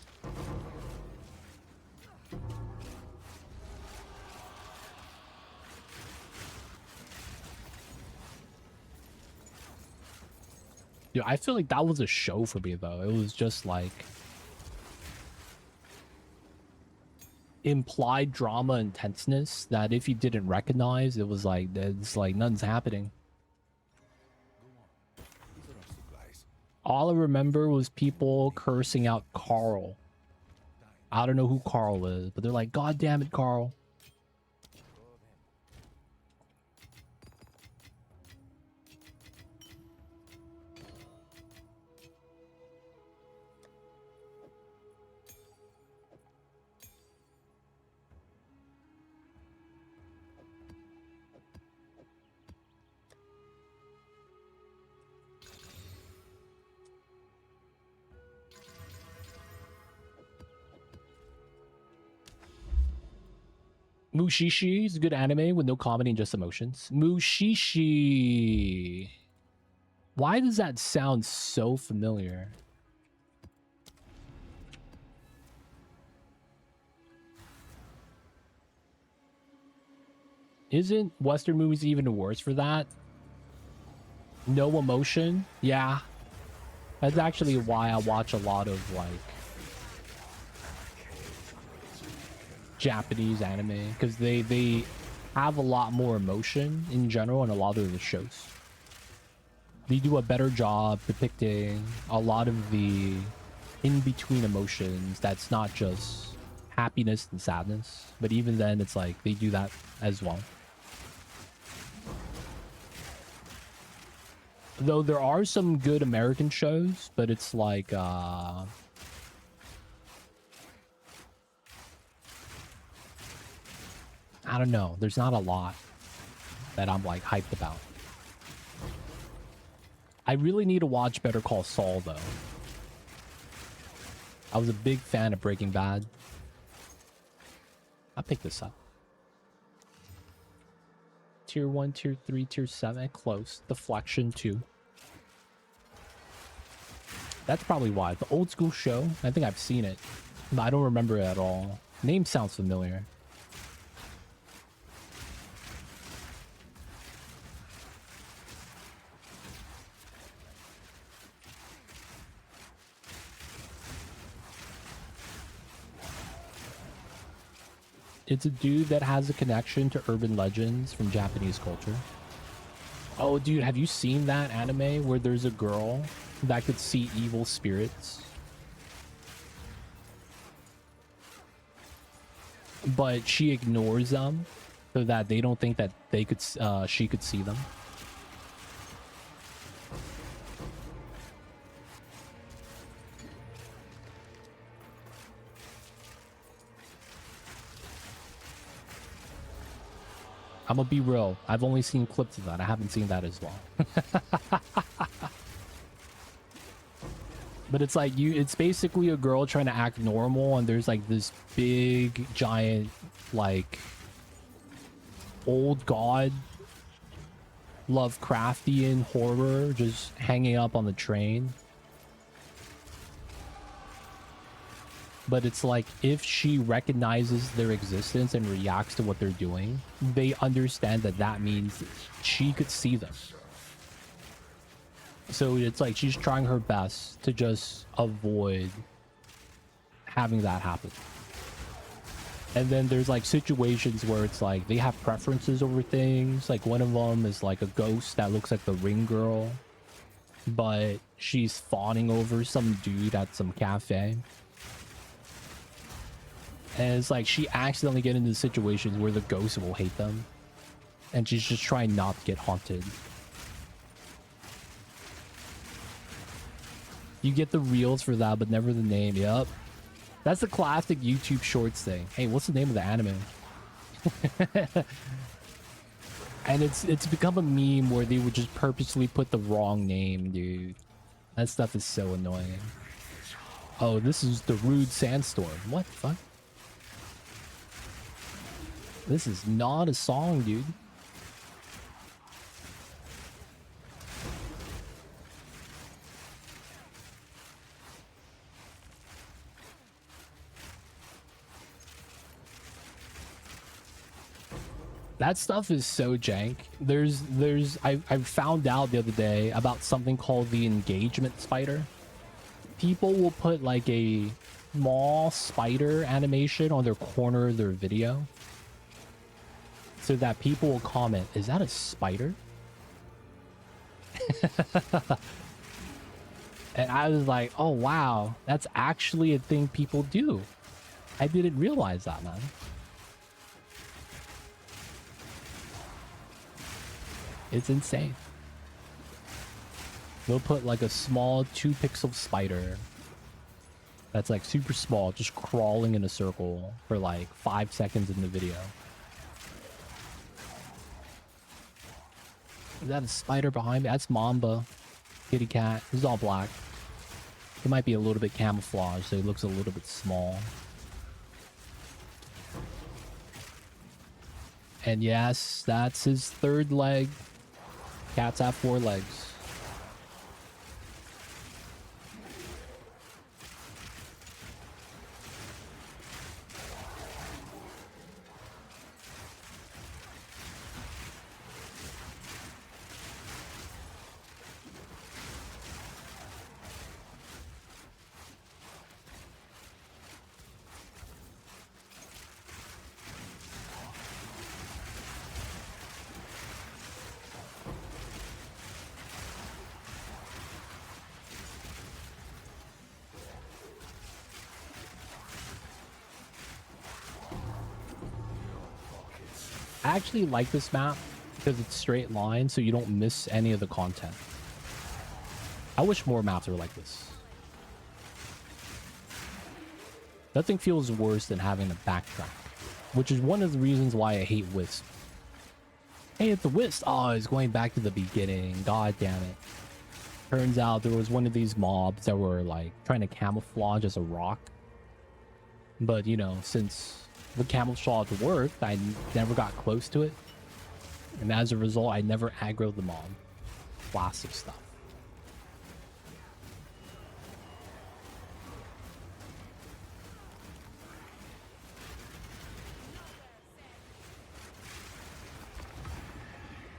Dude, I feel like that was a show for me though. It was just like implied drama and tenseness that if you didn't recognize, it was like it's like nothing's happening. These are our supplies. All I remember was people cursing out Carl. I don't know who Carl is, but they're like, God damn it, Carl. Mushishi is a good anime with no comedy and just emotions. Mushishi. Why does that sound so familiar? Isn't Western movies even worse for that? No emotion? Yeah. That's actually why I watch a lot of like Japanese anime, because they have a lot more emotion in general in a lot of the shows. They do a better job depicting a lot of the in-between emotions that's not just happiness and sadness, but even then it's like they do that as well. Though there are some good American shows, but it's like I don't know. There's not a lot that I'm like hyped about. I really need to watch Better Call Saul though. I was a big fan of Breaking Bad. I'll pick this up. Tier 1, Tier 3, Tier 7. Close. Deflection 2. That's probably why. The old school show, I think I've seen it, but I don't remember it at all. Name sounds familiar. It's a dude that has a connection to urban legends from Japanese culture. Oh, dude, have you seen that anime where there's a girl that could see evil spirits? But she ignores them so that they don't think that they could, she could see them. I'm gonna be real. I've only seen clips of that. I haven't seen that as well. But it's like it's basically a girl trying to act normal, and there's like this big, giant, like old god Lovecraftian horror just hanging up on the train. But it's like if she recognizes their existence and reacts to what they're doing, they understand that that means she could see them. So it's like she's trying her best to just avoid having that happen. And then there's like situations where it's like they have preferences over things. Like one of them is like a ghost that looks like the Ring Girl, but she's fawning over some dude at some cafe. And it's like she accidentally get into situations where the ghost will hate them. And she's just trying not to get haunted. You get the reels for that, but never the name. Yep. That's the classic YouTube Shorts thing. Hey, what's the name of the anime? And it's become a meme where they would just purposely put the wrong name, dude. That stuff is so annoying. Oh, this is the Rude Sandstorm. What the fuck? This is not a song, dude. That stuff is so jank. I found out the other day about something called the engagement spider. People will put like a small spider animation on their corner of their video so that people will comment, is that a spider? And I was like, oh wow, that's actually a thing people do. I didn't realize that, man. It's insane. They'll put like a small 2-pixel spider that's like super small, just crawling in a circle for like 5 seconds in the video. Is that a spider behind me? That's Mamba. Kitty cat. This is all black. It might be a little bit camouflaged, so it looks a little bit small. And yes, that's his third leg. Cats have 4 legs. I actually like this map because it's straight line, so you don't miss any of the content. I wish more maps were like this. Nothing feels worse than having to backtrack, which is one of the reasons why I hate Wisp. Hey, it's a Wisp. Oh, it's going back to the beginning. God damn it. Turns out there was one of these mobs that were like trying to camouflage as a rock. But, you know, since the camouflage worked, I never got close to it. And as a result, I never aggroed the mob. Classic stuff.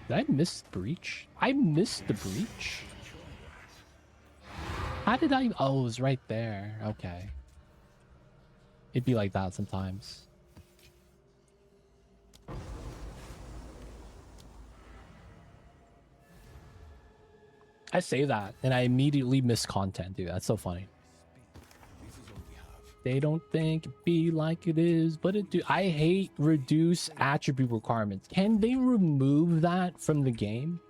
Did I miss Breach? I missed the Breach? How did I... Oh, it was right there. Okay. It'd be like that sometimes. I say that, and I immediately miss content, dude. That's so funny. They don't think it be like it is, but it do. I hate reduce attribute requirements. Can they remove that from the game?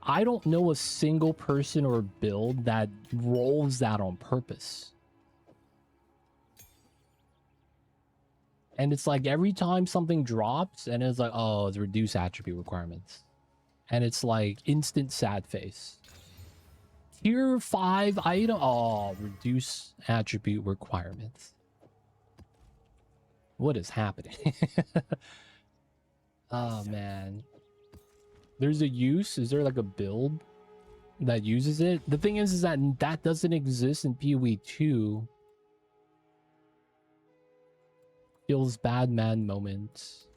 I don't know a single person or build that rolls that on purpose. And it's like every time something drops, and it's like, oh, it's reduce attribute requirements. And it's like instant sad face. Tier 5 item. Oh, reduce attribute requirements. What is happening? Oh, man. There's a use. Is there like a build that uses it? The thing is that that doesn't exist in PoE 2. Feels bad man moments.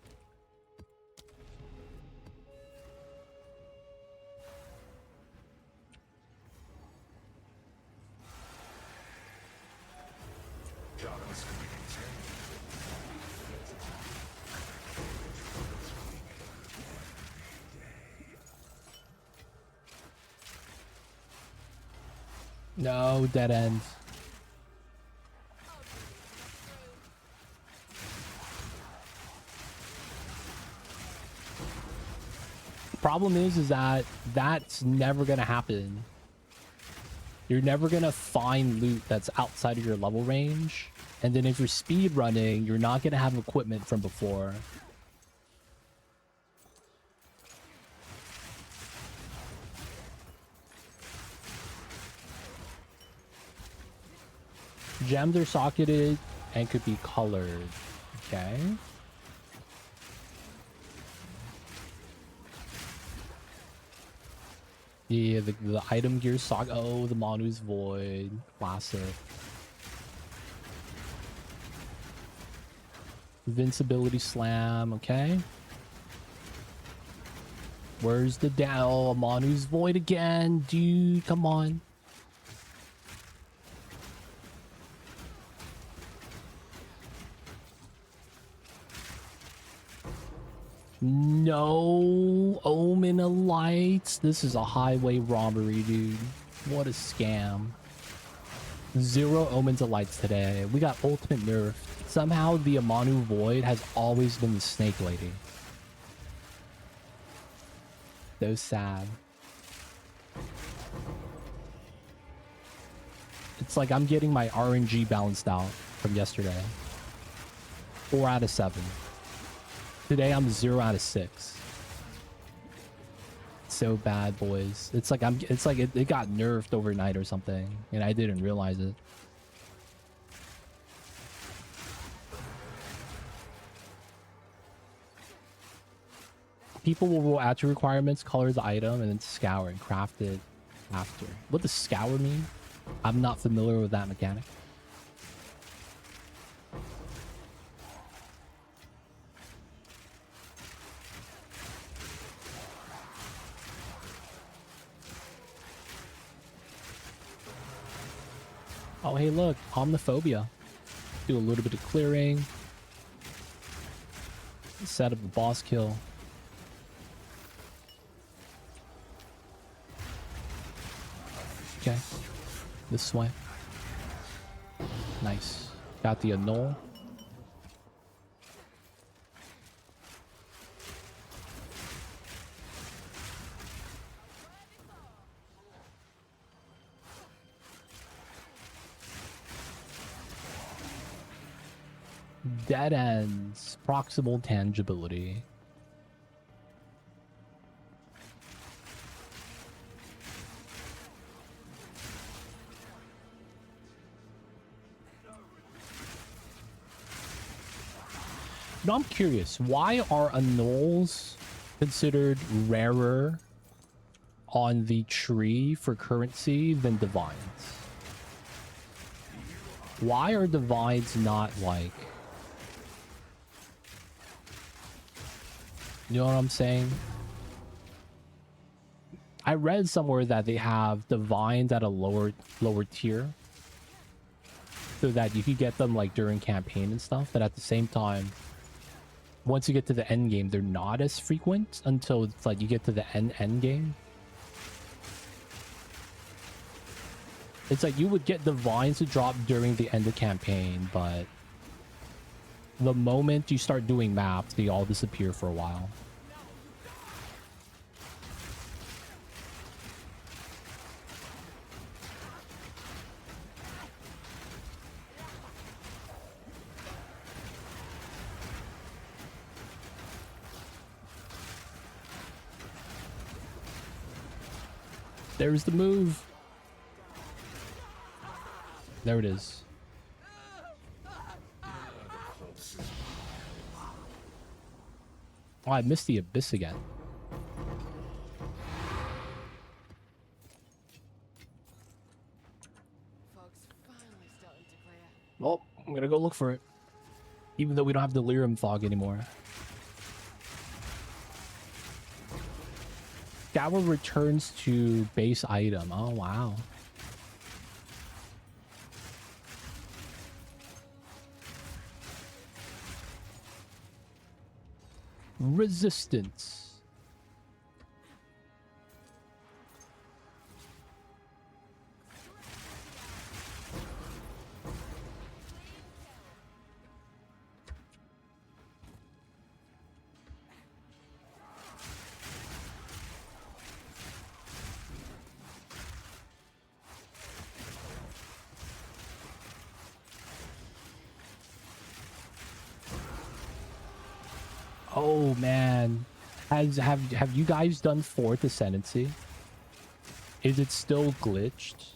Darkness can be contained. No, dead end. Problem is that that's never gonna happen. You're never gonna find loot that's outside of your level range, and then if you're speed running, you're not gonna have equipment from before. Gems are socketed and could be colored. Okay. Yeah, the item gear sock. Oh, the Manu's Void. Classic. Invincibility slam. Okay. Where's the Dell? Manu's void again, dude. Come on. No Omen of Lights. This is a highway robbery, dude. What a scam. 0 Omens of Lights today. We got ultimate nerf. Somehow the Amanu Void has always been the snake lady. So sad. It's like I'm getting my RNG balanced out from yesterday. 4 out of 7. Today I'm 0 out of 6. So bad, boys. It's like it got nerfed overnight or something, and I didn't realize it. People will roll attribute requirements, color the item, and then scour and craft it after. What does scour mean? I'm not familiar with that mechanic. Oh, hey, look, Omniphobia. Do a little bit of clearing. Set up the boss kill. Okay. This way. Nice. Got the annul. Dead ends. Proximal tangibility. Now I'm curious, why are annuls considered rarer on the tree for currency than divines? Why are divines not like... You know what I'm saying? I read somewhere that they have divines at a lower tier, so that you could get them like during campaign and stuff, but at the same time, once you get to the end game, they're not as frequent until it's like you get to the end game. It's like you would get divines to drop during the end of campaign, but the moment you start doing maps, they all disappear for a while. There's the move. There it is. Oh, I missed the abyss again. Fog's finally starting to clear. Well, I'm gonna go look for it. Even though we don't have delirium fog anymore. Scour returns to base item. Oh, wow. Resistance. Oh man, have you guys done 4th Ascendancy? Is it still glitched?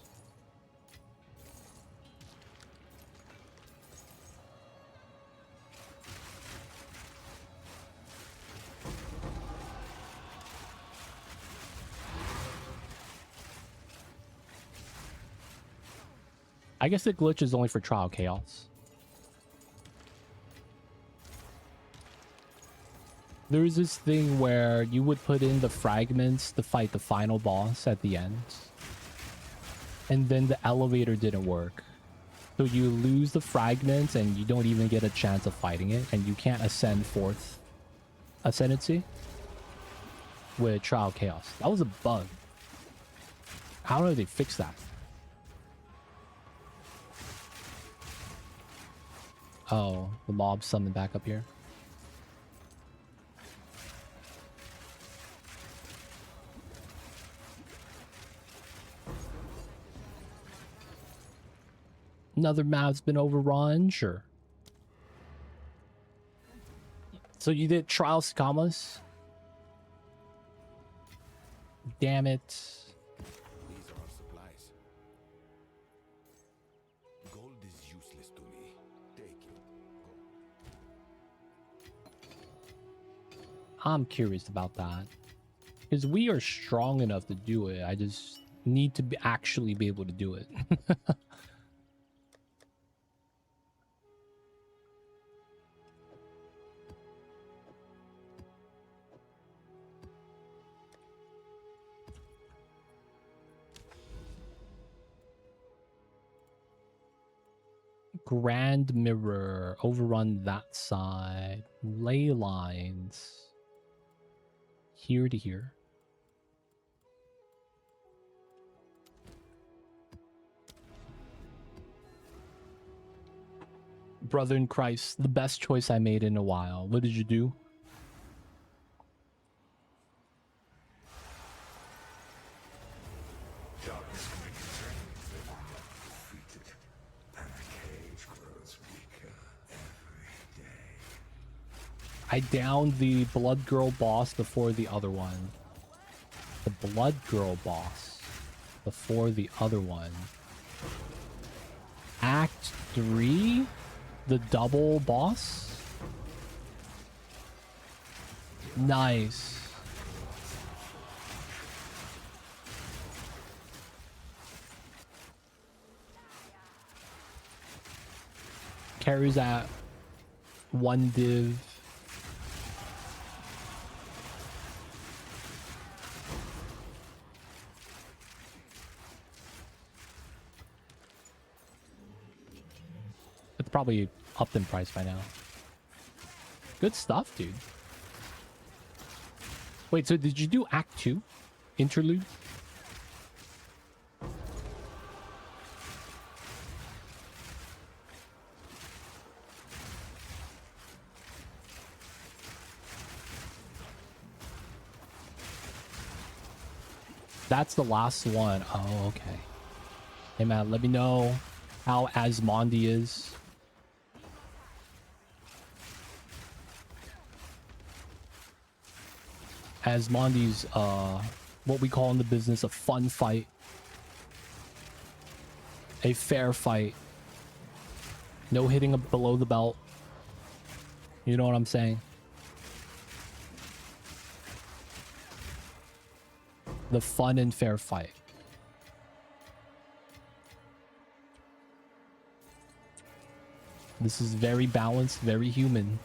I guess the glitch is only for Trial Chaos. There's this thing where you would put in the fragments to fight the final boss at the end. And then the elevator didn't work. So you lose the fragments and you don't even get a chance of fighting it. And you can't ascend fourth ascendancy with Trial Chaos. That was a bug. How do they fix that? Oh, the mob summoned back up here. Another map's been overrun, sure. So you did Trial Scamas? Damn it. These are our supplies. Gold is useless to me. Take it. Go. I'm curious about that. Because we are strong enough to do it. I just need to actually be able to do it. Grand Mirror. Overrun that side. Ley lines. Here to here. Brother in Christ, the best choice I made in a while. What did you do? Darkness can be contained, but not defeated. And the cage grows weaker every day. I downed the Blood Girl boss before the other one. The Blood Girl boss before the other one. Act 3? The double boss? Nice. Carries at 1 div. It's probably upped in price by now. Good stuff, dude. Wait, so did you do Act 2? Interlude? That's the last one. Oh, okay. Hey, man, let me know how Asmondi is. Asmondi's what we call in the business a fun fight, a fair fight, no hitting up below the belt. You know what I'm saying? The fun and fair fight. This is very balanced, very human.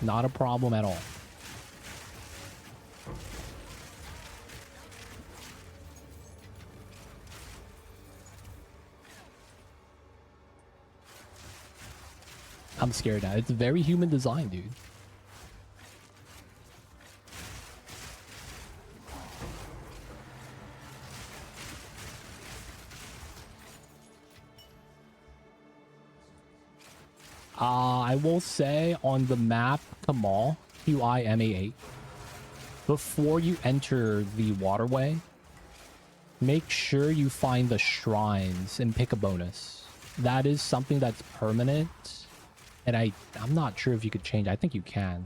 Not a problem at all. I'm scared now. It's a very human design, dude. I will say on the map Kamal, QIMA8, before you enter the waterway, make sure you find the shrines and pick a bonus. That is something that's permanent, and I'm not sure if you could change. I think you can.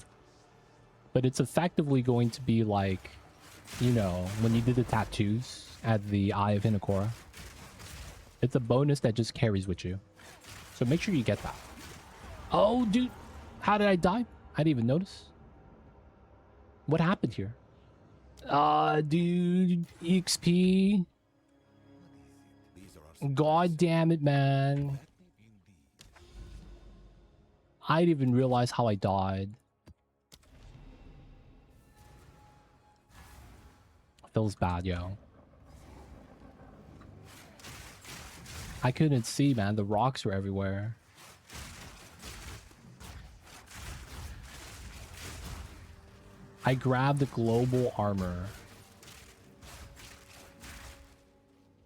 But it's effectively going to be like, you know, when you did the tattoos at the Eye of Hinokora. It's a bonus that just carries with you. So make sure you get that. Oh, dude. How did I die? I didn't even notice. What happened here? Dude. EXP. God damn it, man. I didn't even realize how I died. Feels bad, yo. I couldn't see, man. The rocks were everywhere. I grabbed the global armor.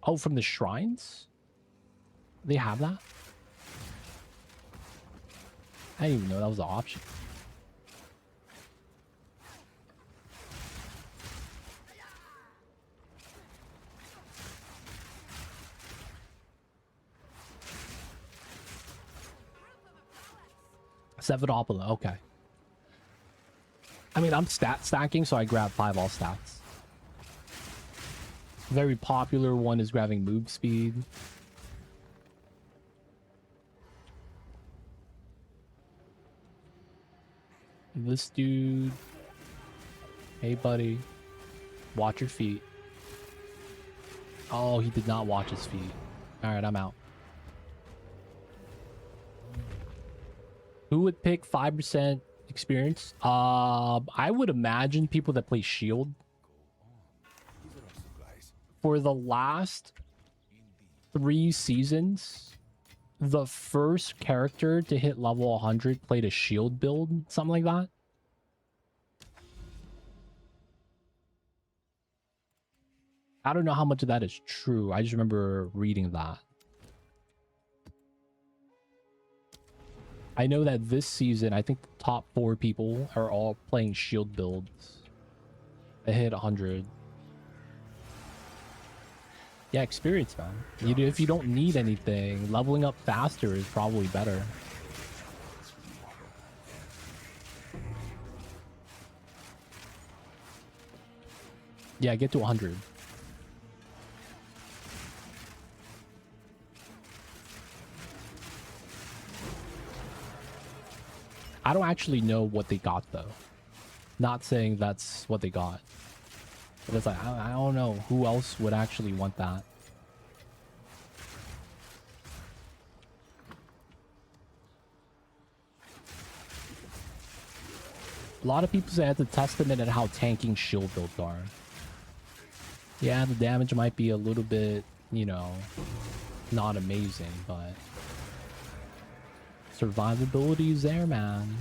Oh, from the shrines? They have that? I didn't even know that was an option. Sevenopoli, okay. I mean, I'm stat stacking, so I grab 5 all stats. Very popular one is grabbing move speed. This dude. Hey, buddy. Watch your feet. Oh, he did not watch his feet. Alright, I'm out. Who would pick 5% experience? I would imagine people that play Shield. These are our supplies. For the last 3 seasons, the first character to hit level 100 played a Shield build, something like that. I don't know how much of that is true. I just remember reading that. I know that this season, I think the top 4 people are all playing Shield builds. They hit 100. Yeah, experience, man. If you don't need anything, leveling up faster is probably better. Yeah, get to 100. I don't actually know what they got, though. Not saying that's what they got. But it's like, I don't know who else would actually want that. A lot of people say it's a testament at how tanking shield builds are. Yeah, the damage might be a little bit, you know, not amazing, but survivability is there, man.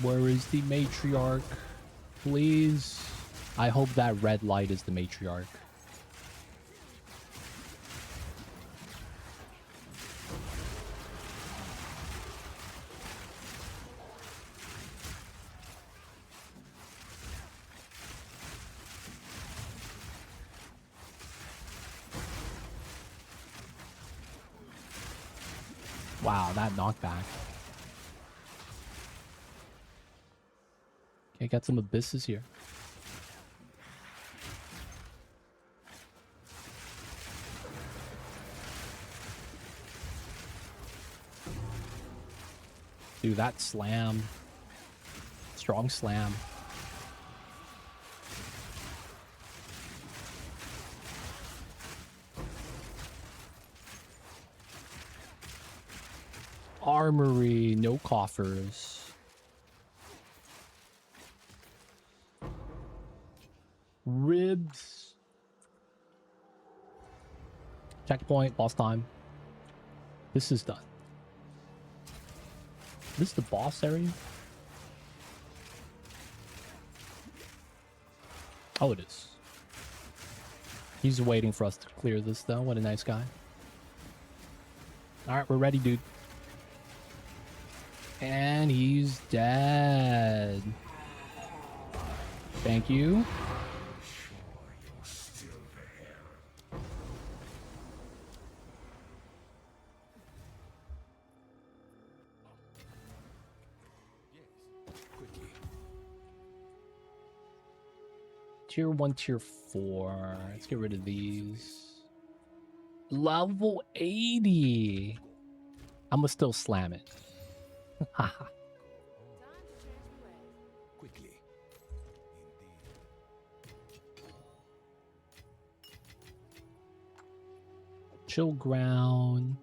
Where is the Matriarch? Please. I hope that red light is the Matriarch. Wow, that knockback. Okay, got some abysses here. Dude, that slam. Strong slam. Armory, no coffers. Ribs. Checkpoint, boss time. This is done. This is the boss area? Oh, it is. He's waiting for us to clear this, though. What a nice guy. Alright, we're ready, dude. And he's dead. Thank you. Tier 1, Tier 4. Let's get rid of these. Level 80. I'm gonna still slam it. Haha. Time to change my ways. Quickly. Chill ground.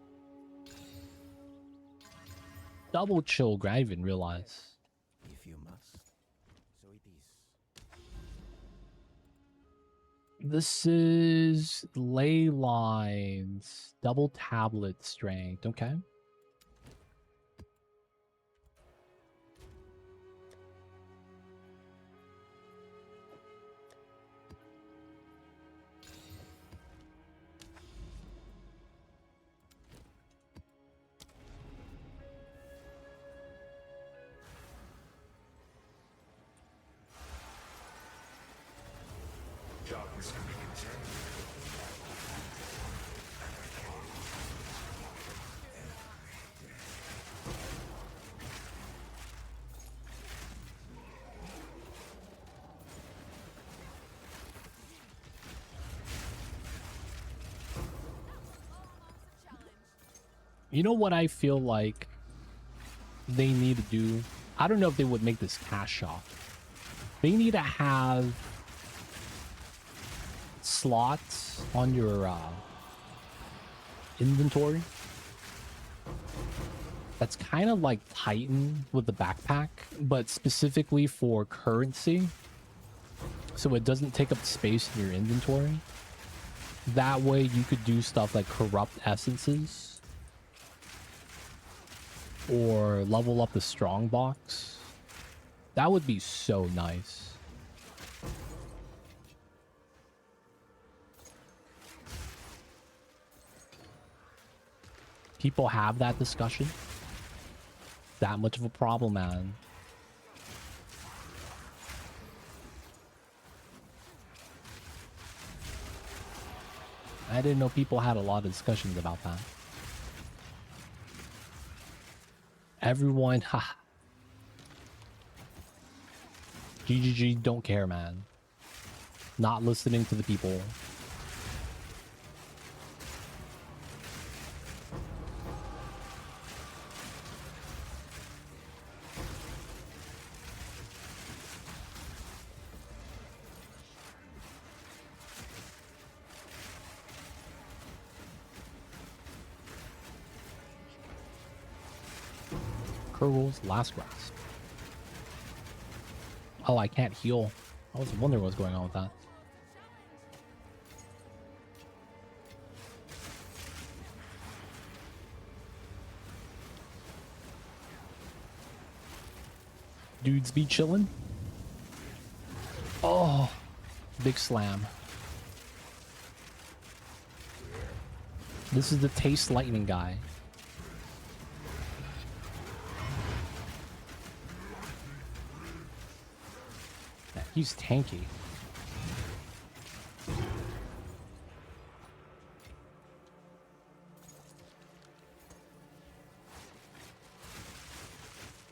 Double chill ground. I didn't even realize. If you must, so it is. This is ley lines. Double tablet strength. Okay. Darkness can be contained. You know what I feel like they need to do? I don't know if they would make this cash shop. They need to have slots on your inventory. That's kind of like Titan with the backpack, but specifically for currency. So it doesn't take up space in your inventory. That way you could do stuff like corrupt essences or level up the strong box. That would be so nice. People have that discussion. That much of a problem, man. I didn't know people had a lot of discussions about that. Everyone, ha. GGG don't care, man. Not listening to the people. Kurgle's last grasp. Oh, I can't heal. I was wondering what's going on with that. Dudes be chilling. Oh, big slam. This is the Taste Lightning guy. Yeah, he's tanky.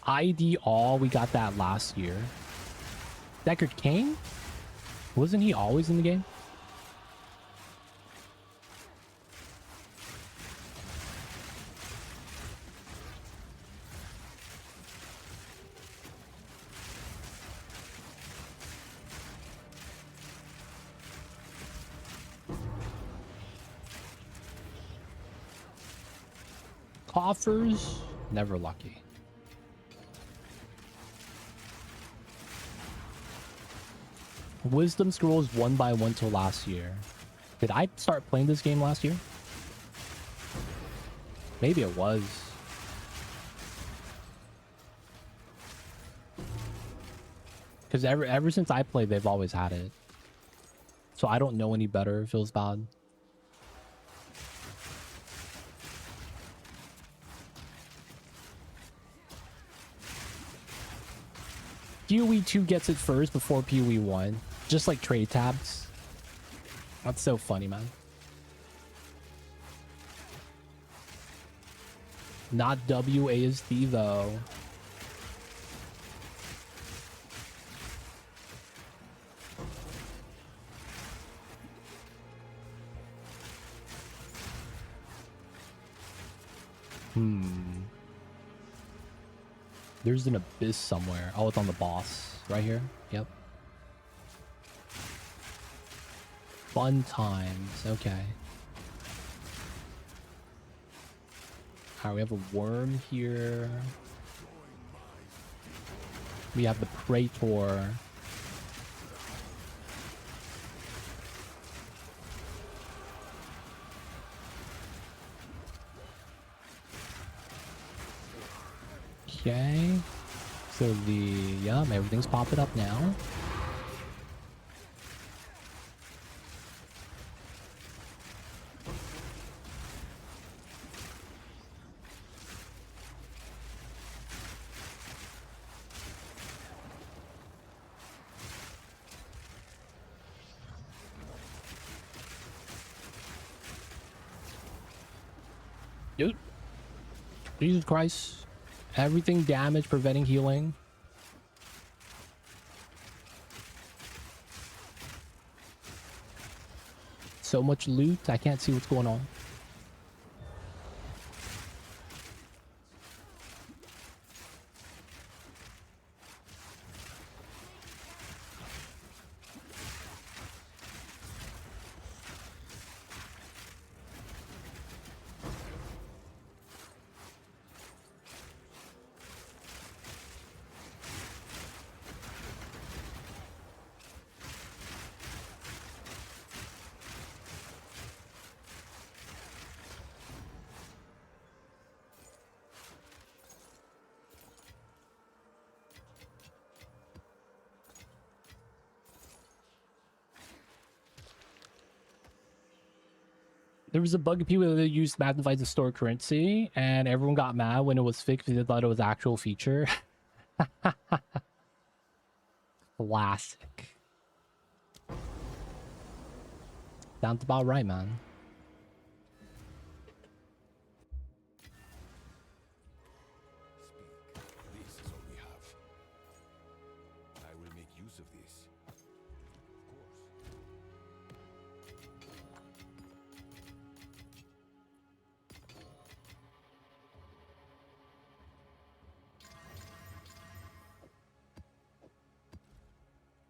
ID all, we got that last year. Deckard Cain? Wasn't he always in the game? Coffers, never lucky. Wisdom scrolls 1 by 1 till last year. Did I start playing this game last year? Maybe it was. Because ever since I played, they've always had it. So I don't know any better. It feels bad. PoE 2 gets it first before PoE 1. Just like trade tabs. That's so funny, man. Not WASD though. There's an abyss somewhere. Oh, it's on the boss. Right here. Yep. Fun times. Okay. Alright, we have a worm here. We have the Praetor. Okay. So everything's popping up now. Dude. Jesus Christ. Everything damage, preventing healing. So much loot, I can't see what's going on. There was a bug of people that used Magnified to store currency, and everyone got mad when it was fixed because they thought it was an actual feature. Classic. Sounds about right, man. Speak. This is all we have. I will make use of this. Of course.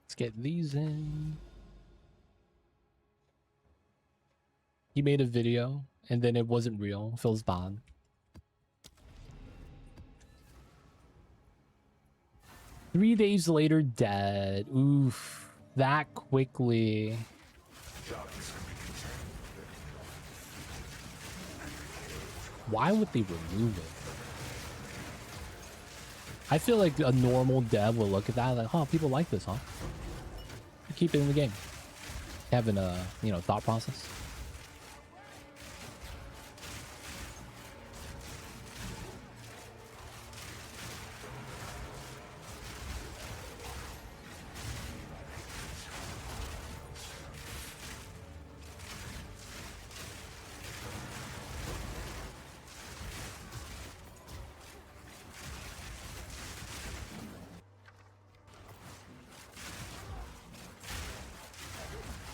Let's get these in. He made a video, and then it wasn't real. Feels bad. Three days later, dead. Oof. That quickly. Why would they remove it? I feel like a normal dev will look at that like, huh, people like this, huh? Keep it in the game. Having a, thought process.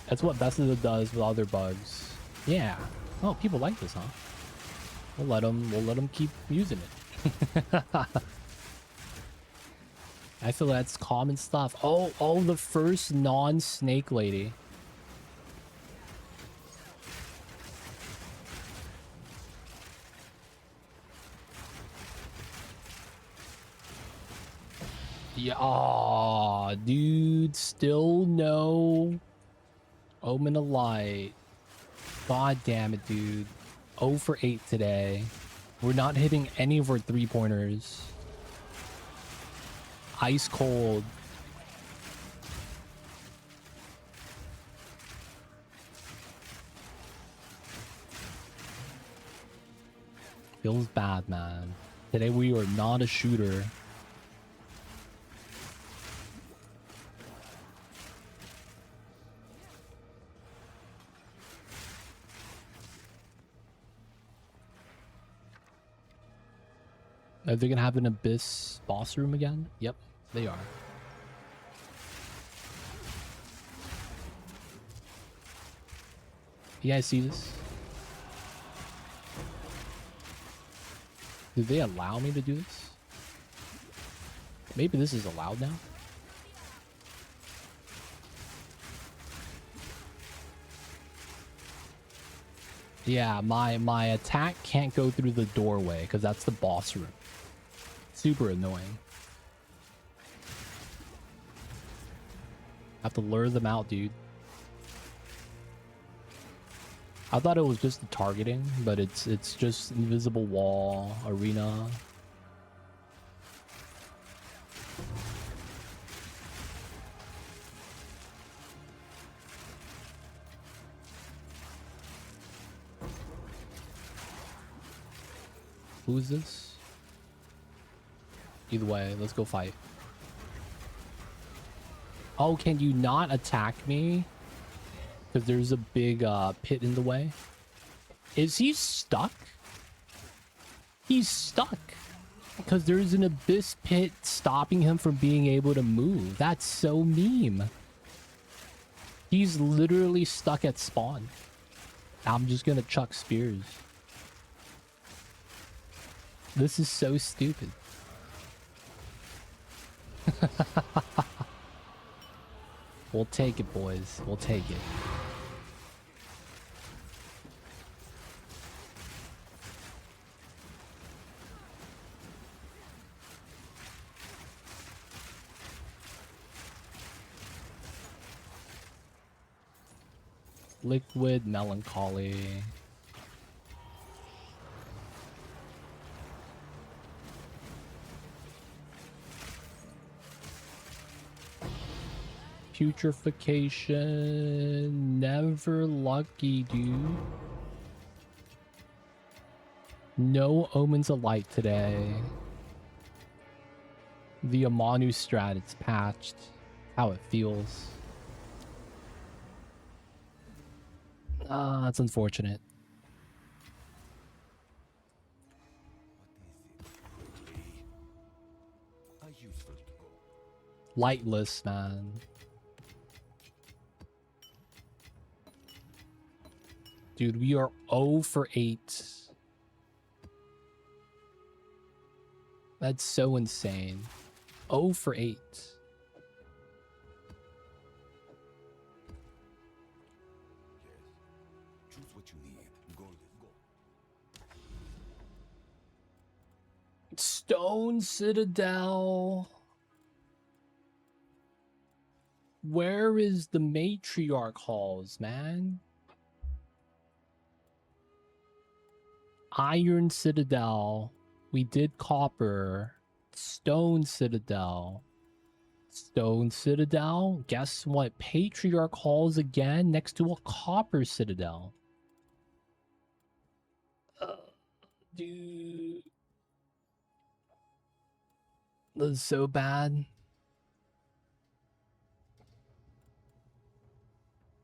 That's what Bethesda does with all their bugs. Yeah. Oh, people like this, huh? We'll let them keep using it. I feel that's common stuff. Oh, the first non-snake lady. Yeah, aw, dude, still no Omen of Light. God damn it, dude. 0 for 8 today. We're not hitting any of our 3-pointers. Ice cold. Feels bad, man. Today we are not a shooter. Are they gonna have an Abyss boss room again? Yep, they are. You guys see this? Do they allow me to do this? Maybe this is allowed now? Yeah, my attack can't go through the doorway because that's the boss room. Super annoying. Have to lure them out, dude. I thought it was just the targeting, but it's just invisible wall, arena. Who's this? Either way, let's go fight. Oh, can you not attack me? Because there's a big pit in the way. Is he stuck? He's stuck. Because there's an abyss pit stopping him from being able to move. That's so meme. He's literally stuck at spawn. I'm just gonna chuck spears. This is so stupid. We'll take it, boys. We'll take it. Liquid melancholy. Putrefaction. Never lucky, dude. No omens of light today. The Amanu strat, it's patched. How it feels. Ah, that's unfortunate. A useful tool. Lightless, man. Dude, we are 0 for 8. That's so insane. 0 for 8. Choose what you need. Go. Stone Citadel. Where is the Matriarch halls, man? Iron Citadel. We did copper. Stone Citadel. Stone Citadel. Guess what? Patriarch halls again next to a copper citadel. Dude. This is so bad.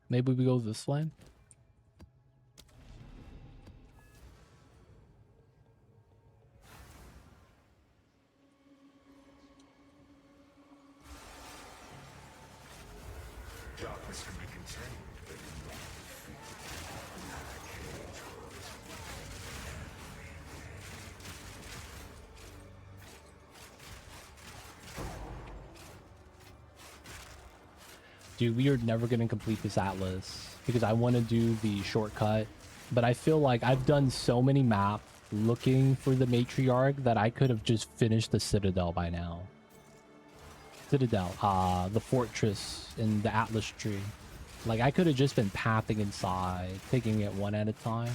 Maybe we go this way. Darkness can be contained, but not defeated. Another cage grows Dude, we are never going to complete this atlas because I want to do the shortcut, but I feel like I've done so many maps looking for the Matriarch that I could have just finished the Citadel by now. Citadel, the fortress in the Atlas tree. Like, I could have just been pathing inside, taking it one at a time.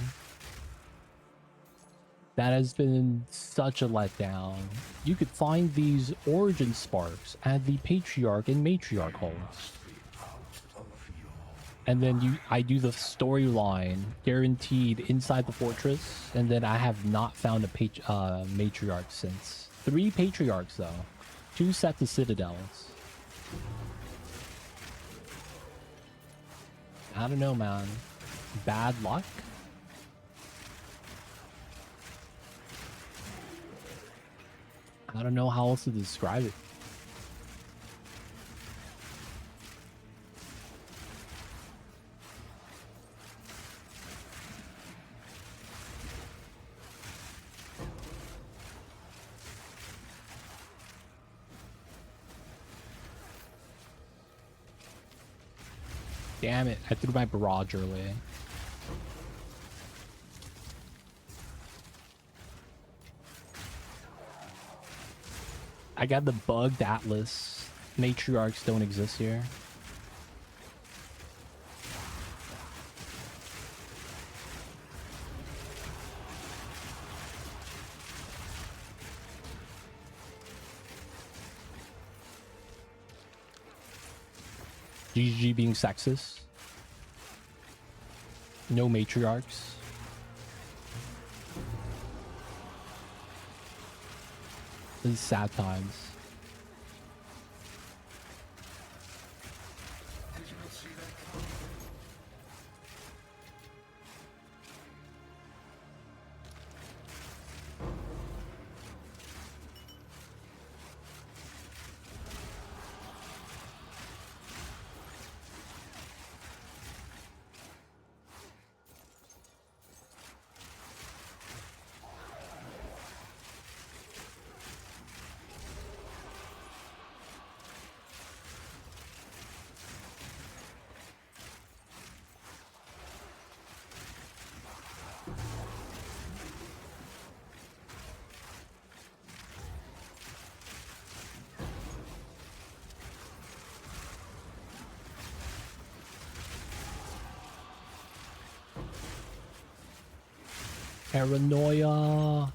That has been such a letdown. You could find these origin sparks at the Patriarch and Matriarch halls. And then I do the storyline guaranteed inside the fortress, and then I have not found a Matriarch since. 3 Patriarchs though. 2 sets of citadels. I don't know, man. Bad luck? I don't know how else to describe it. Damn it, I threw my barrage away. I got the bugged Atlas. Matriarchs don't exist here. GG being sexist. No matriarchs. These sad times. Paranoia.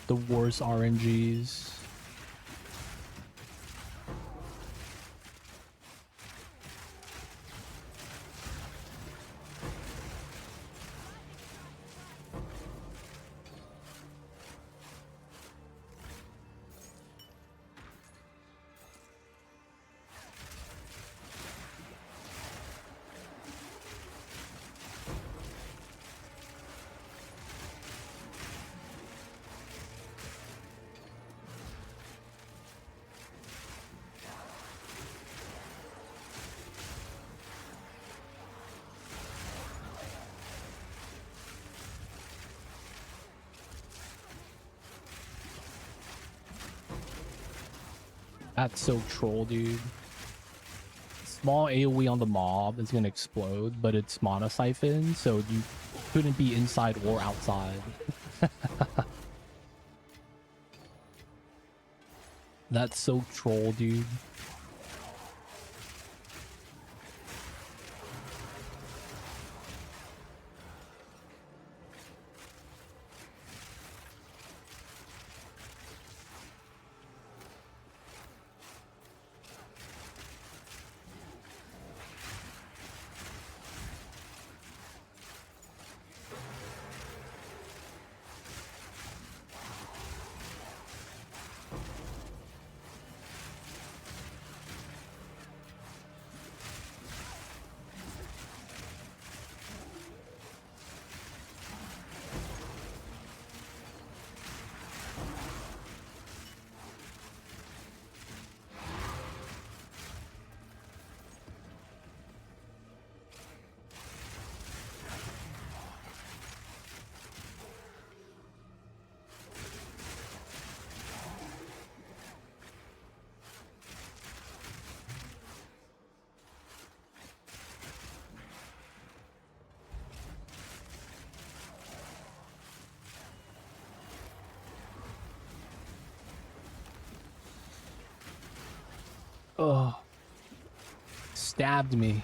The worst RNGs. That's so troll, dude. Small AoE on the mob is gonna explode, but it's mana siphon, so you couldn't be inside or outside. That's so troll, dude. Oh, stabbed me.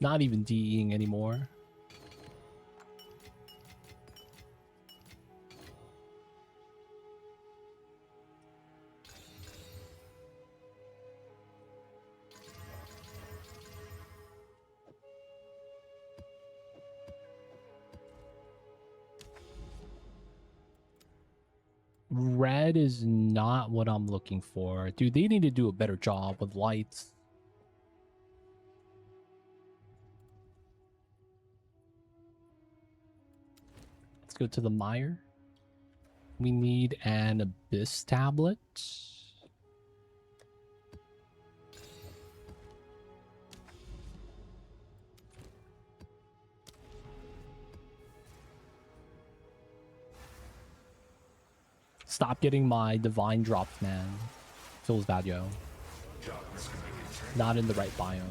Not even DEing anymore. Red is not what I'm looking for. Dude, they need to do a better job with lights. go to the mire. We need an abyss tablet. Stop getting my divine drops, man. Feels bad, yo. Not in the right biome.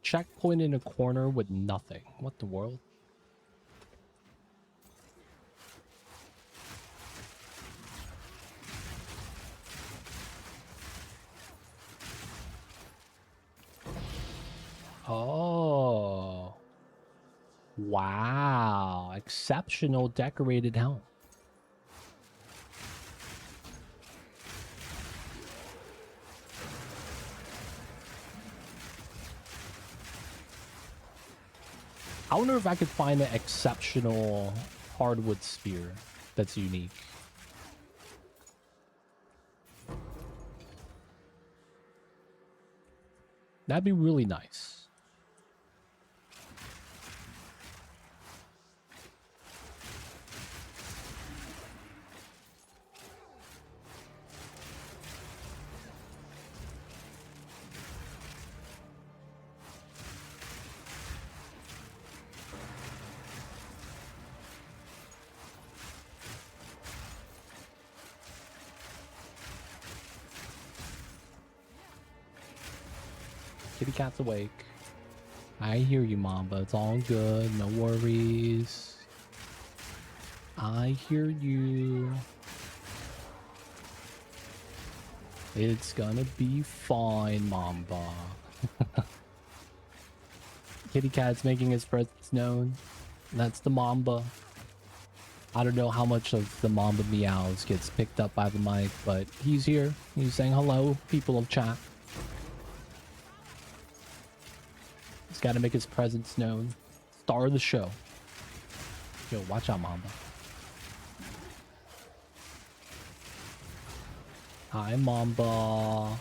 Checkpoint in a corner with nothing. What the world? Oh. Wow. Exceptional decorated helm. I wonder if I could find an exceptional hardwood spear that's unique. That'd be really nice. Kitty cat's awake. I hear you, Mamba. It's all good. No worries. I hear you. It's gonna be fine, Mamba. Kitty cat's making his presence known. That's the Mamba. I don't know how much of the Mamba meows gets picked up by the mic, but he's here. He's saying hello, people of chat. He's got to make his presence known. Star of the show. Yo, watch out, Mamba. Hi, Mamba.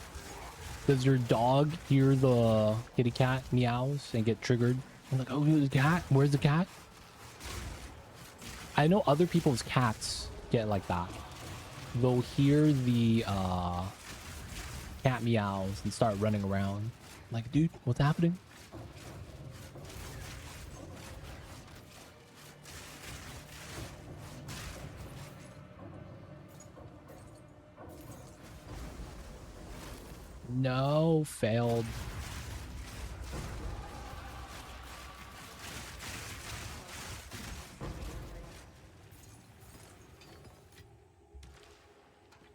Does your dog hear the kitty cat meows and get triggered? I'm like, oh, there's a cat? Where's the cat? I know other people's cats get like that. They'll hear the cat meows and start running around. I'm like, dude, what's happening? No, failed.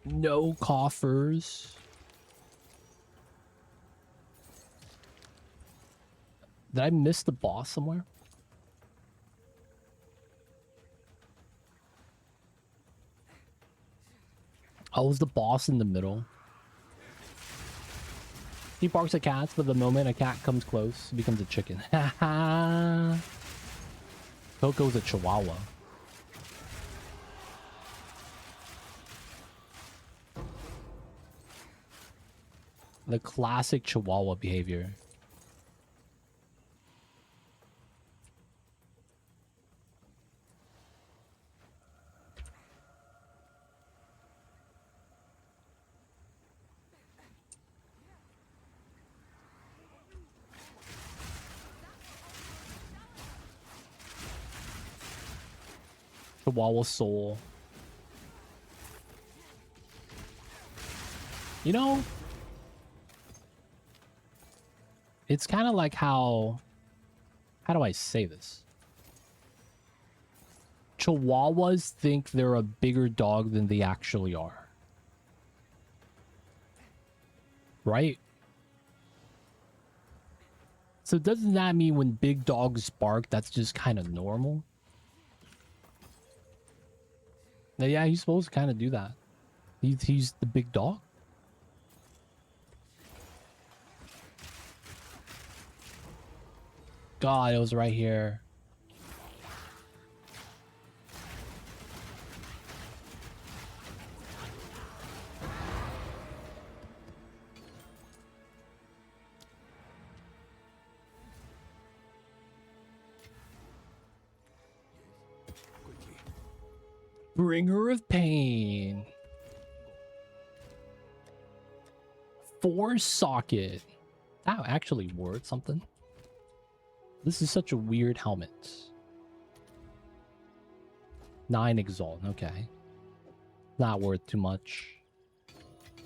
No coffers. Did I miss the boss somewhere? Oh, was the boss in the middle? He barks at cats, but the moment a cat comes close, it becomes a chicken. Haha. Coco's a chihuahua. The classic chihuahua behavior. Chihuahua soul. You know, it's kind of like how do I say this? Chihuahuas think they're a bigger dog than they actually are. Right? So doesn't that mean when big dogs bark, that's just kind of normal? Now, yeah, he's supposed to kind of do that. He's the big dog. God, it was right here. Quickly. Bringer of pain. 4 socket. That actually worth something. This is such a weird helmet. 9 exalt. Okay. Not worth too much. Speak.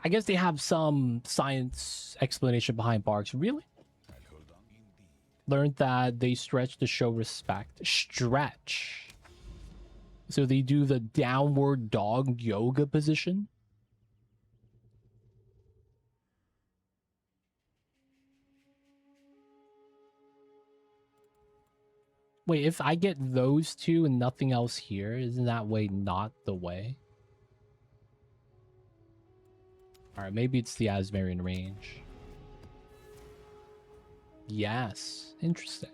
I guess they have some science explanation behind barks. Really? I'll hold on. Indeed. Learned that they stretch to show respect. Stretch. So they do the downward dog yoga position. Wait, if I get those two and nothing else here, isn't that way not the way? Alright, maybe it's the Asmarian range. Yes, interesting.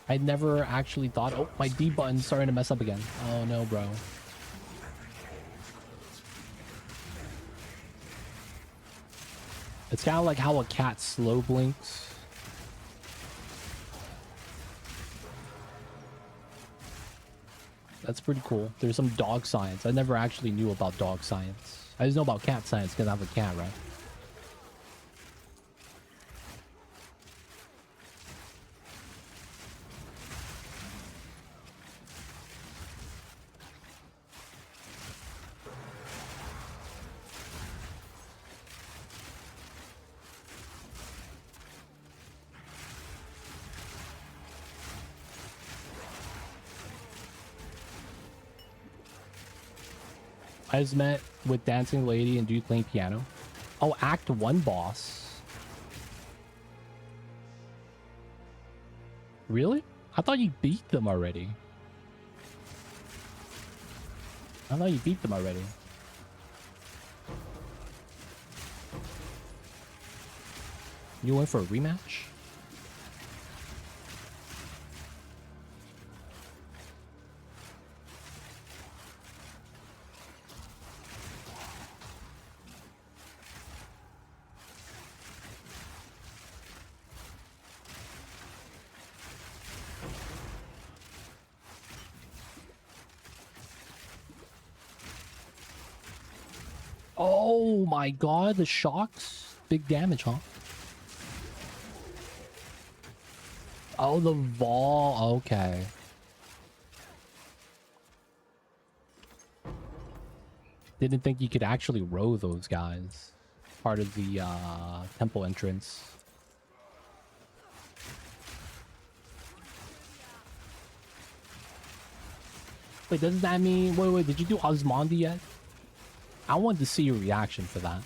I never actually thought... Oh, my D button's starting to mess up again. Oh no, bro. It's kind of like how a cat slow blinks. That's pretty cool. There's some dog science. I never actually knew about dog science. I just know about cat science because I have a cat, right? I just met with Dancing Lady and dude playing piano. Oh, Act 1 boss. Really? I thought you beat them already. I thought you beat them already. You went for a rematch? Oh my god, the shocks. Big damage, huh? Oh, the Vol. Okay. Didn't think you could actually row those guys. Part of the temple entrance. Wait, doesn't that mean... Wait, did you do Osmondi yet? I wanted to see your reaction for that.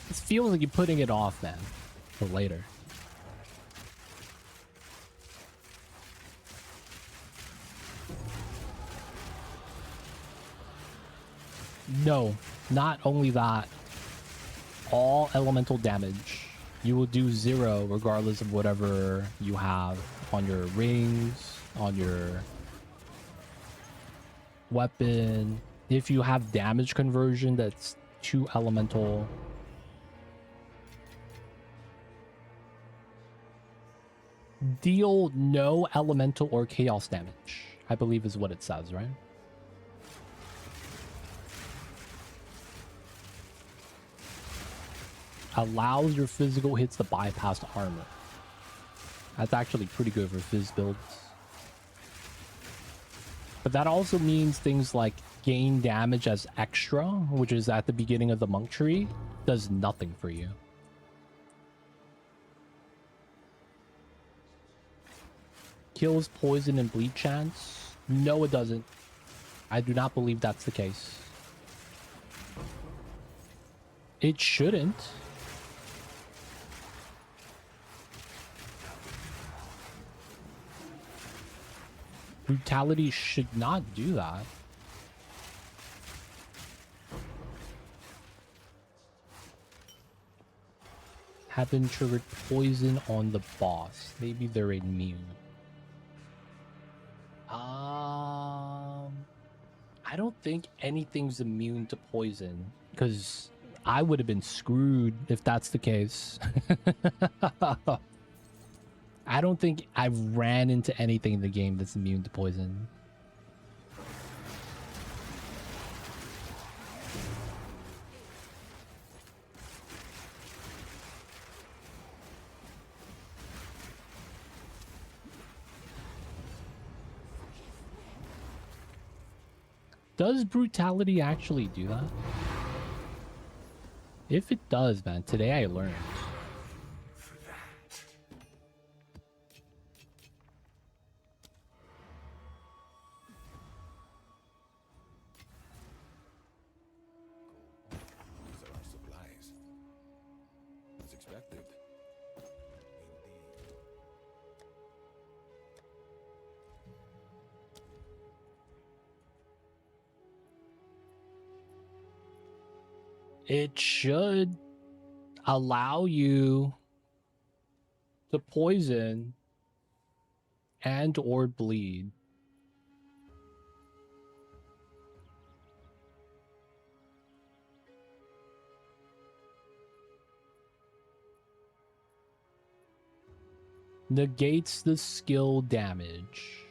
This feels like you're putting it off, man. For later. No, not only that. All elemental damage. You will do 0 regardless of whatever you have on your rings, on your weapon. If you have damage conversion that's 2 elemental. Deal no elemental or chaos damage, I believe is what it says, right? Allows your physical hits to bypass armor. That's actually pretty good for Fizz builds. But that also means things like gain damage as extra, which is at the beginning of the monk tree, does nothing for you. Kills poison and bleed chance? No, it doesn't. I do not believe that's the case. It shouldn't. Brutality should not do that. Have been triggered poison on the boss. Maybe they're immune. I don't think anything's immune to poison, because I would have been screwed if that's the case. I don't think I've ran into anything in the game that's immune to poison. Does brutality actually do that? If it does, man, today I learned. These are our supplies. As expected. Indeed. It should allow you to poison and or bleed. Negates the skill damage.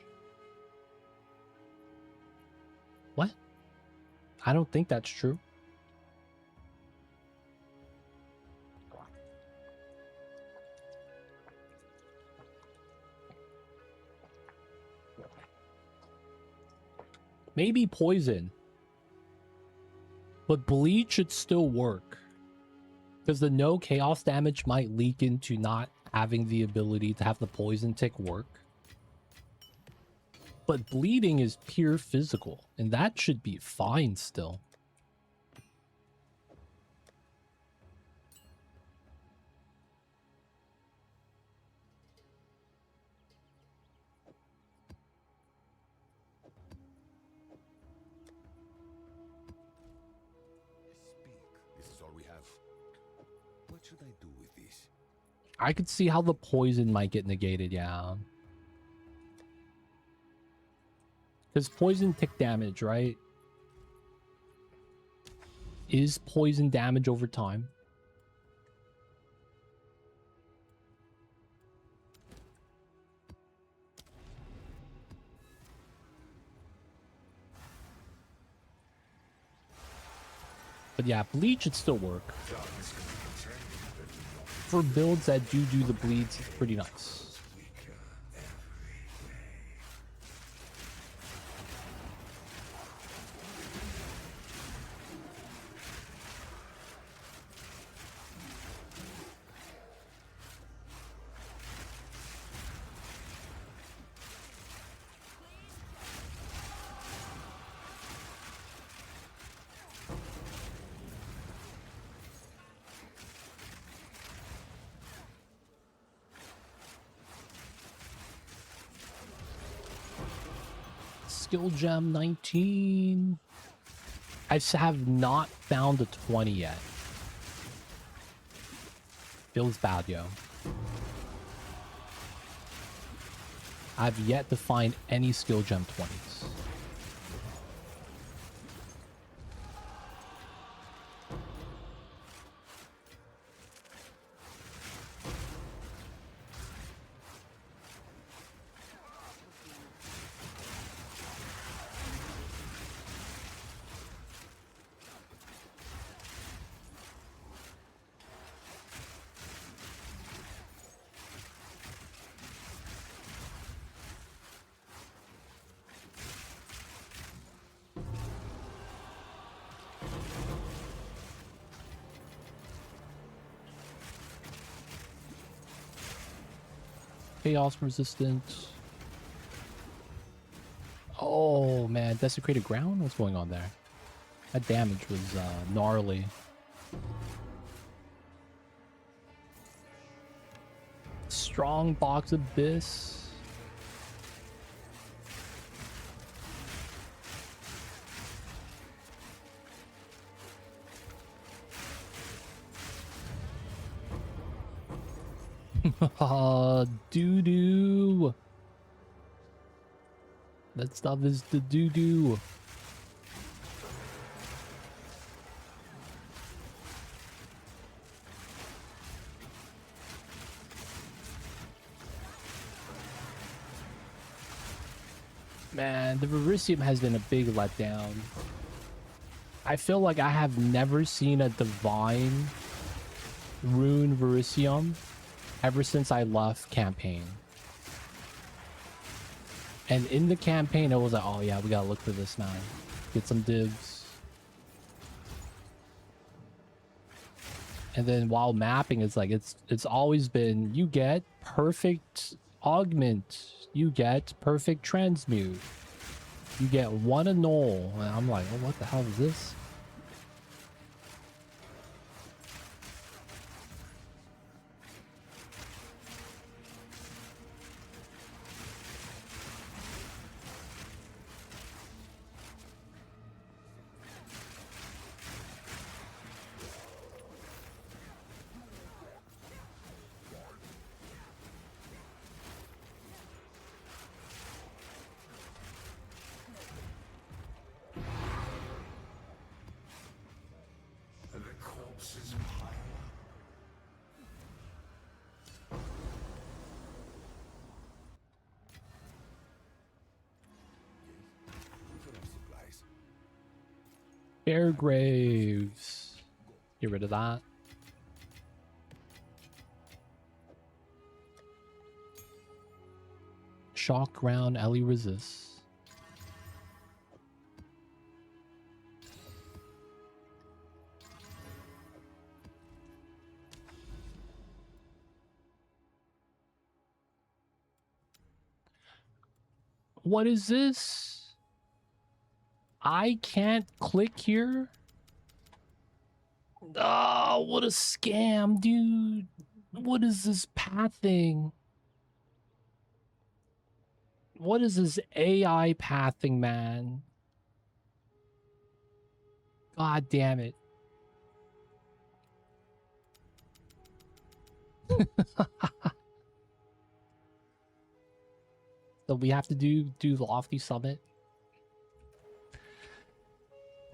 What? I don't think that's true. Maybe poison. But bleed should still work. Because the no chaos damage might leak into not having the ability to have the poison tick work. But bleeding is pure physical, and that should be fine still. Speak. This is all we have. What should I do with this? I could see how the poison might get negated, yeah. Because poison tick damage, right? Is poison damage over time? But yeah, bleed should still work. For builds that do the bleeds, it's pretty nice. Skill gem 19. I have not found a 20 yet. Feels bad, yo. I've yet to find any skill gem 20s. chaos resistant. Oh man, desecrated ground? What's going on there? That damage was gnarly. Strong box abyss. Doo-doo. That stuff is the doo-doo. Man, the Verisium has been a big letdown. I feel like I have never seen a divine rune Verisium ever since I left campaign. And in the campaign, it was like, oh yeah, we gotta look for this now. Get some divs. And then while mapping, it's like, it's always been, you get perfect augment. You get perfect transmute. You get one annul. And I'm like, oh, what the hell is this? And the corpses pile up. We could have supplies. Bear graves. Get rid of that. Shock ground, Ellie resists. What is this? I can't click here? Oh, what a scam, dude. What is this pathing? What is this AI pathing, man? God damn it. So we have to do Lofty Summit.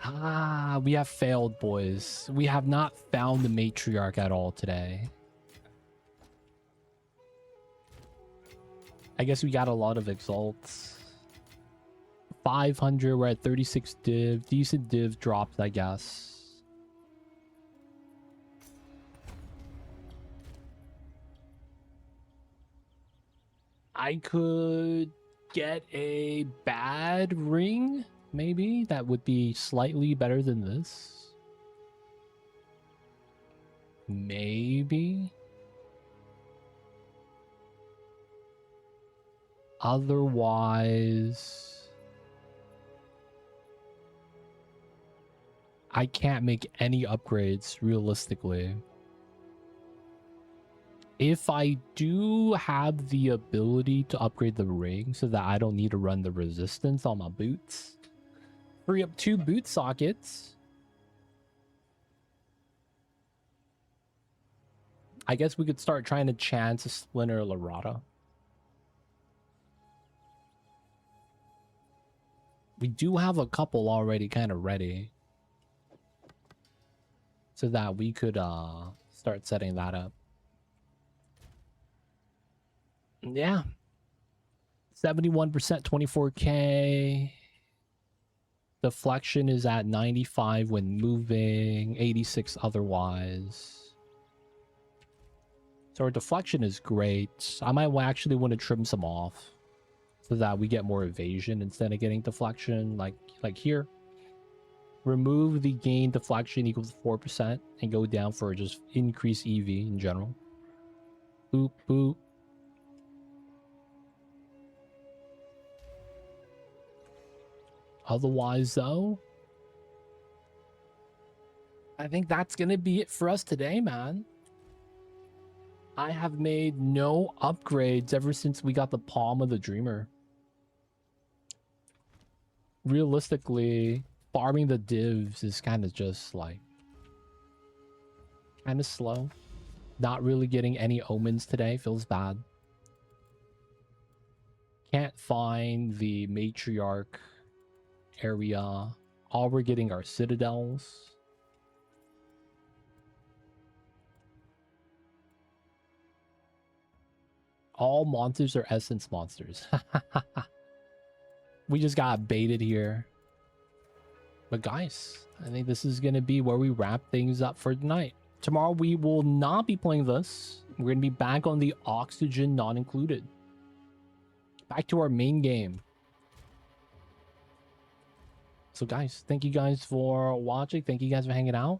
Ah, we have failed, boys. We have not found the Matriarch at all today. I guess we got a lot of exalts. 500, we're at 36 div. Decent div drops, I guess. I could get a bad ring, maybe. That would be slightly better than this. Maybe. Otherwise, I can't make any upgrades realistically. If I do have the ability to upgrade the ring so that I don't need to run the resistance on my boots, free up 2 boot sockets. I guess we could start trying to chance a Splinter of Lorrata. We do have a couple already kind of ready, so that we could start setting that up. Yeah. 71%, 24k. Deflection is at 95 when moving, 86 otherwise. So our deflection is great. I might actually want to trim some off so that we get more evasion instead of getting deflection, like here. Remove the gain deflection equals 4% and go down for just increased EV in general. Boop, boop. Otherwise, though, I think that's going to be it for us today, man. I have made no upgrades ever since we got the Palm of the Dreamer. Realistically, farming the divs is kind of just like kind of slow. Not really getting any omens today. Feels bad. Can't find the Matriarch area. All we're getting are citadels. All monsters are essence monsters. We just got baited here. But guys, I think this is going to be where we wrap things up for tonight. Tomorrow we will not be playing this. We're going to be back on the Oxygen not included. Back to our main game. So guys, thank you guys for watching. Thank you guys for hanging out.